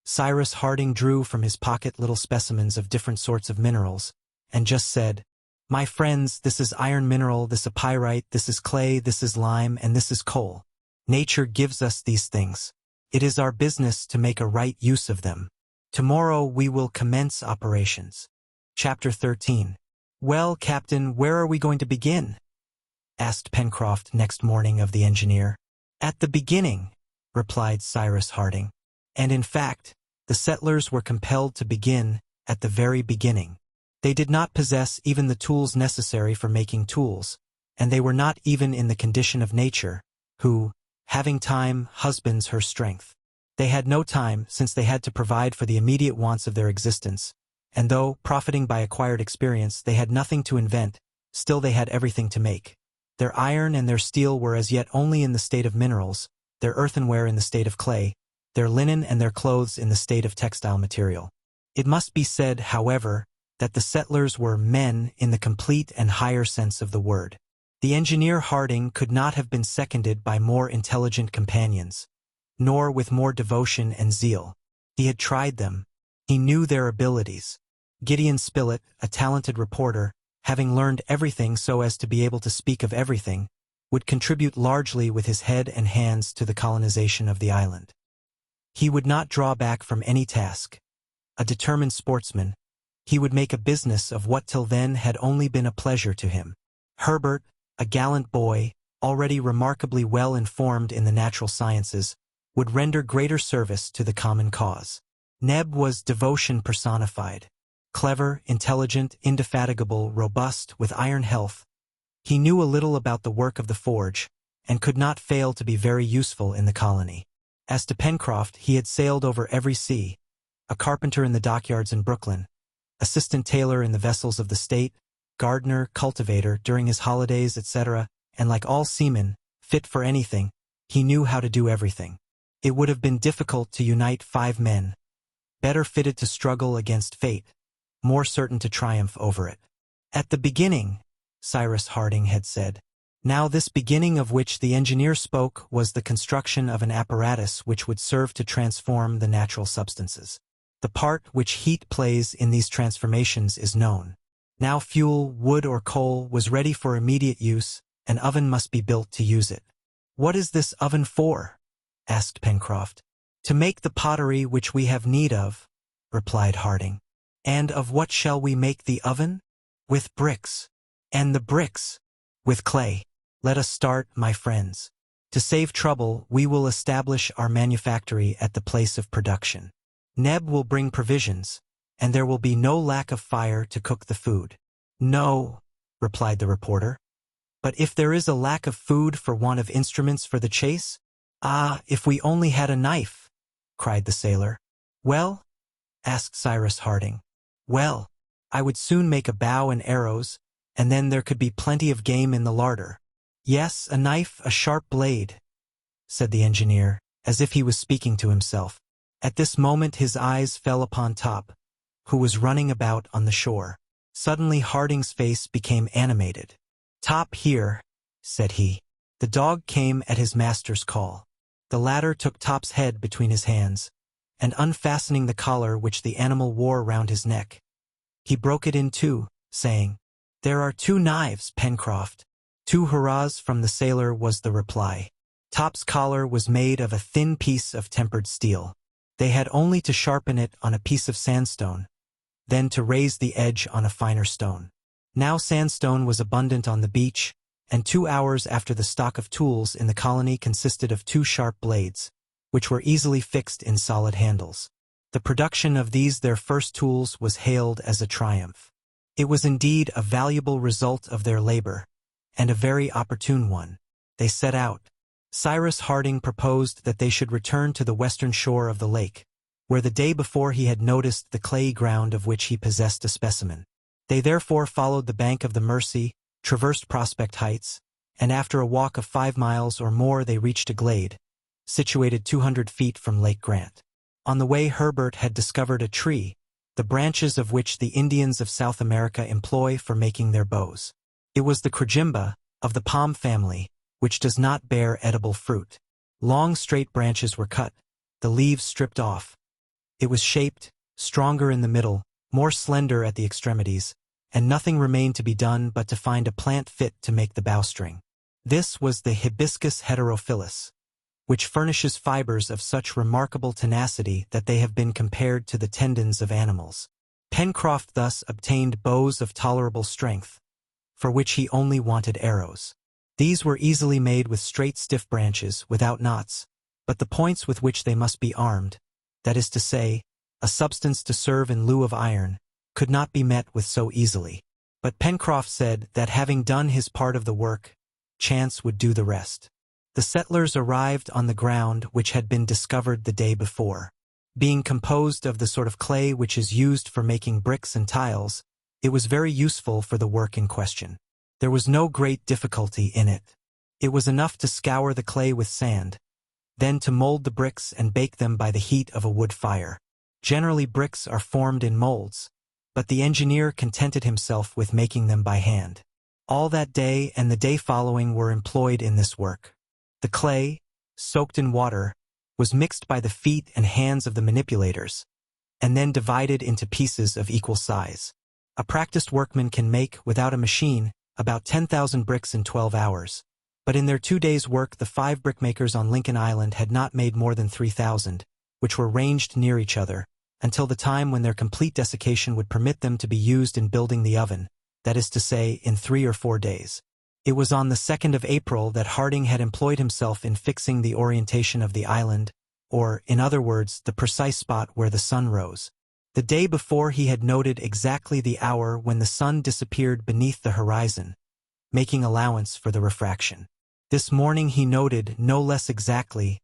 Cyrus Harding drew from his pocket little specimens of different sorts of minerals, and just said, "My friends, this is iron mineral, this a pyrite, this is clay, this is lime, and this is coal. Nature gives us these things. It is our business to make a right use of them. Tomorrow we will commence operations." Chapter 13. "Well, Captain, where are we going to begin?" asked Pencroft next morning of the engineer. "At the beginning," replied Cyrus Harding. And in fact, the settlers were compelled to begin at the very beginning. They did not possess even the tools necessary for making tools, and they were not even in the condition of nature, who, having time, husbands her strength. They had no time, since they had to provide for the immediate wants of their existence, and though, profiting by acquired experience, they had nothing to invent, still they had everything to make. Their iron and their steel were as yet only in the state of minerals, their earthenware in the state of clay, their linen and their clothes in the state of textile material. It must be said, however, that the settlers were men in the complete and higher sense of the word. The engineer Harding could not have been seconded by more intelligent companions, nor with more devotion and zeal. He had tried them. He knew their abilities. Gideon Spilett, a talented reporter, having learned everything so as to be able to speak of everything, would contribute largely with his head and hands to the colonization of the island. He would not draw back from any task. A determined sportsman, he would make a business of what till then had only been a pleasure to him. Herbert, a gallant boy, already remarkably well informed in the natural sciences, would render greater service to the common cause. Neb was devotion personified. Clever, intelligent, indefatigable, robust, with iron health, he knew a little about the work of the forge, and could not fail to be very useful in the colony. As to Pencroft, he had sailed over every sea, a carpenter in the dockyards in Brooklyn, assistant tailor in the vessels of the state, gardener, cultivator, during his holidays, etc., and like all seamen, fit for anything, he knew how to do everything. It would have been difficult to unite 5 men, better fitted to struggle against fate, more certain to triumph over it. At the beginning, Cyrus Harding had said. Now this beginning of which the engineer spoke was the construction of an apparatus which would serve to transform the natural substances. The part which heat plays in these transformations is known. Now fuel, wood or coal, was ready for immediate use, an oven must be built to use it. "What is this oven for?" asked Pencroft. "To make the pottery which we have need of," replied Harding. "And of what shall we make the oven?" "With bricks." "And the bricks?" "With clay. Let us start, my friends. To save trouble, we will establish our manufactory at the place of production. Neb will bring provisions, and there will be no lack of fire to cook the food." "No," replied the reporter. "But if there is a lack of food for want of instruments for the chase?" "Ah, if we only had a knife!" cried the sailor. "Well?" asked Cyrus Harding. "Well, I would soon make a bow and arrows, and then there could be plenty of game in the larder." "Yes, a knife, a sharp blade," said the engineer, as if he was speaking to himself. At this moment his eyes fell upon Top, who was running about on the shore. Suddenly Harding's face became animated. "Top, here," said he. The dog came at his master's call. The latter took Top's head between his hands, and unfastening the collar which the animal wore round his neck, he broke it in two, saying, "There are 2 knives, Pencroft." 2 hurrahs from the sailor was the reply. Top's collar was made of a thin piece of tempered steel. They had only to sharpen it on a piece of sandstone, then to raise the edge on a finer stone. Now sandstone was abundant on the beach, and 2 hours after the stock of tools in the colony consisted of 2 sharp blades, which were easily fixed in solid handles. The production of these their first tools was hailed as a triumph. It was indeed a valuable result of their labor, and a very opportune one. They set out. Cyrus Harding proposed that they should return to the western shore of the lake, where the day before he had noticed the clayey ground of which he possessed a specimen. They therefore followed the bank of the Mercy, traversed Prospect Heights, and after a walk of 5 miles or more they reached a glade, situated 200 feet from Lake Grant. On the way Herbert had discovered a tree, the branches of which the Indians of South America employ for making their bows. It was the crejimba, of the palm family, which does not bear edible fruit. Long straight branches were cut, the leaves stripped off. It was shaped, stronger in the middle, more slender at the extremities, and nothing remained to be done but to find a plant fit to make the bowstring. This was the hibiscus heterophyllus, which furnishes fibers of such remarkable tenacity that they have been compared to the tendons of animals. Pencroft thus obtained bows of tolerable strength, for which he only wanted arrows. These were easily made with straight stiff branches, without knots, but the points with which they must be armed, that is to say, a substance to serve in lieu of iron, could not be met with so easily. But Pencroft said that having done his part of the work, chance would do the rest. The settlers arrived on the ground which had been discovered the day before. Being composed of the sort of clay which is used for making bricks and tiles, it was very useful for the work in question. There was no great difficulty in it. It was enough to scour the clay with sand, then to mold the bricks and bake them by the heat of a wood fire. Generally bricks are formed in molds, but the engineer contented himself with making them by hand. All that day and the day following were employed in this work. The clay, soaked in water, was mixed by the feet and hands of the manipulators, and then divided into pieces of equal size. A practiced workman can make, without a machine, about 10,000 bricks in 12 hours. But in their 2 days' work the 5 brickmakers on Lincoln Island had not made more than 3,000, which were ranged near each other, until the time when their complete desiccation would permit them to be used in building the oven, that is to say, in 3 or 4 days. It was on the 2nd of April that Harding had employed himself in fixing the orientation of the island, or, in other words, the precise spot where the sun rose. The day before he had noted exactly the hour when the sun disappeared beneath the horizon, making allowance for the refraction. This morning he noted, no less exactly,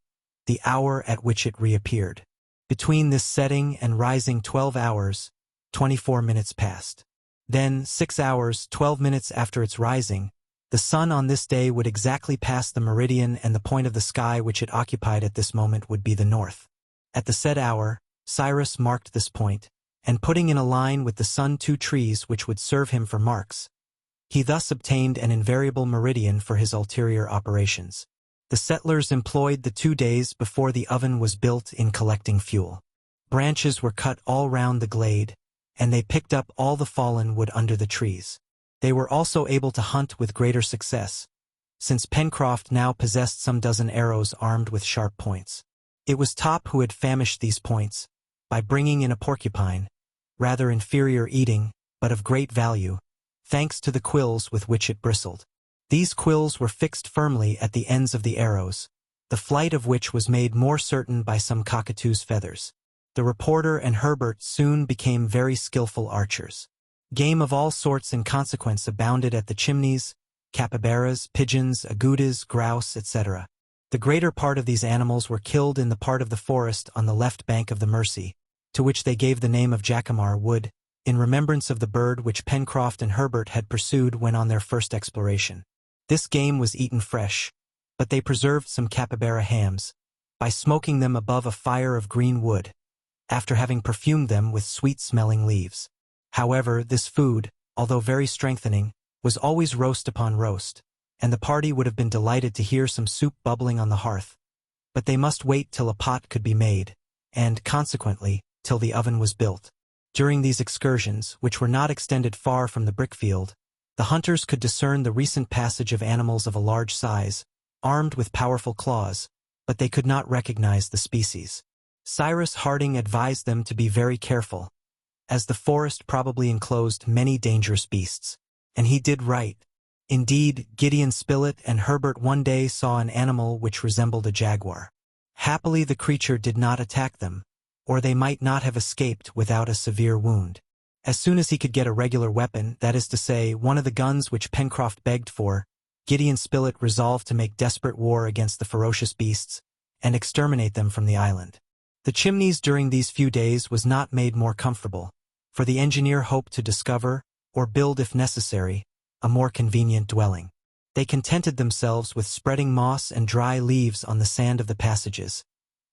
the hour at which it reappeared. Between this setting and rising 12 hours, 24 minutes passed. Then, 6 hours, 12 minutes after its rising, the sun on this day would exactly pass the meridian, and the point of the sky which it occupied at this moment would be the north. At the said hour, Cyrus marked this point, and putting in a line with the sun 2 trees which would serve him for marks, he thus obtained an invariable meridian for his ulterior operations. The settlers employed the 2 days before the oven was built in collecting fuel. Branches were cut all round the glade, and they picked up all the fallen wood under the trees. They were also able to hunt with greater success, since Pencroft now possessed some dozen arrows armed with sharp points. It was Top who had famished these points, by bringing in a porcupine, rather inferior eating, but of great value, thanks to the quills with which it bristled. These quills were fixed firmly at the ends of the arrows, the flight of which was made more certain by some cockatoo's feathers. The reporter and Herbert soon became very skillful archers. Game of all sorts in consequence abounded at the chimneys, capybaras, pigeons, agoutis, grouse, etc. The greater part of these animals were killed in the part of the forest on the left bank of the Mersey, to which they gave the name of Jacamar Wood, in remembrance of the bird which Pencroft and Herbert had pursued when on their first exploration. This game was eaten fresh, but they preserved some capybara hams, by smoking them above a fire of green wood, after having perfumed them with sweet-smelling leaves. However, this food, although very strengthening, was always roast upon roast, and the party would have been delighted to hear some soup bubbling on the hearth, but they must wait till a pot could be made, and, consequently, till the oven was built. During these excursions, which were not extended far from the brickfield, the hunters could discern the recent passage of animals of a large size, armed with powerful claws, but they could not recognize the species. Cyrus Harding advised them to be very careful, as the forest probably enclosed many dangerous beasts. And he did right. Indeed, Gideon Spilett and Herbert one day saw an animal which resembled a jaguar. Happily the creature did not attack them, or they might not have escaped without a severe wound. As soon as he could get a regular weapon, that is to say, one of the guns which Pencroft begged for, Gideon Spilett resolved to make desperate war against the ferocious beasts, and exterminate them from the island. The chimneys during these few days was not made more comfortable, for the engineer hoped to discover, or build if necessary, a more convenient dwelling. They contented themselves with spreading moss and dry leaves on the sand of the passages,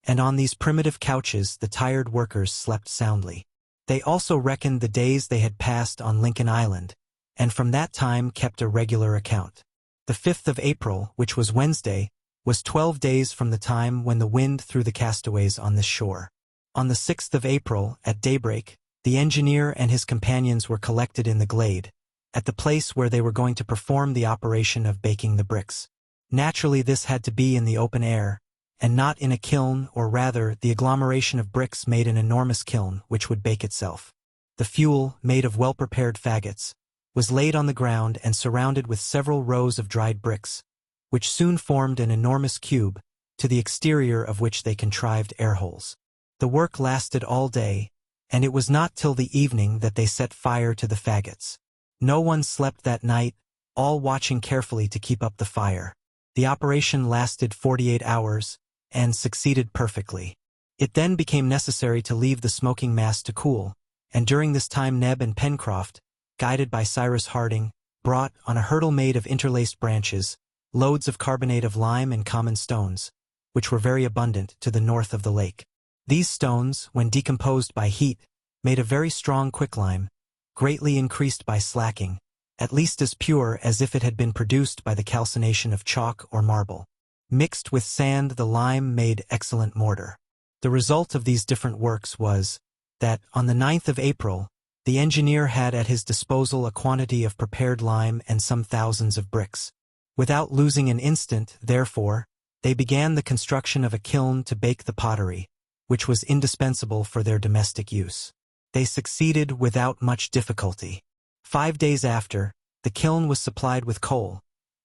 and on these primitive couches the tired workers slept soundly. They also reckoned the days they had passed on Lincoln Island, and from that time kept a regular account. The 5th of April, which was Wednesday, was 12 days from the time when the wind threw the castaways on this shore. On the 6th of April, at daybreak, the engineer and his companions were collected in the glade, at the place where they were going to perform the operation of baking the bricks. Naturally this had to be in the open air, and not in a kiln, or rather, the agglomeration of bricks made an enormous kiln which would bake itself. The fuel, made of well-prepared faggots, was laid on the ground and surrounded with several rows of dried bricks, which soon formed an enormous cube, to the exterior of which they contrived air-holes. The work lasted all day, and it was not till the evening that they set fire to the faggots. No one slept that night, all watching carefully to keep up the fire. The operation lasted 48 hours, and succeeded perfectly. It then became necessary to leave the smoking mass to cool, and during this time Neb and Pencroft, guided by Cyrus Harding, brought, on a hurdle made of interlaced branches, loads of carbonate of lime and common stones, which were very abundant to the north of the lake. These stones, when decomposed by heat, made a very strong quicklime, greatly increased by slacking, at least as pure as if it had been produced by the calcination of chalk or marble. Mixed with sand, the lime made excellent mortar. The result of these different works was that, on the 9th of April, the engineer had at his disposal a quantity of prepared lime and some thousands of bricks. Without losing an instant, therefore, they began the construction of a kiln to bake the pottery, which was indispensable for their domestic use. They succeeded without much difficulty. 5 days after, the kiln was supplied with coal,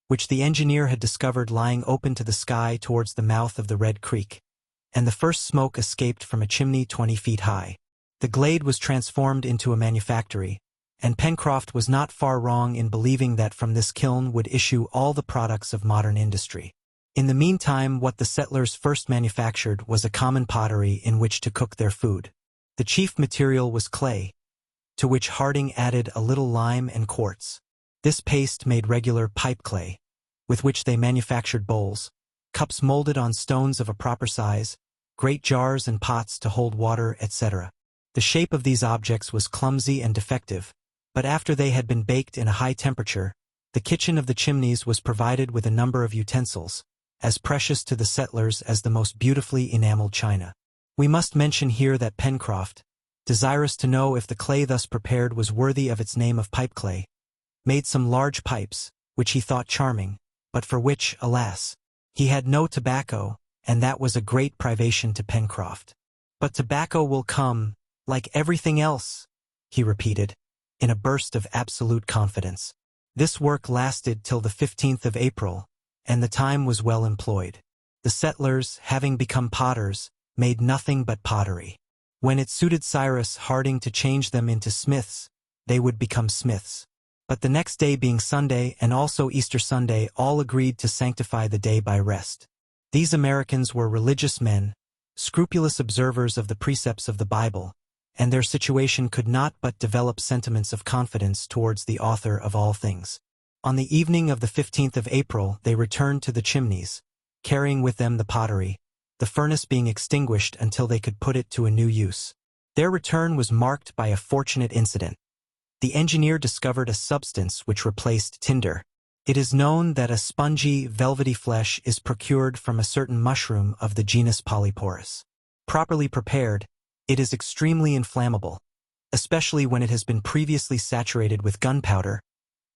which the engineer had discovered lying open to the sky towards the mouth of the Red Creek, and the first smoke escaped from a chimney 20 feet high. The glade was transformed into a manufactory, and Pencroft was not far wrong in believing that from this kiln would issue all the products of modern industry. In the meantime, what the settlers first manufactured was a common pottery in which to cook their food. The chief material was clay, to which Harding added a little lime and quartz. This paste made regular pipe clay, with which they manufactured bowls, cups molded on stones of a proper size, great jars and pots to hold water, etc. The shape of these objects was clumsy and defective, but after they had been baked in a high temperature, the kitchen of the chimneys was provided with a number of utensils, as precious to the settlers as the most beautifully enameled china. We must mention here that Pencroft, desirous to know if the clay thus prepared was worthy of its name of pipe clay, made some large pipes, which he thought charming, but for which, alas, he had no tobacco, and that was a great privation to Pencroft. But tobacco will come, like everything else, he repeated, in a burst of absolute confidence. This work lasted till the 15th of April, and the time was well employed. The settlers, having become potters, made nothing but pottery. When it suited Cyrus Harding to change them into smiths, they would become smiths. But the next day being Sunday and also Easter Sunday, all agreed to sanctify the day by rest. These Americans were religious men, scrupulous observers of the precepts of the Bible, and their situation could not but develop sentiments of confidence towards the author of all things. On the evening of the 15th of April they returned to the Chimneys, carrying with them the pottery, the furnace being extinguished until they could put it to a new use. Their return was marked by a fortunate incident. The engineer discovered a substance which replaced tinder. It is known that a spongy, velvety flesh is procured from a certain mushroom of the genus Polyporus. Properly prepared, it is extremely inflammable, especially when it has been previously saturated with gunpowder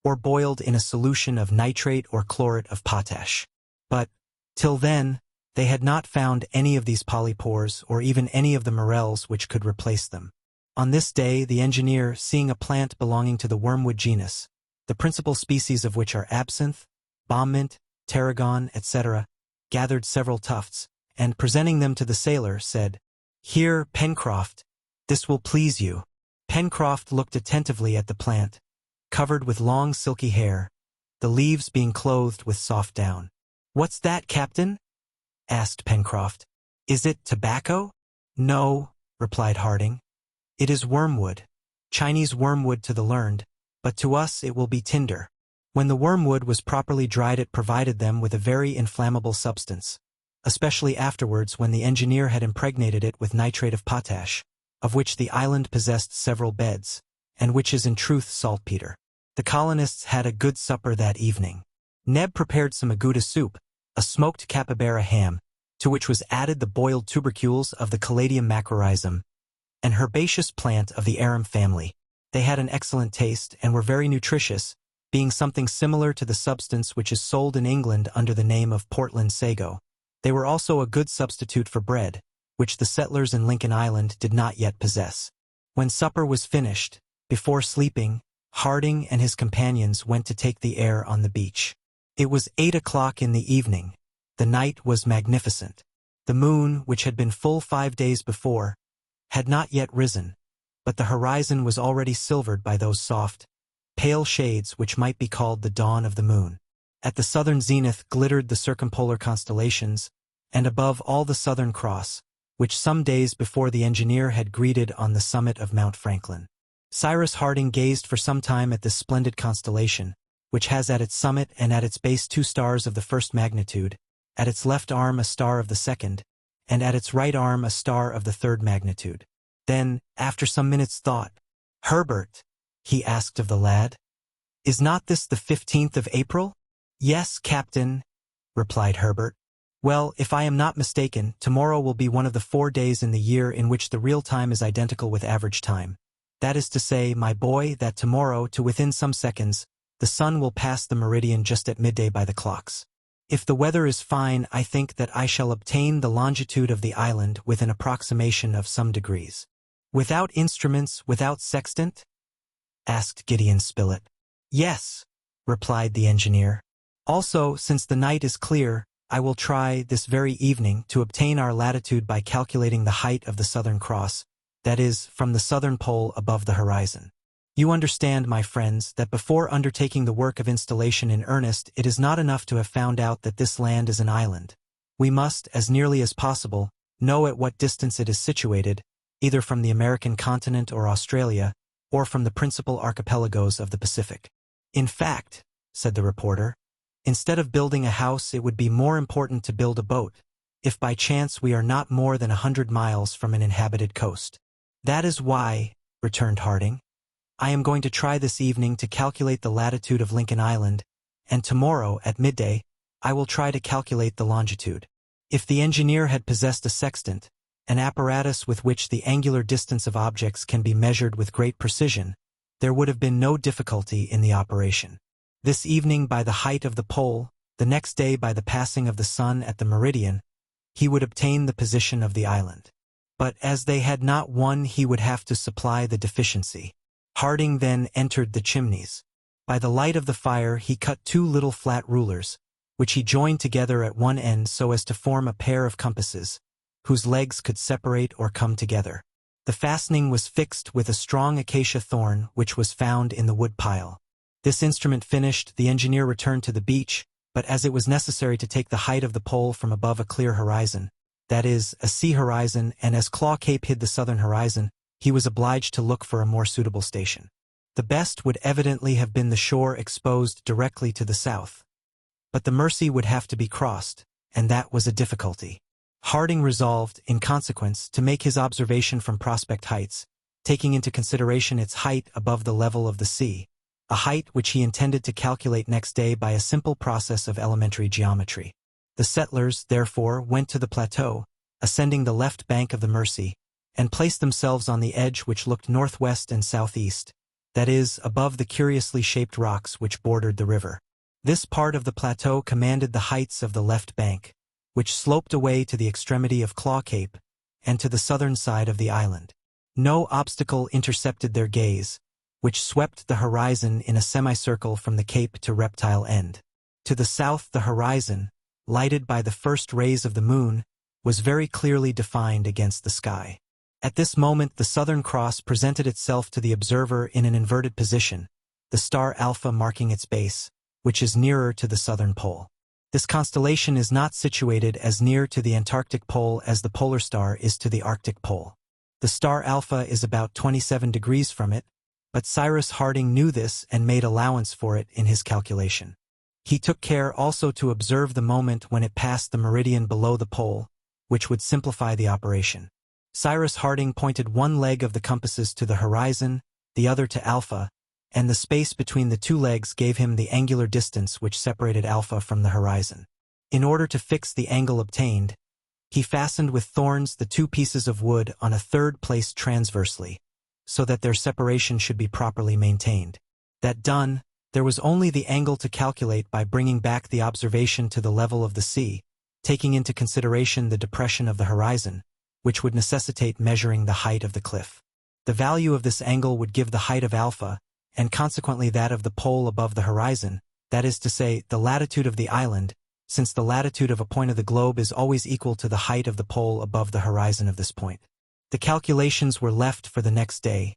or boiled in a solution of nitrate or chlorate of potash. But, till then, they had not found any of these polypores or even any of the morels which could replace them. On this day, the engineer, seeing a plant belonging to the wormwood genus, the principal species of which are absinthe, bomb mint, tarragon, etc., gathered several tufts, and presenting them to the sailor, said, "Here, Pencroft, this will please you." Pencroft looked attentively at the plant, covered with long silky hair, the leaves being clothed with soft down. "What's that, Captain?" asked Pencroft. "Is it tobacco?" "No," replied Harding. "It is wormwood, Chinese wormwood to the learned, but to us it will be tinder." When the wormwood was properly dried it provided them with a very inflammable substance, especially afterwards when the engineer had impregnated it with nitrate of potash, of which the island possessed several beds, and which is in truth saltpeter. The colonists had a good supper that evening. Neb prepared some agouti soup, a smoked capybara ham, to which was added the boiled tubercules of the Caladium macrorhizum, an herbaceous plant of the arum family. They had an excellent taste and were very nutritious, being something similar to the substance which is sold in England under the name of Portland sago. They were also a good substitute for bread, which the settlers in Lincoln Island did not yet possess. When supper was finished, before sleeping, Harding and his companions went to take the air on the beach. It was 8 o'clock in the evening. The night was magnificent. The moon, which had been full 5 days before, had not yet risen, but the horizon was already silvered by those soft, pale shades which might be called the dawn of the moon. At the southern zenith glittered the circumpolar constellations, and above all the Southern Cross, which some days before the engineer had greeted on the summit of Mount Franklin. Cyrus Harding gazed for some time at this splendid constellation, which has at its summit and at its base 2 stars of the first magnitude, at its left arm a star of the second, and at its right arm a star of the third magnitude. Then, after some minutes' thought, "Herbert," he asked of the lad, "is not this the 15th of April?" "Yes, Captain," replied Herbert. "Well, if I am not mistaken, tomorrow will be one of the 4 days in the year in which the real time is identical with average time. That is to say, my boy, that tomorrow, to within some seconds, the sun will pass the meridian just at midday by the clocks. If the weather is fine, I think that I shall obtain the longitude of the island with an approximation of some degrees." "Without instruments, without sextant?" asked Gideon Spilett. "Yes," replied the engineer. "Also, since the night is clear, I will try, this very evening, to obtain our latitude by calculating the height of the Southern Cross, that is, from the southern pole above the horizon. You understand, my friends, that before undertaking the work of installation in earnest, it is not enough to have found out that this land is an island. We must, as nearly as possible, know at what distance it is situated, either from the American continent or Australia, or from the principal archipelagos of the Pacific. In fact," said the reporter, "instead of building a house, it would be more important to build a boat, if by chance we are not more than 100 miles from an inhabited coast." "That is why," returned Harding, "I am going to try this evening to calculate the latitude of Lincoln Island, and tomorrow, at midday, I will try to calculate the longitude." If the engineer had possessed a sextant, an apparatus with which the angular distance of objects can be measured with great precision, there would have been no difficulty in the operation. This evening, by the height of the pole, The next day, by the passing of the sun at the meridian, he would obtain the position of the island. But as they had not one, he would have to supply the deficiency. Harding then entered the chimneys. By the light of the fire he cut 2 little flat rulers, which he joined together at one end so as to form a pair of compasses, whose legs could separate or come together. The fastening was fixed with a strong acacia thorn which was found in the wood pile. This instrument finished, the engineer returned to the beach, but as it was necessary to take the height of the pole from above a clear horizon, that is, a sea horizon, and as Claw Cape hid the southern horizon, he was obliged to look for a more suitable station. The best would evidently have been the shore exposed directly to the south. But the Mersey would have to be crossed, and that was a difficulty. Harding resolved, in consequence, to make his observation from Prospect Heights, taking into consideration its height above the level of the sea, a height which he intended to calculate next day by a simple process of elementary geometry. The settlers, therefore, went to the plateau, ascending the left bank of the Mersey, and placed themselves on the edge which looked northwest and southeast, that is, above the curiously shaped rocks which bordered the river. This part of the plateau commanded the heights of the left bank, which sloped away to the extremity of Claw Cape, and to the southern side of the island. No obstacle intercepted their gaze, which swept the horizon in a semicircle from the cape to Reptile End. To the south the horizon, lighted by the first rays of the moon, was very clearly defined against the sky. At this moment the Southern Cross presented itself to the observer in an inverted position, the star Alpha marking its base, which is nearer to the southern pole. This constellation is not situated as near to the Antarctic pole as the polar star is to the Arctic pole. The star Alpha is about 27 degrees from it, but Cyrus Harding knew this and made allowance for it in his calculation. He took care also to observe the moment when it passed the meridian below the pole, which would simplify the operation. Cyrus Harding pointed one leg of the compasses to the horizon, the other to Alpha, and the space between the 2 legs gave him the angular distance which separated Alpha from the horizon. In order to fix the angle obtained, he fastened with thorns the 2 pieces of wood on a third placed transversely, so that their separation should be properly maintained. That done, there was only the angle to calculate by bringing back the observation to the level of the sea, taking into consideration the depression of the horizon, which would necessitate measuring the height of the cliff. The value of this angle would give the height of Alpha, and consequently that of the pole above the horizon, that is to say, the latitude of the island, since the latitude of a point of the globe is always equal to the height of the pole above the horizon of this point. The calculations were left for the next day,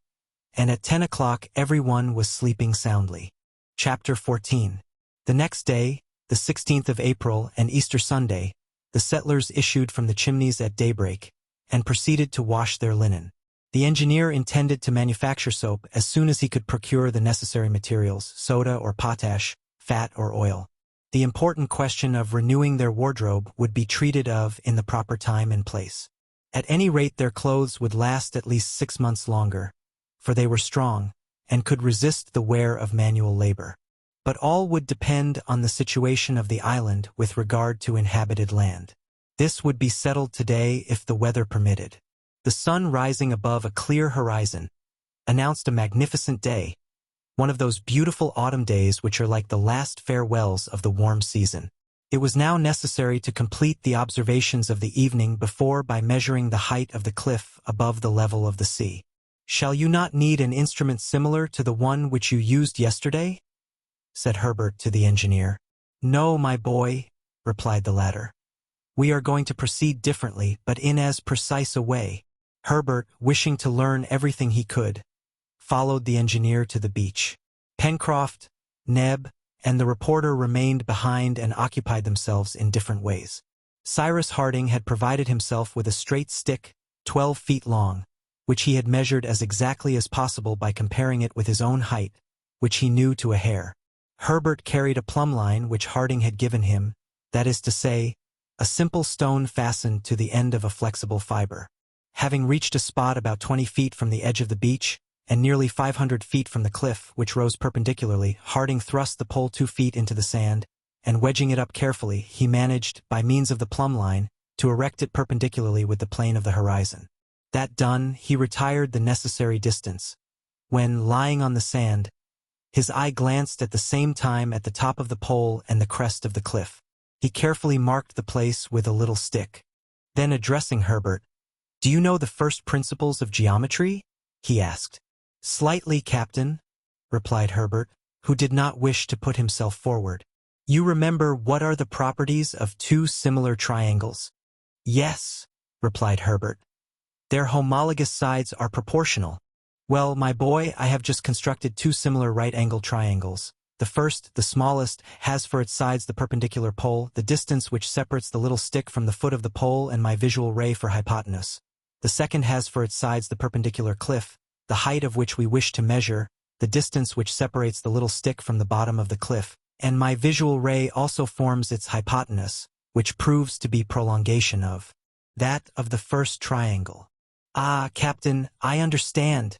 and at 10 o'clock everyone was sleeping soundly. Chapter 14. The next day, the 16th of April and Easter Sunday, the settlers issued from the chimneys at daybreak, and proceeded to wash their linen. The engineer intended to manufacture soap as soon as he could procure the necessary materials, soda or potash, fat or oil. The important question of renewing their wardrobe would be treated of in the proper time and place. At any rate their clothes would last at least 6 months longer, for they were strong, and could resist the wear of manual labor. But all would depend on the situation of the island with regard to inhabited land. This would be settled today if the weather permitted. The sun rising above a clear horizon announced a magnificent day, one of those beautiful autumn days which are like the last farewells of the warm season. It was now necessary to complete the observations of the evening before by measuring the height of the cliff above the level of the sea. "Shall you not need an instrument similar to the one which you used yesterday?" said Herbert to the engineer. "No, my boy," replied the latter. "We are going to proceed differently, but in as precise a way." Herbert, wishing to learn everything he could, followed the engineer to the beach. Pencroft, Neb, and the reporter remained behind and occupied themselves in different ways. Cyrus Harding had provided himself with a straight stick, 12 feet long, which he had measured as exactly as possible by comparing it with his own height, which he knew to a hair. Herbert carried a plumb line which Harding had given him, that is to say, a simple stone fastened to the end of a flexible fiber. Having reached a spot about 20 feet from the edge of the beach, and nearly 500 feet from the cliff, which rose perpendicularly, Harding thrust the pole 2 feet into the sand, and wedging it up carefully, he managed, by means of the plumb line, to erect it perpendicularly with the plane of the horizon. That done, he retired the necessary distance, when, lying on the sand, His eye glanced at the same time at the top of the pole and the crest of the cliff. He carefully marked the place with a little stick. Then addressing Herbert, "Do you know the first principles of geometry?" he asked. "Slightly, Captain," replied Herbert, who did not wish to put himself forward. "You remember what are the properties of two similar triangles?" "Yes," replied Herbert. "Their homologous sides are proportional." "Well, my boy, I have just constructed two similar right-angled triangles. The first, the smallest, has for its sides the perpendicular pole, the distance which separates the little stick from the foot of the pole, and my visual ray for hypotenuse. The second has for its sides the perpendicular cliff, the height of which we wish to measure, the distance which separates the little stick from the bottom of the cliff, and my visual ray also forms its hypotenuse, which proves to be prolongation of that of the first triangle." "Ah, Captain, I understand,"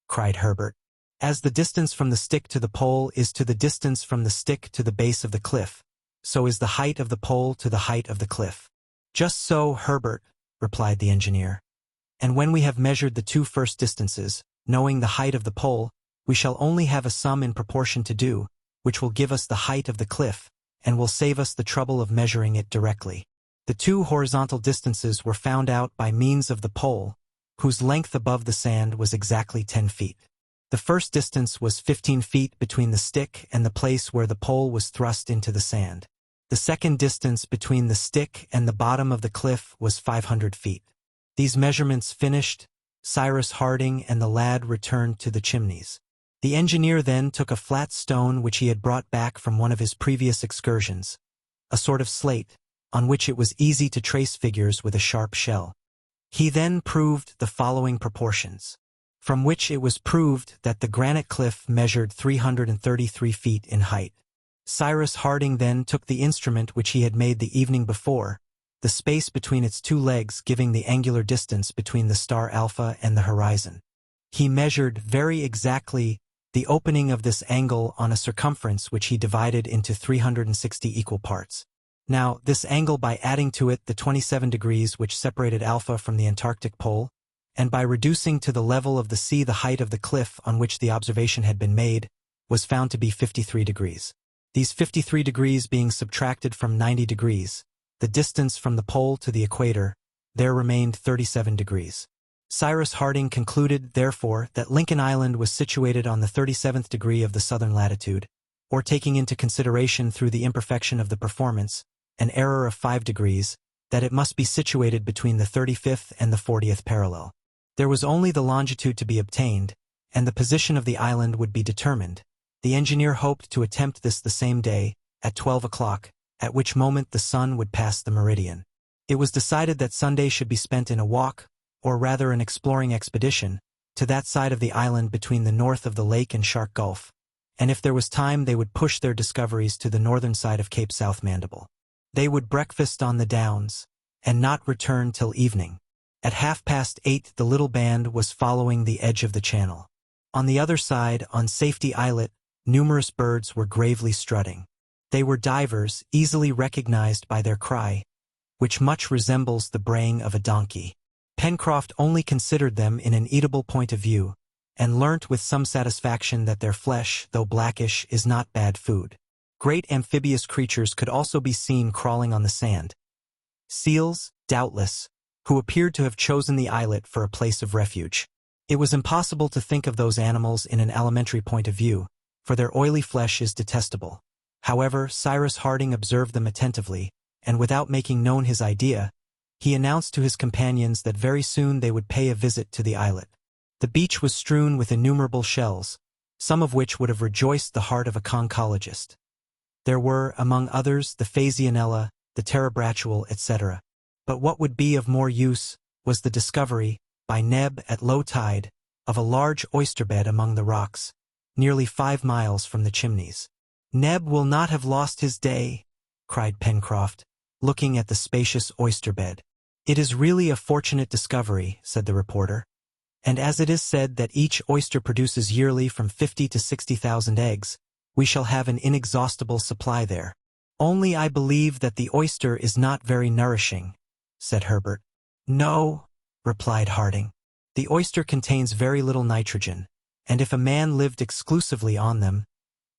cried Herbert. "As the distance from the stick to the pole is to the distance from the stick to the base of the cliff, so is the height of the pole to the height of the cliff." "Just so, Herbert," replied the engineer. "And when we have measured the two first distances, knowing the height of the pole, we shall only have a sum in proportion to do, which will give us the height of the cliff, and will save us the trouble of measuring it directly." The two horizontal distances were found out by means of the pole, whose length above the sand was exactly 10 feet. The first distance was 15 feet between the stick and the place where the pole was thrust into the sand. The second distance between the stick and the bottom of the cliff was 500 feet. These measurements finished, Cyrus Harding and the lad returned to the Chimneys. The engineer then took a flat stone which he had brought back from one of his previous excursions, a sort of slate, on which it was easy to trace figures with a sharp shell. He then proved the following proportions, from which it was proved that the granite cliff measured 333 feet in height. Cyrus Harding then took the instrument which he had made the evening before, the space between its two legs giving the angular distance between the star Alpha and the horizon. He measured very exactly the opening of this angle on a circumference which he divided into 360 equal parts. Now, this angle, by adding to it the 27 degrees which separated Alpha from the Antarctic pole, and by reducing to the level of the sea the height of the cliff on which the observation had been made, was found to be 53 degrees. These 53 degrees being subtracted from 90 degrees, the distance from the pole to the equator, there remained 37 degrees. Cyrus Harding concluded, therefore, that Lincoln Island was situated on the 37th degree of the southern latitude, or taking into consideration through the imperfection of the performance, an error of 5 degrees, that it must be situated between the 35th and the 40th parallel. There was only the longitude to be obtained, and the position of the island would be determined. The engineer hoped to attempt this the same day, at 12 o'clock, at which moment the sun would pass the meridian. It was decided that Sunday should be spent in a walk, or rather an exploring expedition, to that side of the island between the north of the lake and Shark Gulf, and if there was time they would push their discoveries to the northern side of Cape South Mandible. They would breakfast on the Downs, and not return till evening. At 8:30 the little band was following the edge of the channel. On the other side, on Safety Islet, numerous birds were gravely strutting. They were divers, easily recognized by their cry, which much resembles the braying of a donkey. Pencroft only considered them in an eatable point of view, and learnt with some satisfaction that their flesh, though blackish, is not bad food. Great amphibious creatures could also be seen crawling on the sand. Seals, doubtless, who appeared to have chosen the islet for a place of refuge. It was impossible to think of those animals in an alimentary point of view, for their oily flesh is detestable. However, Cyrus Harding observed them attentively, and without making known his idea, he announced to his companions that very soon they would pay a visit to the islet. The beach was strewn with innumerable shells, some of which would have rejoiced the heart of a conchologist. There were, among others, the Phasianella, the Terebratule, etc. But what would be of more use was the discovery, by Neb at low tide, of a large oyster bed among the rocks, nearly 5 miles from the Chimneys. "Neb will not have lost his day," cried Pencroft, looking at the spacious oyster bed. "It is really a fortunate discovery," said the reporter, "and as it is said that each oyster produces yearly from 50 to 60,000 eggs, we shall have an inexhaustible supply there." "Only I believe that the oyster is not very nourishing," said Herbert. "No," replied Harding. "The oyster contains very little nitrogen, and if a man lived exclusively on them,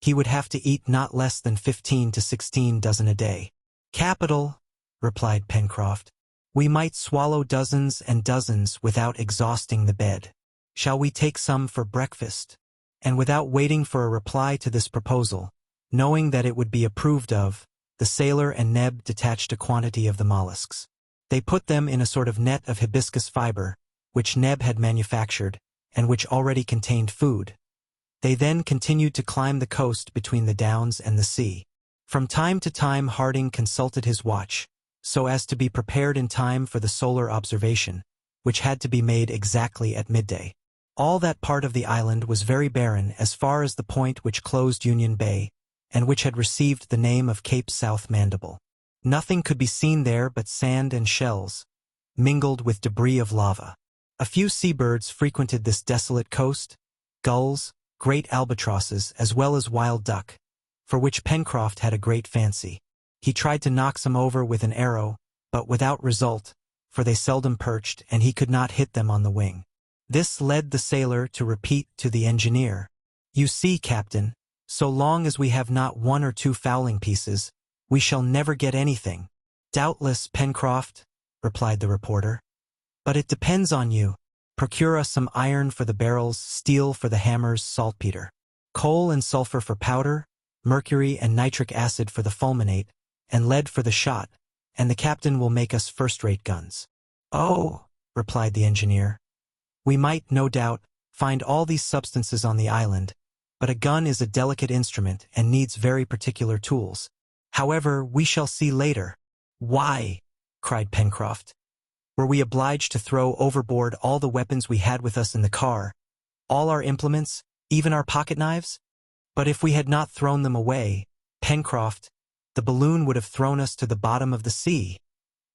he would have to eat not less than 15 to 16 dozen a day. Capital, replied Pencroft. We might swallow dozens and dozens without exhausting the bed. Shall we take some for breakfast? And without waiting for a reply to this proposal, knowing that it would be approved of, the sailor and Neb detached a quantity of the mollusks. They put them in a sort of net of hibiscus fiber, which Neb had manufactured, and which already contained food. They then continued to climb the coast between the downs and the sea. From time to time Harding consulted his watch, so as to be prepared in time for the solar observation, which had to be made exactly at midday. All that part of the island was very barren as far as the point which closed Union Bay, and which had received the name of Cape South Mandible. Nothing could be seen there but sand and shells, mingled with debris of lava. A few seabirds frequented this desolate coast, gulls, great albatrosses, as well as wild duck, for which Pencroft had a great fancy. He tried to knock some over with an arrow, but without result, for they seldom perched and he could not hit them on the wing. This led the sailor to repeat to the engineer, "You see, Captain, so long as we have not one or two fowling pieces, we shall never get anything." "Doubtless, Pencroft," replied the reporter. "But it depends on you. Procure us some iron for the barrels, steel for the hammers, saltpeter, coal and sulfur for powder, mercury and nitric acid for the fulminate, and lead for the shot, and the captain will make us first-rate guns." "Oh," replied the engineer, "we might, no doubt, find all these substances on the island, but a gun is a delicate instrument and needs very particular tools. However, we shall see later." "Why," cried Pencroft, "were we obliged to throw overboard all the weapons we had with us in the car, all our implements, even our pocket-knives? But if we had not thrown them away, Pencroft, the balloon would have thrown us to the bottom of the sea,"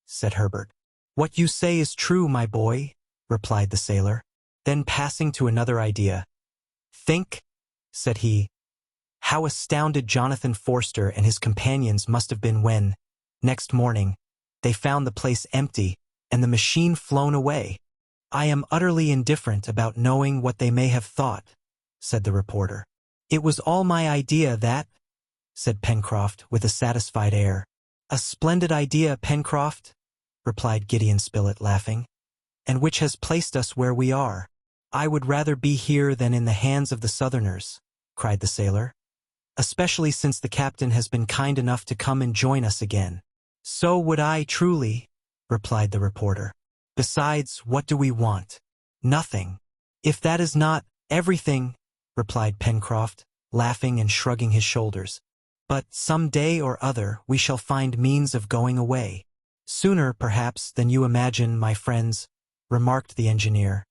said Herbert. "What you say is true, my boy," replied the sailor. Then passing to another idea, "Think," said he, "how astounded Jonathan Forster and his companions must have been when, next morning, they found the place empty and the machine flown away." "I am utterly indifferent about knowing what they may have thought," said the reporter. "It was all my idea that," said Pencroft with a satisfied air. "A splendid idea, Pencroft," replied Gideon Spilett, laughing, "and which has placed us where we are." "I would rather be here than in the hands of the Southerners," cried the sailor, "especially since the captain has been kind enough to come and join us again." "So would I, truly," replied the reporter. "Besides, what do we want? Nothing." "If that is not everything," replied Pencroft, laughing and shrugging his shoulders. "But some day or other we shall find means of going away." "Sooner, perhaps, than you imagine, my friends," remarked the engineer.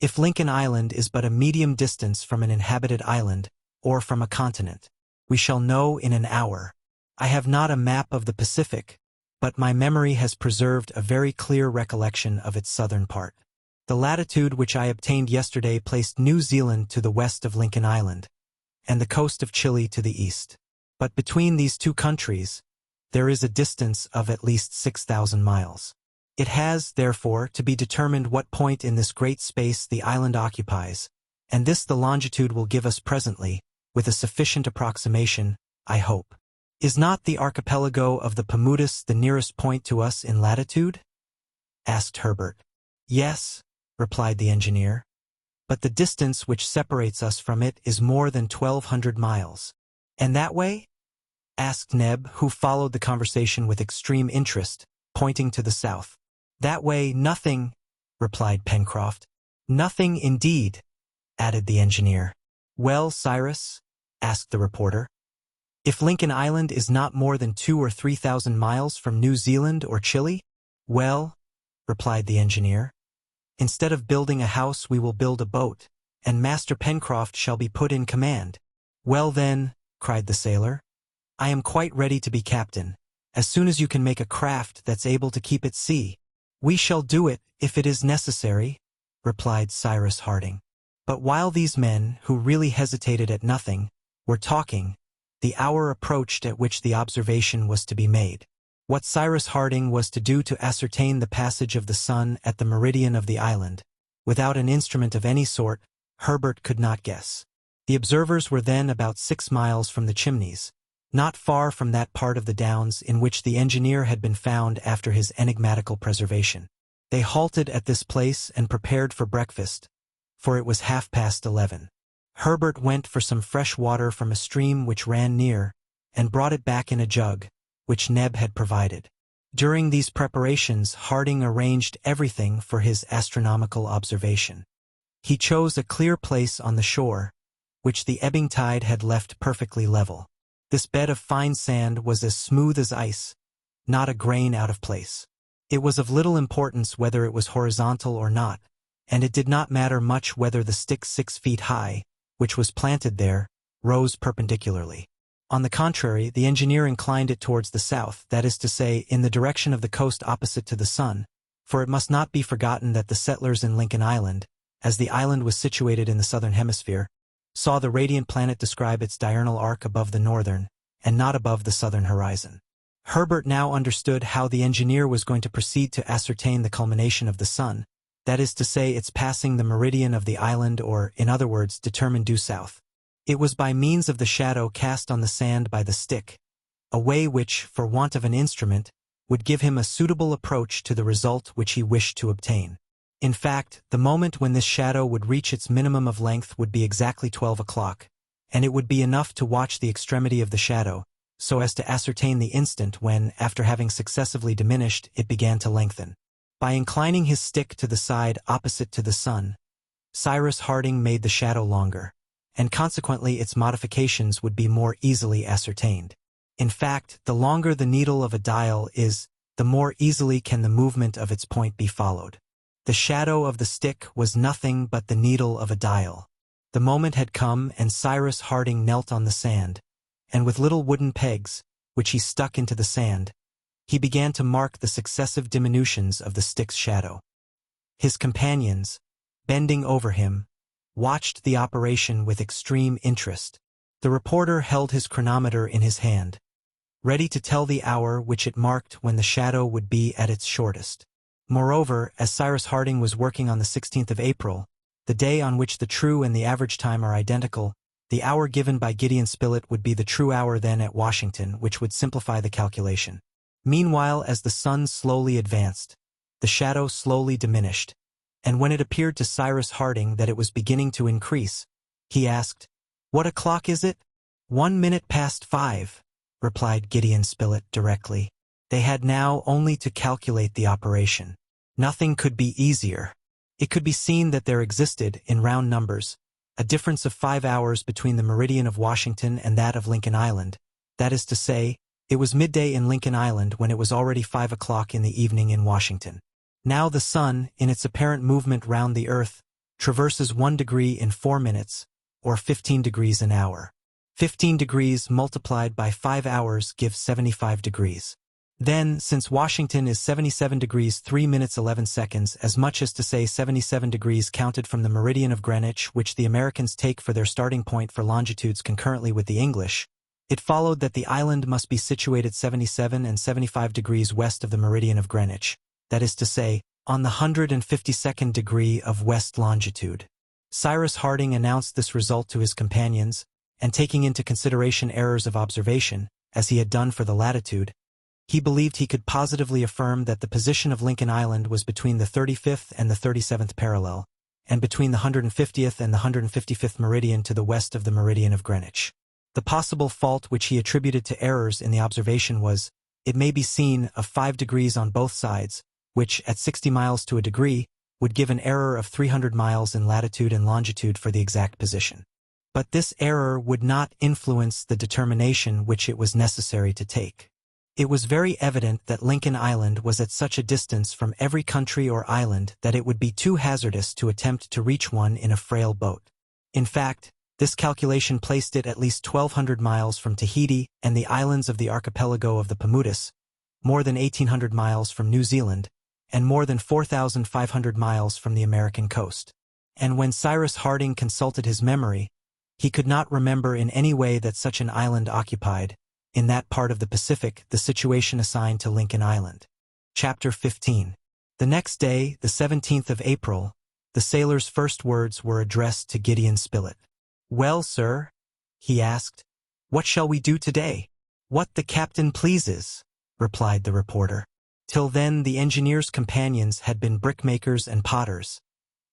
"If Lincoln Island is but a medium distance from an inhabited island, or from a continent, we shall know in an hour. I have not a map of the Pacific, but my memory has preserved a very clear recollection of its southern part. The latitude which I obtained yesterday placed New Zealand to the west of Lincoln Island, and the coast of Chile to the east. But between these two countries, there is a distance of at least 6,000 miles. It has, therefore, to be determined what point in this great space the island occupies, and this the longitude will give us presently, with a sufficient approximation, I hope. Is not the archipelago of the Bermudas the nearest point to us in latitude?" asked Herbert. "Yes," replied the engineer, "but the distance which separates us from it is more than 1,200 miles." "And that way?" asked Neb, who followed the conversation with extreme interest, pointing to the south. "That way, nothing," replied Pencroft. "Nothing indeed," added the engineer. "Well, Cyrus," asked the reporter, "if Lincoln Island is not more than 2,000 or 3,000 miles from New Zealand or Chile?" "Well," replied the engineer, "instead of building a house we will build a boat, and Master Pencroft shall be put in command." "Well then," cried the sailor, "I am quite ready to be captain, as soon as you can make a craft that's able to keep at sea." "We shall do it, if it is necessary," replied Cyrus Harding. But while these men, who really hesitated at nothing, were talking, the hour approached at which the observation was to be made. What Cyrus Harding was to do to ascertain the passage of the sun at the meridian of the island, without an instrument of any sort, Herbert could not guess. The observers were then about 6 miles from the Chimneys, not far from that part of the Downs in which the engineer had been found after his enigmatical preservation. They halted at this place and prepared for breakfast, for it was 11:30. Herbert went for some fresh water from a stream which ran near, and brought it back in a jug, which Neb had provided. During these preparations Harding arranged everything for his astronomical observation. He chose a clear place on the shore, which the ebbing tide had left perfectly level. This bed of fine sand was as smooth as ice, not a grain out of place. It was of little importance whether it was horizontal or not, and it did not matter much whether the stick 6 feet high, which was planted there, rose perpendicularly. On the contrary, the engineer inclined it towards the south, that is to say, in the direction of the coast opposite to the sun, for it must not be forgotten that the settlers in Lincoln Island, as the island was situated in the southern hemisphere, saw the radiant planet describe its diurnal arc above the northern, and not above the southern horizon. Herbert now understood how the engineer was going to proceed to ascertain the culmination of the sun, that is to say, its passing the meridian of the island, or, in other words, determine due south. It was by means of the shadow cast on the sand by the stick, a way which, for want of an instrument, would give him a suitable approach to the result which he wished to obtain. In fact, the moment when this shadow would reach its minimum of length would be exactly 12 o'clock, and it would be enough to watch the extremity of the shadow, so as to ascertain the instant when, after having successively diminished, it began to lengthen. By inclining his stick to the side opposite to the sun, Cyrus Harding made the shadow longer, and consequently its modifications would be more easily ascertained. In fact, the longer the needle of a dial is, the more easily can the movement of its point be followed. The shadow of the stick was nothing but the needle of a dial. The moment had come, and Cyrus Harding knelt on the sand, and with little wooden pegs, which he stuck into the sand, he began to mark the successive diminutions of the stick's shadow. His companions, bending over him, watched the operation with extreme interest. The reporter held his chronometer in his hand, ready to tell the hour which it marked when the shadow would be at its shortest. Moreover, as Cyrus Harding was working on the 16th of April, the day on which the true and the average time are identical, the hour given by Gideon Spilett would be the true hour then at Washington, which would simplify the calculation. Meanwhile, as the sun slowly advanced, the shadow slowly diminished, and when it appeared to Cyrus Harding that it was beginning to increase, he asked, "What o'clock is it?" 1 minute past 5, replied Gideon Spilett directly. They had now only to calculate the operation. Nothing could be easier. It could be seen that there existed, in round numbers, a difference of 5 hours between the meridian of Washington and that of Lincoln Island. That is to say, it was midday in Lincoln Island when it was already 5 o'clock in the evening in Washington. Now the sun, in its apparent movement round the earth, traverses 1 degree in 4 minutes, or 15 degrees an hour. 15 degrees multiplied by 5 hours gives 75 degrees. Then, since Washington is 77 degrees 3 minutes 11 seconds, as much as to say 77 degrees counted from the meridian of Greenwich, which the Americans take for their starting point for longitudes concurrently with the English, it followed that the island must be situated 77 and 75 degrees west of the meridian of Greenwich, that is to say, on the 152nd degree of west longitude. Cyrus Harding announced this result to his companions, and taking into consideration errors of observation, as he had done for the latitude, he believed he could positively affirm that the position of Lincoln Island was between the 35th and the 37th parallel, and between the 150th and the 155th meridian to the west of the meridian of Greenwich. The possible fault which he attributed to errors in the observation was, it may be seen, of 5 degrees on both sides, which, at 60 miles to a degree, would give an error of 300 miles in latitude and longitude for the exact position. But this error would not influence the determination which it was necessary to take. It was very evident that Lincoln Island was at such a distance from every country or island that it would be too hazardous to attempt to reach one in a frail boat. In fact, this calculation placed it at least 1,200 miles from Tahiti and the islands of the archipelago of the Bermudas, more than 1,800 miles from New Zealand, and more than 4,500 miles from the American coast. And when Cyrus Harding consulted his memory, he could not remember in any way that such an island occupied, in that part of the Pacific, the situation assigned to Lincoln Island. Chapter 15. The next day, the 17th of April, the sailor's first words were addressed to Gideon Spilett. "Well, sir," he asked, "what shall we do today?" "What the captain pleases," replied the reporter. Till then the engineer's companions had been brickmakers and potters.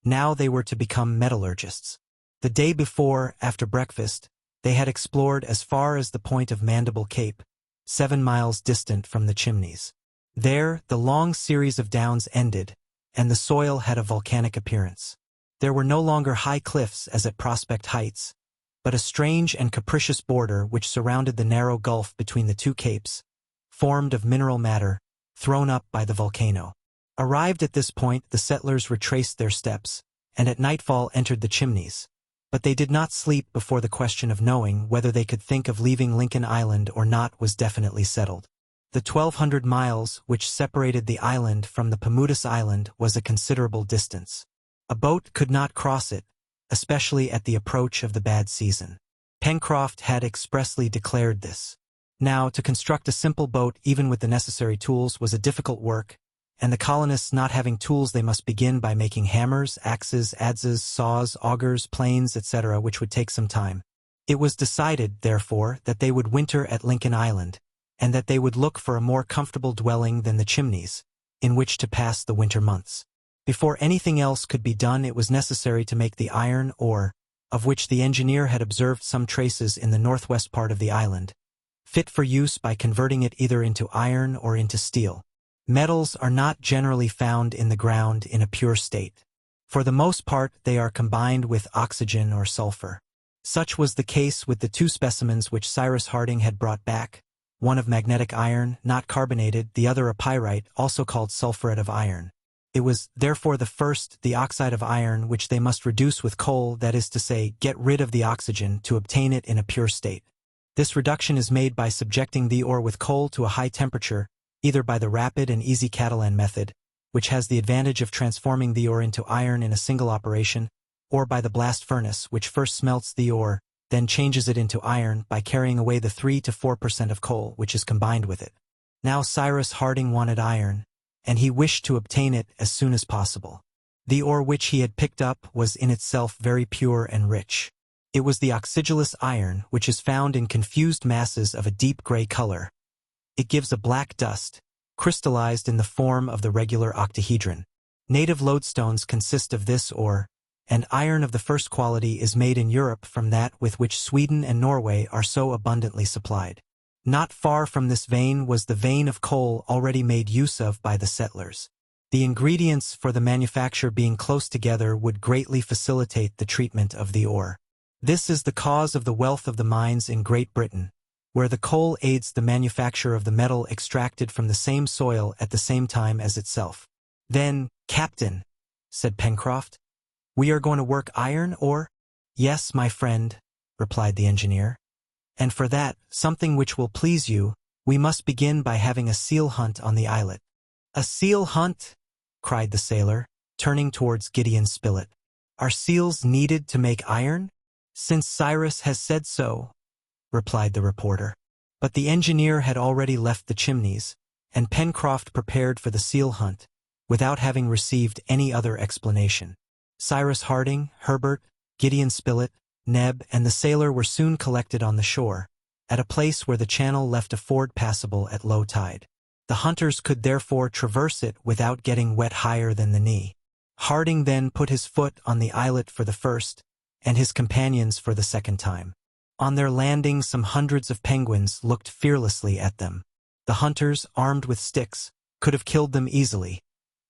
Now they were to become metallurgists. The day before, after breakfast, they had explored as far as the point of Mandible Cape, 7 miles distant from the Chimneys. There, the long series of downs ended, and the soil had a volcanic appearance. There were no longer high cliffs as at Prospect Heights, but a strange and capricious border which surrounded the narrow gulf between the two capes, formed of mineral matter, thrown up by the volcano. Arrived at this point, the settlers retraced their steps, and at nightfall entered the Chimneys. But they did not sleep before the question of knowing whether they could think of leaving Lincoln Island or not was definitely settled. The 1,200 miles which separated the island from the Pemudas Island was a considerable distance. A boat could not cross it, especially at the approach of the bad season. Pencroft had expressly declared this. Now, to construct a simple boat even with the necessary tools was a difficult work, and the colonists not having tools they must begin by making hammers, axes, adzes, saws, augers, planes, etc., which would take some time. It was decided, therefore, that they would winter at Lincoln Island, and that they would look for a more comfortable dwelling than the Chimneys, in which to pass the winter months. Before anything else could be done, it was necessary to make the iron ore, of which the engineer had observed some traces in the northwest part of the island, fit for use by converting it either into iron or into steel. Metals are not generally found in the ground in a pure state. For the most part, they are combined with oxygen or sulfur. Such was the case with the 2 specimens which Cyrus Harding had brought back, one of magnetic iron, not carbonated, the other a pyrite, also called sulphuret of iron. It was, therefore, the first, the oxide of iron, which they must reduce with coal, that is to say, get rid of the oxygen to obtain it in a pure state. This reduction is made by subjecting the ore with coal to a high temperature, either by the rapid and easy Catalan method, which has the advantage of transforming the ore into iron in a single operation, or by the blast furnace, which first smelts the ore, then changes it into iron by carrying away the 3 to 4% of coal, which is combined with it. Now Cyrus Harding wanted iron, and he wished to obtain it as soon as possible. The ore which he had picked up was in itself very pure and rich. It was the oxygenous iron, which is found in confused masses of a deep gray color. It gives a black dust, crystallized in the form of the regular octahedron. Native lodestones consist of this ore, and iron of the first quality is made in Europe from that with which Sweden and Norway are so abundantly supplied. Not far from this vein was the vein of coal already made use of by the settlers. The ingredients for the manufacture being close together would greatly facilitate the treatment of the ore. This is the cause of the wealth of the mines in Great Britain, where the coal aids the manufacture of the metal extracted from the same soil at the same time as itself. "Then, Captain," said Pencroft, "we are going to work iron ore?" "Yes, my friend," replied the engineer. "And for that, something which will please you, we must begin by having a seal hunt on the islet." "A seal hunt?" cried the sailor, turning towards Gideon Spilett. "Are seals needed to make iron?" "Since Cyrus has said so," replied the reporter. But the engineer had already left the Chimneys, and Pencroft prepared for the seal hunt, without having received any other explanation. Cyrus Harding, Herbert, Gideon Spilett, Neb, and the sailor were soon collected on the shore, at a place where the channel left a ford passable at low tide. The hunters could therefore traverse it without getting wet higher than the knee. Harding then put his foot on the islet for the first, and his companions for the second time. On their landing, some hundreds of penguins looked fearlessly at them. The hunters, armed with sticks, could have killed them easily,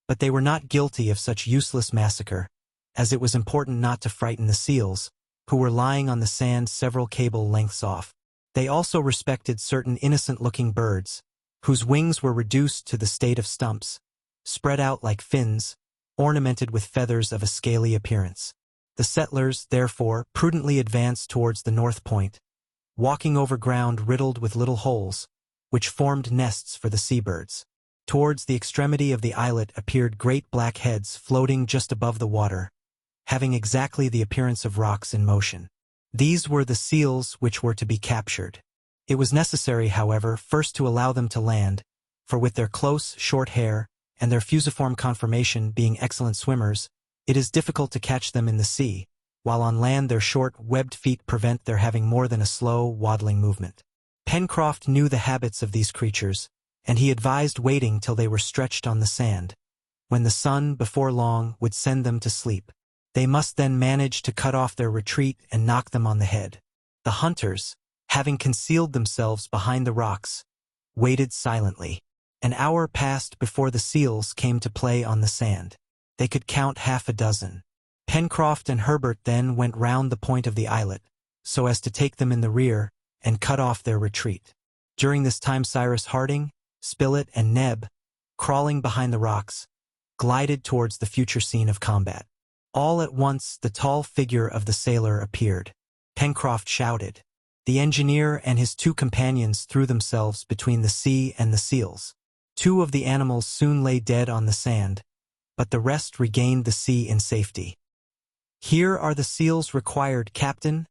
but they were not guilty of such useless massacre, as it was important not to frighten the seals, who were lying on the sand several cable lengths off. They also respected certain innocent-looking birds, whose wings were reduced to the state of stumps, spread out like fins, ornamented with feathers of a scaly appearance. The settlers, therefore, prudently advanced towards the north point, walking over ground riddled with little holes, which formed nests for the seabirds. Towards the extremity of the islet appeared great black heads floating just above the water, having exactly the appearance of rocks in motion. These were the seals which were to be captured. It was necessary, however, first to allow them to land, for with their close, short hair, and their fusiform conformation being excellent swimmers, it is difficult to catch them in the sea, while on land their short, webbed feet prevent their having more than a slow, waddling movement. Pencroft knew the habits of these creatures, and he advised waiting till they were stretched on the sand, when the sun, before long, would send them to sleep. They must then manage to cut off their retreat and knock them on the head. The hunters, having concealed themselves behind the rocks, waited silently. An hour passed before the seals came to play on the sand. They could count half a dozen. Pencroft and Herbert then went round the point of the islet, so as to take them in the rear and cut off their retreat. During this time Cyrus Harding, Spilett, and Neb, crawling behind the rocks, glided towards the future scene of combat. All at once the tall figure of the sailor appeared. Pencroft shouted. The engineer and his two companions threw themselves between the sea and the seals. Two of the animals soon lay dead on the sand, but the rest regained the sea in safety. "Here are the seals required, Captain,"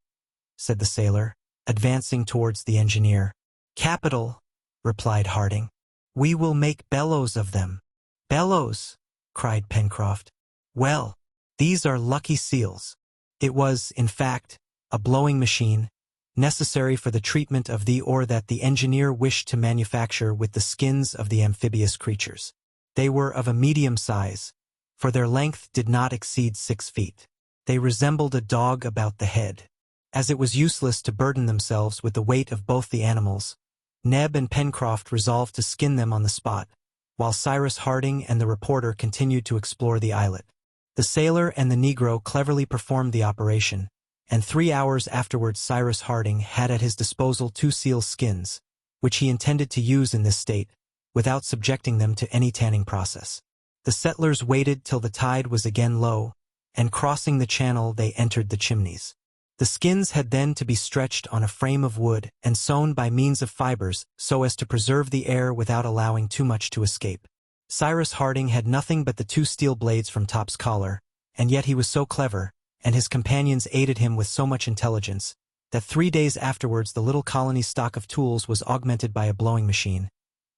said the sailor, advancing towards the engineer. "Capital," replied Harding. "We will make bellows of them." "Bellows!" cried Pencroft. "Well, these are lucky seals." It was, in fact, a blowing machine, necessary for the treatment of the ore that the engineer wished to manufacture with the skins of the amphibious creatures. They were of a medium size, for their length did not exceed 6 feet. They resembled a dog about the head. As it was useless to burden themselves with the weight of both the animals, Neb and Pencroft resolved to skin them on the spot, while Cyrus Harding and the reporter continued to explore the islet. The sailor and the Negro cleverly performed the operation, and 3 hours afterwards Cyrus Harding had at his disposal 2 seal skins, which he intended to use in this state, without subjecting them to any tanning process. The settlers waited till the tide was again low, and crossing the channel they entered the Chimneys. The skins had then to be stretched on a frame of wood and sewn by means of fibers so as to preserve the air without allowing too much to escape. Cyrus Harding had nothing but the 2 steel blades from Top's collar, and yet he was so clever, and his companions aided him with so much intelligence, that 3 days afterwards the little colony's stock of tools was augmented by a blowing machine,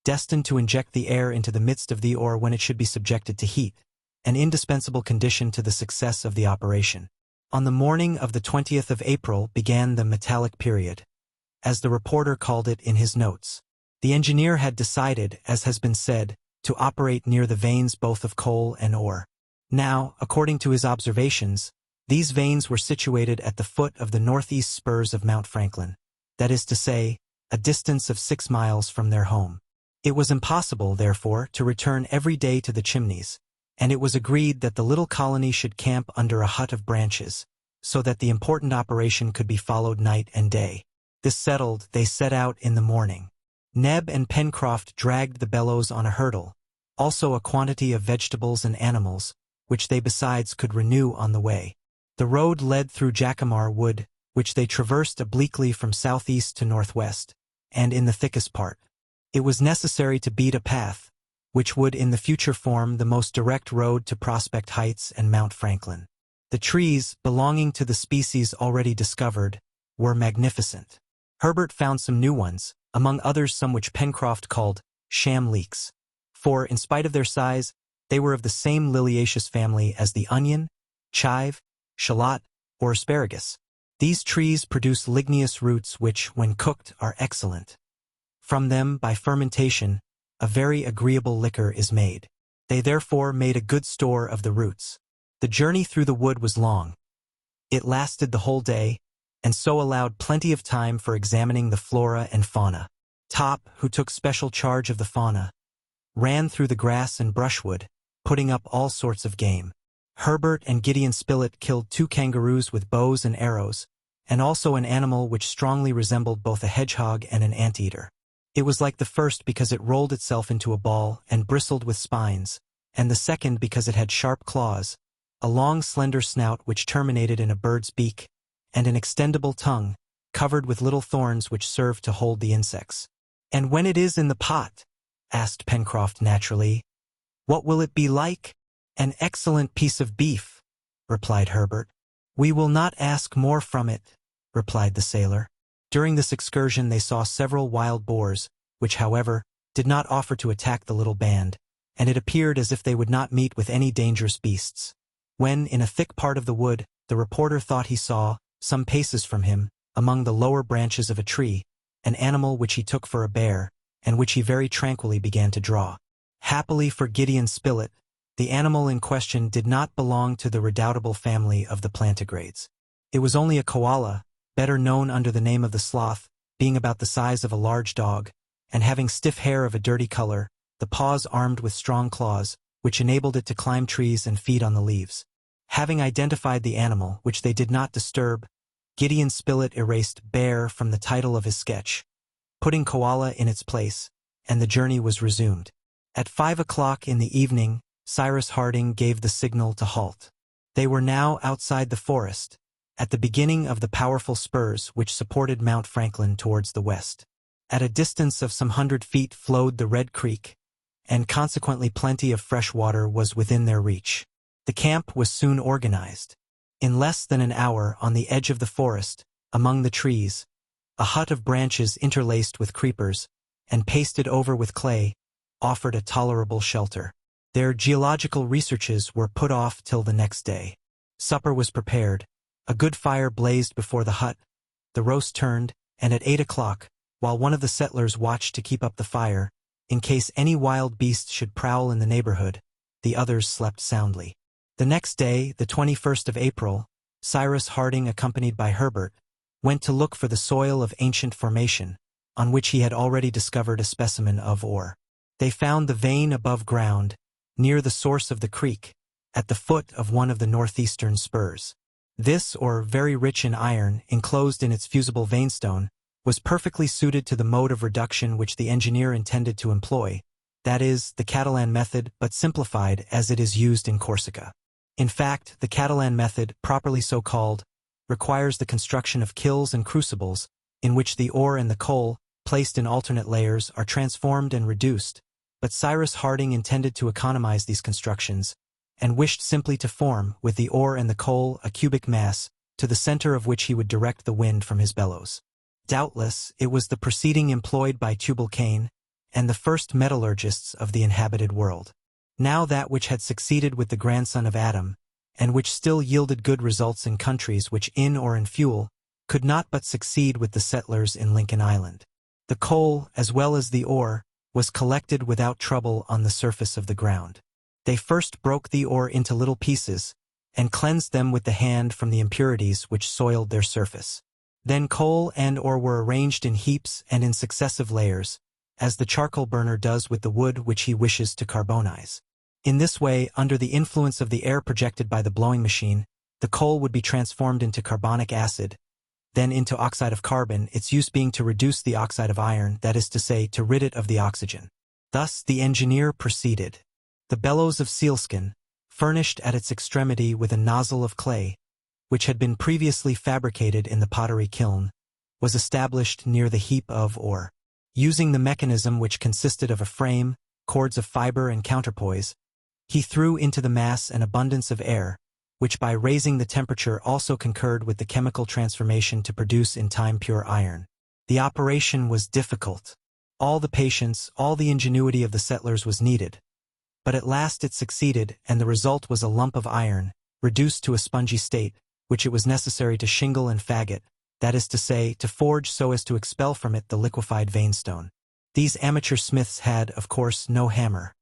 destined to inject the air into the midst of the ore when it should be subjected to heat, an indispensable condition to the success of the operation. On the morning of the 20th of April began the metallic period, as the reporter called it in his notes. The engineer had decided, as has been said, to operate near the veins both of coal and ore. Now, according to his observations, these veins were situated at the foot of the northeast spurs of Mount Franklin, that is to say, a distance of 6 miles from their home. It was impossible, therefore, to return every day to the Chimneys, and it was agreed that the little colony should camp under a hut of branches, so that the important operation could be followed night and day. This settled, they set out in the morning. Neb and Pencroft dragged the bellows on a hurdle, also a quantity of vegetables and animals, which they besides could renew on the way. The road led through Jacamar Wood, which they traversed obliquely from southeast to northwest, and in the thickest part. It was necessary to beat a path, which would in the future form the most direct road to Prospect Heights and Mount Franklin. The trees, belonging to the species already discovered, were magnificent. Herbert found some new ones, among others some which Pencroft called sham leeks, for, in spite of their size, they were of the same liliaceous family as the onion, chive, shallot, or asparagus. These trees produce ligneous roots which, when cooked, are excellent. From them, by fermentation, a very agreeable liquor is made. They therefore made a good store of the roots. The journey through the wood was long. It lasted the whole day, and so allowed plenty of time for examining the flora and fauna. Top, who took special charge of the fauna, ran through the grass and brushwood, putting up all sorts of game. Herbert and Gideon Spilett killed 2 kangaroos with bows and arrows, and also an animal which strongly resembled both a hedgehog and an anteater. It was like the first because it rolled itself into a ball and bristled with spines, and the second because it had sharp claws, a long slender snout which terminated in a bird's beak, and an extendable tongue, covered with little thorns which served to hold the insects. "And when it is in the pot," asked Pencroft naturally, "what will it be like?" "An excellent piece of beef," replied Herbert. "We will not ask more from it," replied the sailor. During this excursion they saw several wild boars, which, however, did not offer to attack the little band, and it appeared as if they would not meet with any dangerous beasts. When, in a thick part of the wood, the reporter thought he saw, some paces from him, among the lower branches of a tree, an animal which he took for a bear, and which he very tranquilly began to draw. Happily for Gideon Spilett, the animal in question did not belong to the redoubtable family of the plantigrades. It was only a koala, better known under the name of the sloth, being about the size of a large dog, and having stiff hair of a dirty color, the paws armed with strong claws, which enabled it to climb trees and feed on the leaves. Having identified the animal, which they did not disturb, Gideon Spilett erased bear from the title of his sketch, putting koala in its place, and the journey was resumed. At 5 o'clock in the evening, Cyrus Harding gave the signal to halt. They were now outside the forest, at the beginning of the powerful spurs which supported Mount Franklin towards the west. At a distance of some 100 feet flowed the Red Creek, and consequently plenty of fresh water was within their reach. The camp was soon organized. In less than an hour, on the edge of the forest, among the trees, a hut of branches interlaced with creepers, and pasted over with clay, offered a tolerable shelter. Their geological researches were put off till the next day. Supper was prepared, a good fire blazed before the hut, the roast turned, and at 8 o'clock, while one of the settlers watched to keep up the fire, in case any wild beast should prowl in the neighborhood, the others slept soundly. The next day, the 21st of April, Cyrus Harding, accompanied by Herbert, went to look for the soil of ancient formation, on which he had already discovered a specimen of ore. They found the vein above ground, near the source of the creek, at the foot of one of the northeastern spurs. This ore, very rich in iron, enclosed in its fusible veinstone, was perfectly suited to the mode of reduction which the engineer intended to employ, that is, the Catalan method, but simplified as it is used in Corsica. In fact, the Catalan method, properly so called, requires the construction of kilns and crucibles, in which the ore and the coal, placed in alternate layers, are transformed and reduced, but Cyrus Harding intended to economize these constructions, and wished simply to form, with the ore and the coal, a cubic mass, to the center of which he would direct the wind from his bellows. Doubtless, it was the proceeding employed by Tubal Cain, and the first metallurgists of the inhabited world. Now that which had succeeded with the grandson of Adam, and which still yielded good results in countries which in or in fuel, could not but succeed with the settlers in Lincoln Island. The coal, as well as the ore, was collected without trouble on the surface of the ground. They first broke the ore into little pieces, and cleansed them with the hand from the impurities which soiled their surface. Then coal and ore were arranged in heaps and in successive layers, as the charcoal burner does with the wood which he wishes to carbonize. In this way, under the influence of the air projected by the blowing machine, the coal would be transformed into carbonic acid, then into oxide of carbon, its use being to reduce the oxide of iron, that is to say, to rid it of the oxygen. Thus the engineer proceeded. The bellows of sealskin, furnished at its extremity with a nozzle of clay, which had been previously fabricated in the pottery kiln, was established near the heap of ore. Using the mechanism which consisted of a frame, cords of fiber and counterpoise, he threw into the mass an abundance of air, which by raising the temperature also concurred with the chemical transformation to produce in time pure iron. The operation was difficult. All the patience, all the ingenuity of the settlers was needed. But at last it succeeded, and the result was a lump of iron, reduced to a spongy state, which it was necessary to shingle and faggot, that is to say, to forge so as to expel from it the liquefied veinstone. These amateur smiths had, of course, no hammer.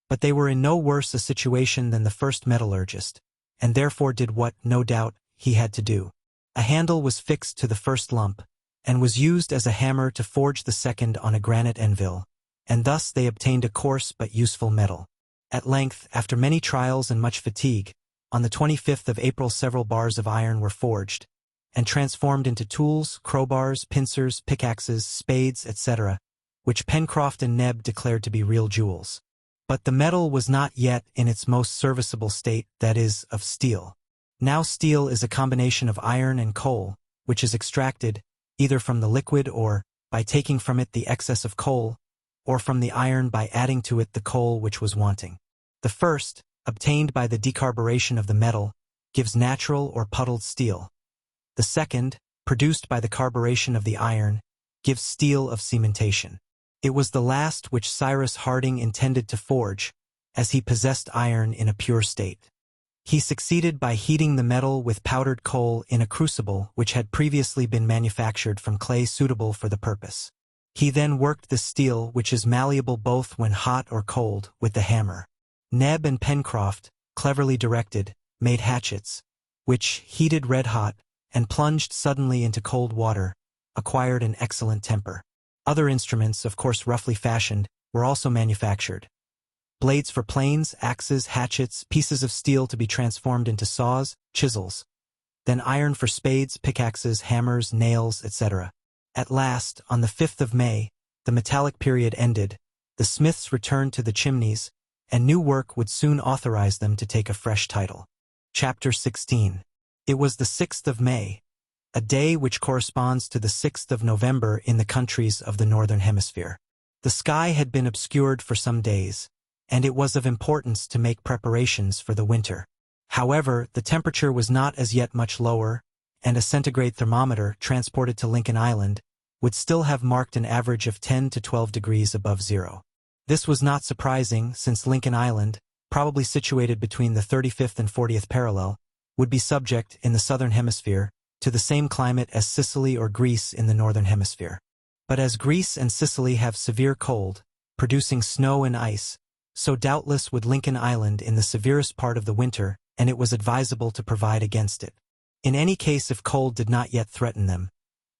But they were in no worse a situation than the first metallurgist, and therefore did what, no doubt, he had to do. A handle was fixed to the first lump, and was used as a hammer to forge the second on a granite anvil, and thus they obtained a coarse but useful metal. At length, after many trials and much fatigue, on the 25th of April several bars of iron were forged, and transformed into tools, crowbars, pincers, pickaxes, spades, etc., which Pencroft and Neb declared to be real jewels. But the metal was not yet in its most serviceable state, that is, of steel. Now steel is a combination of iron and coal, which is extracted, either from the liquid or, by taking from it the excess of coal, or from the iron by adding to it the coal which was wanting. The first, obtained by the decarburation of the metal, gives natural or puddled steel. The second, produced by the carburation of the iron, gives steel of cementation. It was the last which Cyrus Harding intended to forge, as he possessed iron in a pure state. He succeeded by heating the metal with powdered coal in a crucible which had previously been manufactured from clay suitable for the purpose. He then worked the steel, which is malleable both when hot or cold, with the hammer. Neb and Pencroft, cleverly directed, made hatchets, which, heated red-hot, and plunged suddenly into cold water, acquired an excellent temper. Other instruments, of course roughly fashioned, were also manufactured. Blades for planes, axes, hatchets, pieces of steel to be transformed into saws, chisels. Then iron for spades, pickaxes, hammers, nails, etc. At last, on the 5th of May, the metallic period ended, the smiths returned to the chimneys, and new work would soon authorize them to take a fresh title. Chapter 16. It was the 6th of May, a day which corresponds to the 6th of November in the countries of the Northern Hemisphere. The sky had been obscured for some days, and it was of importance to make preparations for the winter. However, the temperature was not as yet much lower, and a centigrade thermometer transported to Lincoln Island would still have marked an average of 10 to 12 degrees above zero. This was not surprising, since Lincoln Island, probably situated between the 35th and 40th parallel, would be subject, in the southern hemisphere, to the same climate as Sicily or Greece in the northern hemisphere. But as Greece and Sicily have severe cold, producing snow and ice, so doubtless would Lincoln Island in the severest part of the winter, and it was advisable to provide against it. In any case, if cold did not yet threaten them,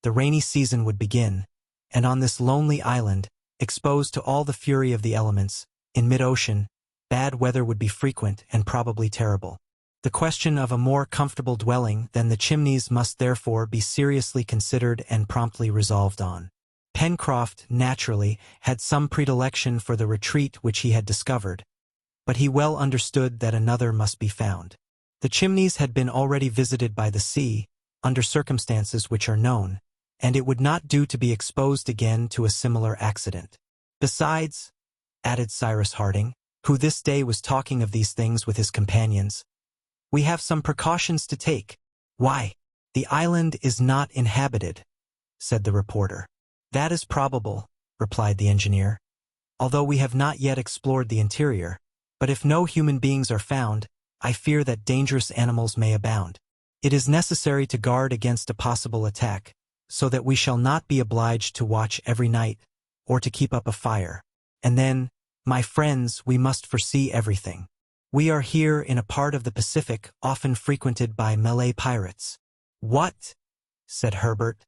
the rainy season would begin, and on this lonely island, exposed to all the fury of the elements, in mid-ocean, bad weather would be frequent and probably terrible. The question of a more comfortable dwelling than the chimneys must therefore be seriously considered and promptly resolved on. Pencroft, naturally, had some predilection for the retreat which he had discovered, but he well understood that another must be found. The chimneys had been already visited by the sea, under circumstances which are known, and it would not do to be exposed again to a similar accident. Besides, added Cyrus Harding, who this day was talking of these things with his companions, we have some precautions to take. Why, the island is not inhabited, said the reporter. That is probable, replied the engineer, although we have not yet explored the interior, but if no human beings are found, I fear that dangerous animals may abound. It is necessary to guard against a possible attack, so that we shall not be obliged to watch every night, or to keep up a fire. And then, my friends, we must foresee everything. We are here in a part of the Pacific often frequented by Malay pirates. What? Said Herbert.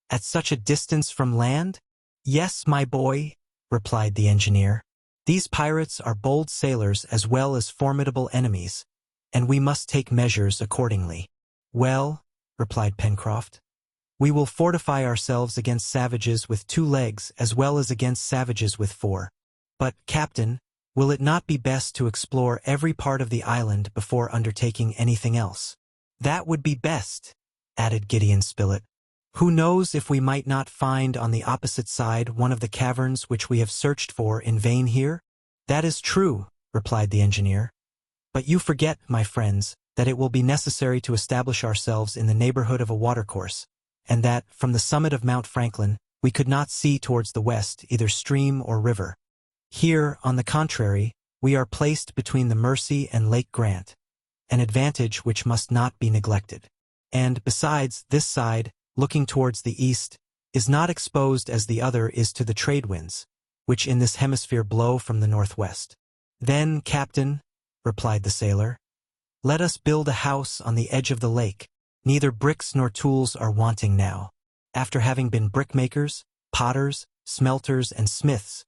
At such a distance from land? Yes, my boy, replied the engineer. These pirates are bold sailors as well as formidable enemies, and we must take measures accordingly. Well, replied Pencroft, we will fortify ourselves against savages with 2 legs as well as against savages with 4. But, Captain, will it not be best to explore every part of the island before undertaking anything else? That would be best, added Gideon Spilett. Who knows if we might not find on the opposite side one of the caverns which we have searched for in vain here? That is true, replied the engineer. But you forget, my friends, that it will be necessary to establish ourselves in the neighborhood of a watercourse, and that, from the summit of Mount Franklin, we could not see towards the west either stream or river. Here, on the contrary, we are placed between the Mercy and Lake Grant, an advantage which must not be neglected. And, besides, this side, looking towards the east, is not exposed as the other is to the trade winds, which in this hemisphere blow from the northwest. Then, Captain, replied the sailor, let us build a house on the edge of the lake. Neither bricks nor tools are wanting now. After having been brickmakers, potters, smelters, and smiths,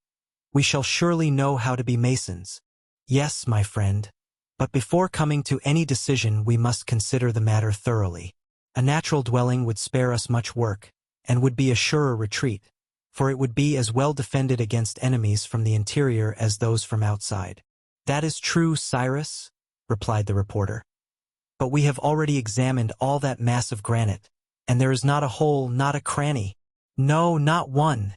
we shall surely know how to be masons. Yes, my friend, but before coming to any decision we must consider the matter thoroughly. A natural dwelling would spare us much work, and would be a surer retreat, for it would be as well defended against enemies from the interior as those from outside. That is true, Cyrus, replied the reporter. But we have already examined all that mass of granite, and there is not a hole, not a cranny. No, not one,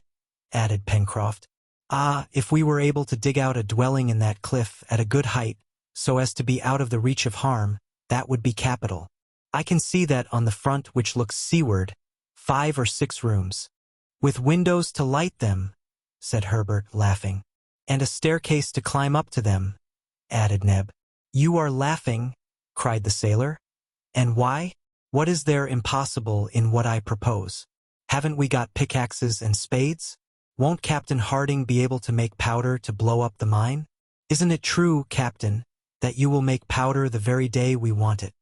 added Pencroft. Ah, if we were able to dig out a dwelling in that cliff at a good height, so as to be out of the reach of harm, that would be capital. I can see that on the front which looks seaward, 5 or 6 rooms. With windows to light them, said Herbert, laughing. And a staircase to climb up to them, added Neb. You are laughing, cried the sailor. "And why? What is there impossible in what I propose? Haven't we got pickaxes and spades? Won't Captain Harding be able to make powder to blow up the mine? Isn't it true, Captain, that you will make powder the very day we want it?"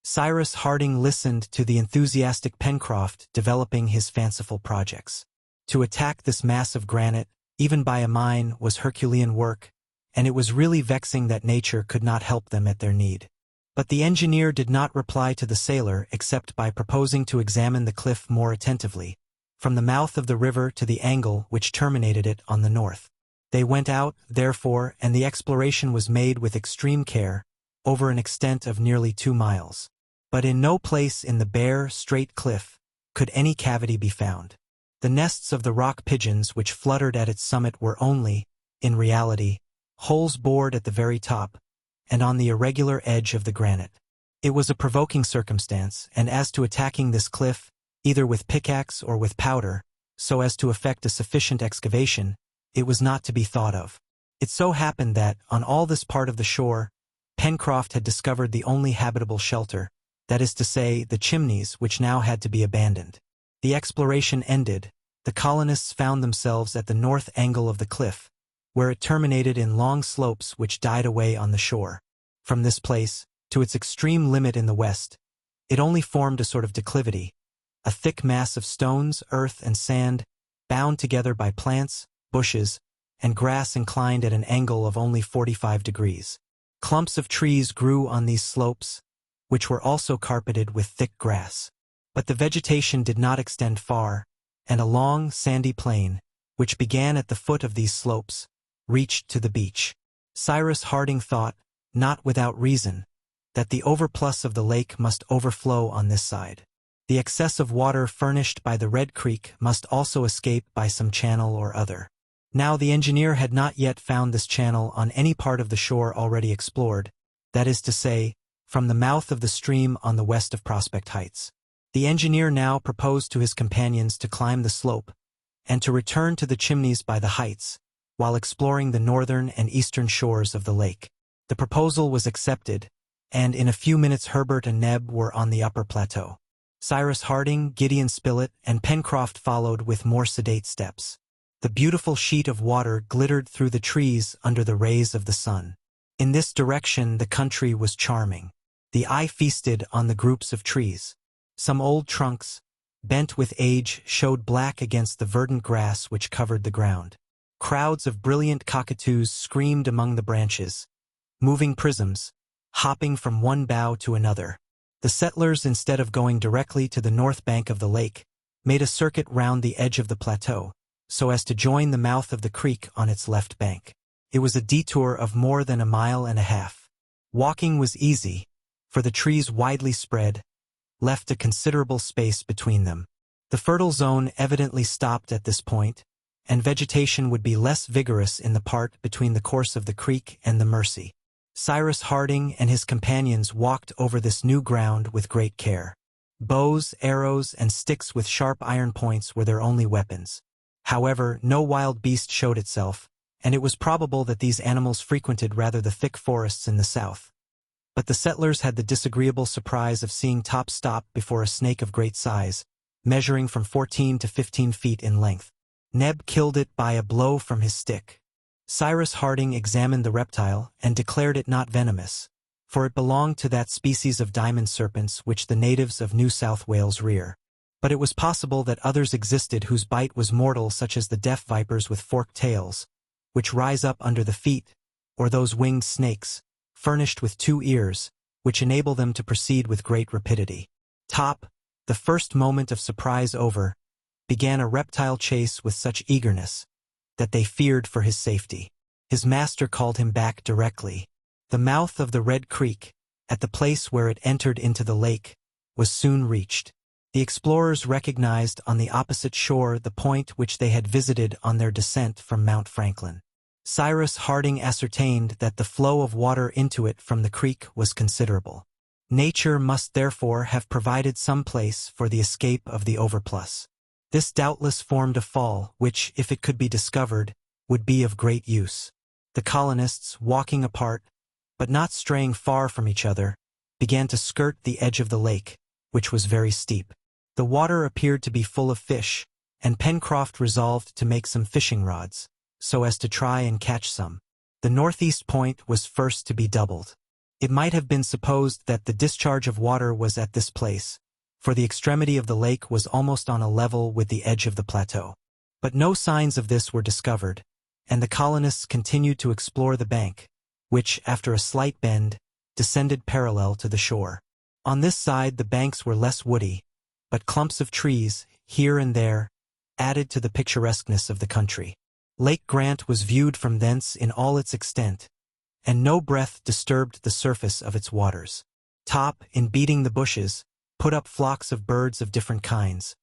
Cyrus Harding listened to the enthusiastic Pencroft developing his fanciful projects. To attack this mass of granite, even by a mine, was Herculean work, and it was really vexing that nature could not help them at their need. But the engineer did not reply to the sailor except by proposing to examine the cliff more attentively, from the mouth of the river to the angle which terminated it on the north. They went out, therefore, and the exploration was made with extreme care, over an extent of nearly 2 miles. But in no place in the bare, straight cliff could any cavity be found. The nests of the rock pigeons which fluttered at its summit were only, in reality, holes bored at the very top, and on the irregular edge of the granite. It was a provoking circumstance, and as to attacking this cliff, either with pickaxe or with powder, so as to effect a sufficient excavation, it was not to be thought of. It so happened that, on all this part of the shore, Pencroft had discovered the only habitable shelter, that is to say, the chimneys which now had to be abandoned. The exploration ended, the colonists found themselves at the north angle of the cliff, where it terminated in long slopes which died away on the shore. From this place, to its extreme limit in the west, it only formed a sort of declivity, a thick mass of stones, earth, and sand, bound together by plants, bushes, and grass inclined at an angle of only 45 degrees. Clumps of trees grew on these slopes, which were also carpeted with thick grass. But the vegetation did not extend far, and a long, sandy plain, which began at the foot of these slopes, reached to the beach. Cyrus Harding thought, not without reason, that the overplus of the lake must overflow on this side. The excess of water furnished by the Red Creek must also escape by some channel or other. Now the engineer had not yet found this channel on any part of the shore already explored, that is to say, from the mouth of the stream on the west of Prospect Heights. The engineer now proposed to his companions to climb the slope, and to return to the chimneys by the heights, while exploring the northern and eastern shores of the lake. The proposal was accepted, and in a few minutes Herbert and Neb were on the upper plateau. Cyrus Harding, Gideon Spilett, and Pencroft followed with more sedate steps. The beautiful sheet of water glittered through the trees under the rays of the sun. In this direction the country was charming. The eye feasted on the groups of trees. Some old trunks, bent with age, showed black against the verdant grass which covered the ground. Crowds of brilliant cockatoos screamed among the branches, moving prisms, hopping from one bough to another. The settlers, instead of going directly to the north bank of the lake, made a circuit round the edge of the plateau, so as to join the mouth of the creek on its left bank. It was a detour of more than 1.5 miles. Walking was easy, for the trees widely spread, left a considerable space between them. The fertile zone evidently stopped at this point, and vegetation would be less vigorous in the part between the course of the creek and the Mersey. Cyrus Harding and his companions walked over this new ground with great care. Bows, arrows, and sticks with sharp iron points were their only weapons. However, no wild beast showed itself, and it was probable that these animals frequented rather the thick forests in the south. But the settlers had the disagreeable surprise of seeing Top stop before a snake of great size, measuring from 14 to 15 feet in length. Neb killed it by a blow from his stick. Cyrus Harding examined the reptile and declared it not venomous, for it belonged to that species of diamond serpents which the natives of New South Wales rear. But it was possible that others existed whose bite was mortal, such as the deaf vipers with forked tails, which rise up under the feet, or those winged snakes, furnished with 2 ears, which enable them to proceed with great rapidity. Top, the first moment of surprise over, began a reptile chase with such eagerness that they feared for his safety. His master called him back directly. The mouth of the Red Creek, at the place where it entered into the lake, was soon reached. The explorers recognized on the opposite shore the point which they had visited on their descent from Mount Franklin. Cyrus Harding ascertained that the flow of water into it from the creek was considerable. Nature must therefore have provided some place for the escape of the overplus. This doubtless formed a fall which, if it could be discovered, would be of great use. The colonists, walking apart, but not straying far from each other, began to skirt the edge of the lake, which was very steep. The water appeared to be full of fish, and Pencroft resolved to make some fishing rods, so as to try and catch some. The northeast point was first to be doubled. It might have been supposed that the discharge of water was at this place, for the extremity of the lake was almost on a level with the edge of the plateau. But no signs of this were discovered, and the colonists continued to explore the bank, which, after a slight bend, descended parallel to the shore. On this side the banks were less woody, but clumps of trees, here and there, added to the picturesqueness of the country. Lake Grant was viewed from thence in all its extent, and no breath disturbed the surface of its waters. Top, in beating the bushes, put up flocks of birds of different kinds,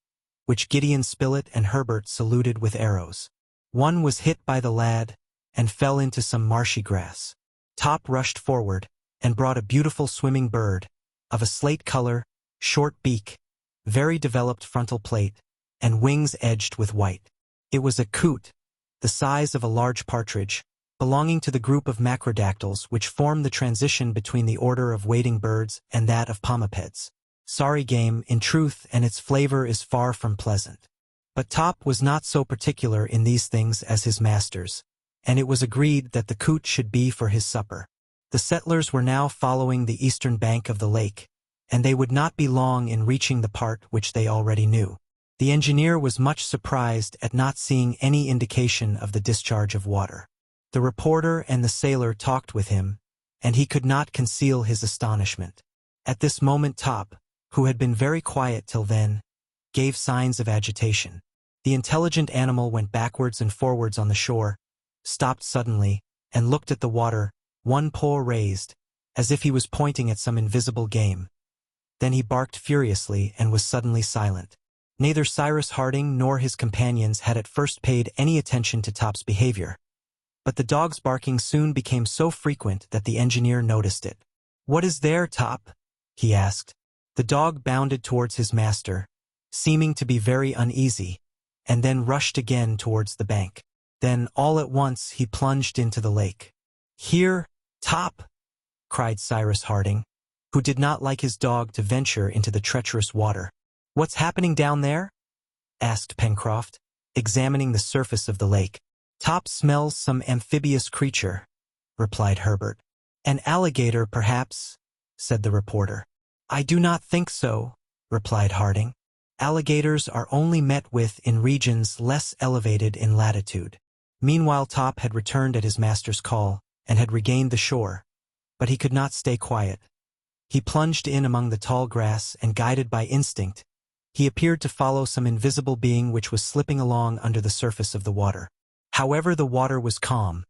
which Gideon Spilett and Herbert saluted with arrows. One was hit by the lad, and fell into some marshy grass. Top rushed forward, and brought a beautiful swimming bird, of a slate color, short beak, very developed frontal plate, and wings edged with white. It was a coot, the size of a large partridge, belonging to the group of macrodactyls which form the transition between the order of wading birds and that of palmipeds. Sorry game, in truth, and its flavor is far from pleasant. But Top was not so particular in these things as his masters, and it was agreed that the coot should be for his supper. The settlers were now following the eastern bank of the lake, and they would not be long in reaching the part which they already knew. The engineer was much surprised at not seeing any indication of the discharge of water. The reporter and the sailor talked with him, and he could not conceal his astonishment. At this moment Top, who had been very quiet till then, gave signs of agitation. The intelligent animal went backwards and forwards on the shore, stopped suddenly, and looked at the water, one paw raised, as if he was pointing at some invisible game. Then he barked furiously and was suddenly silent. Neither Cyrus Harding nor his companions had at first paid any attention to Top's behavior, but the dog's barking soon became so frequent that the engineer noticed it. "What is there, Top?" he asked. The dog bounded towards his master, seeming to be very uneasy, and then rushed again towards the bank. Then, all at once, he plunged into the lake. "Here, Top!" cried Cyrus Harding, who did not like his dog to venture into the treacherous water. "What's happening down there?" asked Pencroft, examining the surface of the lake. "Top smells some amphibious creature," replied Herbert. "An alligator, perhaps," said the reporter. "I do not think so," replied Harding. "Alligators are only met with in regions less elevated in latitude." Meanwhile Top had returned at his master's call, and had regained the shore, but he could not stay quiet. He plunged in among the tall grass, and guided by instinct, he appeared to follow some invisible being which was slipping along under the surface of the water. However, the water was calm.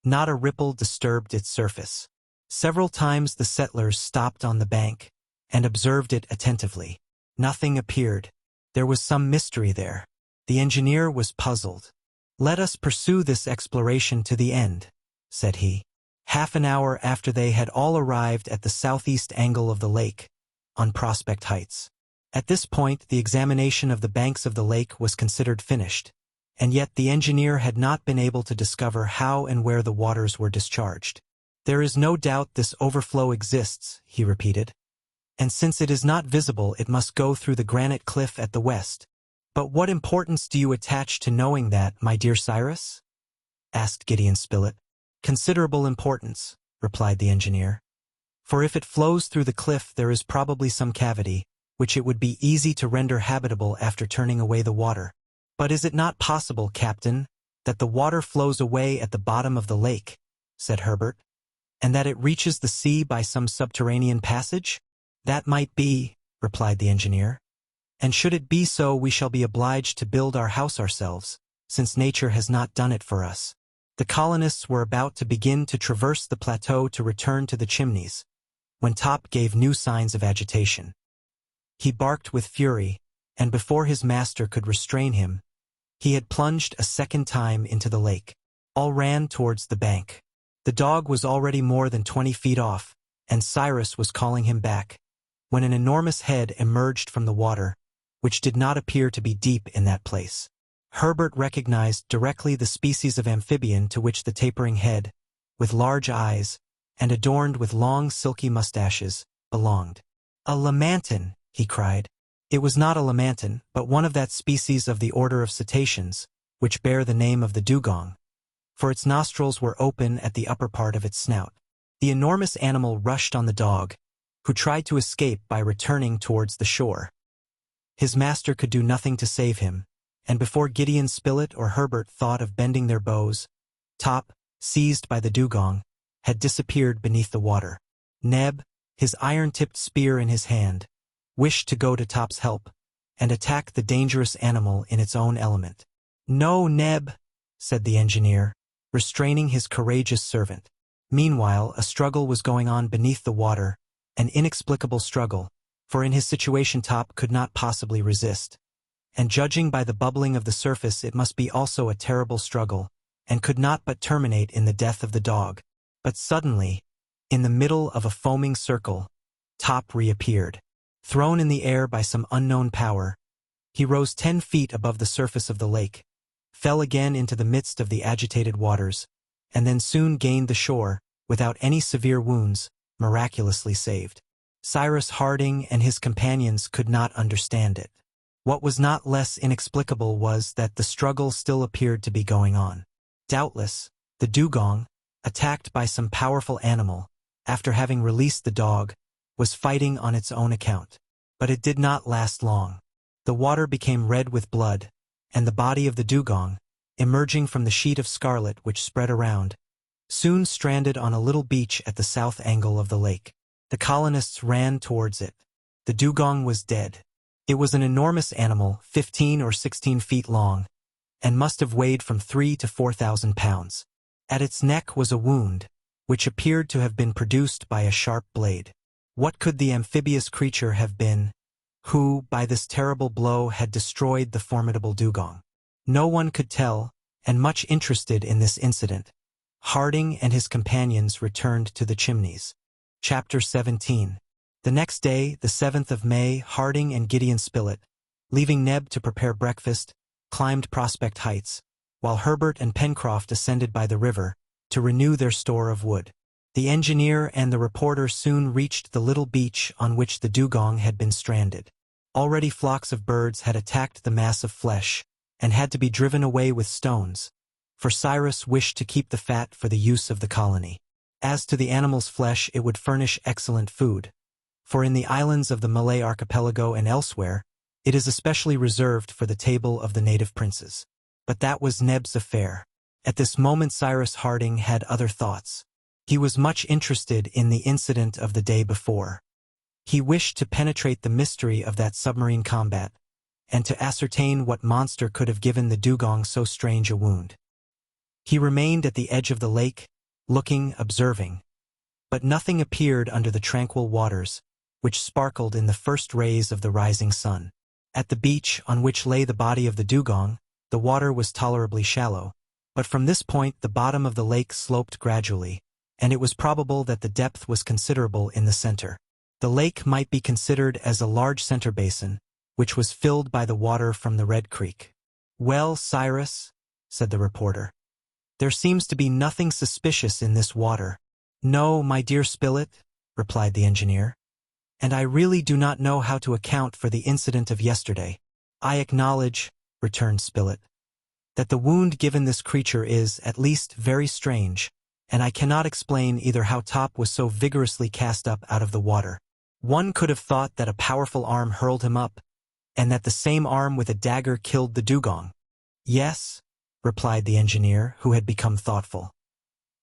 Not a ripple disturbed its surface. Several times the settlers stopped on the bank, and observed it attentively. Nothing appeared. There was some mystery there. The engineer was puzzled. "Let us pursue this exploration to the end," said he. Half an hour after they had all arrived at the southeast angle of the lake, on Prospect Heights. At this point the examination of the banks of the lake was considered finished, and yet the engineer had not been able to discover how and where the waters were discharged. "There is no doubt this overflow exists," he repeated, "and since it is not visible it must go through the granite cliff at the west." "But what importance do you attach to knowing that, my dear Cyrus?" asked Gideon Spilett. "Considerable importance," replied the engineer. "For if it flows through the cliff there is probably some cavity, which it would be easy to render habitable after turning away the water." "But is it not possible, Captain, that the water flows away at the bottom of the lake," said Herbert, "and that it reaches the sea by some subterranean passage?" "That might be," replied the engineer. "And should it be so, we shall be obliged to build our house ourselves, since nature has not done it for us." The colonists were about to begin to traverse the plateau to return to the Chimneys, when Top gave new signs of agitation. He barked with fury, and before his master could restrain him, he had plunged a second time into the lake. All ran towards the bank. The dog was already more than 20 feet off, and Cyrus was calling him back, when an enormous head emerged from the water, which did not appear to be deep in that place. Herbert recognized directly the species of amphibian to which the tapering head, with large eyes, and adorned with long silky mustaches, belonged. A lamantin, he cried. It was not a lamantin, but one of that species of the order of cetaceans, which bear the name of the dugong, for its nostrils were open at the upper part of its snout. The enormous animal rushed on the dog, who tried to escape by returning towards the shore. His master could do nothing to save him, and before Gideon Spilett or Herbert thought of bending their bows, Top, seized by the dugong, had disappeared beneath the water. Neb, his iron-tipped spear in his hand, wished to go to Top's help, and attack the dangerous animal in its own element. "No, Neb," said the engineer, restraining his courageous servant. Meanwhile, a struggle was going on beneath the water, an inexplicable struggle, for in his situation Top could not possibly resist. And judging by the bubbling of the surface, it must be also a terrible struggle, and could not but terminate in the death of the dog. But suddenly, in the middle of a foaming circle, Top reappeared. Thrown in the air by some unknown power, he rose 10 feet above the surface of the lake, fell again into the midst of the agitated waters, and then soon gained the shore, without any severe wounds, miraculously saved. Cyrus Harding and his companions could not understand it. What was not less inexplicable was that the struggle still appeared to be going on. Doubtless, the dugong, attacked by some powerful animal, after having released the dog, was fighting on its own account. But it did not last long. The water became red with blood, and the body of the dugong, emerging from the sheet of scarlet which spread around, soon stranded on a little beach at the south angle of the lake. The colonists ran towards it. The dugong was dead. It was an enormous animal, 15 or 16 feet long, and must have weighed from 3,000 to 4,000 pounds. At its neck was a wound, which appeared to have been produced by a sharp blade. What could the amphibious creature have been, who, by this terrible blow, had destroyed the formidable dugong? No one could tell, and much interested in this incident, Harding and his companions returned to the Chimneys. Chapter 17. The next day, the 7th of May, Harding and Gideon Spilett, leaving Neb to prepare breakfast, climbed Prospect Heights, while Herbert and Pencroft ascended by the river, to renew their store of wood. The engineer and the reporter soon reached the little beach on which the dugong had been stranded. Already flocks of birds had attacked the mass of flesh, and had to be driven away with stones, for Cyrus wished to keep the fat for the use of the colony. As to the animal's flesh, it would furnish excellent food, for in the islands of the Malay archipelago and elsewhere, it is especially reserved for the table of the native princes. But that was Neb's affair. At this moment Cyrus Harding had other thoughts. He was much interested in the incident of the day before. He wished to penetrate the mystery of that submarine combat, and to ascertain what monster could have given the dugong so strange a wound. He remained at the edge of the lake, looking, observing. But nothing appeared under the tranquil waters, which sparkled in the first rays of the rising sun. At the beach on which lay the body of the dugong, the water was tolerably shallow, but from this point the bottom of the lake sloped gradually, and it was probable that the depth was considerable in the center. The lake might be considered as a large center basin, which was filled by the water from the Red Creek. "Well, Cyrus," said the reporter, "there seems to be nothing suspicious in this water." "No, my dear Spilett," replied the engineer, "and I really do not know how to account for the incident of yesterday." "I acknowledge," returned Spilett, "that the wound given this creature is, at least, very strange, and I cannot explain either how Top was so vigorously cast up out of the water. One could have thought that a powerful arm hurled him up, and that the same arm with a dagger killed the dugong." "Yes," replied the engineer, who had become thoughtful.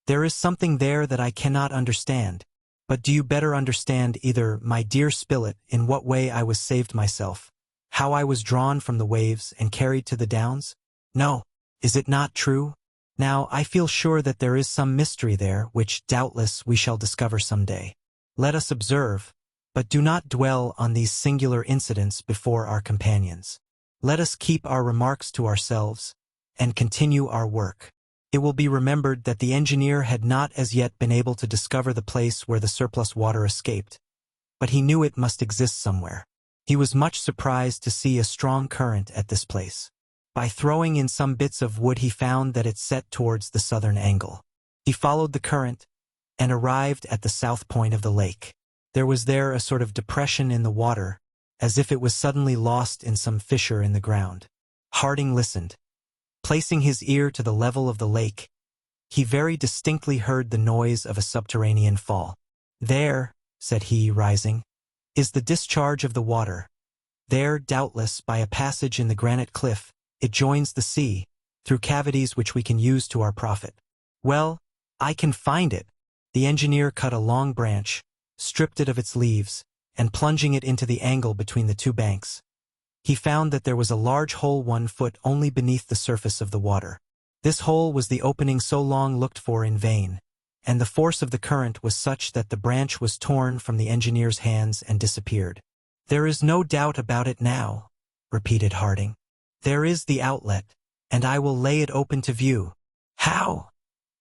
"There is something there that I cannot understand. But do you better understand either, my dear Spilett, in what way I was saved myself, how I was drawn from the waves and carried to the downs? No, is it not true? Now, I feel sure that there is some mystery there, which, doubtless, we shall discover some day. Let us observe, but do not dwell on these singular incidents before our companions. Let us keep our remarks to ourselves, and continue our work." It will be remembered that the engineer had not as yet been able to discover the place where the surplus water escaped, but he knew it must exist somewhere. He was much surprised to see a strong current at this place. By throwing in some bits of wood he found that it set towards the southern angle. He followed the current, and arrived at the south point of the lake. There was there a sort of depression in the water, as if it was suddenly lost in some fissure in the ground. Harding listened. Placing his ear to the level of the lake, he very distinctly heard the noise of a subterranean fall. "There," said he, rising, "is the discharge of the water. There, doubtless, by a passage in the granite cliff, it joins the sea, through cavities which we can use to our profit." "Well, I can find it." The engineer cut a long branch, stripped it of its leaves, and plunging it into the angle between the two banks, he found that there was a large hole 1 foot only beneath the surface of the water. This hole was the opening so long looked for in vain, and the force of the current was such that the branch was torn from the engineer's hands and disappeared. "There is no doubt about it now," repeated Harding. "There is the outlet, and I will lay it open to view." "How?"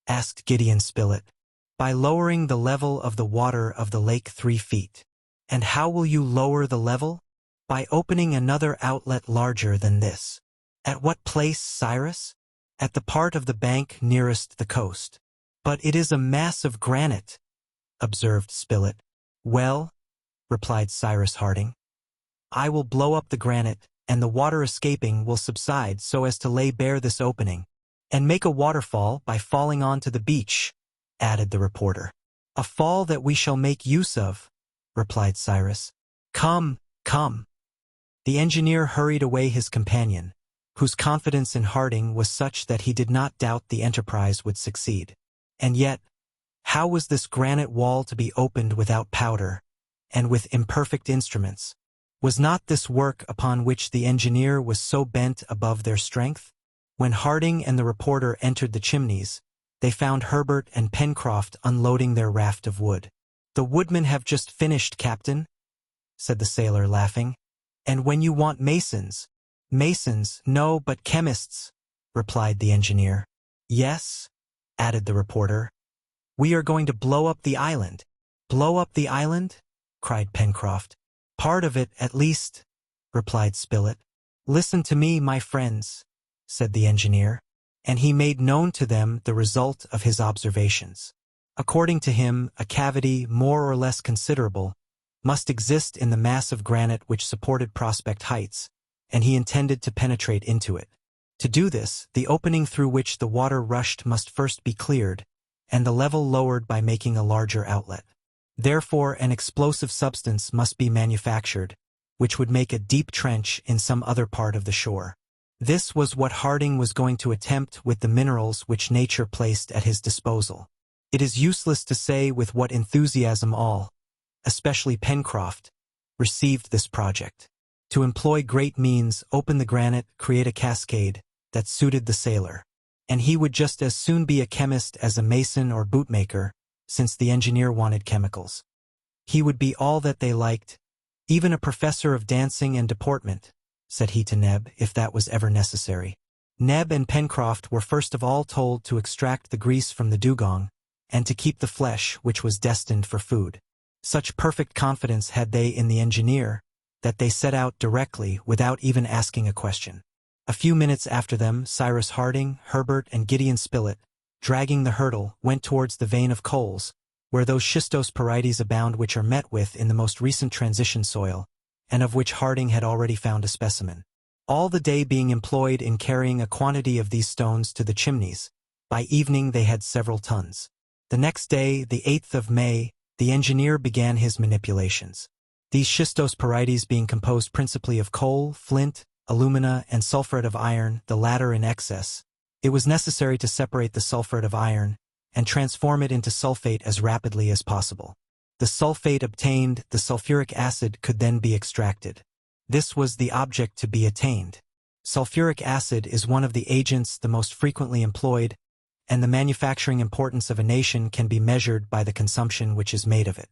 asked Gideon Spilett. "By lowering the level of the water of the lake 3 feet. "And how will you lower the level?" "By opening another outlet larger than this." "At what place, Cyrus?" "At the part of the bank nearest the coast." "But it is a mass of granite," observed Spilett. "Well," replied Cyrus Harding, "I will blow up the granite, and the water escaping will subside so as to lay bare this opening, and make a waterfall by falling on to the beach," added the reporter. "A fall that we shall make use of," replied Cyrus. "Come, come." The engineer hurried away his companion, whose confidence in Harding was such that he did not doubt the enterprise would succeed. And yet, how was this granite wall to be opened without powder, and with imperfect instruments? Was not this work upon which the engineer was so bent above their strength? When Harding and the reporter entered the Chimneys, they found Herbert and Pencroft unloading their raft of wood. "The woodmen have just finished, Captain," said the sailor, laughing. "And when you want masons—" "Masons, no, but chemists," replied the engineer. "Yes," added the reporter, "we are going to blow up the island." "Blow up the island?" cried Pencroft. "Part of it, at least," replied Spilett. "Listen to me, my friends," said the engineer, and he made known to them the result of his observations. According to him, a cavity more or less considerable must exist in the mass of granite which supported Prospect Heights, and he intended to penetrate into it. To do this, the opening through which the water rushed must first be cleared, and the level lowered by making a larger outlet. Therefore, an explosive substance must be manufactured, which would make a deep trench in some other part of the shore. This was what Harding was going to attempt with the minerals which nature placed at his disposal. It is useless to say with what enthusiasm all, especially Pencroft, received this project. To employ great means, open the granite, create a cascade, that suited the sailor. And he would just as soon be a chemist as a mason or bootmaker, since the engineer wanted chemicals. He would be all that they liked, even a professor of dancing and deportment, said he to Neb, if that was ever necessary. Neb and Pencroft were first of all told to extract the grease from the dugong, and to keep the flesh which was destined for food. Such perfect confidence had they in the engineer, that they set out directly without even asking a question. A few minutes after them, Cyrus Harding, Herbert, and Gideon Spilett, dragging the hurdle, went towards the vein of coals, where those schistose parietes abound which are met with in the most recent transition soil, and of which Harding had already found a specimen. All the day being employed in carrying a quantity of these stones to the Chimneys, by evening they had several tons. The next day, the 8th of May, the engineer began his manipulations. These schistose parietes being composed principally of coal, flint, alumina, and sulphuret of iron, the latter in excess, it was necessary to separate the sulphuret of iron and transform it into sulfate as rapidly as possible. The sulfate obtained, the sulfuric acid could then be extracted. This was the object to be attained. Sulfuric acid is one of the agents the most frequently employed, and the manufacturing importance of a nation can be measured by the consumption which is made of it.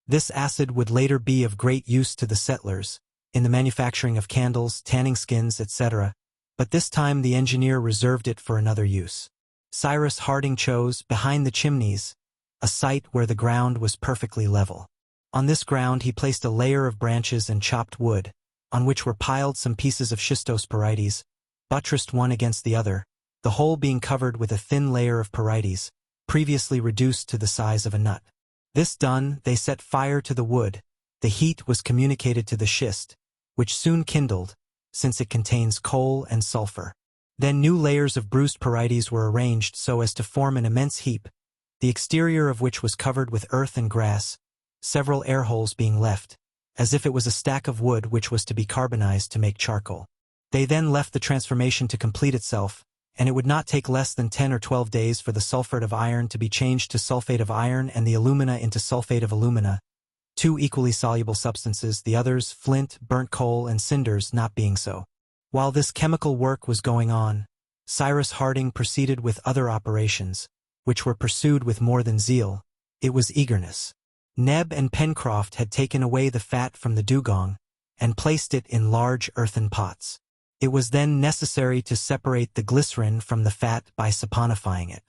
This acid would later be of great use to the settlers, in the manufacturing of candles, tanning skins, etc., but this time the engineer reserved it for another use. Cyrus Harding chose, behind the Chimneys, a site where the ground was perfectly level. On this ground he placed a layer of branches and chopped wood, on which were piled some pieces of schistose parietes, buttressed one against the other, the whole being covered with a thin layer of parietes, previously reduced to the size of a nut. This done, they set fire to the wood. The heat was communicated to the schist, which soon kindled, since it contains coal and sulfur. Then new layers of bruised parietes were arranged so as to form an immense heap, the exterior of which was covered with earth and grass, several air holes being left, as if it was a stack of wood which was to be carbonized to make charcoal. They then left the transformation to complete itself, and it would not take less than 10 or 12 days for the sulfate of iron to be changed to sulfate of iron and the alumina into sulfate of alumina, two equally soluble substances, the others, flint, burnt coal, and cinders, not being so. While this chemical work was going on, Cyrus Harding proceeded with other operations, which were pursued with more than zeal. It was eagerness. Neb and Pencroft had taken away the fat from the dugong and placed it in large earthen pots. It was then necessary to separate the glycerin from the fat by saponifying it.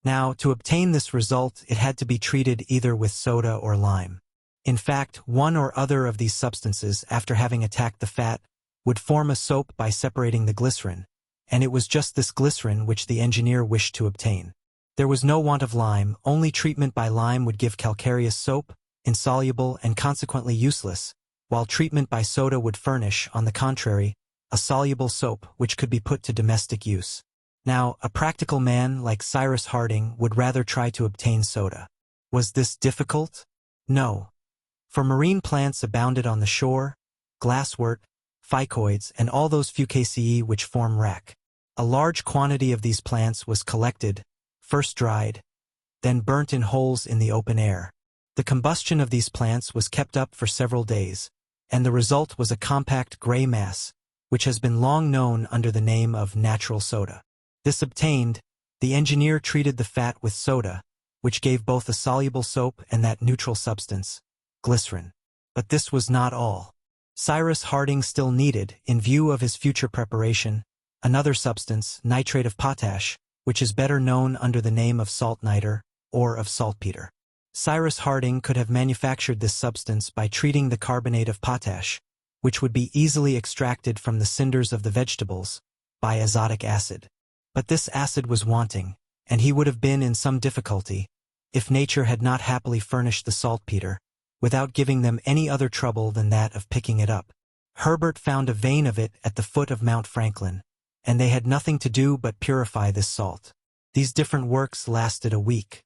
Now, to obtain this result, it had to be treated either with soda or lime. In fact, one or other of these substances, after having attacked the fat, would form a soap by separating the glycerin, and it was just this glycerin which the engineer wished to obtain. There was no want of lime, only treatment by lime would give calcareous soap, insoluble and consequently useless, while treatment by soda would furnish, on the contrary, a soluble soap which could be put to domestic use. Now, a practical man like Cyrus Harding would rather try to obtain soda. Was this difficult? No. For marine plants abounded on the shore, glasswort, ficoids, and all those fucaceae which form wrack. A large quantity of these plants was collected, first dried, then burnt in holes in the open air. The combustion of these plants was kept up for several days, and the result was a compact gray mass, which has been long known under the name of natural soda. This obtained, the engineer treated the fat with soda, which gave both a soluble soap and that neutral substance, glycerin. But this was not all. Cyrus Harding still needed, in view of his future preparation, another substance, nitrate of potash, which is better known under the name of salt niter, or of saltpeter. Cyrus Harding could have manufactured this substance by treating the carbonate of potash, which would be easily extracted from the cinders of the vegetables, by azotic acid. But this acid was wanting, and he would have been in some difficulty, if nature had not happily furnished the saltpeter, without giving them any other trouble than that of picking it up. Herbert found a vein of it at the foot of Mount Franklin, and they had nothing to do but purify this salt. These different works lasted a week.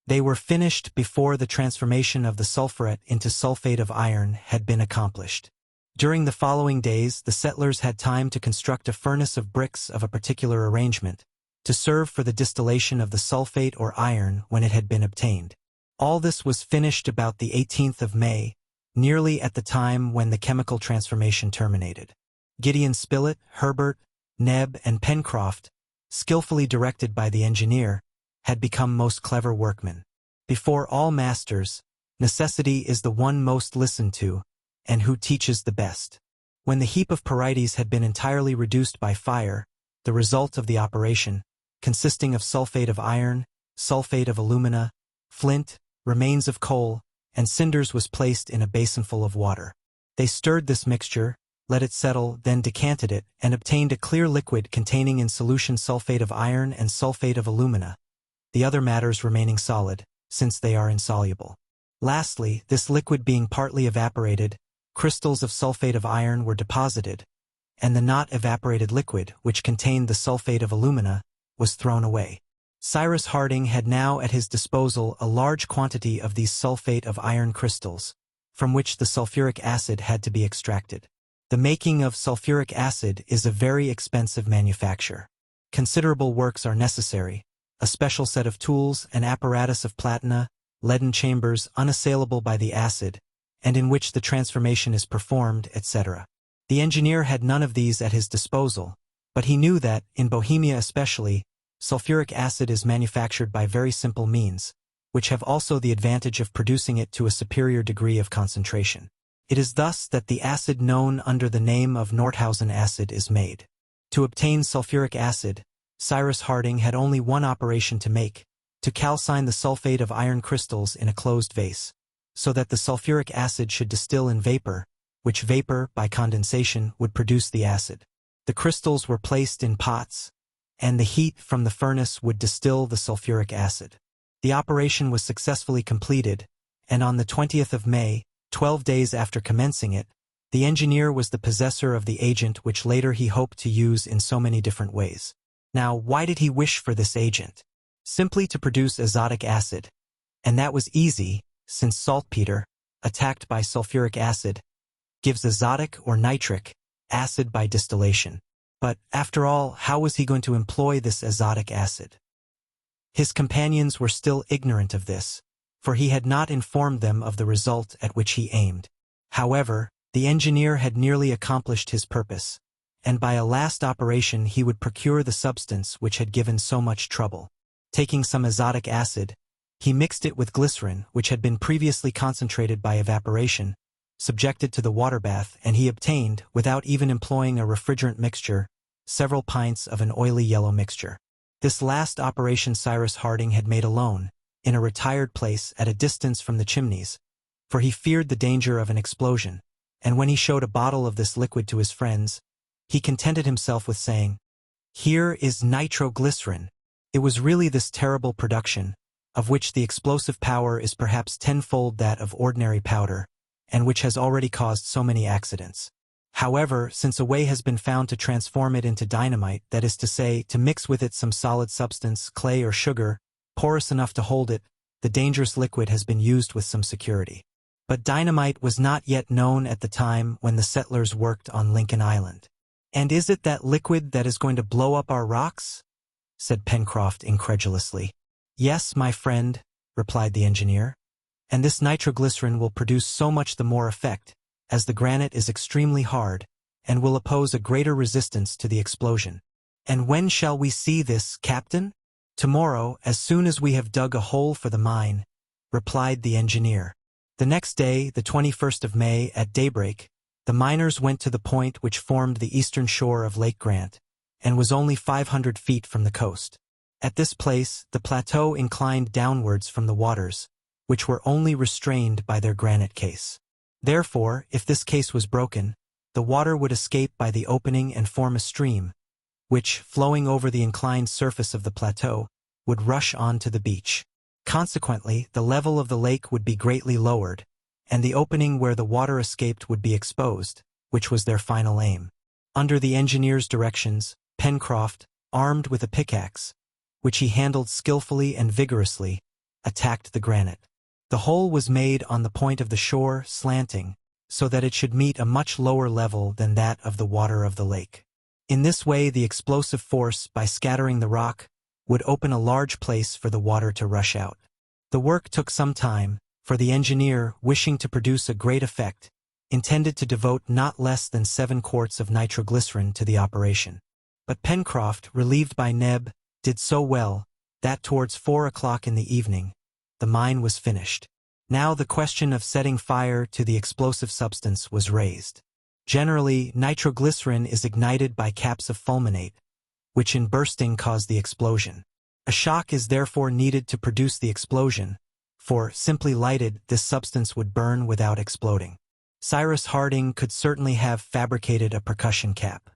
They were finished before the transformation of the sulphuret into sulfate of iron had been accomplished. During the following days, the settlers had time to construct a furnace of bricks of a particular arrangement, to serve for the distillation of the sulfate or iron when it had been obtained. All this was finished about the 18th of May, nearly at the time when the chemical transformation terminated. Gideon Spilett, Herbert, Neb, and Pencroft, skillfully directed by the engineer, had become most clever workmen. Before all masters, necessity is the one most listened to, and who teaches the best. When the heap of parietes had been entirely reduced by fire, the result of the operation, consisting of sulfate of iron, sulfate of alumina, flint, remains of coal, and cinders, was placed in a basinful of water. They stirred this mixture, let it settle, then decanted it, and obtained a clear liquid containing in solution sulfate of iron and sulfate of alumina, the other matters remaining solid, since they are insoluble. Lastly, this liquid being partly evaporated, crystals of sulfate of iron were deposited, and the not evaporated liquid, which contained the sulfate of alumina, was thrown away. Cyrus Harding had now at his disposal a large quantity of these sulfate of iron crystals, from which the sulfuric acid had to be extracted. The making of sulfuric acid is a very expensive manufacture. Considerable works are necessary, a special set of tools, an apparatus of platina, leaden chambers unassailable by the acid, and in which the transformation is performed, etc. The engineer had none of these at his disposal, but he knew that, in Bohemia especially, sulfuric acid is manufactured by very simple means, which have also the advantage of producing it to a superior degree of concentration. It is thus that the acid known under the name of Nordhausen acid is made. To obtain sulfuric acid, Cyrus Harding had only one operation to make, to calcine the sulfate of iron crystals in a closed vase, so that the sulfuric acid should distill in vapor, which vapor, by condensation, would produce the acid. The crystals were placed in pots, and the heat from the furnace would distill the sulfuric acid. The operation was successfully completed, and on the 20th of May, 12 days after commencing it, the engineer was the possessor of the agent which later he hoped to use in so many different ways. Now, why did he wish for this agent? Simply to produce azotic acid, and that was easy, since saltpeter, attacked by sulfuric acid, gives azotic or nitric acid by distillation. But, after all, how was he going to employ this azotic acid? His companions were still ignorant of this, for he had not informed them of the result at which he aimed. However, the engineer had nearly accomplished his purpose, and by a last operation he would procure the substance which had given so much trouble. Taking some azotic acid, he mixed it with glycerin, which had been previously concentrated by evaporation, subjected to the water bath, and he obtained, without even employing a refrigerant mixture, several pints of an oily yellow mixture. This last operation Cyrus Harding had made alone, in a retired place at a distance from the chimneys, for he feared the danger of an explosion, and when he showed a bottle of this liquid to his friends, he contented himself with saying, "Here is nitroglycerin." It was really this terrible production, of which the explosive power is perhaps tenfold that of ordinary powder, and which has already caused so many accidents. However, since a way has been found to transform it into dynamite, that is to say, to mix with it some solid substance, clay or sugar, porous enough to hold it, the dangerous liquid has been used with some security. But dynamite was not yet known at the time when the settlers worked on Lincoln Island. "And is it that liquid that is going to blow up our rocks?" said Pencroft incredulously. "Yes, my friend," replied the engineer, "and this nitroglycerin will produce so much the more effect, as the granite is extremely hard, and will oppose a greater resistance to the explosion." "And when shall we see this, Captain?" "Tomorrow, as soon as we have dug a hole for the mine," replied the engineer. The next day, the 21st of May, at daybreak, the miners went to the point which formed the eastern shore of Lake Grant, and was only 500 feet from the coast. At this place, the plateau inclined downwards from the waters, which were only restrained by their granite case. Therefore, if this case was broken, the water would escape by the opening and form a stream, which, flowing over the inclined surface of the plateau, would rush on to the beach. Consequently, the level of the lake would be greatly lowered, and the opening where the water escaped would be exposed, which was their final aim. Under the engineer's directions, Pencroft, armed with a pickaxe, which he handled skillfully and vigorously, attacked the granite. The hole was made on the point of the shore, slanting, so that it should meet a much lower level than that of the water of the lake. In this way the explosive force, by scattering the rock, would open a large place for the water to rush out. The work took some time, for the engineer, wishing to produce a great effect, intended to devote not less than 7 quarts of nitroglycerin to the operation. But Pencroft, relieved by Neb, did so well, that towards 4 o'clock in the evening, the mine was finished. Now the question of setting fire to the explosive substance was raised. Generally, nitroglycerin is ignited by caps of fulminate, which in bursting cause the explosion. A shock is therefore needed to produce the explosion, for, simply lighted, this substance would burn without exploding. Cyrus Harding could certainly have fabricated a percussion cap.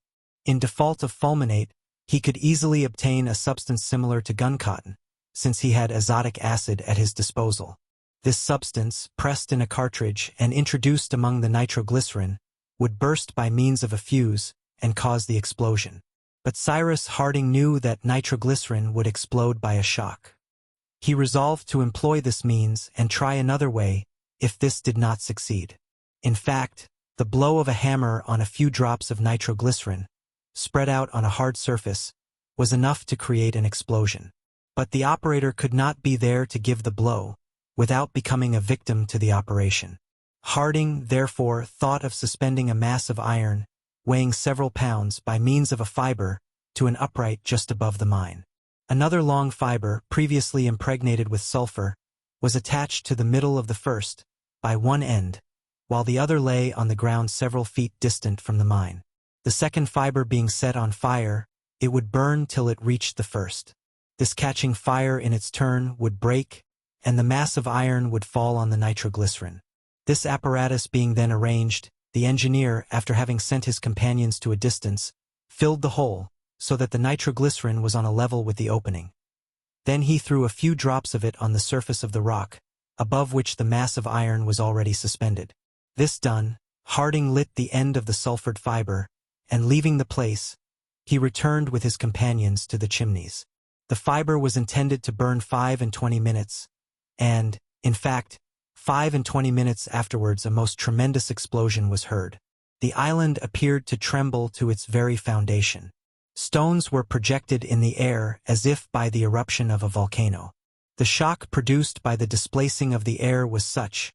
In default of fulminate, he could easily obtain a substance similar to guncotton, since he had azotic acid at his disposal. This substance, pressed in a cartridge and introduced among the nitroglycerin, would burst by means of a fuse and cause the explosion. But Cyrus Harding knew that nitroglycerin would explode by a shock. He resolved to employ this means and try another way, if this did not succeed. In fact, the blow of a hammer on a few drops of nitroglycerin, spread out on a hard surface, was enough to create an explosion. But the operator could not be there to give the blow, without becoming a victim to the operation. Harding, therefore, thought of suspending a mass of iron, weighing several pounds, by means of a fiber, to an upright just above the mine. Another long fiber, previously impregnated with sulfur, was attached to the middle of the first, by one end, while the other lay on the ground several feet distant from the mine. The second fiber being set on fire, it would burn till it reached the first. This catching fire in its turn would break, and the mass of iron would fall on the nitroglycerin. This apparatus being then arranged, the engineer, after having sent his companions to a distance, filled the hole, so that the nitroglycerin was on a level with the opening. Then he threw a few drops of it on the surface of the rock, above which the mass of iron was already suspended. This done, Harding lit the end of the sulfured fiber, and leaving the place, he returned with his companions to the chimneys. The fiber was intended to burn 5 and 20 minutes, and, in fact, 5 and 20 minutes afterwards a most tremendous explosion was heard. The island appeared to tremble to its very foundation. Stones were projected in the air as if by the eruption of a volcano. The shock produced by the displacing of the air was such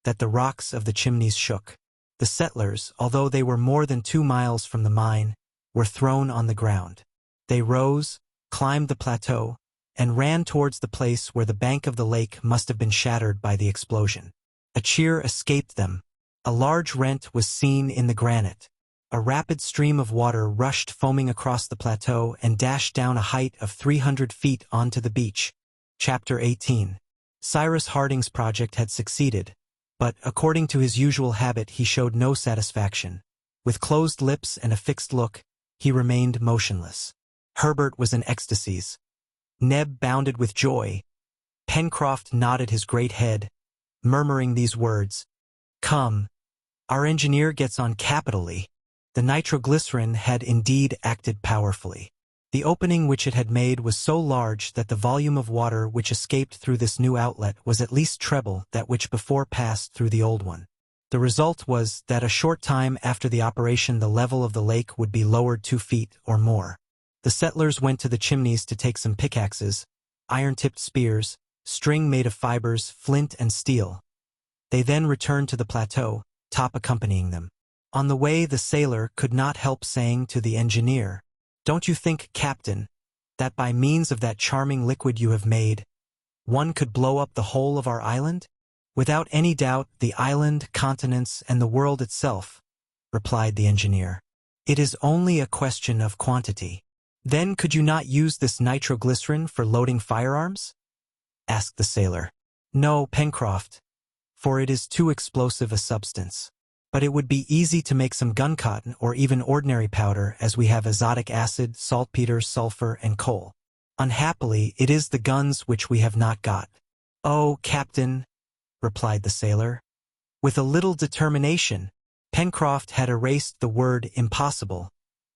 that the rocks of the chimneys shook. The settlers, although they were more than 2 miles from the mine, were thrown on the ground. They rose, climbed the plateau, and ran towards the place where the bank of the lake must have been shattered by the explosion. A cheer escaped them. A large rent was seen in the granite. A rapid stream of water rushed foaming across the plateau and dashed down a height of 300 feet onto the beach. Chapter 18. Cyrus Harding's project had succeeded, but, according to his usual habit, he showed no satisfaction. With closed lips and a fixed look, he remained motionless. Herbert was in ecstasies. Neb bounded with joy. Pencroft nodded his great head, murmuring these words, "Come, our engineer gets on capitally." The nitroglycerin had indeed acted powerfully. The opening which it had made was so large that the volume of water which escaped through this new outlet was at least treble that which before passed through the old one. The result was that a short time after the operation the level of the lake would be lowered 2 feet or more. The settlers went to the chimneys to take some pickaxes, iron-tipped spears, string made of fibers, flint and steel. They then returned to the plateau, Top accompanying them. On the way the sailor could not help saying to the engineer, "Don't you think, Captain, that by means of that charming liquid you have made, one could blow up the whole of our island?" "Without any doubt, the island, continents, and the world itself," replied the engineer. "It is only a question of quantity." "Then could you not use this nitroglycerin for loading firearms?" asked the sailor. "No, Pencroft, for it is too explosive a substance. But it would be easy to make some guncotton or even ordinary powder, as we have azotic acid, saltpeter, sulfur, and coal. Unhappily, it is the guns which we have not got." "Oh, Captain," replied the sailor, with a little determination. Pencroft had erased the word impossible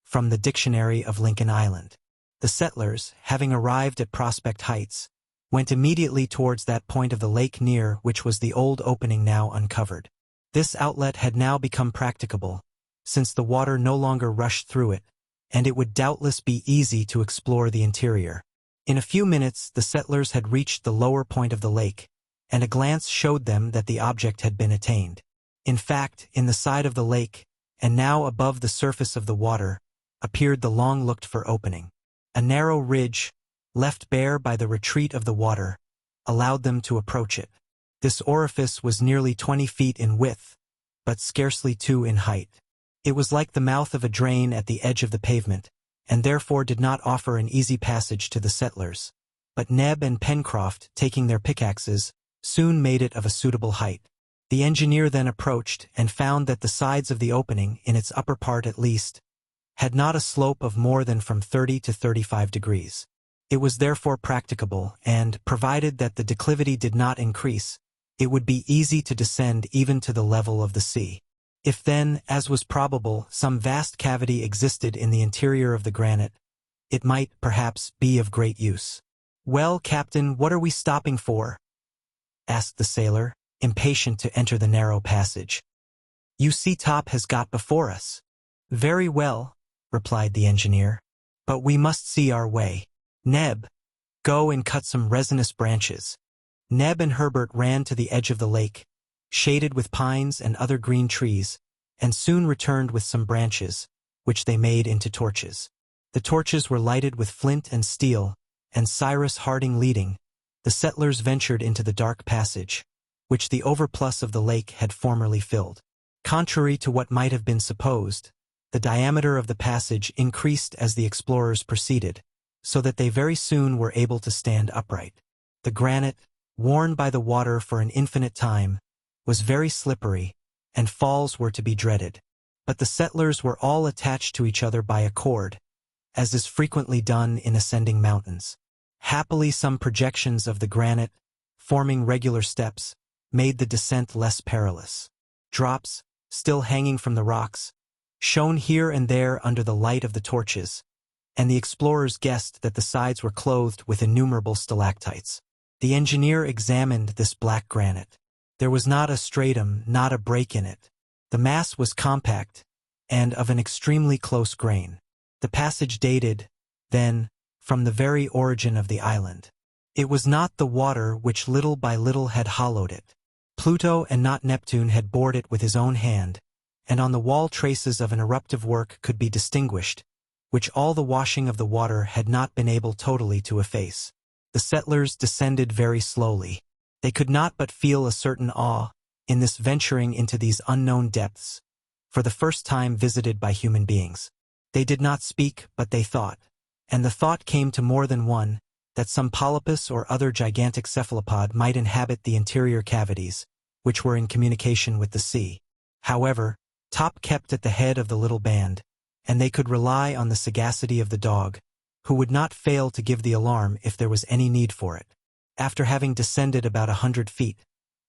from the dictionary of Lincoln Island. The settlers, having arrived at Prospect Heights, went immediately towards that point of the lake near which was the old opening now uncovered. This outlet had now become practicable, since the water no longer rushed through it, and it would doubtless be easy to explore the interior. In a few minutes the settlers had reached the lower point of the lake, and a glance showed them that the object had been attained. In fact, in the side of the lake, and now above the surface of the water, appeared the long-looked-for opening. A narrow ridge, left bare by the retreat of the water, allowed them to approach it. This orifice was nearly 20 feet in width, but scarcely 2 in height. It was like the mouth of a drain at the edge of the pavement, and therefore did not offer an easy passage to the settlers. But Neb and Pencroft, taking their pickaxes, soon made it of a suitable height. The engineer then approached and found that the sides of the opening, in its upper part at least, had not a slope of more than from 30 to 35 degrees. It was therefore practicable, and, provided that the declivity did not increase, it would be easy to descend even to the level of the sea. If then, as was probable, some vast cavity existed in the interior of the granite, it might, perhaps, be of great use. "Well, Captain, what are we stopping for?" asked the sailor, impatient to enter the narrow passage. "You see Top has got before us." "Very well," replied the engineer, "but we must see our way. Neb, go and cut some resinous branches." Neb and Herbert ran to the edge of the lake, shaded with pines and other green trees, and soon returned with some branches, which they made into torches. The torches were lighted with flint and steel, and Cyrus Harding leading, the settlers ventured into the dark passage, which the overplus of the lake had formerly filled. Contrary to what might have been supposed, the diameter of the passage increased as the explorers proceeded, so that they very soon were able to stand upright. The granite, worn by the water for an infinite time, was very slippery, and falls were to be dreaded. But the settlers were all attached to each other by a cord, as is frequently done in ascending mountains. Happily some projections of the granite, forming regular steps, made the descent less perilous. Drops, still hanging from the rocks, shone here and there under the light of the torches, and the explorers guessed that the sides were clothed with innumerable stalactites. The engineer examined this black granite. There was not a stratum, not a break in it. The mass was compact, and of an extremely close grain. The passage dated, then, from the very origin of the island. It was not the water which little by little had hollowed it. Pluto and not Neptune had bored it with his own hand, and on the wall traces of an eruptive work could be distinguished, which all the washing of the water had not been able totally to efface. The settlers descended very slowly. They could not but feel a certain awe in this venturing into these unknown depths, for the first time visited by human beings. They did not speak, but they thought, and the thought came to more than one, that some polypus or other gigantic cephalopod might inhabit the interior cavities, which were in communication with the sea. However, Top kept at the head of the little band, and they could rely on the sagacity of the dog, who would not fail to give the alarm if there was any need for it. After having descended about 100 feet,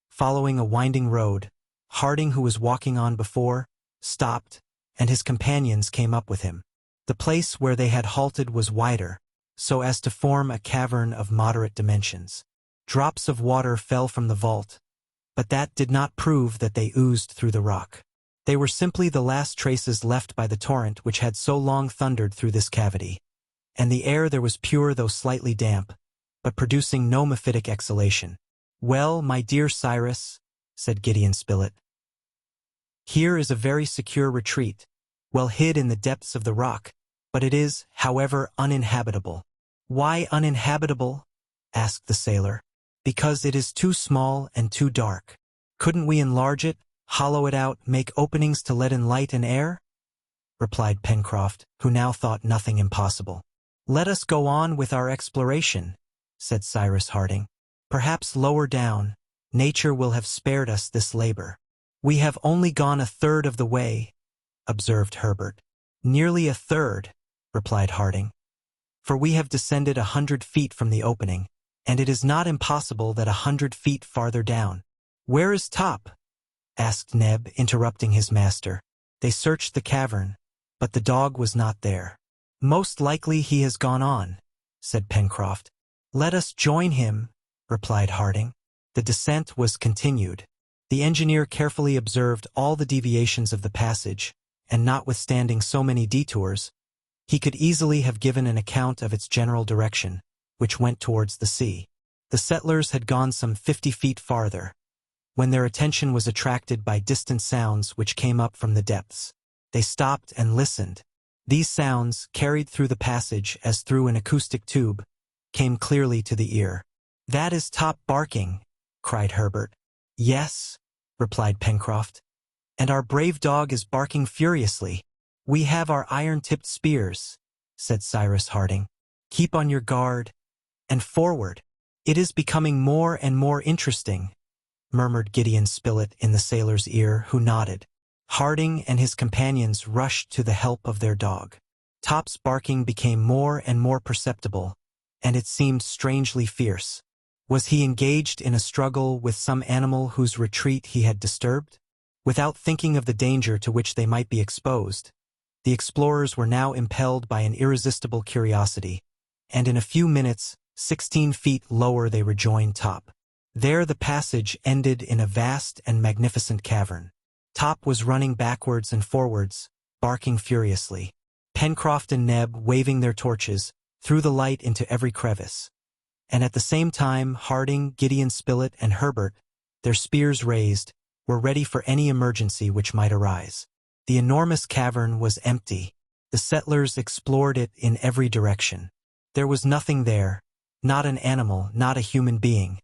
following a winding road, Harding, who was walking on before, stopped, and his companions came up with him. The place where they had halted was wider, so as to form a cavern of moderate dimensions. Drops of water fell from the vault, but that did not prove that they oozed through the rock. They were simply the last traces left by the torrent which had so long thundered through this cavity. And the air there was pure though slightly damp, but producing no mephitic exhalation. "Well, my dear Cyrus," said Gideon Spilett, "here is a very secure retreat, well hid in the depths of the rock, but it is, however, uninhabitable." "Why uninhabitable?" asked the sailor. "Because it is too small and too dark. Couldn't we enlarge it, hollow it out, make openings to let in light and air?" replied Pencroft, who now thought nothing impossible. "Let us go on with our exploration," said Cyrus Harding. "Perhaps lower down, nature will have spared us this labor." "We have only gone a third of the way," observed Herbert. "Nearly a third," replied Harding, "for we have descended 100 feet from the opening, and it is not impossible that 100 feet farther down." "Where is Top?" asked Neb, interrupting his master. They searched the cavern, but the dog was not there. "Most likely he has gone on," said Pencroft. "Let us join him," replied Harding. The descent was continued. The engineer carefully observed all the deviations of the passage, and notwithstanding so many detours, he could easily have given an account of its general direction, which went towards the sea. The settlers had gone some 50 feet farther, when their attention was attracted by distant sounds which came up from the depths. They stopped and listened. These sounds, carried through the passage as through an acoustic tube, came clearly to the ear. "That is Top barking," cried Herbert. "Yes," replied Pencroft, "and our brave dog is barking furiously." "We have our iron-tipped spears," said Cyrus Harding. "Keep on your guard, and forward." "It is becoming more and more interesting," murmured Gideon Spilett in the sailor's ear, who nodded. Harding and his companions rushed to the help of their dog. Top's barking became more and more perceptible, and it seemed strangely fierce. Was he engaged in a struggle with some animal whose retreat he had disturbed? Without thinking of the danger to which they might be exposed, the explorers were now impelled by an irresistible curiosity, and in a few minutes, 16 feet lower, they rejoined Top. There the passage ended in a vast and magnificent cavern. Top was running backwards and forwards, barking furiously. Pencroft and Neb, waving their torches, threw the light into every crevice. And at the same time, Harding, Gideon Spilett, and Herbert, their spears raised, were ready for any emergency which might arise. The enormous cavern was empty. The settlers explored it in every direction. There was nothing there, not an animal, not a human being.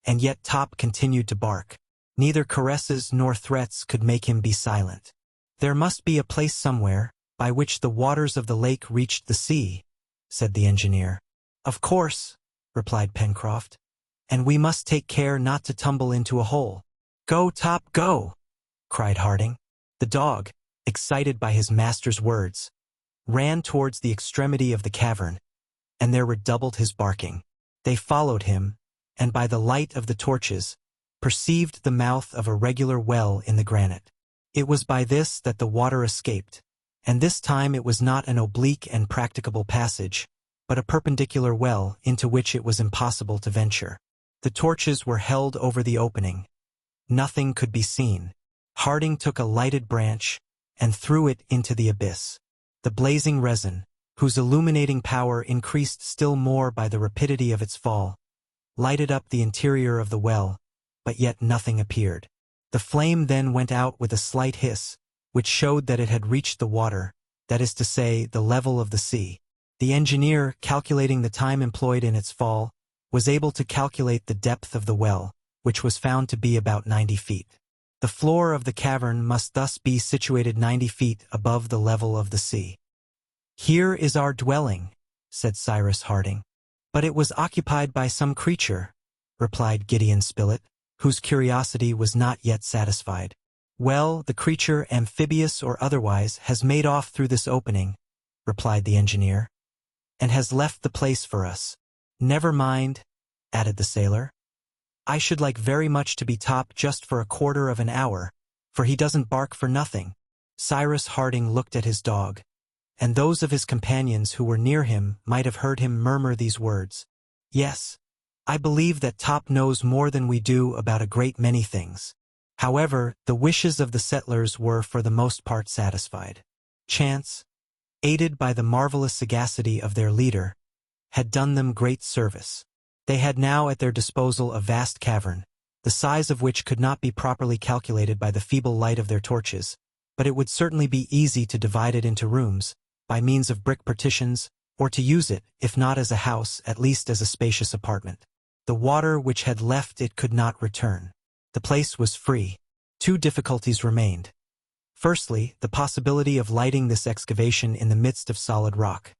And yet Top continued to bark. Neither caresses nor threats could make him be silent. "There must be a place somewhere by which the waters of the lake reached the sea," said the engineer. "Of course," replied Pencroft, "and we must take care not to tumble into a hole." "Go, Top, go!" cried Harding. The dog, excited by his master's words, ran towards the extremity of the cavern, and there redoubled his barking. They followed him, and by the light of the torches, perceived the mouth of a regular well in the granite. It was by this that the water escaped, and this time it was not an oblique and practicable passage, but a perpendicular well into which it was impossible to venture. The torches were held over the opening. Nothing could be seen. Harding took a lighted branch and threw it into the abyss. The blazing resin, whose illuminating power increased still more by the rapidity of its fall, lighted up the interior of the well, but yet nothing appeared. The flame then went out with a slight hiss, which showed that it had reached the water, that is to say, the level of the sea. The engineer, calculating the time employed in its fall, was able to calculate the depth of the well, which was found to be about 90 feet. The floor of the cavern must thus be situated 90 feet above the level of the sea. "Here is our dwelling," said Cyrus Harding. "But it was occupied by some creature," replied Gideon Spilett, whose curiosity was not yet satisfied. "Well, the creature, amphibious or otherwise, has made off through this opening," replied the engineer, "and has left the place for us." "Never mind," added the sailor. "I should like very much to be Top just for a quarter of an hour, for he doesn't bark for nothing." Cyrus Harding looked at his dog, and those of his companions who were near him might have heard him murmur these words. "Yes, I believe that Top knows more than we do about a great many things." However, the wishes of the settlers were for the most part satisfied. Chance, aided by the marvelous sagacity of their leader, had done them great service. They had now at their disposal a vast cavern, the size of which could not be properly calculated by the feeble light of their torches, but it would certainly be easy to divide it into rooms, by means of brick partitions, or to use it, if not as a house, at least as a spacious apartment. The water which had left it could not return. The place was free. Two difficulties remained. Firstly, the possibility of lighting this excavation in the midst of solid rock.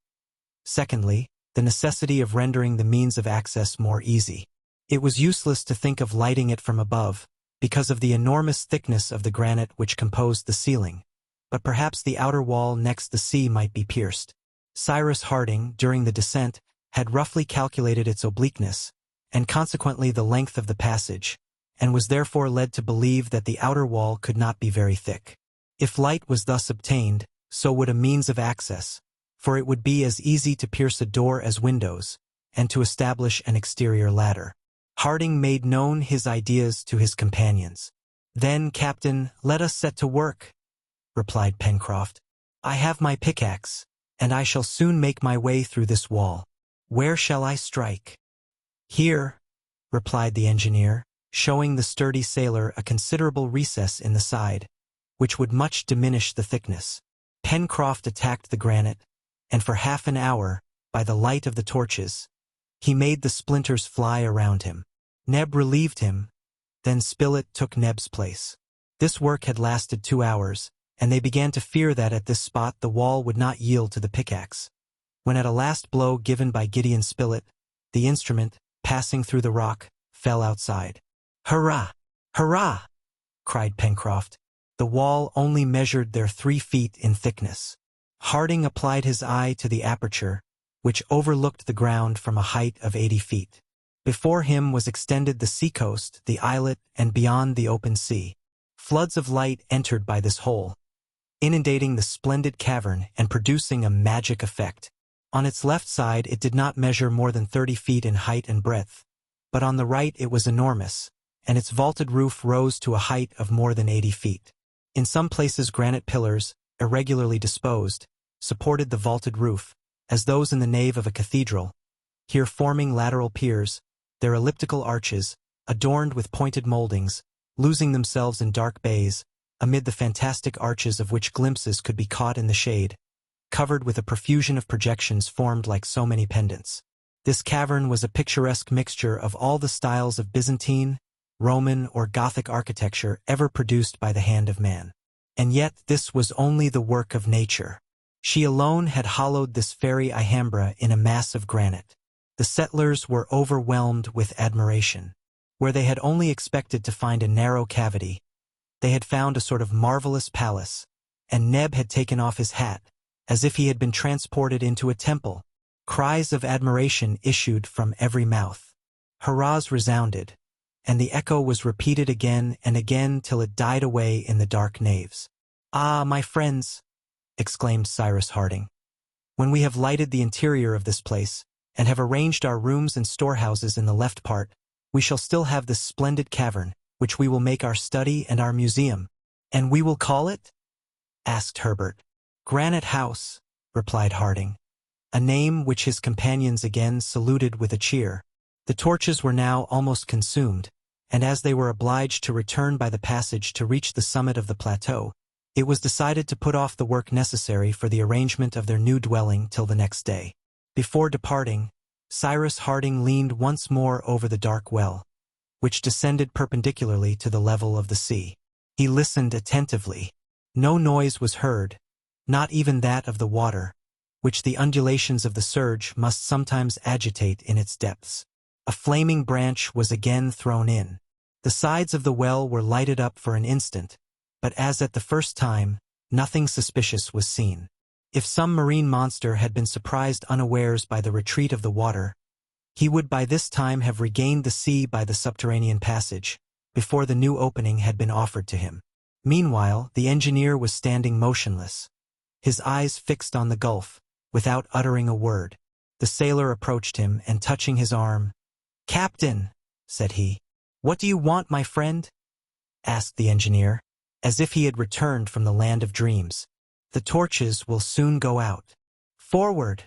Secondly, the necessity of rendering the means of access more easy. It was useless to think of lighting it from above, because of the enormous thickness of the granite which composed the ceiling, but perhaps the outer wall next the sea might be pierced. Cyrus Harding, during the descent, had roughly calculated its obliqueness, and consequently the length of the passage, and was therefore led to believe that the outer wall could not be very thick. If light was thus obtained, so would a means of access, for it would be as easy to pierce a door as windows, and to establish an exterior ladder. Harding made known his ideas to his companions. "Then, Captain, let us set to work," replied Pencroft. "I have my pickaxe, and I shall soon make my way through this wall. Where shall I strike?" "Here," replied the engineer, showing the sturdy sailor a considerable recess in the side, which would much diminish the thickness. Pencroft attacked the granite, and for half an hour, by the light of the torches, he made the splinters fly around him. Neb relieved him, then Spilett took Neb's place. This work had lasted 2 hours, and they began to fear that at this spot the wall would not yield to the pickaxe, when at a last blow given by Gideon Spilett, the instrument, passing through the rock, fell outside. "Hurrah! Hurrah!" cried Pencroft. The wall only measured their 3 feet in thickness. Harding applied his eye to the aperture, which overlooked the ground from a height of 80 feet. Before him was extended the seacoast, the islet, and beyond the open sea. Floods of light entered by this hole, inundating the splendid cavern and producing a magic effect. On its left side it did not measure more than 30 feet in height and breadth, but on the right it was enormous, and its vaulted roof rose to a height of more than 80 feet. In some places granite pillars, irregularly disposed, supported the vaulted roof, as those in the nave of a cathedral, here forming lateral piers, their elliptical arches, adorned with pointed moldings, losing themselves in dark bays, amid the fantastic arches of which glimpses could be caught in the shade, covered with a profusion of projections formed like so many pendants. This cavern was a picturesque mixture of all the styles of Byzantine, Roman, or Gothic architecture ever produced by the hand of man. And yet this was only the work of nature. She alone had hollowed this fairy Alhambra in a mass of granite. The settlers were overwhelmed with admiration. Where they had only expected to find a narrow cavity, they had found a sort of marvelous palace, and Neb had taken off his hat, as if he had been transported into a temple. Cries of admiration issued from every mouth. Hurrahs resounded, and the echo was repeated again and again till it died away in the dark naves. "Ah, my friends," exclaimed Cyrus Harding, "when we have lighted the interior of this place, and have arranged our rooms and storehouses in the left part, we shall still have this splendid cavern, which we will make our study and our museum." "And we will call it?" asked Herbert. "Granite House," replied Harding, a name which his companions again saluted with a cheer. The torches were now almost consumed, and as they were obliged to return by the passage to reach the summit of the plateau, it was decided to put off the work necessary for the arrangement of their new dwelling till the next day. Before departing, Cyrus Harding leaned once more over the dark well, which descended perpendicularly to the level of the sea. He listened attentively. No noise was heard, not even that of the water, which the undulations of the surge must sometimes agitate in its depths. A flaming branch was again thrown in. The sides of the well were lighted up for an instant, but as at the first time, nothing suspicious was seen. If some marine monster had been surprised unawares by the retreat of the water, he would by this time have regained the sea by the subterranean passage, before the new opening had been offered to him. Meanwhile, the engineer was standing motionless, his eyes fixed on the gulf, without uttering a word. The sailor approached him, and touching his arm, "Captain," said he. "What do you want, my friend?" asked the engineer, as if he had returned from the land of dreams. "The torches will soon go out." "Forward,"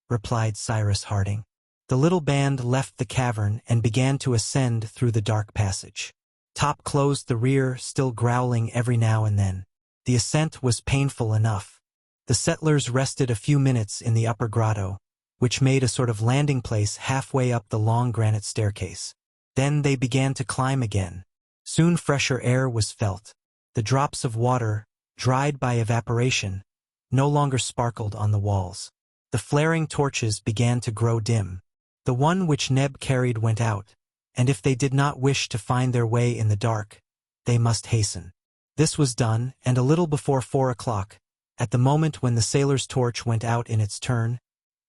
replied Cyrus Harding. The little band left the cavern and began to ascend through the dark passage. Top closed the rear, still growling every now and then. The ascent was painful enough. The settlers rested a few minutes in the upper grotto, which made a sort of landing place halfway up the long granite staircase. Then they began to climb again. Soon fresher air was felt. The drops of water, dried by evaporation, no longer sparkled on the walls. The flaring torches began to grow dim. The one which Neb carried went out, and if they did not wish to find their way in the dark, they must hasten. This was done, and a little before 4 o'clock, at the moment when the sailor's torch went out in its turn,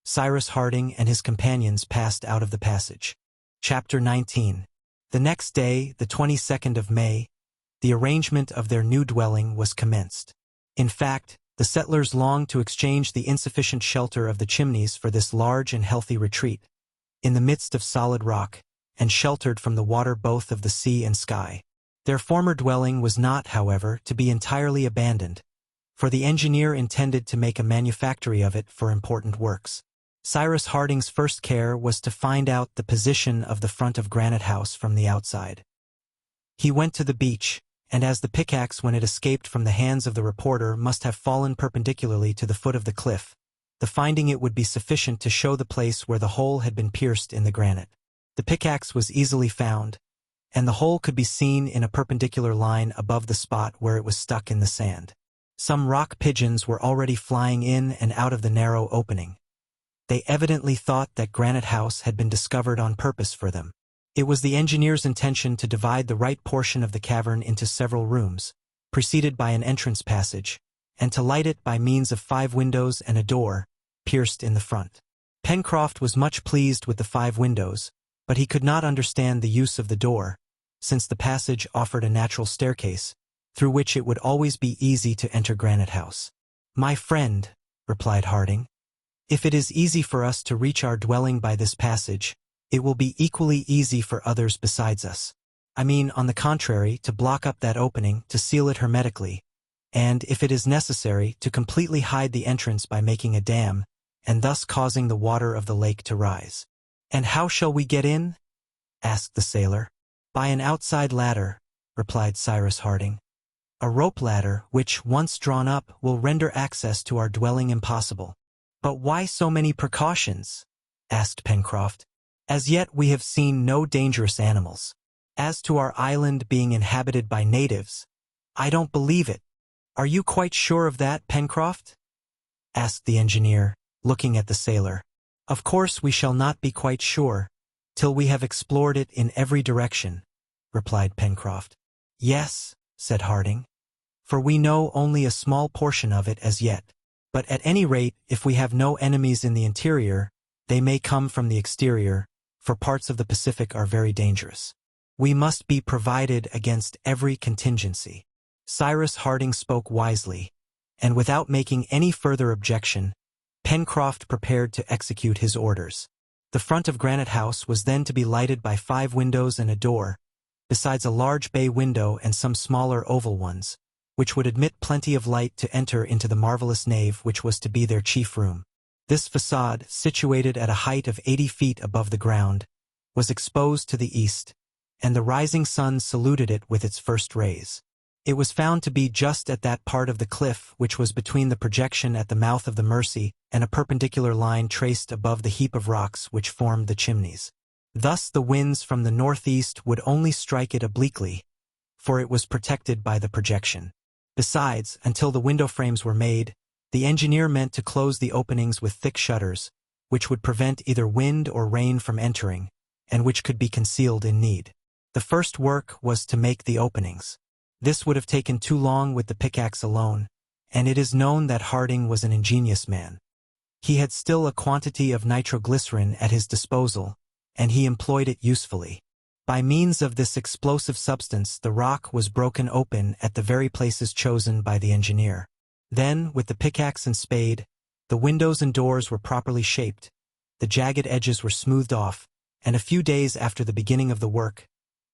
Cyrus Harding and his companions passed out of the passage. Chapter 19. The next day, the 22nd of May, the arrangement of their new dwelling was commenced. In fact, the settlers longed to exchange the insufficient shelter of the chimneys for this large and healthy retreat, in the midst of solid rock, and sheltered from the water both of the sea and sky. Their former dwelling was not, however, to be entirely abandoned, for the engineer intended to make a manufactory of it for important works. Cyrus Harding's first care was to find out the position of the front of Granite House from the outside. He went to the beach, and as the pickaxe when it escaped from the hands of the reporter must have fallen perpendicularly to the foot of the cliff, the finding it would be sufficient to show the place where the hole had been pierced in the granite. The pickaxe was easily found, and the hole could be seen in a perpendicular line above the spot where it was stuck in the sand. Some rock pigeons were already flying in and out of the narrow opening. They evidently thought that Granite House had been discovered on purpose for them. It was the engineer's intention to divide the right portion of the cavern into several rooms, preceded by an entrance passage, and to light it by means of 5 windows and a door, pierced in the front. Pencroft was much pleased with the 5 windows, but he could not understand the use of the door, since the passage offered a natural staircase, through which it would always be easy to enter Granite House. "My friend," replied Harding, "if it is easy for us to reach our dwelling by this passage, it will be equally easy for others besides us. I mean, on the contrary, to block up that opening, to seal it hermetically, and, if it is necessary, to completely hide the entrance by making a dam, and thus causing the water of the lake to rise." "And how shall we get in?" asked the sailor. "By an outside ladder," replied Cyrus Harding. "A rope ladder, which, once drawn up, will render access to our dwelling impossible." "But why so many precautions?" asked Pencroft. "As yet we have seen no dangerous animals. As to our island being inhabited by natives, I don't believe it." "Are you quite sure of that, Pencroft?" asked the engineer, looking at the sailor. "Of course we shall not be quite sure, till we have explored it in every direction," replied Pencroft. "Yes," said Harding, "for we know only a small portion of it as yet. But at any rate, if we have no enemies in the interior, they may come from the exterior, for parts of the Pacific are very dangerous. We must be provided against every contingency. Cyrus Harding spoke wisely, and without making any further objection, Pencroft prepared to execute his orders. The front of Granite House was then to be lighted by 5 windows and a door, besides a large bay window and some smaller oval ones, which would admit plenty of light to enter into the marvelous nave which was to be their chief room. This façade, situated at a height of 80 feet above the ground, was exposed to the east, and the rising sun saluted it with its first rays. It was found to be just at that part of the cliff which was between the projection at the mouth of the Mersey and a perpendicular line traced above the heap of rocks which formed the chimneys. Thus the winds from the northeast would only strike it obliquely, for it was protected by the projection. Besides, until the window frames were made, the engineer meant to close the openings with thick shutters, which would prevent either wind or rain from entering, and which could be concealed in need. The first work was to make the openings. This would have taken too long with the pickaxe alone, and it is known that Harding was an ingenious man. He had still a quantity of nitroglycerin at his disposal, and he employed it usefully. By means of this explosive substance the rock was broken open at the very places chosen by the engineer. Then, with the pickaxe and spade, the windows and doors were properly shaped, the jagged edges were smoothed off, and a few days after the beginning of the work,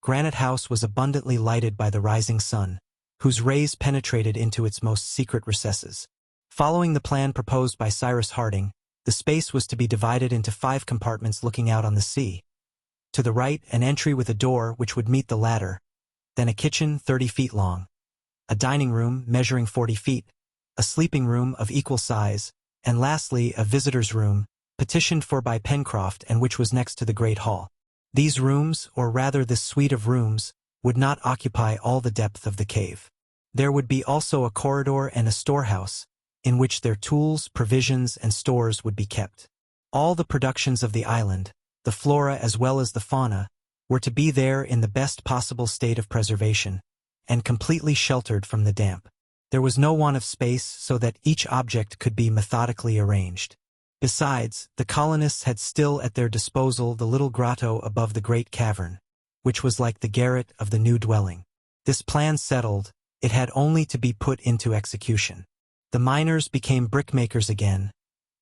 Granite House was abundantly lighted by the rising sun, whose rays penetrated into its most secret recesses. Following the plan proposed by Cyrus Harding, the space was to be divided into 5 compartments looking out on the sea. To the right, an entry with a door which would meet the latter, then a kitchen 30 feet long, a dining room measuring 40 feet, a sleeping room of equal size, and lastly a visitor's room, petitioned for by Pencroft and which was next to the great hall. These rooms, or rather this suite of rooms, would not occupy all the depth of the cave. There would be also a corridor and a storehouse, in which their tools, provisions, and stores would be kept. All the productions of the island, the flora as well as the fauna, were to be there in the best possible state of preservation, and completely sheltered from the damp. There was no want of space so that each object could be methodically arranged. Besides, the colonists had still at their disposal the little grotto above the great cavern, which was like the garret of the new dwelling. This plan settled, it had only to be put into execution. The miners became brickmakers again.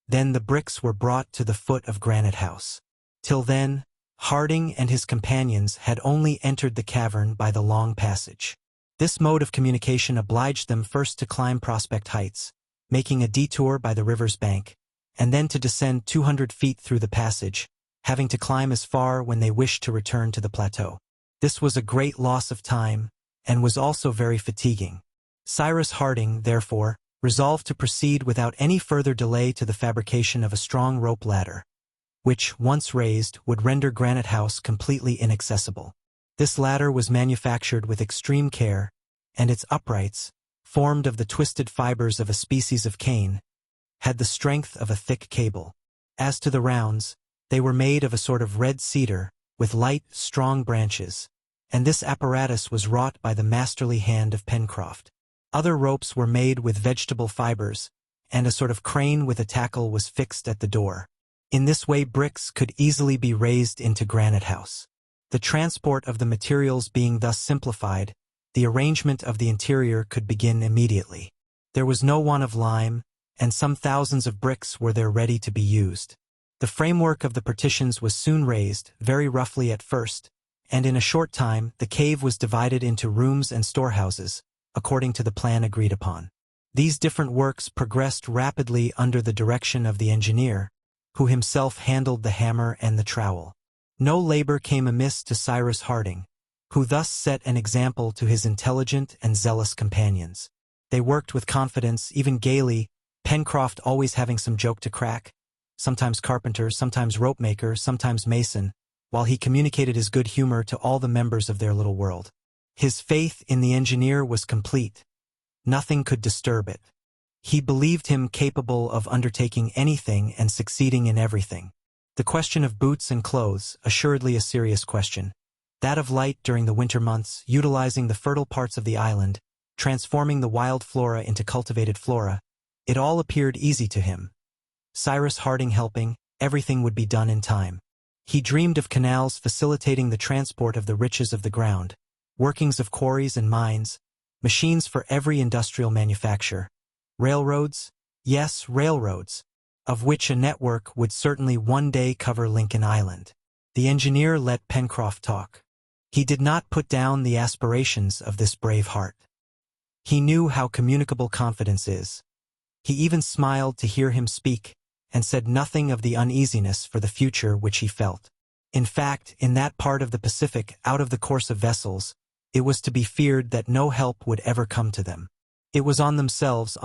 Then the bricks were brought to the foot of Granite House. Till then, Harding and his companions had only entered the cavern by the long passage. This mode of communication obliged them first to climb Prospect Heights, making a detour by the river's bank, and then to descend 200 feet through the passage, having to climb as far when they wished to return to the plateau. This was a great loss of time, and was also very fatiguing. Cyrus Harding, therefore, resolved to proceed without any further delay to the fabrication of a strong rope ladder, which, once raised, would render Granite House completely inaccessible. This ladder was manufactured with extreme care, and its uprights, formed of the twisted fibers of a species of cane, had the strength of a thick cable. As to the rounds, they were made of a sort of red cedar, with light, strong branches, and this apparatus was wrought by the masterly hand of Pencroft. Other ropes were made with vegetable fibers, and a sort of crane with a tackle was fixed at the door. In this way bricks could easily be raised into Granite House. The transport of the materials being thus simplified, the arrangement of the interior could begin immediately. There was no want of lime, and some thousands of bricks were there ready to be used. The framework of the partitions was soon raised, very roughly at first, and in a short time the cave was divided into rooms and storehouses, according to the plan agreed upon. These different works progressed rapidly under the direction of the engineer, who himself handled the hammer and the trowel. No labor came amiss to Cyrus Harding, who thus set an example to his intelligent and zealous companions. They worked with confidence, even gaily, Pencroft always having some joke to crack, sometimes carpenter, sometimes rope maker, sometimes mason, while he communicated his good humor to all the members of their little world. His faith in the engineer was complete. Nothing could disturb it. He believed him capable of undertaking anything and succeeding in everything. The question of boots and clothes, assuredly a serious question. That of light during the winter months, utilizing the fertile parts of the island, transforming the wild flora into cultivated flora, it all appeared easy to him. Cyrus Harding helping, everything would be done in time. He dreamed of canals facilitating the transport of the riches of the ground, workings of quarries and mines, machines for every industrial manufacture, railroads, yes, railroads, of which a network would certainly one day cover Lincoln Island. The engineer let Pencroft talk. He did not put down the aspirations of this brave heart. He knew how communicable confidence is. He even smiled to hear him speak, and said nothing of the uneasiness for the future which he felt. In fact, in that part of the Pacific out of the course of vessels, it was to be feared that no help would ever come to them. It was on themselves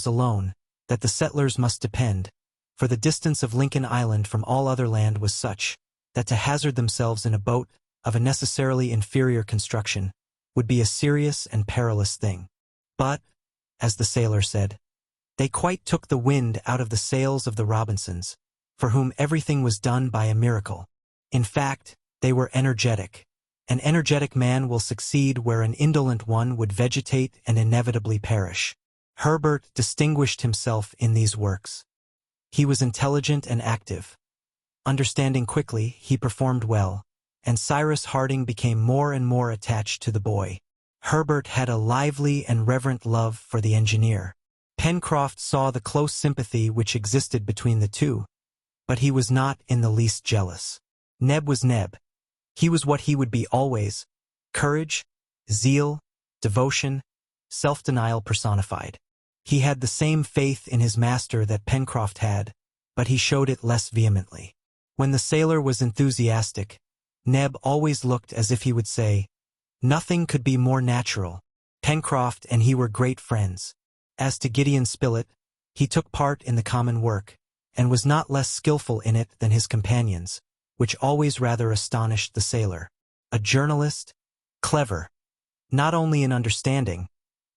alone, that the settlers must depend, for the distance of Lincoln Island from all other land was such, that to hazard themselves in a boat of a necessarily inferior construction would be a serious and perilous thing. But, as the sailor said, they quite took the wind out of the sails of the Robinsons, for whom everything was done by a miracle. In fact, they were energetic. An energetic man will succeed where an indolent one would vegetate and inevitably perish. Herbert distinguished himself in these works. He was intelligent and active. Understanding quickly, he performed well, and Cyrus Harding became more and more attached to the boy. Herbert had a lively and reverent love for the engineer. Pencroft saw the close sympathy which existed between the two, but he was not in the least jealous. Neb was Neb. He was what he would be always: courage, zeal, devotion, self-denial personified. He had the same faith in his master that Pencroft had, but he showed it less vehemently. When the sailor was enthusiastic, Neb always looked as if he would say, "Nothing could be more natural." Pencroft and he were great friends. As to Gideon Spilett, he took part in the common work, and was not less skillful in it than his companions, which always rather astonished the sailor. A journalist, clever, not only in understanding,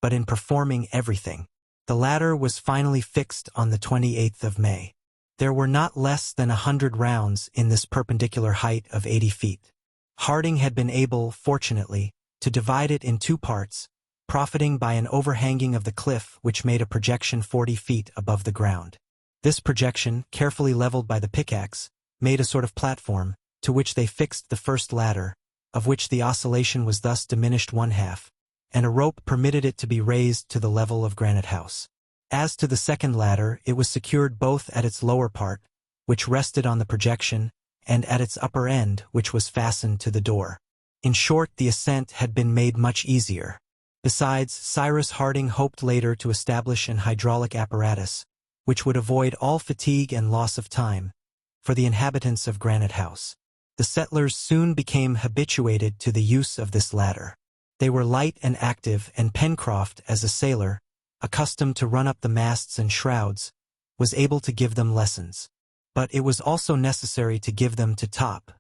but in performing everything. The latter was finally fixed on the 28th of May. There were not less than 100 rounds in this perpendicular height of 80 feet. Harding had been able, fortunately, to divide it in two parts, profiting by an overhanging of the cliff which made a projection 40 feet above the ground. This projection, carefully leveled by the pickaxe, made a sort of platform, to which they fixed the first ladder, of which the oscillation was thus diminished one half, and a rope permitted it to be raised to the level of Granite House. As to the second ladder, it was secured both at its lower part, which rested on the projection, and at its upper end, which was fastened to the door. In short, the ascent had been made much easier. Besides, Cyrus Harding hoped later to establish an hydraulic apparatus, which would avoid all fatigue and loss of time, for the inhabitants of Granite House. The settlers soon became habituated to the use of this ladder. They were light and active, and Pencroft, as a sailor, accustomed to run up the masts and shrouds, was able to give them lessons. But it was also necessary to give them to Top.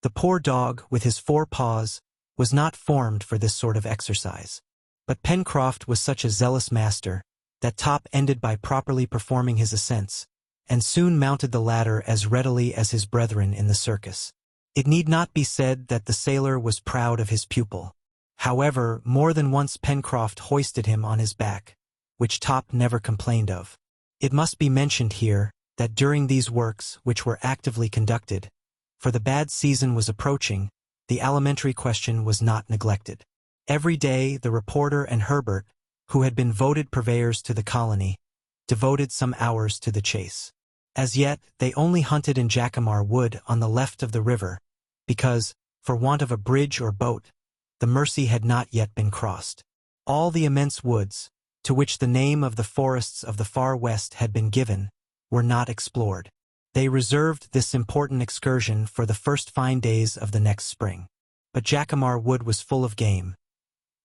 The poor dog, with his 4 paws, was not formed for this sort of exercise. But Pencroft was such a zealous master, that Top ended by properly performing his ascents, and soon mounted the ladder as readily as his brethren in the circus. It need not be said that the sailor was proud of his pupil. However, more than once Pencroft hoisted him on his back, which Top never complained of. It must be mentioned here that during these works, which were actively conducted, for the bad season was approaching, the alimentary question was not neglected. Every day the reporter and Herbert, who had been voted purveyors to the colony, devoted some hours to the chase. As yet, they only hunted in Jacamar Wood on the left of the river, because, for want of a bridge or boat, the Mercy had not yet been crossed. All the immense woods, to which the name of the forests of the far west had been given, were not explored. They reserved this important excursion for the first fine days of the next spring. But Jacamar Wood was full of game.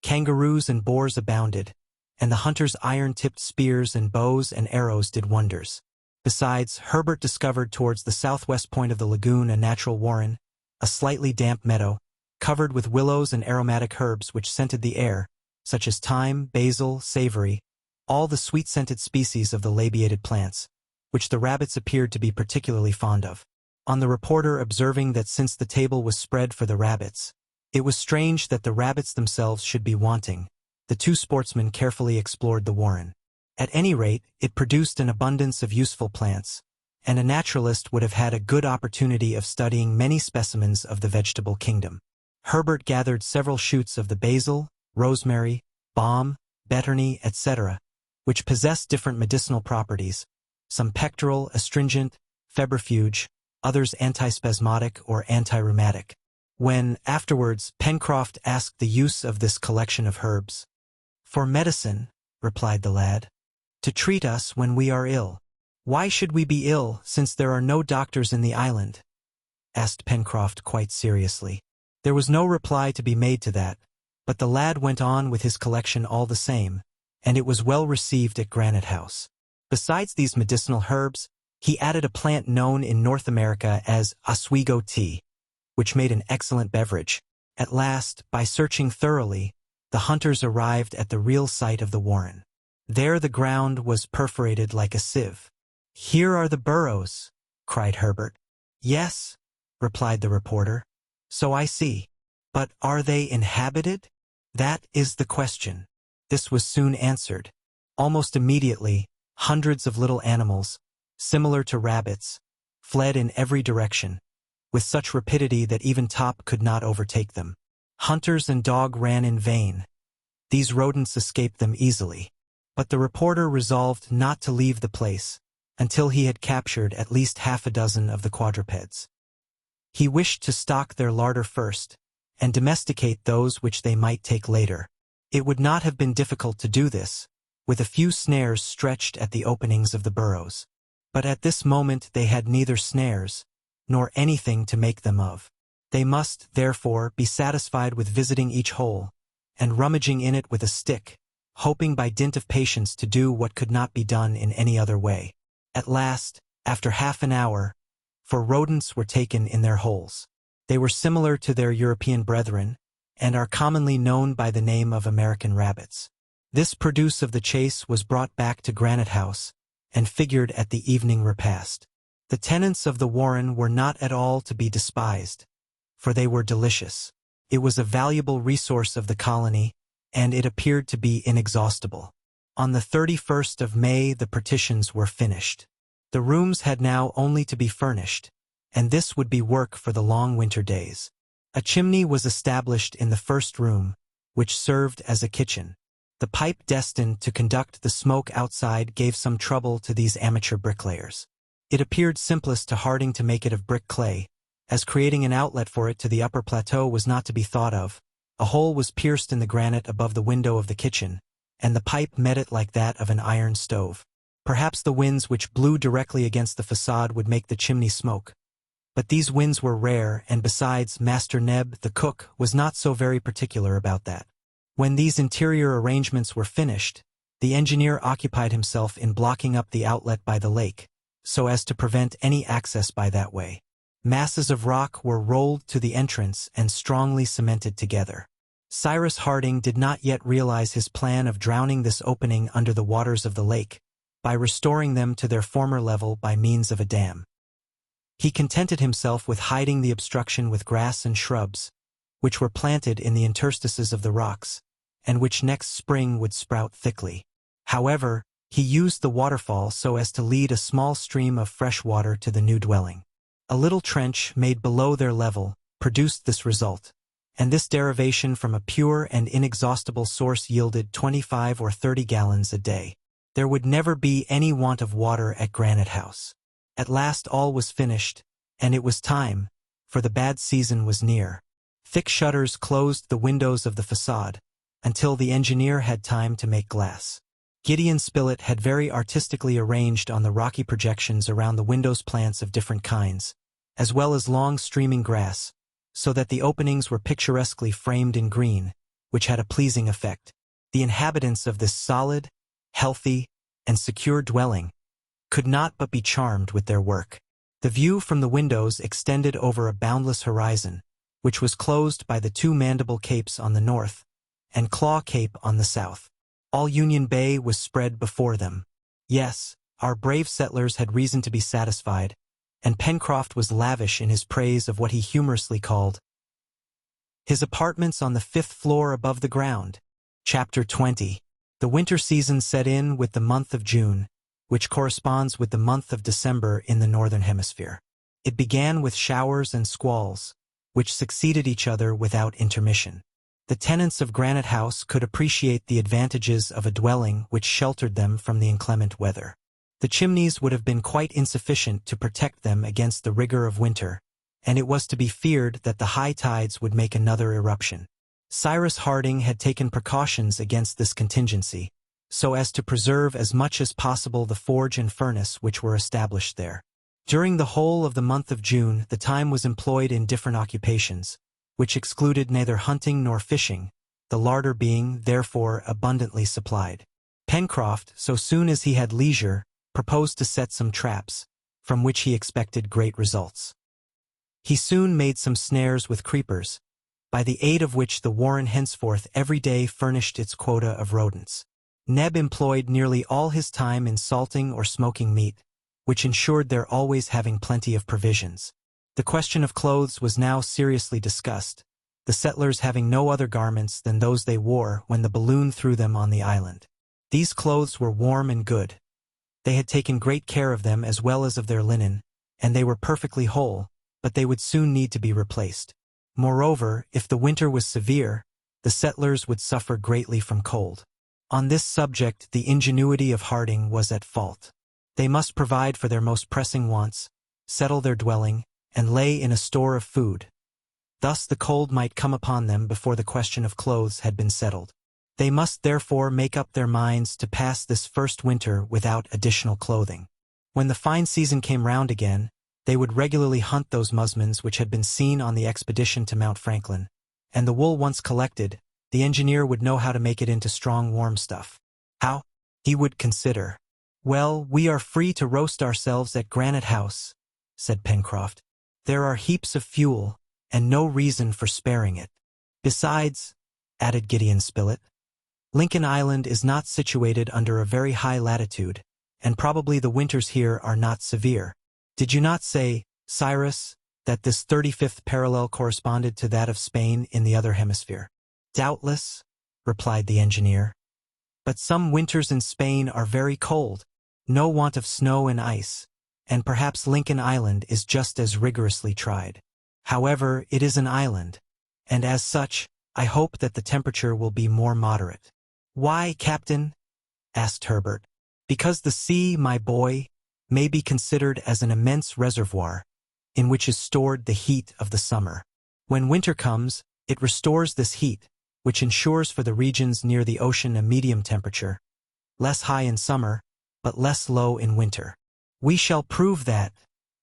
Kangaroos and boars abounded, and the hunters' iron-tipped spears and bows and arrows did wonders. Besides, Herbert discovered towards the southwest point of the lagoon a natural warren, a slightly damp meadow, covered with willows and aromatic herbs which scented the air, such as thyme, basil, savory, all the sweet-scented species of the labiated plants, which the rabbits appeared to be particularly fond of. On the reporter observing that since the table was spread for the rabbits, it was strange that the rabbits themselves should be wanting, the 2 sportsmen carefully explored the warren. At any rate, it produced an abundance of useful plants, and a naturalist would have had a good opportunity of studying many specimens of the vegetable kingdom. Herbert gathered several shoots of the basil, rosemary, balm, betony, etc., which possess different medicinal properties, some pectoral, astringent, febrifuge, others antispasmodic or anti-rheumatic. When, afterwards, Pencroft asked the use of this collection of herbs. "For medicine," replied the lad, "to treat us when we are ill." "Why should we be ill, since there are no doctors in the island?" asked Pencroft quite seriously. There was no reply to be made to that, but the lad went on with his collection all the same, and it was well received at Granite House. Besides these medicinal herbs, he added a plant known in North America as Oswego tea, which made an excellent beverage. At last, by searching thoroughly, the hunters arrived at the real site of the warren. There the ground was perforated like a sieve. "Here are the burrows," cried Herbert. "Yes," replied the reporter, "so I see. But are they inhabited? That is the question." This was soon answered. Almost immediately, hundreds of little animals, similar to rabbits, fled in every direction, with such rapidity that even Top could not overtake them. Hunters and dog ran in vain. These rodents escaped them easily. But the reporter resolved not to leave the place until he had captured at least half a dozen of the quadrupeds. He wished to stock their larder first, and domesticate those which they might take later. It would not have been difficult to do this, with a few snares stretched at the openings of the burrows. But at this moment they had neither snares, nor anything to make them of. They must, therefore, be satisfied with visiting each hole, and rummaging in it with a stick, hoping by dint of patience to do what could not be done in any other way. At last, after half an hour, 4 rodents were taken in their holes. They were similar to their European brethren, and are commonly known by the name of American rabbits. This produce of the chase was brought back to Granite House, and figured at the evening repast. The tenants of the warren were not at all to be despised, for they were delicious. It was a valuable resource of the colony, and it appeared to be inexhaustible. On the 31st of May the partitions were finished. The rooms had now only to be furnished, and this would be work for the long winter days. A chimney was established in the first room, which served as a kitchen. The pipe destined to conduct the smoke outside gave some trouble to these amateur bricklayers. It appeared simplest to Harding to make it of brick clay, as creating an outlet for it to the upper plateau was not to be thought of. A hole was pierced in the granite above the window of the kitchen, and the pipe met it like that of an iron stove. Perhaps the winds which blew directly against the facade would make the chimney smoke. But these winds were rare, and besides, Master Neb, the cook, was not so very particular about that. When these interior arrangements were finished, the engineer occupied himself in blocking up the outlet by the lake, so as to prevent any access by that way. Masses of rock were rolled to the entrance and strongly cemented together. Cyrus Harding did not yet realize his plan of drowning this opening under the waters of the lake, by restoring them to their former level by means of a dam. He contented himself with hiding the obstruction with grass and shrubs, which were planted in the interstices of the rocks, and which next spring would sprout thickly. However, he used the waterfall so as to lead a small stream of fresh water to the new dwelling. A little trench made below their level produced this result, and this derivation from a pure and inexhaustible source yielded 25 or 30 gallons a day. There would never be any want of water at Granite House. At last all was finished, and it was time, for the bad season was near. Thick shutters closed the windows of the facade, until the engineer had time to make glass. Gideon Spilett had very artistically arranged on the rocky projections around the windows plants of different kinds, as well as long streaming grass, so that the openings were picturesquely framed in green, which had a pleasing effect. The inhabitants of this solid, healthy, and secure dwelling could not but be charmed with their work. The view from the windows extended over a boundless horizon, which was closed by the 2 Mandible Capes on the north, and Claw Cape on the south. All Union Bay was spread before them. Yes, our brave settlers had reason to be satisfied, and Pencroft was lavish in his praise of what he humorously called his apartments on the 5th floor above the ground. Chapter 20. The winter season set in with the month of June, which corresponds with the month of December in the Northern Hemisphere. It began with showers and squalls, which succeeded each other without intermission. The tenants of Granite House could appreciate the advantages of a dwelling which sheltered them from the inclement weather. The chimneys would have been quite insufficient to protect them against the rigor of winter, and it was to be feared that the high tides would make another eruption. Cyrus Harding had taken precautions against this contingency, so as to preserve as much as possible the forge and furnace which were established there. During the whole of the month of June, the time was employed in different occupations, which excluded neither hunting nor fishing, the larder being, therefore, abundantly supplied. Pencroft, so soon as he had leisure, proposed to set some traps, from which he expected great results. He soon made some snares with creepers, by the aid of which the warren henceforth every day furnished its quota of rodents. Neb employed nearly all his time in salting or smoking meat, which ensured their always having plenty of provisions. The question of clothes was now seriously discussed, the settlers having no other garments than those they wore when the balloon threw them on the island. These clothes were warm and good. They had taken great care of them as well as of their linen, and they were perfectly whole, but they would soon need to be replaced. Moreover, if the winter was severe, the settlers would suffer greatly from cold. On this subject the ingenuity of Harding was at fault. They must provide for their most pressing wants, settle their dwelling, and lay in a store of food. Thus the cold might come upon them before the question of clothes had been settled. They must therefore make up their minds to pass this first winter without additional clothing. When the fine season came round again, they would regularly hunt those musmons which had been seen on the expedition to Mount Franklin, and the wool once collected, the engineer would know how to make it into strong warm stuff. How? He would consider. "Well, we are free to roast ourselves at Granite House," said Pencroft. "There are heaps of fuel, and no reason for sparing it. Besides," added Gideon Spilett, "Lincoln Island is not situated under a very high latitude, and probably the winters here are not severe. Did you not say, Cyrus, that this 35th parallel corresponded to that of Spain in the other hemisphere?" "Doubtless," replied the engineer. "But some winters in Spain are very cold, no want of snow and ice, and perhaps Lincoln Island is just as rigorously tried. However, it is an island, and as such, I hope that the temperature will be more moderate." "Why, Captain?" asked Herbert. "Because the sea, my boy, may be considered as an immense reservoir, in which is stored the heat of the summer. When winter comes, it restores this heat, which ensures for the regions near the ocean a medium temperature, less high in summer, but less low in winter." "We shall prove that,"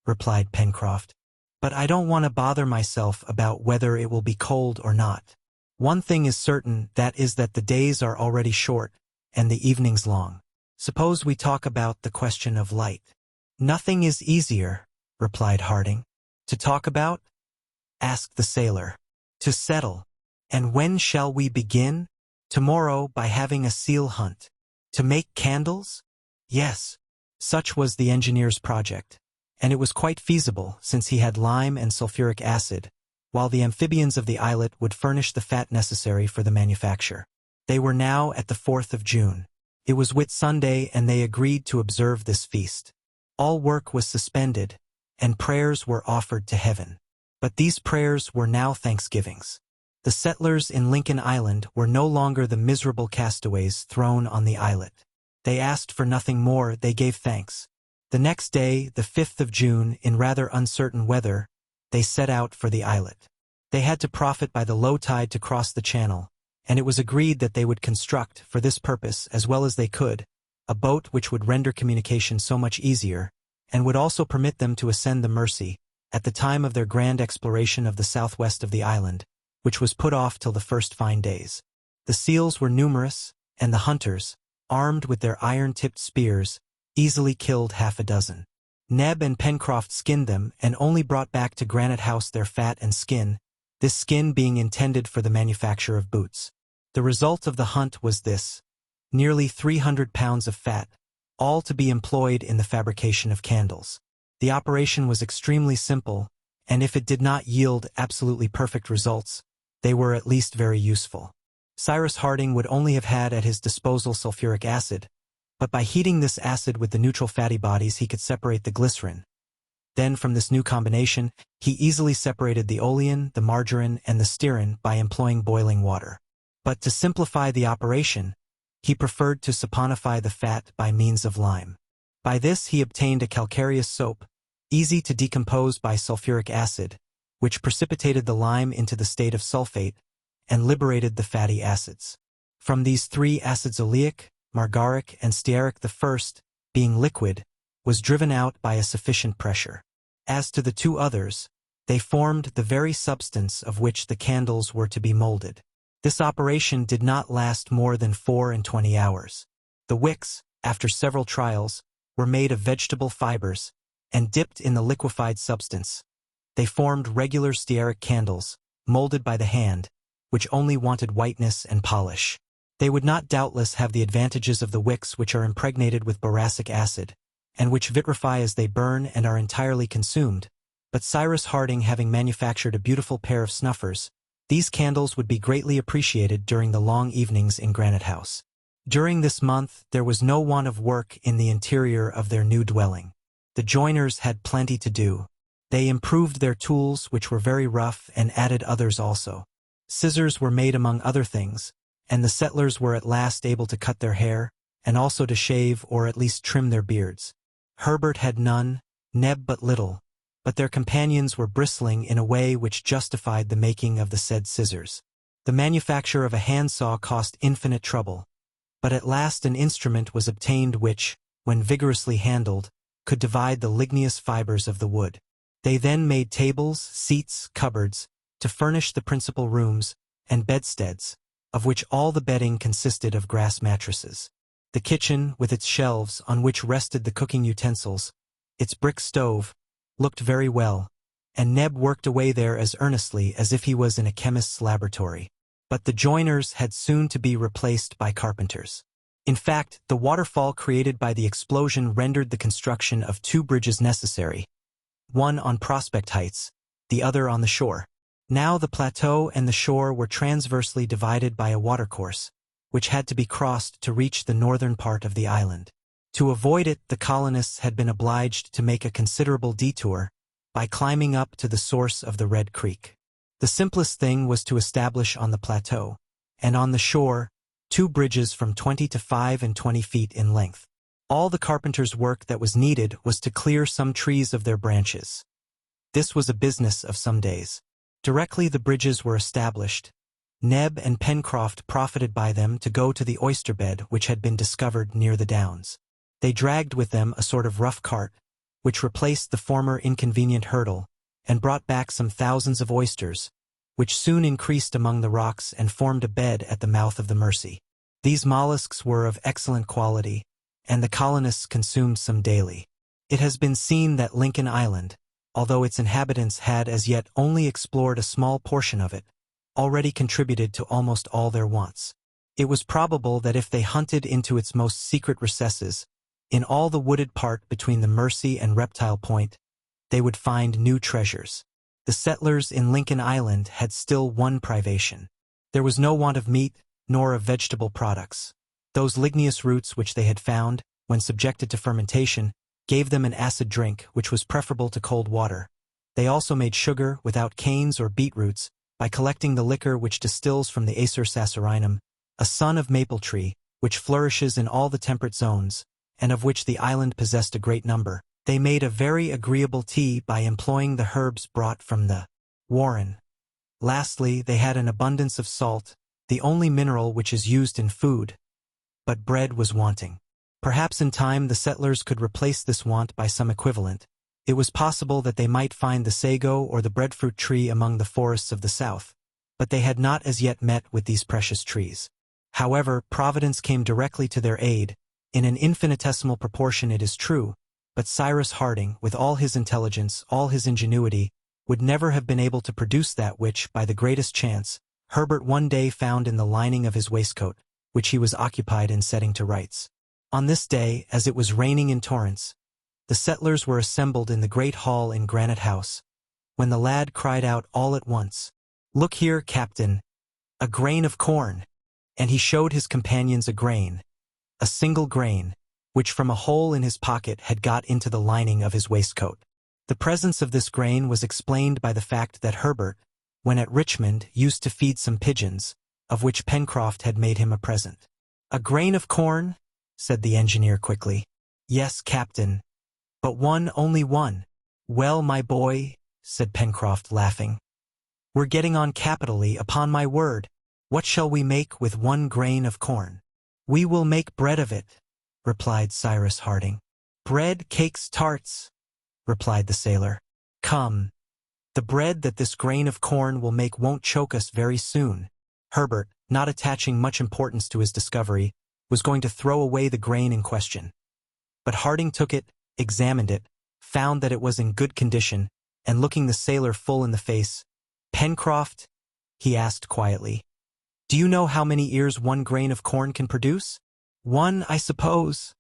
replied Pencroft. "But I don't want to bother myself about whether it will be cold or not. One thing is certain, that is that the days are already short, and the evenings long. Suppose we talk about the question of light." "Nothing is easier," replied Harding. "To talk about?" asked the sailor. "To settle. And when shall we begin?" "Tomorrow, by having a seal hunt." "To make candles?" Yes. Such was the engineer's project, and it was quite feasible, since he had lime and sulfuric acid, while the amphibians of the islet would furnish the fat necessary for the manufacture. They were now at the 4th of June. It was Whit-Sunday, and they agreed to observe this feast. All work was suspended, and prayers were offered to heaven. But these prayers were now thanksgivings. The settlers in Lincoln Island were no longer the miserable castaways thrown on the islet. They asked for nothing more, they gave thanks. The next day, the 5th of June, in rather uncertain weather, they set out for the islet. They had to profit by the low tide to cross the channel, and it was agreed that they would construct, for this purpose as well as they could, a boat which would render communication so much easier, and would also permit them to ascend the Mercy, at the time of their grand exploration of the southwest of the island, which was put off till the first fine days. The seals were numerous, and the hunters, armed with their iron-tipped spears, easily killed half a dozen. Neb and Pencroft skinned them, and only brought back to Granite House their fat and skin, this skin being intended for the manufacture of boots. The result of the hunt was this: nearly 300 pounds of fat, all to be employed in the fabrication of candles. The operation was extremely simple, and if it did not yield absolutely perfect results, they were at least very useful. Cyrus Harding would only have had at his disposal sulfuric acid, But by heating this acid with the neutral fatty bodies he could separate the glycerin. Then from this new combination, he easily separated the olein, the margarine, and the stearin by employing boiling water. But to simplify the operation, he preferred to saponify the fat by means of lime. By this he obtained a calcareous soap, easy to decompose by sulfuric acid, which precipitated the lime into the state of sulfate and liberated the fatty acids. From these three acids, oleic, margaric, and stearic, the first, being liquid, was driven out by a sufficient pressure. As to the two others, they formed the very substance of which the candles were to be molded. This operation did not last more than 24 hours. The wicks, after several trials, were made of vegetable fibers and dipped in the liquefied substance. They formed regular stearic candles, molded by the hand, which only wanted whiteness and polish. They would not doubtless have the advantages of the wicks, which are impregnated with boracic acid, and which vitrify as they burn and are entirely consumed, but Cyrus Harding having manufactured a beautiful pair of snuffers, these candles would be greatly appreciated during the long evenings in Granite House. During this month there was no want of work in the interior of their new dwelling. The joiners had plenty to do. They improved their tools, which were very rough, and added others also. Scissors were made among other things, and the settlers were at last able to cut their hair, and also to shave or at least trim their beards. Herbert had none, Neb but little, but their companions were bristling in a way which justified the making of the said scissors. The manufacture of a handsaw cost infinite trouble, but at last an instrument was obtained which, when vigorously handled, could divide the ligneous fibers of the wood. They then made tables, seats, cupboards, to furnish the principal rooms, and bedsteads, of which all the bedding consisted of grass mattresses. The kitchen, with its shelves on which rested the cooking utensils, its brick stove, looked very well, and Neb worked away there as earnestly as if he was in a chemist's laboratory. But the joiners had soon to be replaced by carpenters. In fact, the waterfall created by the explosion rendered the construction of two bridges necessary, one on Prospect Heights, the other on the shore. Now the plateau and the shore were transversely divided by a watercourse, which had to be crossed to reach the northern part of the island. To avoid it, the colonists had been obliged to make a considerable detour by climbing up to the source of the Red Creek. The simplest thing was to establish on the plateau, and on the shore, two bridges from 20 to 25 feet in length. All the carpenter's work that was needed was to clear some trees of their branches. This was a business of some days. Directly the bridges were established, Neb and Pencroft profited by them to go to the oyster bed which had been discovered near the downs. They dragged with them a sort of rough cart, which replaced the former inconvenient hurdle, and brought back some thousands of oysters, which soon increased among the rocks and formed a bed at the mouth of the Mersey. These mollusks were of excellent quality, and the colonists consumed some daily. It has been seen that Lincoln Island, although its inhabitants had as yet only explored a small portion of it, already contributed to almost all their wants. It was probable that if they hunted into its most secret recesses, in all the wooded part between the Mersey and Reptile Point, they would find new treasures. The settlers in Lincoln Island had still one privation. There was no want of meat, nor of vegetable products. Those ligneous roots which they had found, when subjected to fermentation, gave them an acid drink which was preferable to cold water. They also made sugar without canes or beetroots, by collecting the liquor which distills from the Acer sassarinum, a son of maple tree, which flourishes in all the temperate zones, and of which the island possessed a great number. They made a very agreeable tea by employing the herbs brought from the warren. Lastly, they had an abundance of salt, the only mineral which is used in food. But bread was wanting. Perhaps in time the settlers could replace this want by some equivalent. It was possible that they might find the sago or the breadfruit tree among the forests of the south, but they had not as yet met with these precious trees. However, Providence came directly to their aid, in an infinitesimal proportion it is true, but Cyrus Harding, with all his intelligence, all his ingenuity, would never have been able to produce that which, by the greatest chance, Herbert one day found in the lining of his waistcoat, which he was occupied in setting to rights. On this day, as it was raining in torrents, the settlers were assembled in the great hall in Granite House, when the lad cried out all at once, "Look here, Captain, a grain of corn!" And he showed his companions a grain, a single grain, which from a hole in his pocket had got into the lining of his waistcoat. The presence of this grain was explained by the fact that Herbert, when at Richmond, used to feed some pigeons, of which Pencroft had made him a present. "A grain of corn?" said the engineer quickly. "Yes, Captain. But one, only one." "Well, my boy," said Pencroft, laughing, "we're getting on capitally, upon my word. What shall we make with 1 grain of corn?" "We will make bread of it," replied Cyrus Harding. "Bread, cakes, tarts," replied the sailor. "Come, the bread that this grain of corn will make won't choke us very soon." Herbert, not attaching much importance to his discovery, was going to throw away the grain in question. But Harding took it, examined it, found that it was in good condition, and looking the sailor full in the face, "Pencroft," he asked quietly, "do you know how many ears 1 grain of corn can produce?" "1, I suppose,"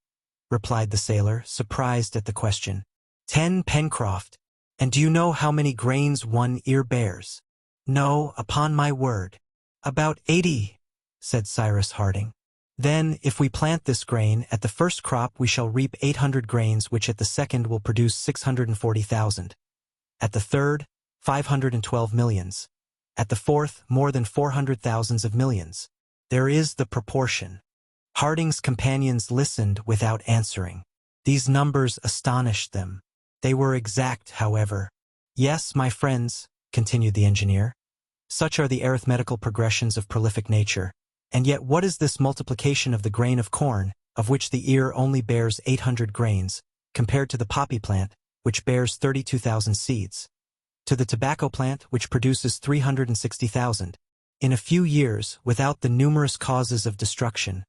replied the sailor, surprised at the question. "10, Pencroft. And do you know how many grains 1 ear bears?" "No, upon my word." "About 80, said Cyrus Harding. "Then, if we plant this grain, at the first crop we shall reap 800 grains, which at the second will produce 640,000. At the third, 512 millions. At the fourth, more than 400,000 of millions. There is the proportion." Harding's companions listened without answering. These numbers astonished them. They were exact, however. "Yes, my friends," continued the engineer, "such are the arithmetical progressions of prolific nature. And yet what is this multiplication of the grain of corn, of which the ear only bears 800 grains, compared to the poppy plant, which bears 32,000 seeds, to the tobacco plant, which produces 360,000. In a few years, without the numerous causes of destruction,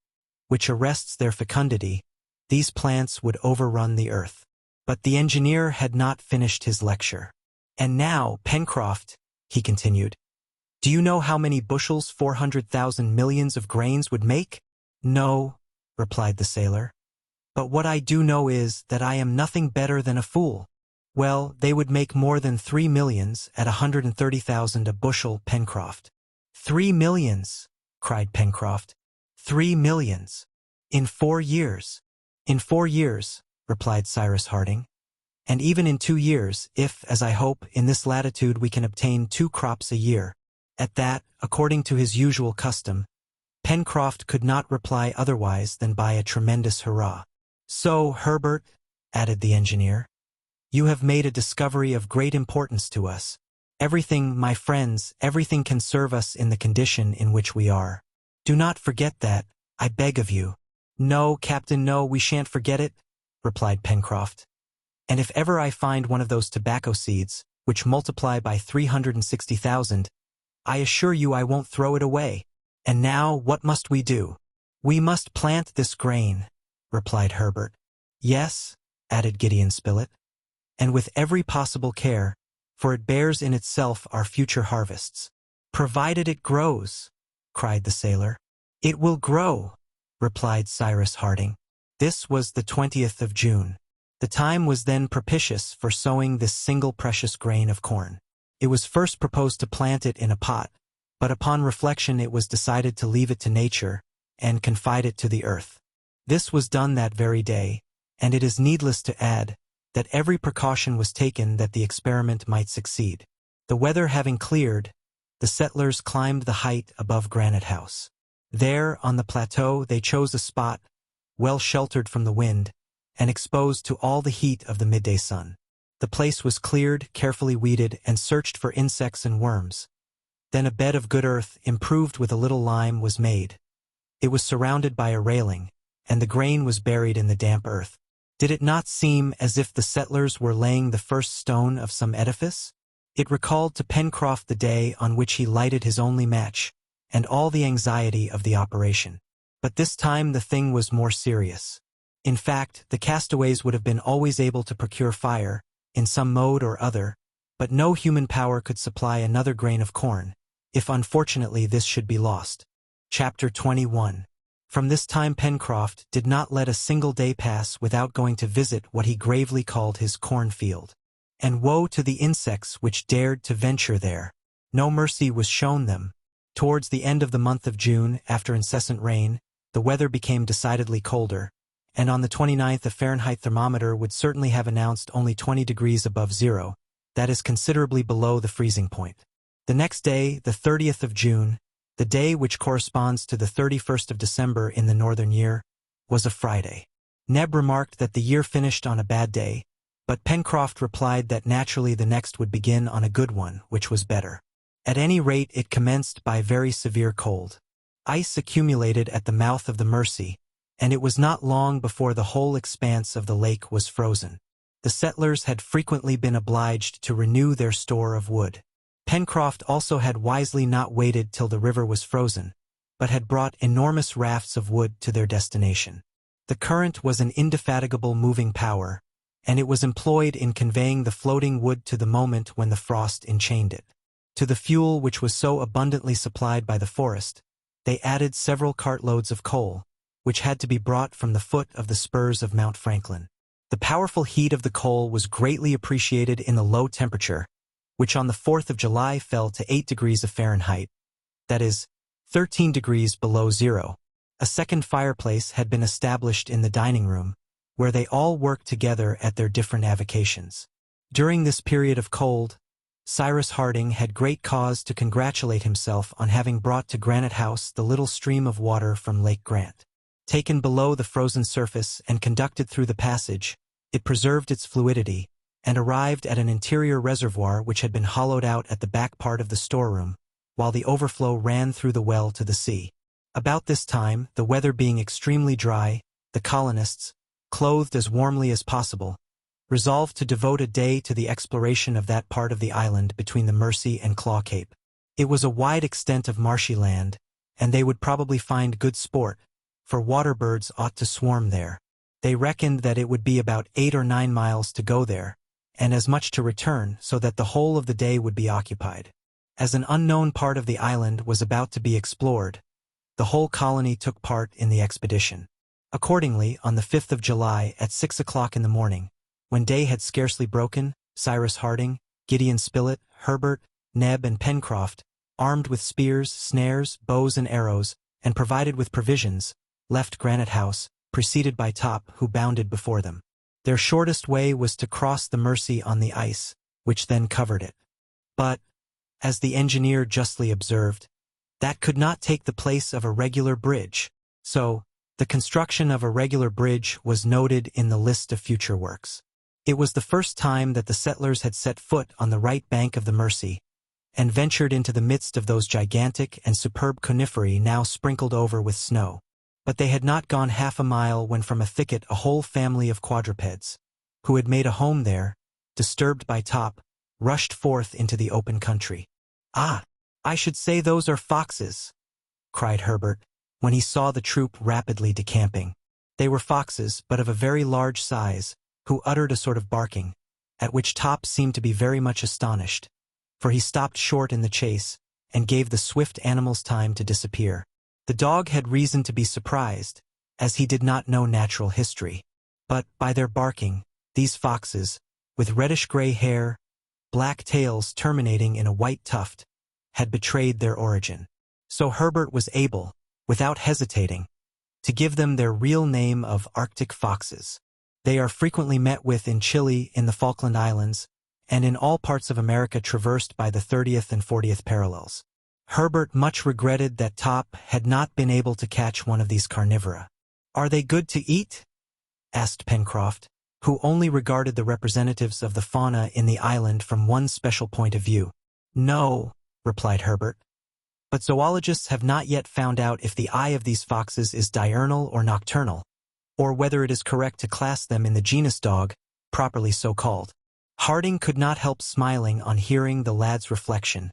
which arrests their fecundity, these plants would overrun the earth." But the engineer had not finished his lecture. "And now, Pencroft," he continued, "do you know how many bushels 400,000 millions of grains would make?" "No," replied the sailor. "But what I do know is that I am nothing better than a fool." "Well, they would make more than 3 millions at 130,000 a bushel, Pencroft." 3 millions, cried Pencroft. 3 millions. In 4 years. In 4 years, replied Cyrus Harding. And even in 2 years, if, as I hope, in this latitude we can obtain 2 crops a year. At that, according to his usual custom, Pencroft could not reply otherwise than by a tremendous hurrah. "So, Herbert," added the engineer, "you have made a discovery of great importance to us. Everything, my friends, everything can serve us in the condition in which we are. Do not forget that, I beg of you." "No, Captain, no, we shan't forget it," replied Pencroft. "And if ever I find one of those tobacco seeds, which multiply by 360,000, I assure you I won't throw it away. And now, what must we do?" "We must plant this grain," replied Herbert. "Yes," added Gideon Spilett, "and with every possible care, for it bears in itself our future harvests." "Provided it grows," cried the sailor. "It will grow," replied Cyrus Harding. This was the 20th of June. The time was then propitious for sowing this single precious grain of corn. It was first proposed to plant it in a pot, but upon reflection it was decided to leave it to nature and confide it to the earth. This was done that very day, and it is needless to add that every precaution was taken that the experiment might succeed. The weather having cleared, the settlers climbed the height above Granite House. There, on the plateau, they chose a spot, well sheltered from the wind, and exposed to all the heat of the midday sun. The place was cleared, carefully weeded, and searched for insects and worms. Then a bed of good earth, improved with a little lime, was made. It was surrounded by a railing, and the grain was buried in the damp earth. Did it not seem as if the settlers were laying the first stone of some edifice? It recalled to Pencroft the day on which he lighted his only match, and all the anxiety of the operation. But this time the thing was more serious. In fact, the castaways would have been always able to procure fire, in some mode or other, but no human power could supply another grain of corn, if unfortunately this should be lost. Chapter 21. From this time Pencroft did not let a single day pass without going to visit what he gravely called his cornfield. And woe to the insects which dared to venture there. No mercy was shown them. Towards the end of the month of June, after incessant rain, the weather became decidedly colder, and on the 29th a Fahrenheit thermometer would certainly have announced only 20 degrees above zero, that is considerably below the freezing point. The next day, the 30th of June, the day which corresponds to the 31st of December in the northern year, was a Friday. Neb remarked that the year finished on a bad day, but Pencroft replied that naturally the next would begin on a good one, which was better. At any rate, it commenced by very severe cold. Ice accumulated at the mouth of the Mersey, and it was not long before the whole expanse of the lake was frozen. The settlers had frequently been obliged to renew their store of wood. Pencroft also had wisely not waited till the river was frozen, but had brought enormous rafts of wood to their destination. The current was an indefatigable moving power, and it was employed in conveying the floating wood to the moment when the frost enchained it. To the fuel which was so abundantly supplied by the forest, they added several cartloads of coal, which had to be brought from the foot of the spurs of Mount Franklin. The powerful heat of the coal was greatly appreciated in the low temperature, which on the 4th of July fell to 8 degrees of Fahrenheit, that is, 13 degrees below zero. A second fireplace had been established in the dining room, where they all worked together at their different avocations. During this period of cold, Cyrus Harding had great cause to congratulate himself on having brought to Granite House the little stream of water from Lake Grant. Taken below the frozen surface and conducted through the passage, it preserved its fluidity, and arrived at an interior reservoir which had been hollowed out at the back part of the storeroom, while the overflow ran through the well to the sea. About this time, the weather being extremely dry, the colonists, clothed as warmly as possible, resolved to devote a day to the exploration of that part of the island between the Mersey and Claw Cape. It was a wide extent of marshy land, and they would probably find good sport, for water birds ought to swarm there. They reckoned that it would be about 8 or 9 miles to go there, and as much to return, so that the whole of the day would be occupied. As an unknown part of the island was about to be explored, the whole colony took part in the expedition. Accordingly, on the 5th of July at 6 o'clock in the morning, when day had scarcely broken, Cyrus Harding, Gideon Spilett, Herbert, Neb, and Pencroft, armed with spears, snares, bows, and arrows, and provided with provisions, left Granite House, preceded by Top, who bounded before them. Their shortest way was to cross the Mersey on the ice, which then covered it. But, as the engineer justly observed, that could not take the place of a regular bridge, so the construction of a regular bridge was noted in the list of future works. It was the first time that the settlers had set foot on the right bank of the Mersey, and ventured into the midst of those gigantic and superb coniferae now sprinkled over with snow. But they had not gone half a mile when from a thicket a whole family of quadrupeds, who had made a home there, disturbed by Top, rushed forth into the open country. "Ah, I should say those are foxes," cried Herbert, when he saw the troop rapidly decamping. They were foxes, but of a very large size, who uttered a sort of barking, at which Top seemed to be very much astonished, for he stopped short in the chase, and gave the swift animals time to disappear. The dog had reason to be surprised, as he did not know natural history. But, by their barking, these foxes, with reddish-gray hair, black tails terminating in a white tuft, had betrayed their origin. So Herbert was able, without hesitating, to give them their real name of Arctic foxes. They are frequently met with in Chile, in the Falkland Islands, and in all parts of America traversed by the 30th and 40th parallels. Herbert much regretted that Top had not been able to catch one of these carnivora. "Are they good to eat?" asked Pencroft, who only regarded the representatives of the fauna in the island from one special point of view. "No," replied Herbert, "but zoologists have not yet found out if the eye of these foxes is diurnal or nocturnal, or whether it is correct to class them in the genus dog, properly so called." Harding could not help smiling on hearing the lad's reflection,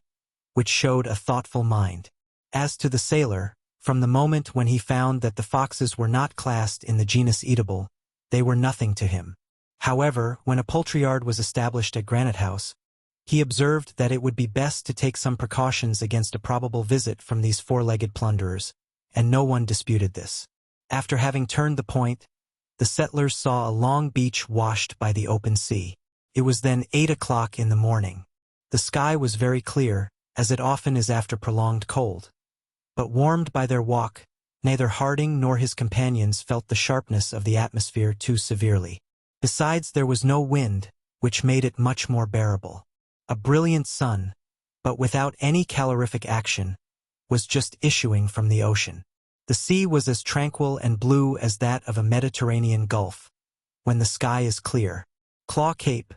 which showed a thoughtful mind. As to the sailor, from the moment when he found that the foxes were not classed in the genus eatable, they were nothing to him. However, when a poultry yard was established at Granite House, he observed that it would be best to take some precautions against a probable visit from these four-legged plunderers, and no one disputed this. After having turned the point, the settlers saw a long beach washed by the open sea. It was then 8 o'clock in the morning. The sky was very clear, as it often is after prolonged cold. But warmed by their walk, Neither Harding nor his companions felt the sharpness of the atmosphere too severely. Besides, there was no wind, which made it much more bearable. A brilliant sun, but without any calorific action, was just issuing from the ocean. The sea was as tranquil and blue as that of a Mediterranean gulf, when the sky is clear. Claw Cape,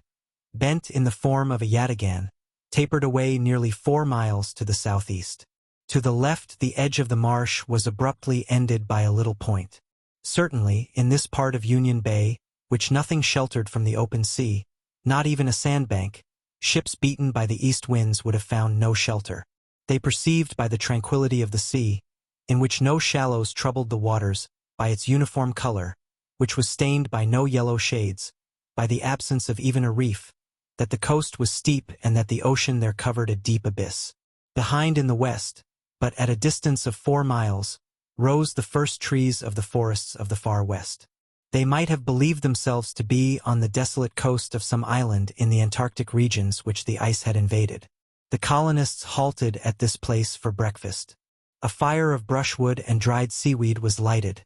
bent in the form of a yataghan, tapered away nearly 4 miles to the southeast. To the left, the edge of the marsh was abruptly ended by a little point. Certainly, in this part of Union Bay, which nothing sheltered from the open sea, not even a sandbank, ships beaten by the east winds would have found no shelter. They perceived by the tranquility of the sea, in which no shallows troubled the waters, by its uniform color, which was stained by no yellow shades, by the absence of even a reef, that the coast was steep and that the ocean there covered a deep abyss. Behind in the west, but at a distance of 4 miles, rose the first trees of the forests of the far west. They might have believed themselves to be on the desolate coast of some island in the Antarctic regions which the ice had invaded. The colonists halted at this place for breakfast. A fire of brushwood and dried seaweed was lighted,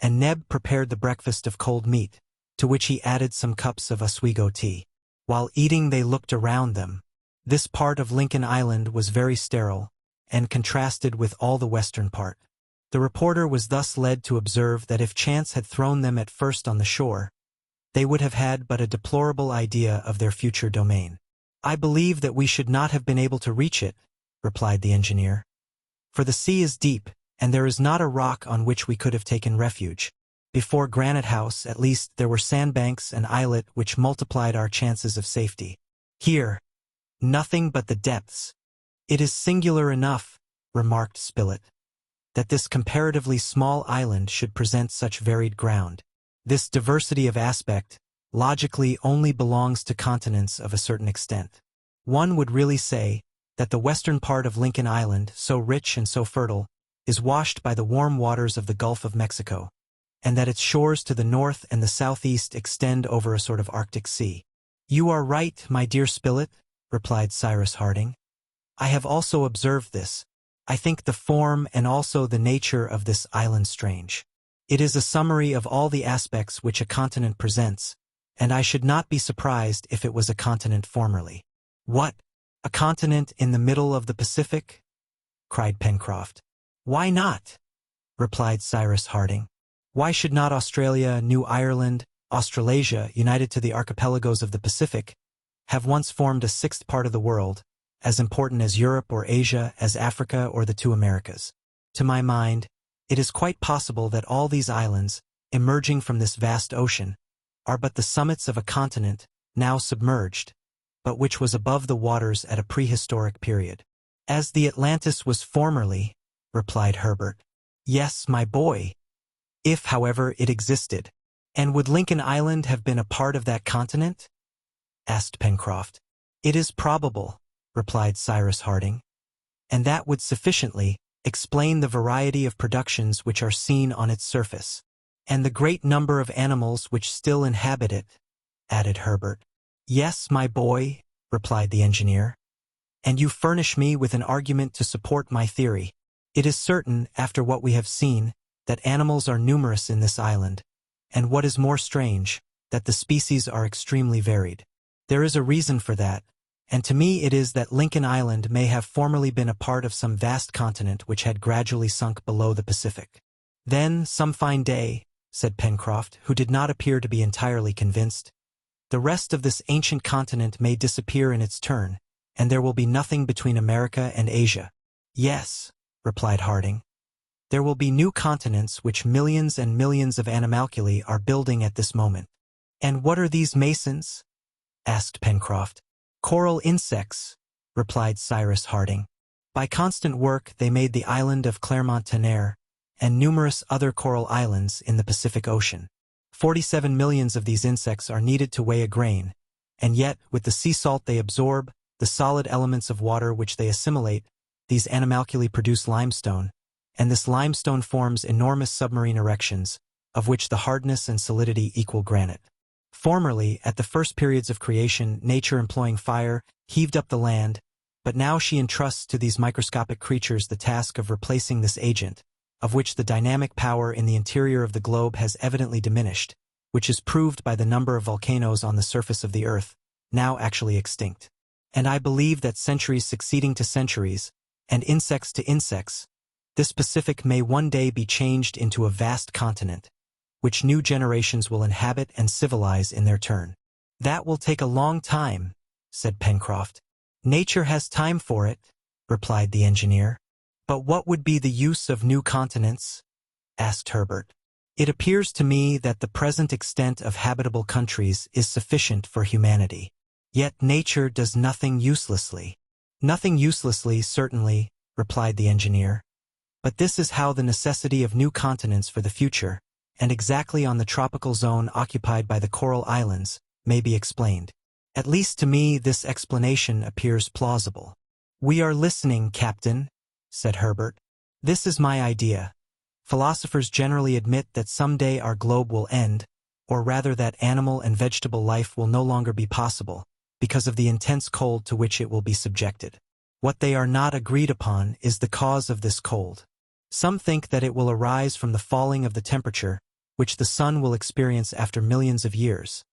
and Neb prepared the breakfast of cold meat, to which he added some cups of Oswego tea. While eating, they looked around them. This part of Lincoln Island was very sterile, and contrasted with all the western part. The reporter was thus led to observe that if chance had thrown them at first on the shore, they would have had but a deplorable idea of their future domain. "I believe that we should not have been able to reach it," replied the engineer. "For the sea is deep, and there is not a rock on which we could have taken refuge. Before Granite House, at least, there were sandbanks and islet which multiplied our chances of safety. Here, nothing but the depths." "It is singular enough," remarked Spilett, "that this comparatively small island should present such varied ground. This diversity of aspect, logically, only belongs to continents of a certain extent. One would really say that the western part of Lincoln Island, so rich and so fertile, is washed by the warm waters of the Gulf of Mexico, and that its shores to the north and the southeast extend over a sort of Arctic Sea." "You are right, my dear Spilett," replied Cyrus Harding. "I have also observed this. I think the form and also the nature of this island strange. It is a summary of all the aspects which a continent presents, and I should not be surprised if it was a continent formerly." "What? A continent in the middle of the Pacific?" cried Pencroft. "Why not?" replied Cyrus Harding. "Why should not Australia, New Ireland, Australasia, united to the archipelagos of the Pacific, have once formed a sixth part of the world, as important as Europe or Asia, as Africa or the 2 Americas? To my mind, it is quite possible that all these islands, emerging from this vast ocean, are but the summits of a continent, now submerged, but which was above the waters at a prehistoric period." "As the Atlantis was formerly," replied Herbert. "Yes, my boy. If, however, it existed. And would Lincoln Island have been a part of that continent?" asked Pencroft. "It is probable," replied Cyrus Harding, "and that would sufficiently explain the variety of productions which are seen on its surface, and the great number of animals which still inhabit it," added Herbert. "Yes, my boy," replied the engineer, "and you furnish me with an argument to support my theory. It is certain, after what we have seen, that animals are numerous in this island, and what is more strange, that the species are extremely varied. There is a reason for that, and to me it is that Lincoln Island may have formerly been a part of some vast continent which had gradually sunk below the Pacific." "Then, some fine day," said Pencroft, who did not appear to be entirely convinced, "the rest of this ancient continent may disappear in its turn, and there will be nothing between America and Asia." "Yes," replied Harding, "there will be new continents which millions and millions of animalculae are building at this moment." "And what are these masons?" asked Pencroft. "Coral insects," replied Cyrus Harding. "By constant work they made the island of Clermont-Tonnerre and numerous other coral islands in the Pacific Ocean. 47 millions of these insects are needed to weigh a grain, and yet, with the sea salt they absorb, the solid elements of water which they assimilate, these animalculae produce limestone, and this limestone forms enormous submarine erections, of which the hardness and solidity equal granite. Formerly, at the first periods of creation, nature employing fire heaved up the land, but now she entrusts to these microscopic creatures the task of replacing this agent, of which the dynamic power in the interior of the globe has evidently diminished, which is proved by the number of volcanoes on the surface of the Earth, now actually extinct. And I believe that centuries succeeding to centuries, and insects to insects, this Pacific may one day be changed into a vast continent, which new generations will inhabit and civilize in their turn. That will take a long time, said Pencroft. Nature has time for it, replied the engineer. But what would be the use of new continents? Asked Herbert. It appears to me that the present extent of habitable countries is sufficient for humanity. Yet nature does nothing uselessly. Nothing uselessly, certainly, replied the engineer. But this is how the necessity of new continents for the future, and exactly on the tropical zone occupied by the Coral Islands, may be explained. At least to me this explanation appears plausible. We are listening, Captain, said Herbert. This is my idea. Philosophers generally admit that someday our globe will end, or rather that animal and vegetable life will no longer be possible, because of the intense cold to which it will be subjected. What they are not agreed upon is the cause of this cold. Some think that it will arise from the falling of the temperature, which the sun will experience after millions of years.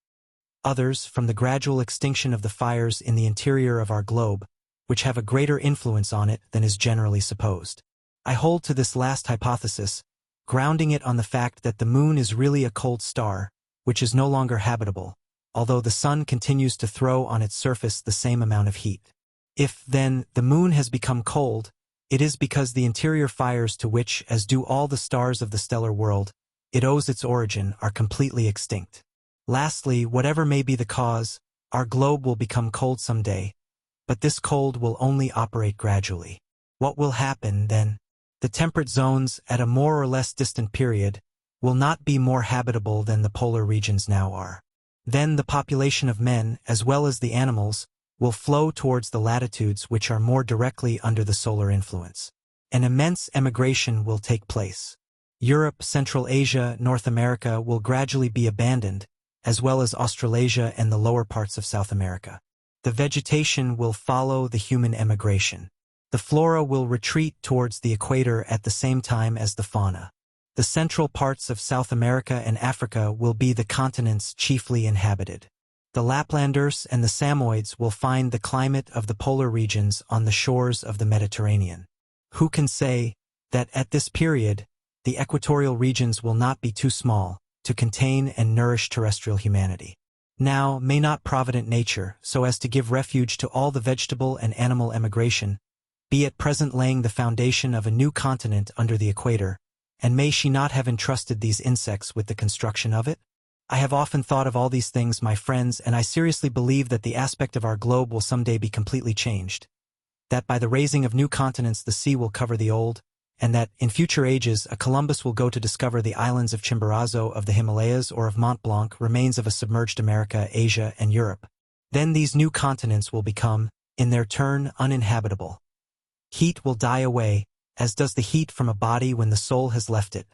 Others, from the gradual extinction of the fires in the interior of our globe, which have a greater influence on it than is generally supposed. I hold to this last hypothesis, grounding it on the fact that the moon is really a cold star, which is no longer habitable, although the sun continues to throw on its surface the same amount of heat. If, then, the moon has become cold, it is because the interior fires to which, as do all the stars of the stellar world, it owes its origin are completely extinct. Lastly, whatever may be the cause, our globe will become cold someday, but this cold will only operate gradually. What will happen, then? The temperate zones, at a more or less distant period, will not be more habitable than the polar regions now are. Then the population of men, as well as the animals, will flow towards the latitudes which are more directly under the solar influence. An immense emigration will take place. Europe, Central Asia, North America will gradually be abandoned, as well as Australasia and the lower parts of South America. The vegetation will follow the human emigration. The flora will retreat towards the equator at the same time as the fauna. The central parts of South America and Africa will be the continents chiefly inhabited. The Laplanders and the Samoids will find the climate of the polar regions on the shores of the Mediterranean. Who can say that at this period, the equatorial regions will not be too small to contain and nourish terrestrial humanity? Now, may not provident nature, so as to give refuge to all the vegetable and animal emigration, be at present laying the foundation of a new continent under the equator, and may she not have entrusted these insects with the construction of it? I have often thought of all these things, my friends, and I seriously believe that the aspect of our globe will someday be completely changed, that by the raising of new continents the sea will cover the old, and that, in future ages, a Columbus will go to discover the islands of Chimborazo, of the Himalayas, or of Mont Blanc, remains of a submerged America, Asia, and Europe. Then these new continents will become, in their turn, uninhabitable. Heat will die away, as does the heat from a body when the soul has left it,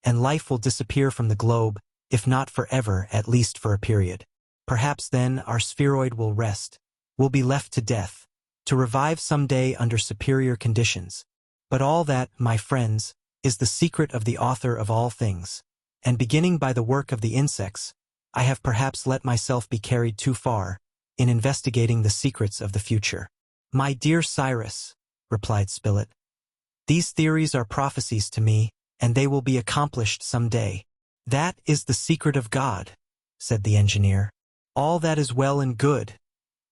and life will disappear from the globe, if not forever, at least for a period. Perhaps then our spheroid will rest, will be left to death, to revive someday under superior conditions. But all that, my friends, is the secret of the author of all things, and beginning by the work of the insects, I have perhaps let myself be carried too far in investigating the secrets of the future. My dear Cyrus, replied Spilett, these theories are prophecies to me, and they will be accomplished some day. That is the secret of God, said the engineer. All that is well and good,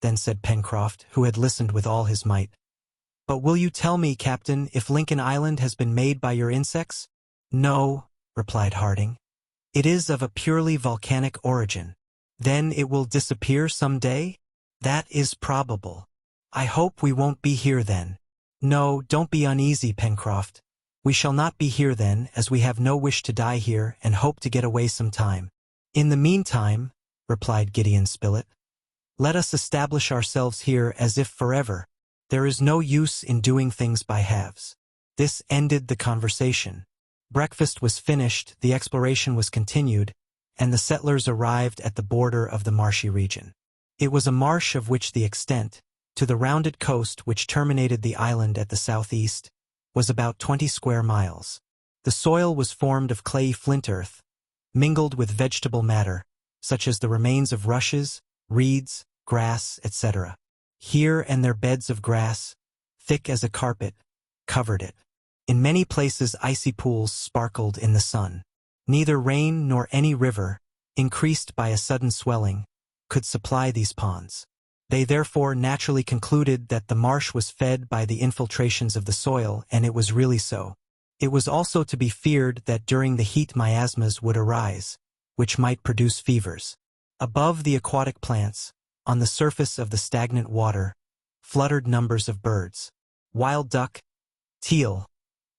then said Pencroft, who had listened with all his might. But will you tell me, Captain, if Lincoln Island has been made by your insects? No, replied Harding. It is of a purely volcanic origin. Then it will disappear some day? That is probable. I hope we won't be here then. No, don't be uneasy, Pencroft. We shall not be here then, as we have no wish to die here and hope to get away some time. In the meantime, replied Gideon Spilett, let us establish ourselves here as if forever. There is no use in doing things by halves. This ended the conversation. Breakfast was finished, the exploration was continued, and the settlers arrived at the border of the marshy region. It was a marsh of which the extent, to the rounded coast which terminated the island at the southeast, was about 20 square miles. The soil was formed of clayey flint earth, mingled with vegetable matter, such as the remains of rushes, reeds, grass, etc. Here and there beds of grass, thick as a carpet, covered it. In many places icy pools sparkled in the sun. Neither rain nor any river, increased by a sudden swelling, could supply these ponds. They therefore naturally concluded that the marsh was fed by the infiltrations of the soil, and it was really so. It was also to be feared that during the heat miasmas would arise, which might produce fevers. Above the aquatic plants, on the surface of the stagnant water, fluttered numbers of birds. Wild duck, teal,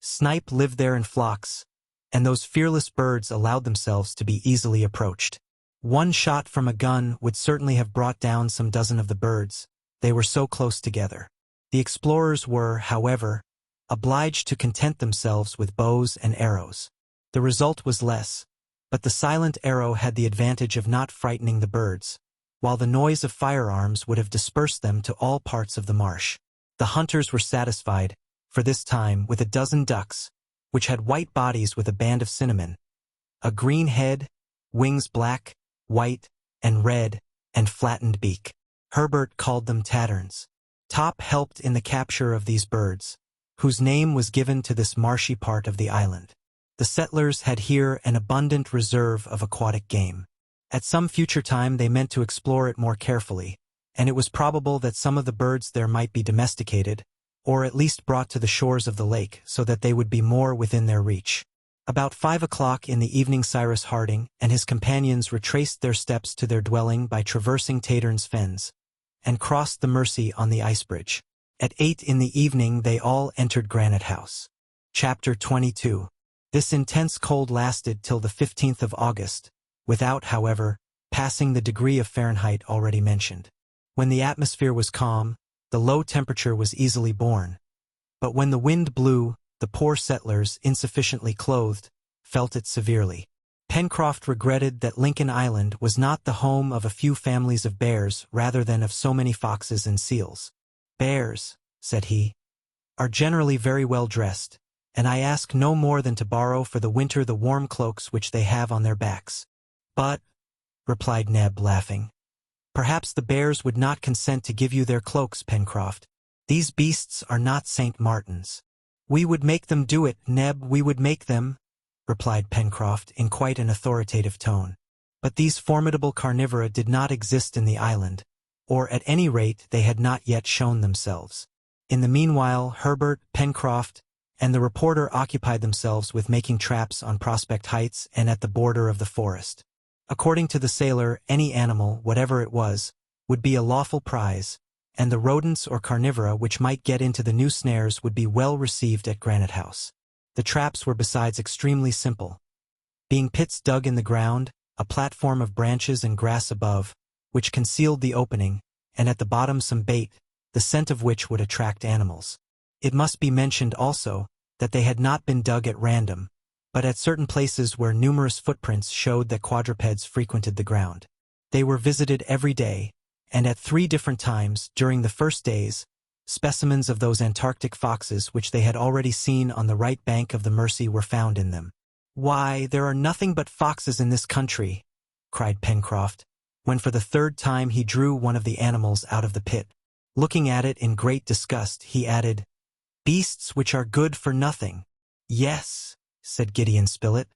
snipe lived there in flocks, and those fearless birds allowed themselves to be easily approached. One shot from a gun would certainly have brought down some dozen of the birds. They were so close together. The explorers were, however, obliged to content themselves with bows and arrows. The result was less, but the silent arrow had the advantage of not frightening the birds, while the noise of firearms would have dispersed them to all parts of the marsh. The hunters were satisfied, for this time, with a dozen ducks, which had white bodies with a band of cinnamon, a green head, wings black, white, and red, and flattened beak. Herbert called them tatterns. Top helped in the capture of these birds, whose name was given to this marshy part of the island. The settlers had here an abundant reserve of aquatic game. At some future time they meant to explore it more carefully, and it was probable that some of the birds there might be domesticated, or at least brought to the shores of the lake so that they would be more within their reach. About 5 o'clock in the evening Cyrus Harding and his companions retraced their steps to their dwelling by traversing Tattern's fens, and crossed the Mersey on the ice bridge. At 8 in the evening they all entered Granite House. Chapter 22. This intense cold lasted till the 15th of August, without, however, passing the degree of Fahrenheit already mentioned. When the atmosphere was calm, the low temperature was easily borne. But when the wind blew, the poor settlers, insufficiently clothed, felt it severely. Pencroft regretted that Lincoln Island was not the home of a few families of bears rather than of so many foxes and seals. "Bears," said he, "are generally very well dressed, and I ask no more than to borrow for the winter the warm cloaks which they have on their backs." "But," replied Neb, laughing, "perhaps the bears would not consent to give you their cloaks, Pencroft. These beasts are not St. Martin's." "We would make them do it, Neb, we would make them," replied Pencroft in quite an authoritative tone. But these formidable carnivora did not exist in the island, or at any rate they had not yet shown themselves. In the meanwhile Herbert, Pencroft, and the reporter occupied themselves with making traps on Prospect Heights and at the border of the forest. According to the sailor, any animal, whatever it was, would be a lawful prize, and the rodents or carnivora which might get into the new snares would be well received at Granite House. The traps were besides extremely simple, being pits dug in the ground, a platform of branches and grass above, which concealed the opening, and at the bottom some bait, the scent of which would attract animals. It must be mentioned also that they had not been dug at random, but at certain places where numerous footprints showed that quadrupeds frequented the ground. They were visited every day, and at 3 different times during the first days, specimens of those Antarctic foxes which they had already seen on the right bank of the Mersey were found in them. "Why, there are nothing but foxes in this country," cried Pencroft, when for the 3rd time he drew one of the animals out of the pit. Looking at it in great disgust, he added, "Beasts which are good for nothing." "Yes," said Gideon Spilett,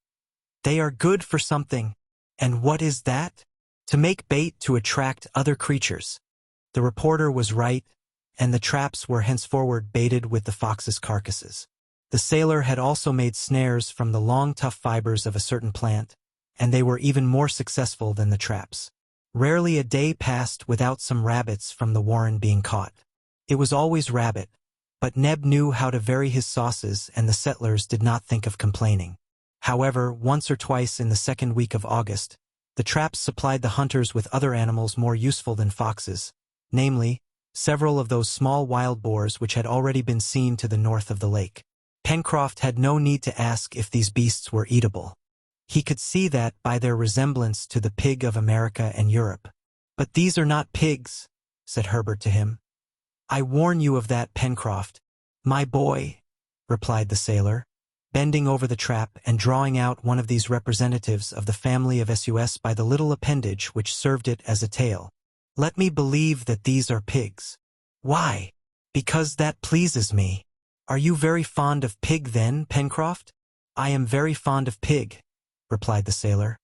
"they are good for something. And what is that? To make bait to attract other creatures." The reporter was right, and the traps were henceforward baited with the foxes' carcasses. The sailor had also made snares from the long tough fibers of a certain plant, and they were even more successful than the traps. Rarely a day passed without some rabbits from the warren being caught. It was always rabbit, but Neb knew how to vary his sauces, and the settlers did not think of complaining. However, once or twice in the 2nd week of August, the traps supplied the hunters with other animals more useful than foxes, namely, several of those small wild boars which had already been seen to the north of the lake. Pencroft had no need to ask if these beasts were eatable. He could see that by their resemblance to the pig of America and Europe. "But these are not pigs," said Herbert to him. "I warn you of that, Pencroft." "My boy," replied the sailor, bending over the trap and drawing out one of these representatives of the family of sus by the little appendage which served it as a tail. "Let me believe that these are pigs." "Why?" "Because that pleases me." "Are you very fond of pig then, Pencroft?" "I am very fond of pig," replied the sailor,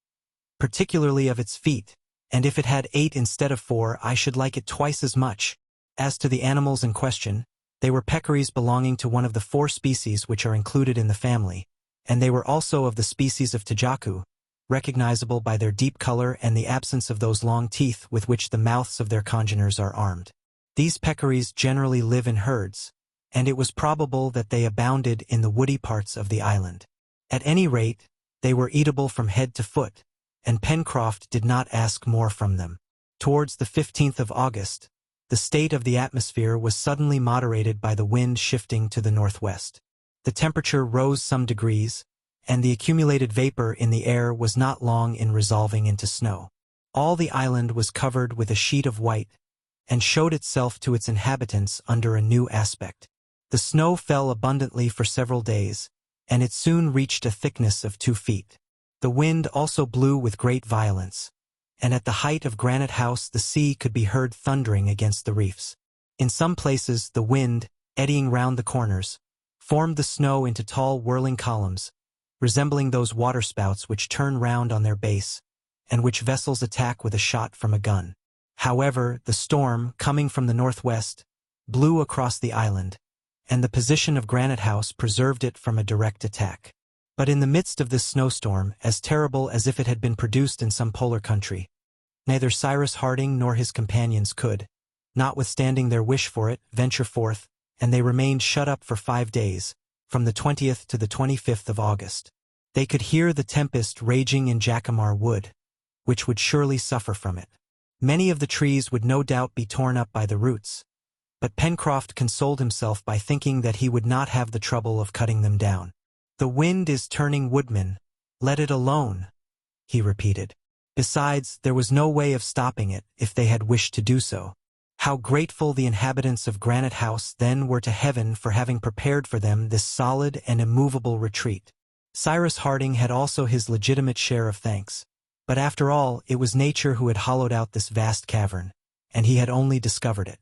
"particularly of its feet, and if it had 8 instead of 4 I should like it twice as much." As to the animals in question, they were peccaries belonging to one of the 4 species which are included in the family, and they were also of the species of tajaku, recognizable by their deep color and the absence of those long teeth with which the mouths of their congeners are armed. These peccaries generally live in herds, and it was probable that they abounded in the woody parts of the island. At any rate, they were eatable from head to foot, and Pencroft did not ask more from them. Towards the 15th of August, the state of the atmosphere was suddenly moderated by the wind shifting to the northwest. The temperature rose some degrees, and the accumulated vapor in the air was not long in resolving into snow. All the island was covered with a sheet of white, and showed itself to its inhabitants under a new aspect. The snow fell abundantly for several days, and it soon reached a thickness of 2 feet. The wind also blew with great violence, and at the height of Granite House the sea could be heard thundering against the reefs. In some places the wind, eddying round the corners, formed the snow into tall whirling columns, resembling those waterspouts which turn round on their base, and which vessels attack with a shot from a gun. However, the storm, coming from the northwest, blew across the island, and the position of Granite House preserved it from a direct attack. But in the midst of this snowstorm, as terrible as if it had been produced in some polar country, neither Cyrus Harding nor his companions could, notwithstanding their wish for it, venture forth, and they remained shut up for 5 days, from the 20th to the 25th of August. They could hear the tempest raging in Jacamar Wood, which would surely suffer from it. Many of the trees would no doubt be torn up by the roots, but Pencroft consoled himself by thinking that he would not have the trouble of cutting them down. "The wind is turning woodman, let it alone," he repeated. Besides, there was no way of stopping it if they had wished to do so. How grateful the inhabitants of Granite House then were to heaven for having prepared for them this solid and immovable retreat. Cyrus Harding had also his legitimate share of thanks, but after all it was nature who had hollowed out this vast cavern, and he had only discovered it.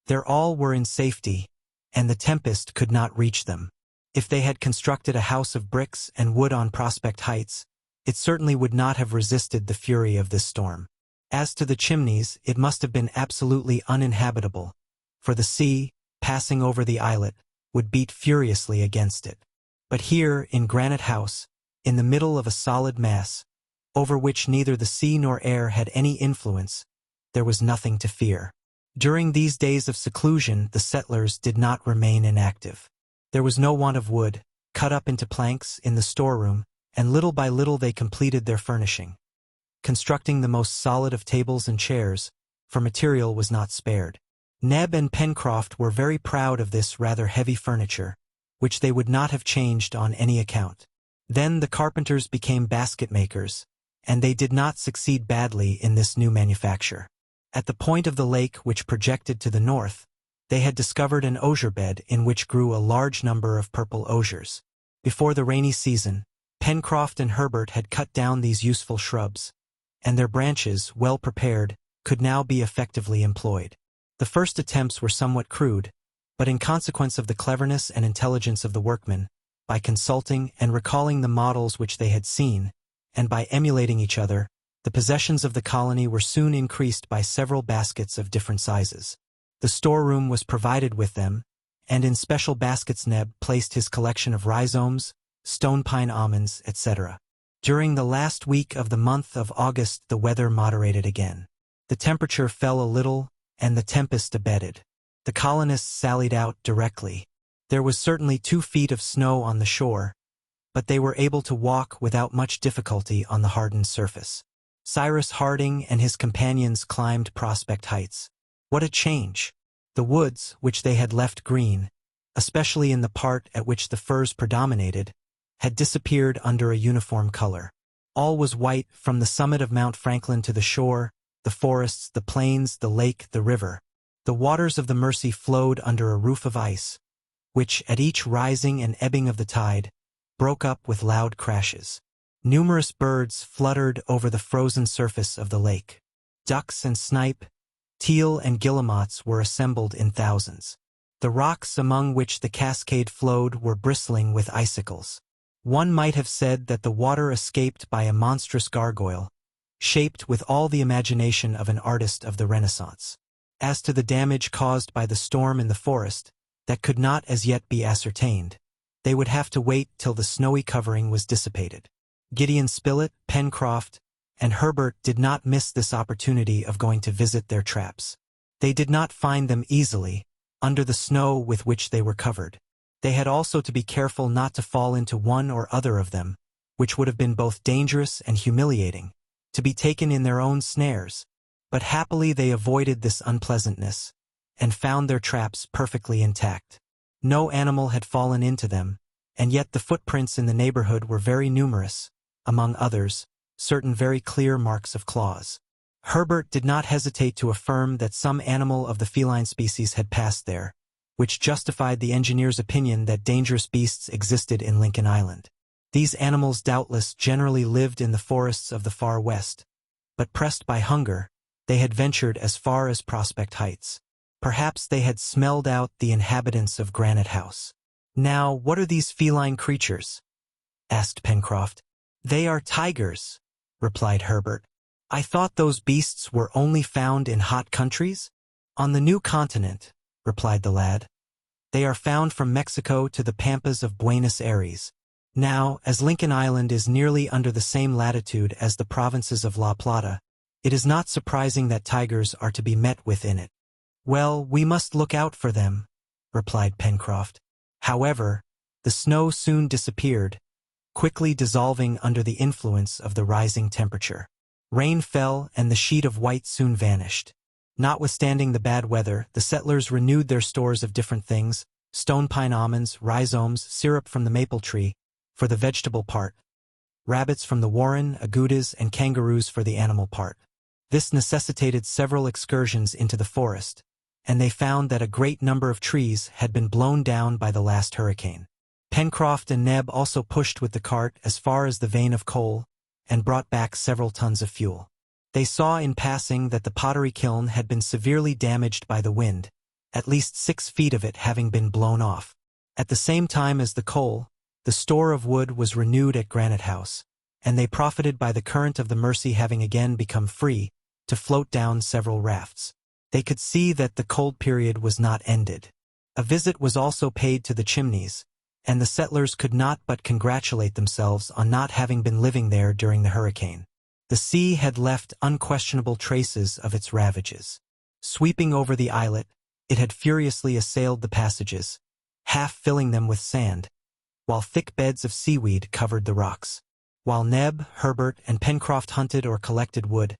There all were in safety, and the tempest could not reach them. If they had constructed a house of bricks and wood on Prospect Heights, it certainly would not have resisted the fury of this storm. As to the chimneys, it must have been absolutely uninhabitable, for the sea, passing over the islet, would beat furiously against it. But here, in Granite House, in the middle of a solid mass, over which neither the sea nor air had any influence, there was nothing to fear. During these days of seclusion the settlers did not remain inactive. There was no want of wood, cut up into planks, in the storeroom, and little by little they completed their furnishing, constructing the most solid of tables and chairs, for material was not spared. Neb and Pencroft were very proud of this rather heavy furniture, which they would not have changed on any account. Then the carpenters became basket makers, and they did not succeed badly in this new manufacture. At the point of the lake which projected to the north, they had discovered an osier bed in which grew a large number of purple osiers. Before the rainy season, Pencroft and Herbert had cut down these useful shrubs, and their branches, well prepared, could now be effectively employed. The first attempts were somewhat crude, but in consequence of the cleverness and intelligence of the workmen, by consulting and recalling the models which they had seen, and by emulating each other, the possessions of the colony were soon increased by several baskets of different sizes. The storeroom was provided with them, and in special baskets Neb placed his collection of rhizomes, stone pine almonds, etc. During the last week of the month of August the weather moderated again. The temperature fell a little, and the tempest abated. The colonists sallied out directly. There was certainly 2 feet of snow on the shore, but they were able to walk without much difficulty on the hardened surface. Cyrus Harding and his companions climbed Prospect Heights. What a change! The woods, which they had left green, especially in the part at which the firs predominated, had disappeared under a uniform color. All was white from the summit of Mount Franklin to the shore, the forests, the plains, the lake, the river. The waters of the Mersey flowed under a roof of ice, which, at each rising and ebbing of the tide, broke up with loud crashes. Numerous birds fluttered over the frozen surface of the lake. Ducks and snipe, teal and guillemots were assembled in thousands. The rocks among which the cascade flowed were bristling with icicles. One might have said that the water escaped by a monstrous gargoyle, shaped with all the imagination of an artist of the Renaissance. As to the damage caused by the storm in the forest, that could not as yet be ascertained. They would have to wait till the snowy covering was dissipated. Gideon Spilett, Pencroft, and Herbert did not miss this opportunity of going to visit their traps. They did not find them easily, under the snow with which they were covered. They had also to be careful not to fall into one or other of them, which would have been both dangerous and humiliating, to be taken in their own snares. But happily they avoided this unpleasantness, and found their traps perfectly intact. No animal had fallen into them, and yet the footprints in the neighborhood were very numerous, among others, certain very clear marks of claws. Herbert did not hesitate to affirm that some animal of the feline species had passed there, which justified the engineer's opinion that dangerous beasts existed in Lincoln Island. These animals doubtless generally lived in the forests of the far west, but pressed by hunger, they had ventured as far as Prospect Heights. Perhaps they had smelled out the inhabitants of Granite House. "Now, what are these feline creatures?" asked Pencroft. "They are tigers," replied Herbert. "I thought those beasts were only found in hot countries?" "On the new continent," replied the lad. "They are found from Mexico to the pampas of Buenos Aires. Now, as Lincoln Island is nearly under the same latitude as the provinces of La Plata, it is not surprising that tigers are to be met with in it." "Well, we must look out for them," replied Pencroft. However, the snow soon disappeared, quickly dissolving under the influence of the rising temperature. Rain fell, and the sheet of white soon vanished. Notwithstanding the bad weather, the settlers renewed their stores of different things: stone pine almonds, rhizomes, syrup from the maple tree, for the vegetable part, rabbits from the warren, agoutis, and kangaroos for the animal part. This necessitated several excursions into the forest, and they found that a great number of trees had been blown down by the last hurricane. Pencroft and Neb also pushed with the cart as far as the vein of coal, and brought back several tons of fuel. They saw in passing that the pottery kiln had been severely damaged by the wind, at least 6 feet of it having been blown off. At the same time as the coal, the store of wood was renewed at Granite House, and they profited by the current of the Mercy having again become free, to float down several rafts. They could see that the cold period was not ended. A visit was also paid to the Chimneys, and the settlers could not but congratulate themselves on not having been living there during the hurricane. The sea had left unquestionable traces of its ravages. Sweeping over the islet, it had furiously assailed the passages, half filling them with sand, while thick beds of seaweed covered the rocks. While Neb, Herbert, and Pencroft hunted or collected wood,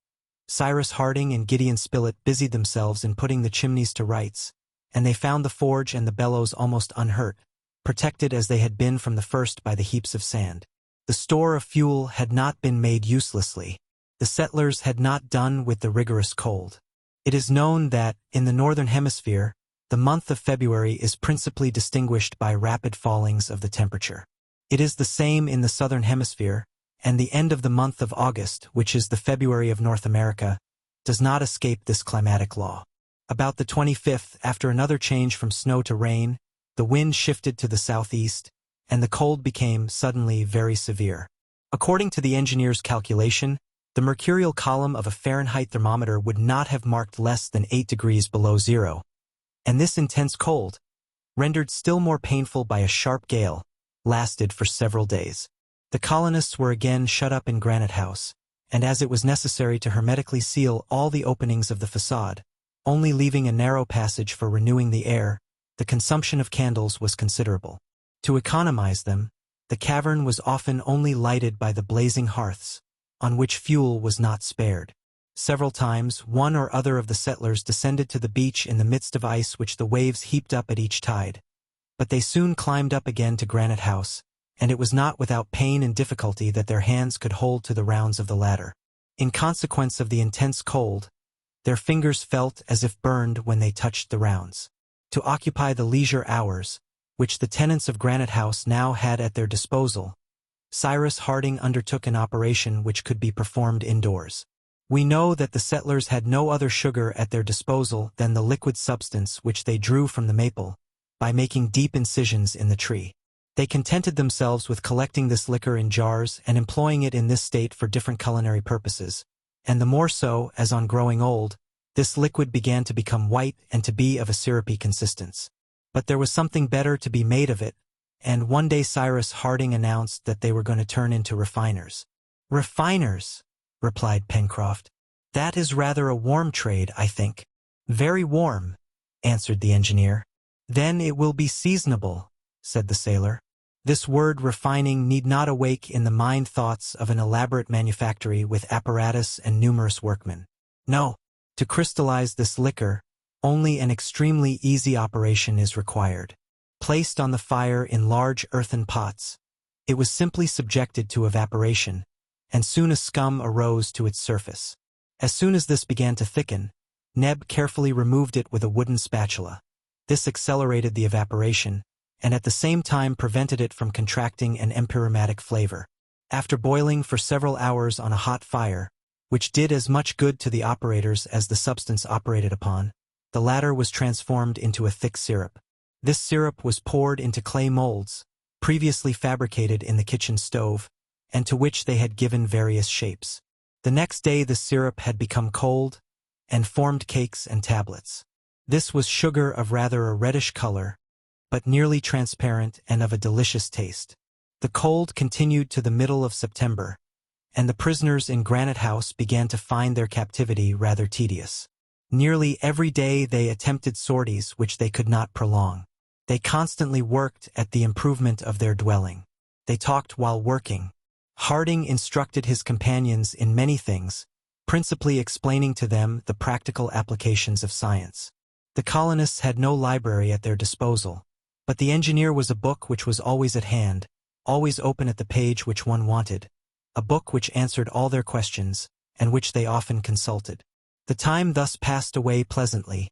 Cyrus Harding and Gideon Spilett busied themselves in putting the Chimneys to rights, and they found the forge and the bellows almost unhurt, protected as they had been from the first by the heaps of sand. The store of fuel had not been made uselessly. The settlers had not done with the rigorous cold. It is known that, in the northern hemisphere, the month of February is principally distinguished by rapid fallings of the temperature. It is the same in the southern hemisphere, and the end of the month of August, which is the February of North America, does not escape this climatic law. About the 25th, after another change from snow to rain, the wind shifted to the southeast, and the cold became suddenly very severe. According to the engineer's calculation, the mercurial column of a Fahrenheit thermometer would not have marked less than 8 degrees below zero, and this intense cold, rendered still more painful by a sharp gale, lasted for several days. The colonists were again shut up in Granite House, and as it was necessary to hermetically seal all the openings of the facade, only leaving a narrow passage for renewing the air, the consumption of candles was considerable. To economize them, the cavern was often only lighted by the blazing hearths, on which fuel was not spared. Several times, one or other of the settlers descended to the beach in the midst of ice which the waves heaped up at each tide, but they soon climbed up again to Granite House, and it was not without pain and difficulty that their hands could hold to the rounds of the ladder. In consequence of the intense cold, their fingers felt as if burned when they touched the rounds. To occupy the leisure hours, which the tenants of Granite House now had at their disposal, Cyrus Harding undertook an operation which could be performed indoors. We know that the settlers had no other sugar at their disposal than the liquid substance which they drew from the maple, by making deep incisions in the tree. They contented themselves with collecting this liquor in jars and employing it in this state for different culinary purposes, and the more so, as on growing old, this liquid began to become white and to be of a syrupy consistence. But there was something better to be made of it, and one day Cyrus Harding announced that they were going to turn into refiners. "Refiners," replied Pencroft. "That is rather a warm trade, I think." "Very warm," answered the engineer. "Then it will be seasonable," said the sailor. This word refining need not awake in the mind thoughts of an elaborate manufactory with apparatus and numerous workmen. No, to crystallize this liquor, only an extremely easy operation is required. Placed on the fire in large earthen pots, it was simply subjected to evaporation, and soon a scum arose to its surface. As soon as this began to thicken, Neb carefully removed it with a wooden spatula. This accelerated the evaporation, and at the same time prevented it from contracting an empyreumatic flavor. After boiling for several hours on a hot fire, which did as much good to the operators as the substance operated upon, the latter was transformed into a thick syrup. This syrup was poured into clay molds, previously fabricated in the kitchen stove, and to which they had given various shapes. The next day the syrup had become cold, and formed cakes and tablets. This was sugar of rather a reddish color, but nearly transparent and of a delicious taste. The cold continued to the middle of September, and the prisoners in Granite House began to find their captivity rather tedious. Nearly every day they attempted sorties which they could not prolong. They constantly worked at the improvement of their dwelling. They talked while working. Harding instructed his companions in many things, principally explaining to them the practical applications of science. The colonists had no library at their disposal, but the engineer was a book which was always at hand, always open at the page which one wanted, a book which answered all their questions, and which they often consulted. The time thus passed away pleasantly,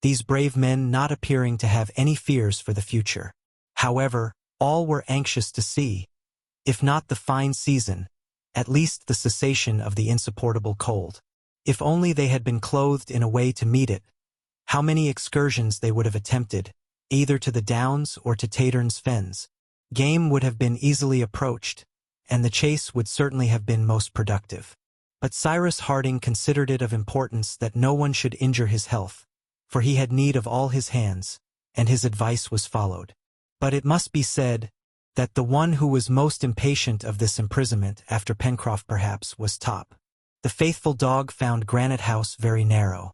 these brave men not appearing to have any fears for the future. However, all were anxious to see, if not the fine season, at least the cessation of the insupportable cold. If only they had been clothed in a way to meet it, how many excursions they would have attempted, either to the Downs or to Taterns Fens. Game would have been easily approached, and the chase would certainly have been most productive. But Cyrus Harding considered it of importance that no one should injure his health, for he had need of all his hands, and his advice was followed. But it must be said that the one who was most impatient of this imprisonment, after Pencroft perhaps, was Top. The faithful dog found Granite House very narrow.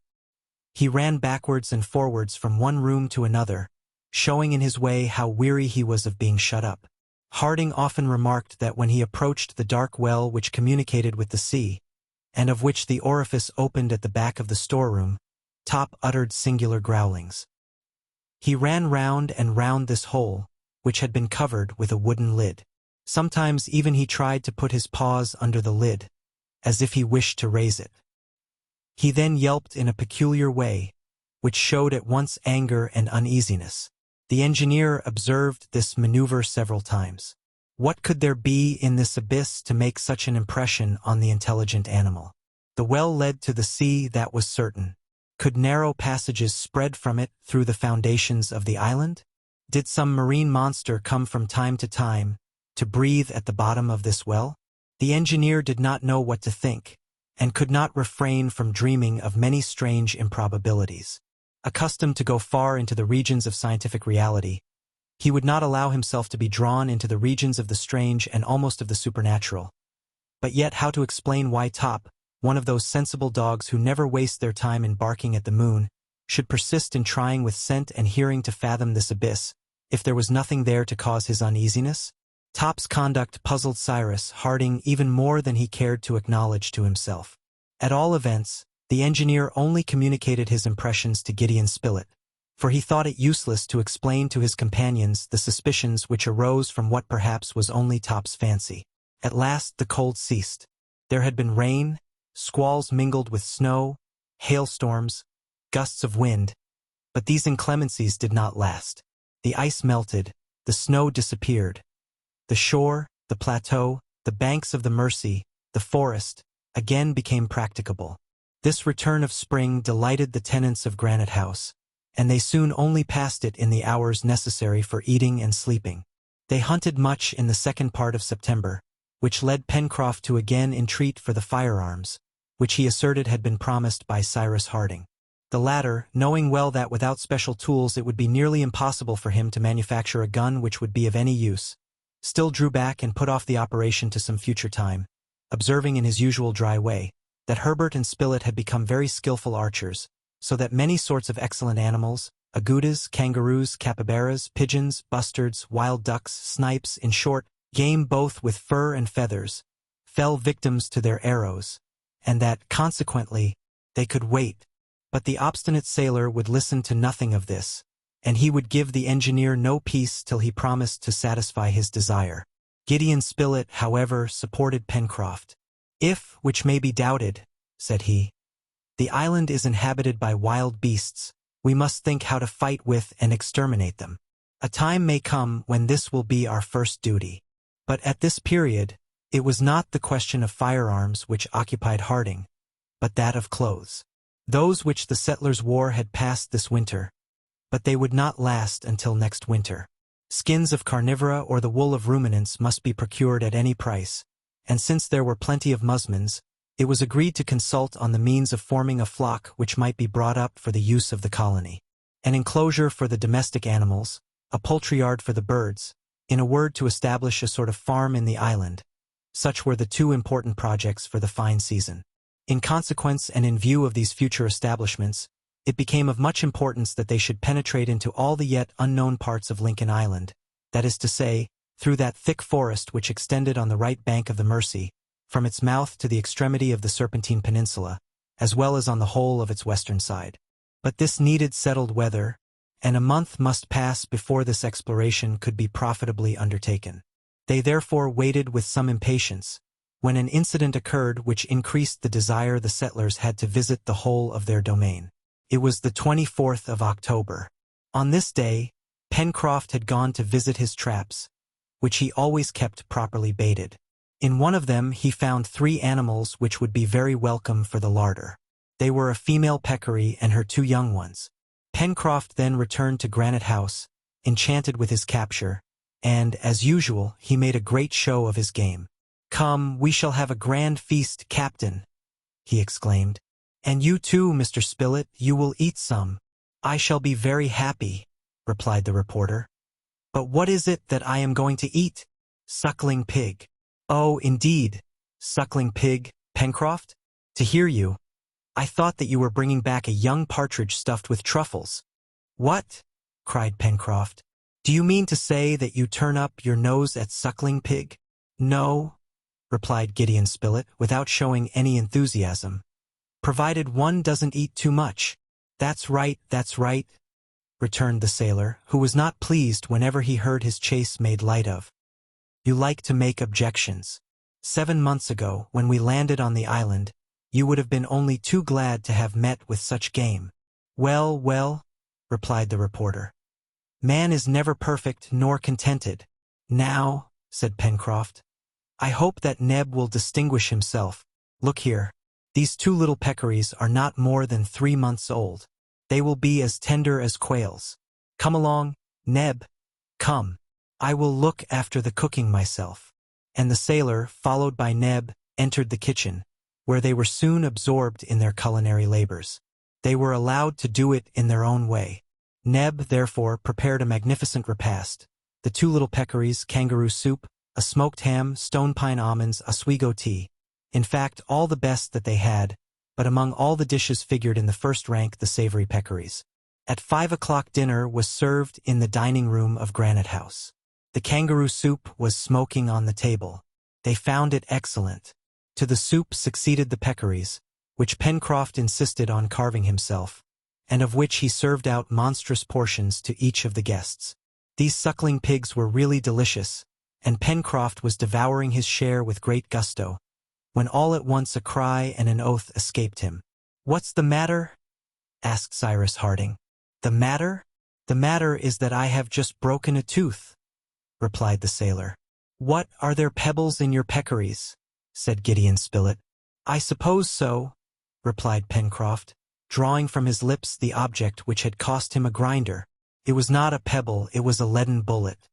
He ran backwards and forwards from one room to another, showing in his way how weary he was of being shut up. Harding often remarked that when he approached the dark well which communicated with the sea, and of which the orifice opened at the back of the storeroom, Top uttered singular growlings. He ran round and round this hole, which had been covered with a wooden lid. Sometimes even he tried to put his paws under the lid, as if he wished to raise it. He then yelped in a peculiar way, which showed at once anger and uneasiness. The engineer observed this maneuver several times. What could there be in this abyss to make such an impression on the intelligent animal? The well led to the sea, that was certain. Could narrow passages spread from it through the foundations of the island? Did some marine monster come from time to breathe at the bottom of this well? The engineer did not know what to think, and could not refrain from dreaming of many strange improbabilities. Accustomed to go far into the regions of scientific reality, he would not allow himself to be drawn into the regions of the strange and almost of the supernatural. But yet how to explain why Top, one of those sensible dogs who never waste their time in barking at the moon, should persist in trying with scent and hearing to fathom this abyss, if there was nothing there to cause his uneasiness? Top's conduct puzzled Cyrus Harding even more than he cared to acknowledge to himself. At all events, the engineer only communicated his impressions to Gideon Spilett, for he thought it useless to explain to his companions the suspicions which arose from what perhaps was only Top's fancy. At last the cold ceased. There had been rain, squalls mingled with snow, hailstorms, gusts of wind, but these inclemencies did not last. The ice melted, the snow disappeared. The shore, the plateau, the banks of the Mersey, the forest, again became practicable. This return of spring delighted the tenants of Granite House, and they soon only passed it in the hours necessary for eating and sleeping. They hunted much in the second part of September, which led Pencroft to again entreat for the firearms, which he asserted had been promised by Cyrus Harding. The latter, knowing well that without special tools it would be nearly impossible for him to manufacture a gun which would be of any use, still drew back and put off the operation to some future time, observing in his usual dry way that Herbert and Spilett had become very skillful archers, so that many sorts of excellent animals, agoutis, kangaroos, capybaras, pigeons, bustards, wild ducks, snipes, in short, game both with fur and feathers, fell victims to their arrows, and that, consequently, they could wait. But the obstinate sailor would listen to nothing of this, and he would give the engineer no peace till he promised to satisfy his desire. Gideon Spilett, however, supported Pencroft. "If, which may be doubted," said he, "the island is inhabited by wild beasts, we must think how to fight with and exterminate them. A time may come when this will be our first duty." But at this period, it was not the question of firearms which occupied Harding, but that of clothes. Those which the settlers wore had passed this winter, but they would not last until next winter. Skins of carnivora or the wool of ruminants must be procured at any price, and since there were plenty of musmons, it was agreed to consult on the means of forming a flock which might be brought up for the use of the colony. An enclosure for the domestic animals, a poultry yard for the birds, in a word to establish a sort of farm in the island. Such were the two important projects for the fine season. In consequence and in view of these future establishments, it became of much importance that they should penetrate into all the yet unknown parts of Lincoln Island, that is to say, through that thick forest which extended on the right bank of the Mersey, from its mouth to the extremity of the Serpentine Peninsula, as well as on the whole of its western side. But this needed settled weather, and a month must pass before this exploration could be profitably undertaken. They therefore waited with some impatience, when an incident occurred which increased the desire the settlers had to visit the whole of their domain. It was the 24th of October. On this day, Pencroft had gone to visit his traps, which he always kept properly baited. In one of them he found 3 animals which would be very welcome for the larder. They were a female peccary and her 2 young ones. Pencroft then returned to Granite House, enchanted with his capture, and, as usual, he made a great show of his game. "Come, we shall have a grand feast, Captain," he exclaimed. "And you too, Mr. Spilett, you will eat some." "I shall be very happy," replied the reporter. "But what is it that I am going to eat?" "Suckling pig." "Oh, indeed, suckling pig, Pencroft? To hear you, I thought that you were bringing back a young partridge stuffed with truffles." "What?" cried Pencroft. "Do you mean to say that you turn up your nose at suckling pig?" "No," replied Gideon Spilett, without showing any enthusiasm, "provided one doesn't eat too much." That's right," returned the sailor, who was not pleased whenever he heard his chase made light of. "You like to make objections. 7 months ago, when we landed on the island, you would have been only too glad to have met with such game." Well," replied the reporter, "man is never perfect nor contented." "Now," said Pencroft, "I hope that Neb will distinguish himself. Look here, these 2 little peccaries are not more than 3 months old. They will be as tender as quails. Come along, Neb, come. I will look after the cooking myself." And the sailor, followed by Neb, entered the kitchen, where they were soon absorbed in their culinary labors. They were allowed to do it in their own way. Neb, therefore, prepared a magnificent repast: the 2 little peccaries, kangaroo soup, a smoked ham, stone pine almonds, Oswego tea. In fact, all the best that they had, but among all the dishes figured in the first rank the savory peccaries. At 5 o'clock dinner was served in the dining room of Granite House. The kangaroo soup was smoking on the table. They found it excellent. To the soup succeeded the peccaries, which Pencroft insisted on carving himself, and of which he served out monstrous portions to each of the guests. These suckling pigs were really delicious, and Pencroft was devouring his share with great gusto, when all at once a cry and an oath escaped him. "What's the matter?" asked Cyrus Harding. "The matter?" "The matter is that I have just broken a tooth," replied the sailor. "What, are there pebbles in your peccaries?" said Gideon Spilett. "I suppose so," replied Pencroft, drawing from his lips the object which had cost him a grinder. It was not a pebble, it was a leaden bullet.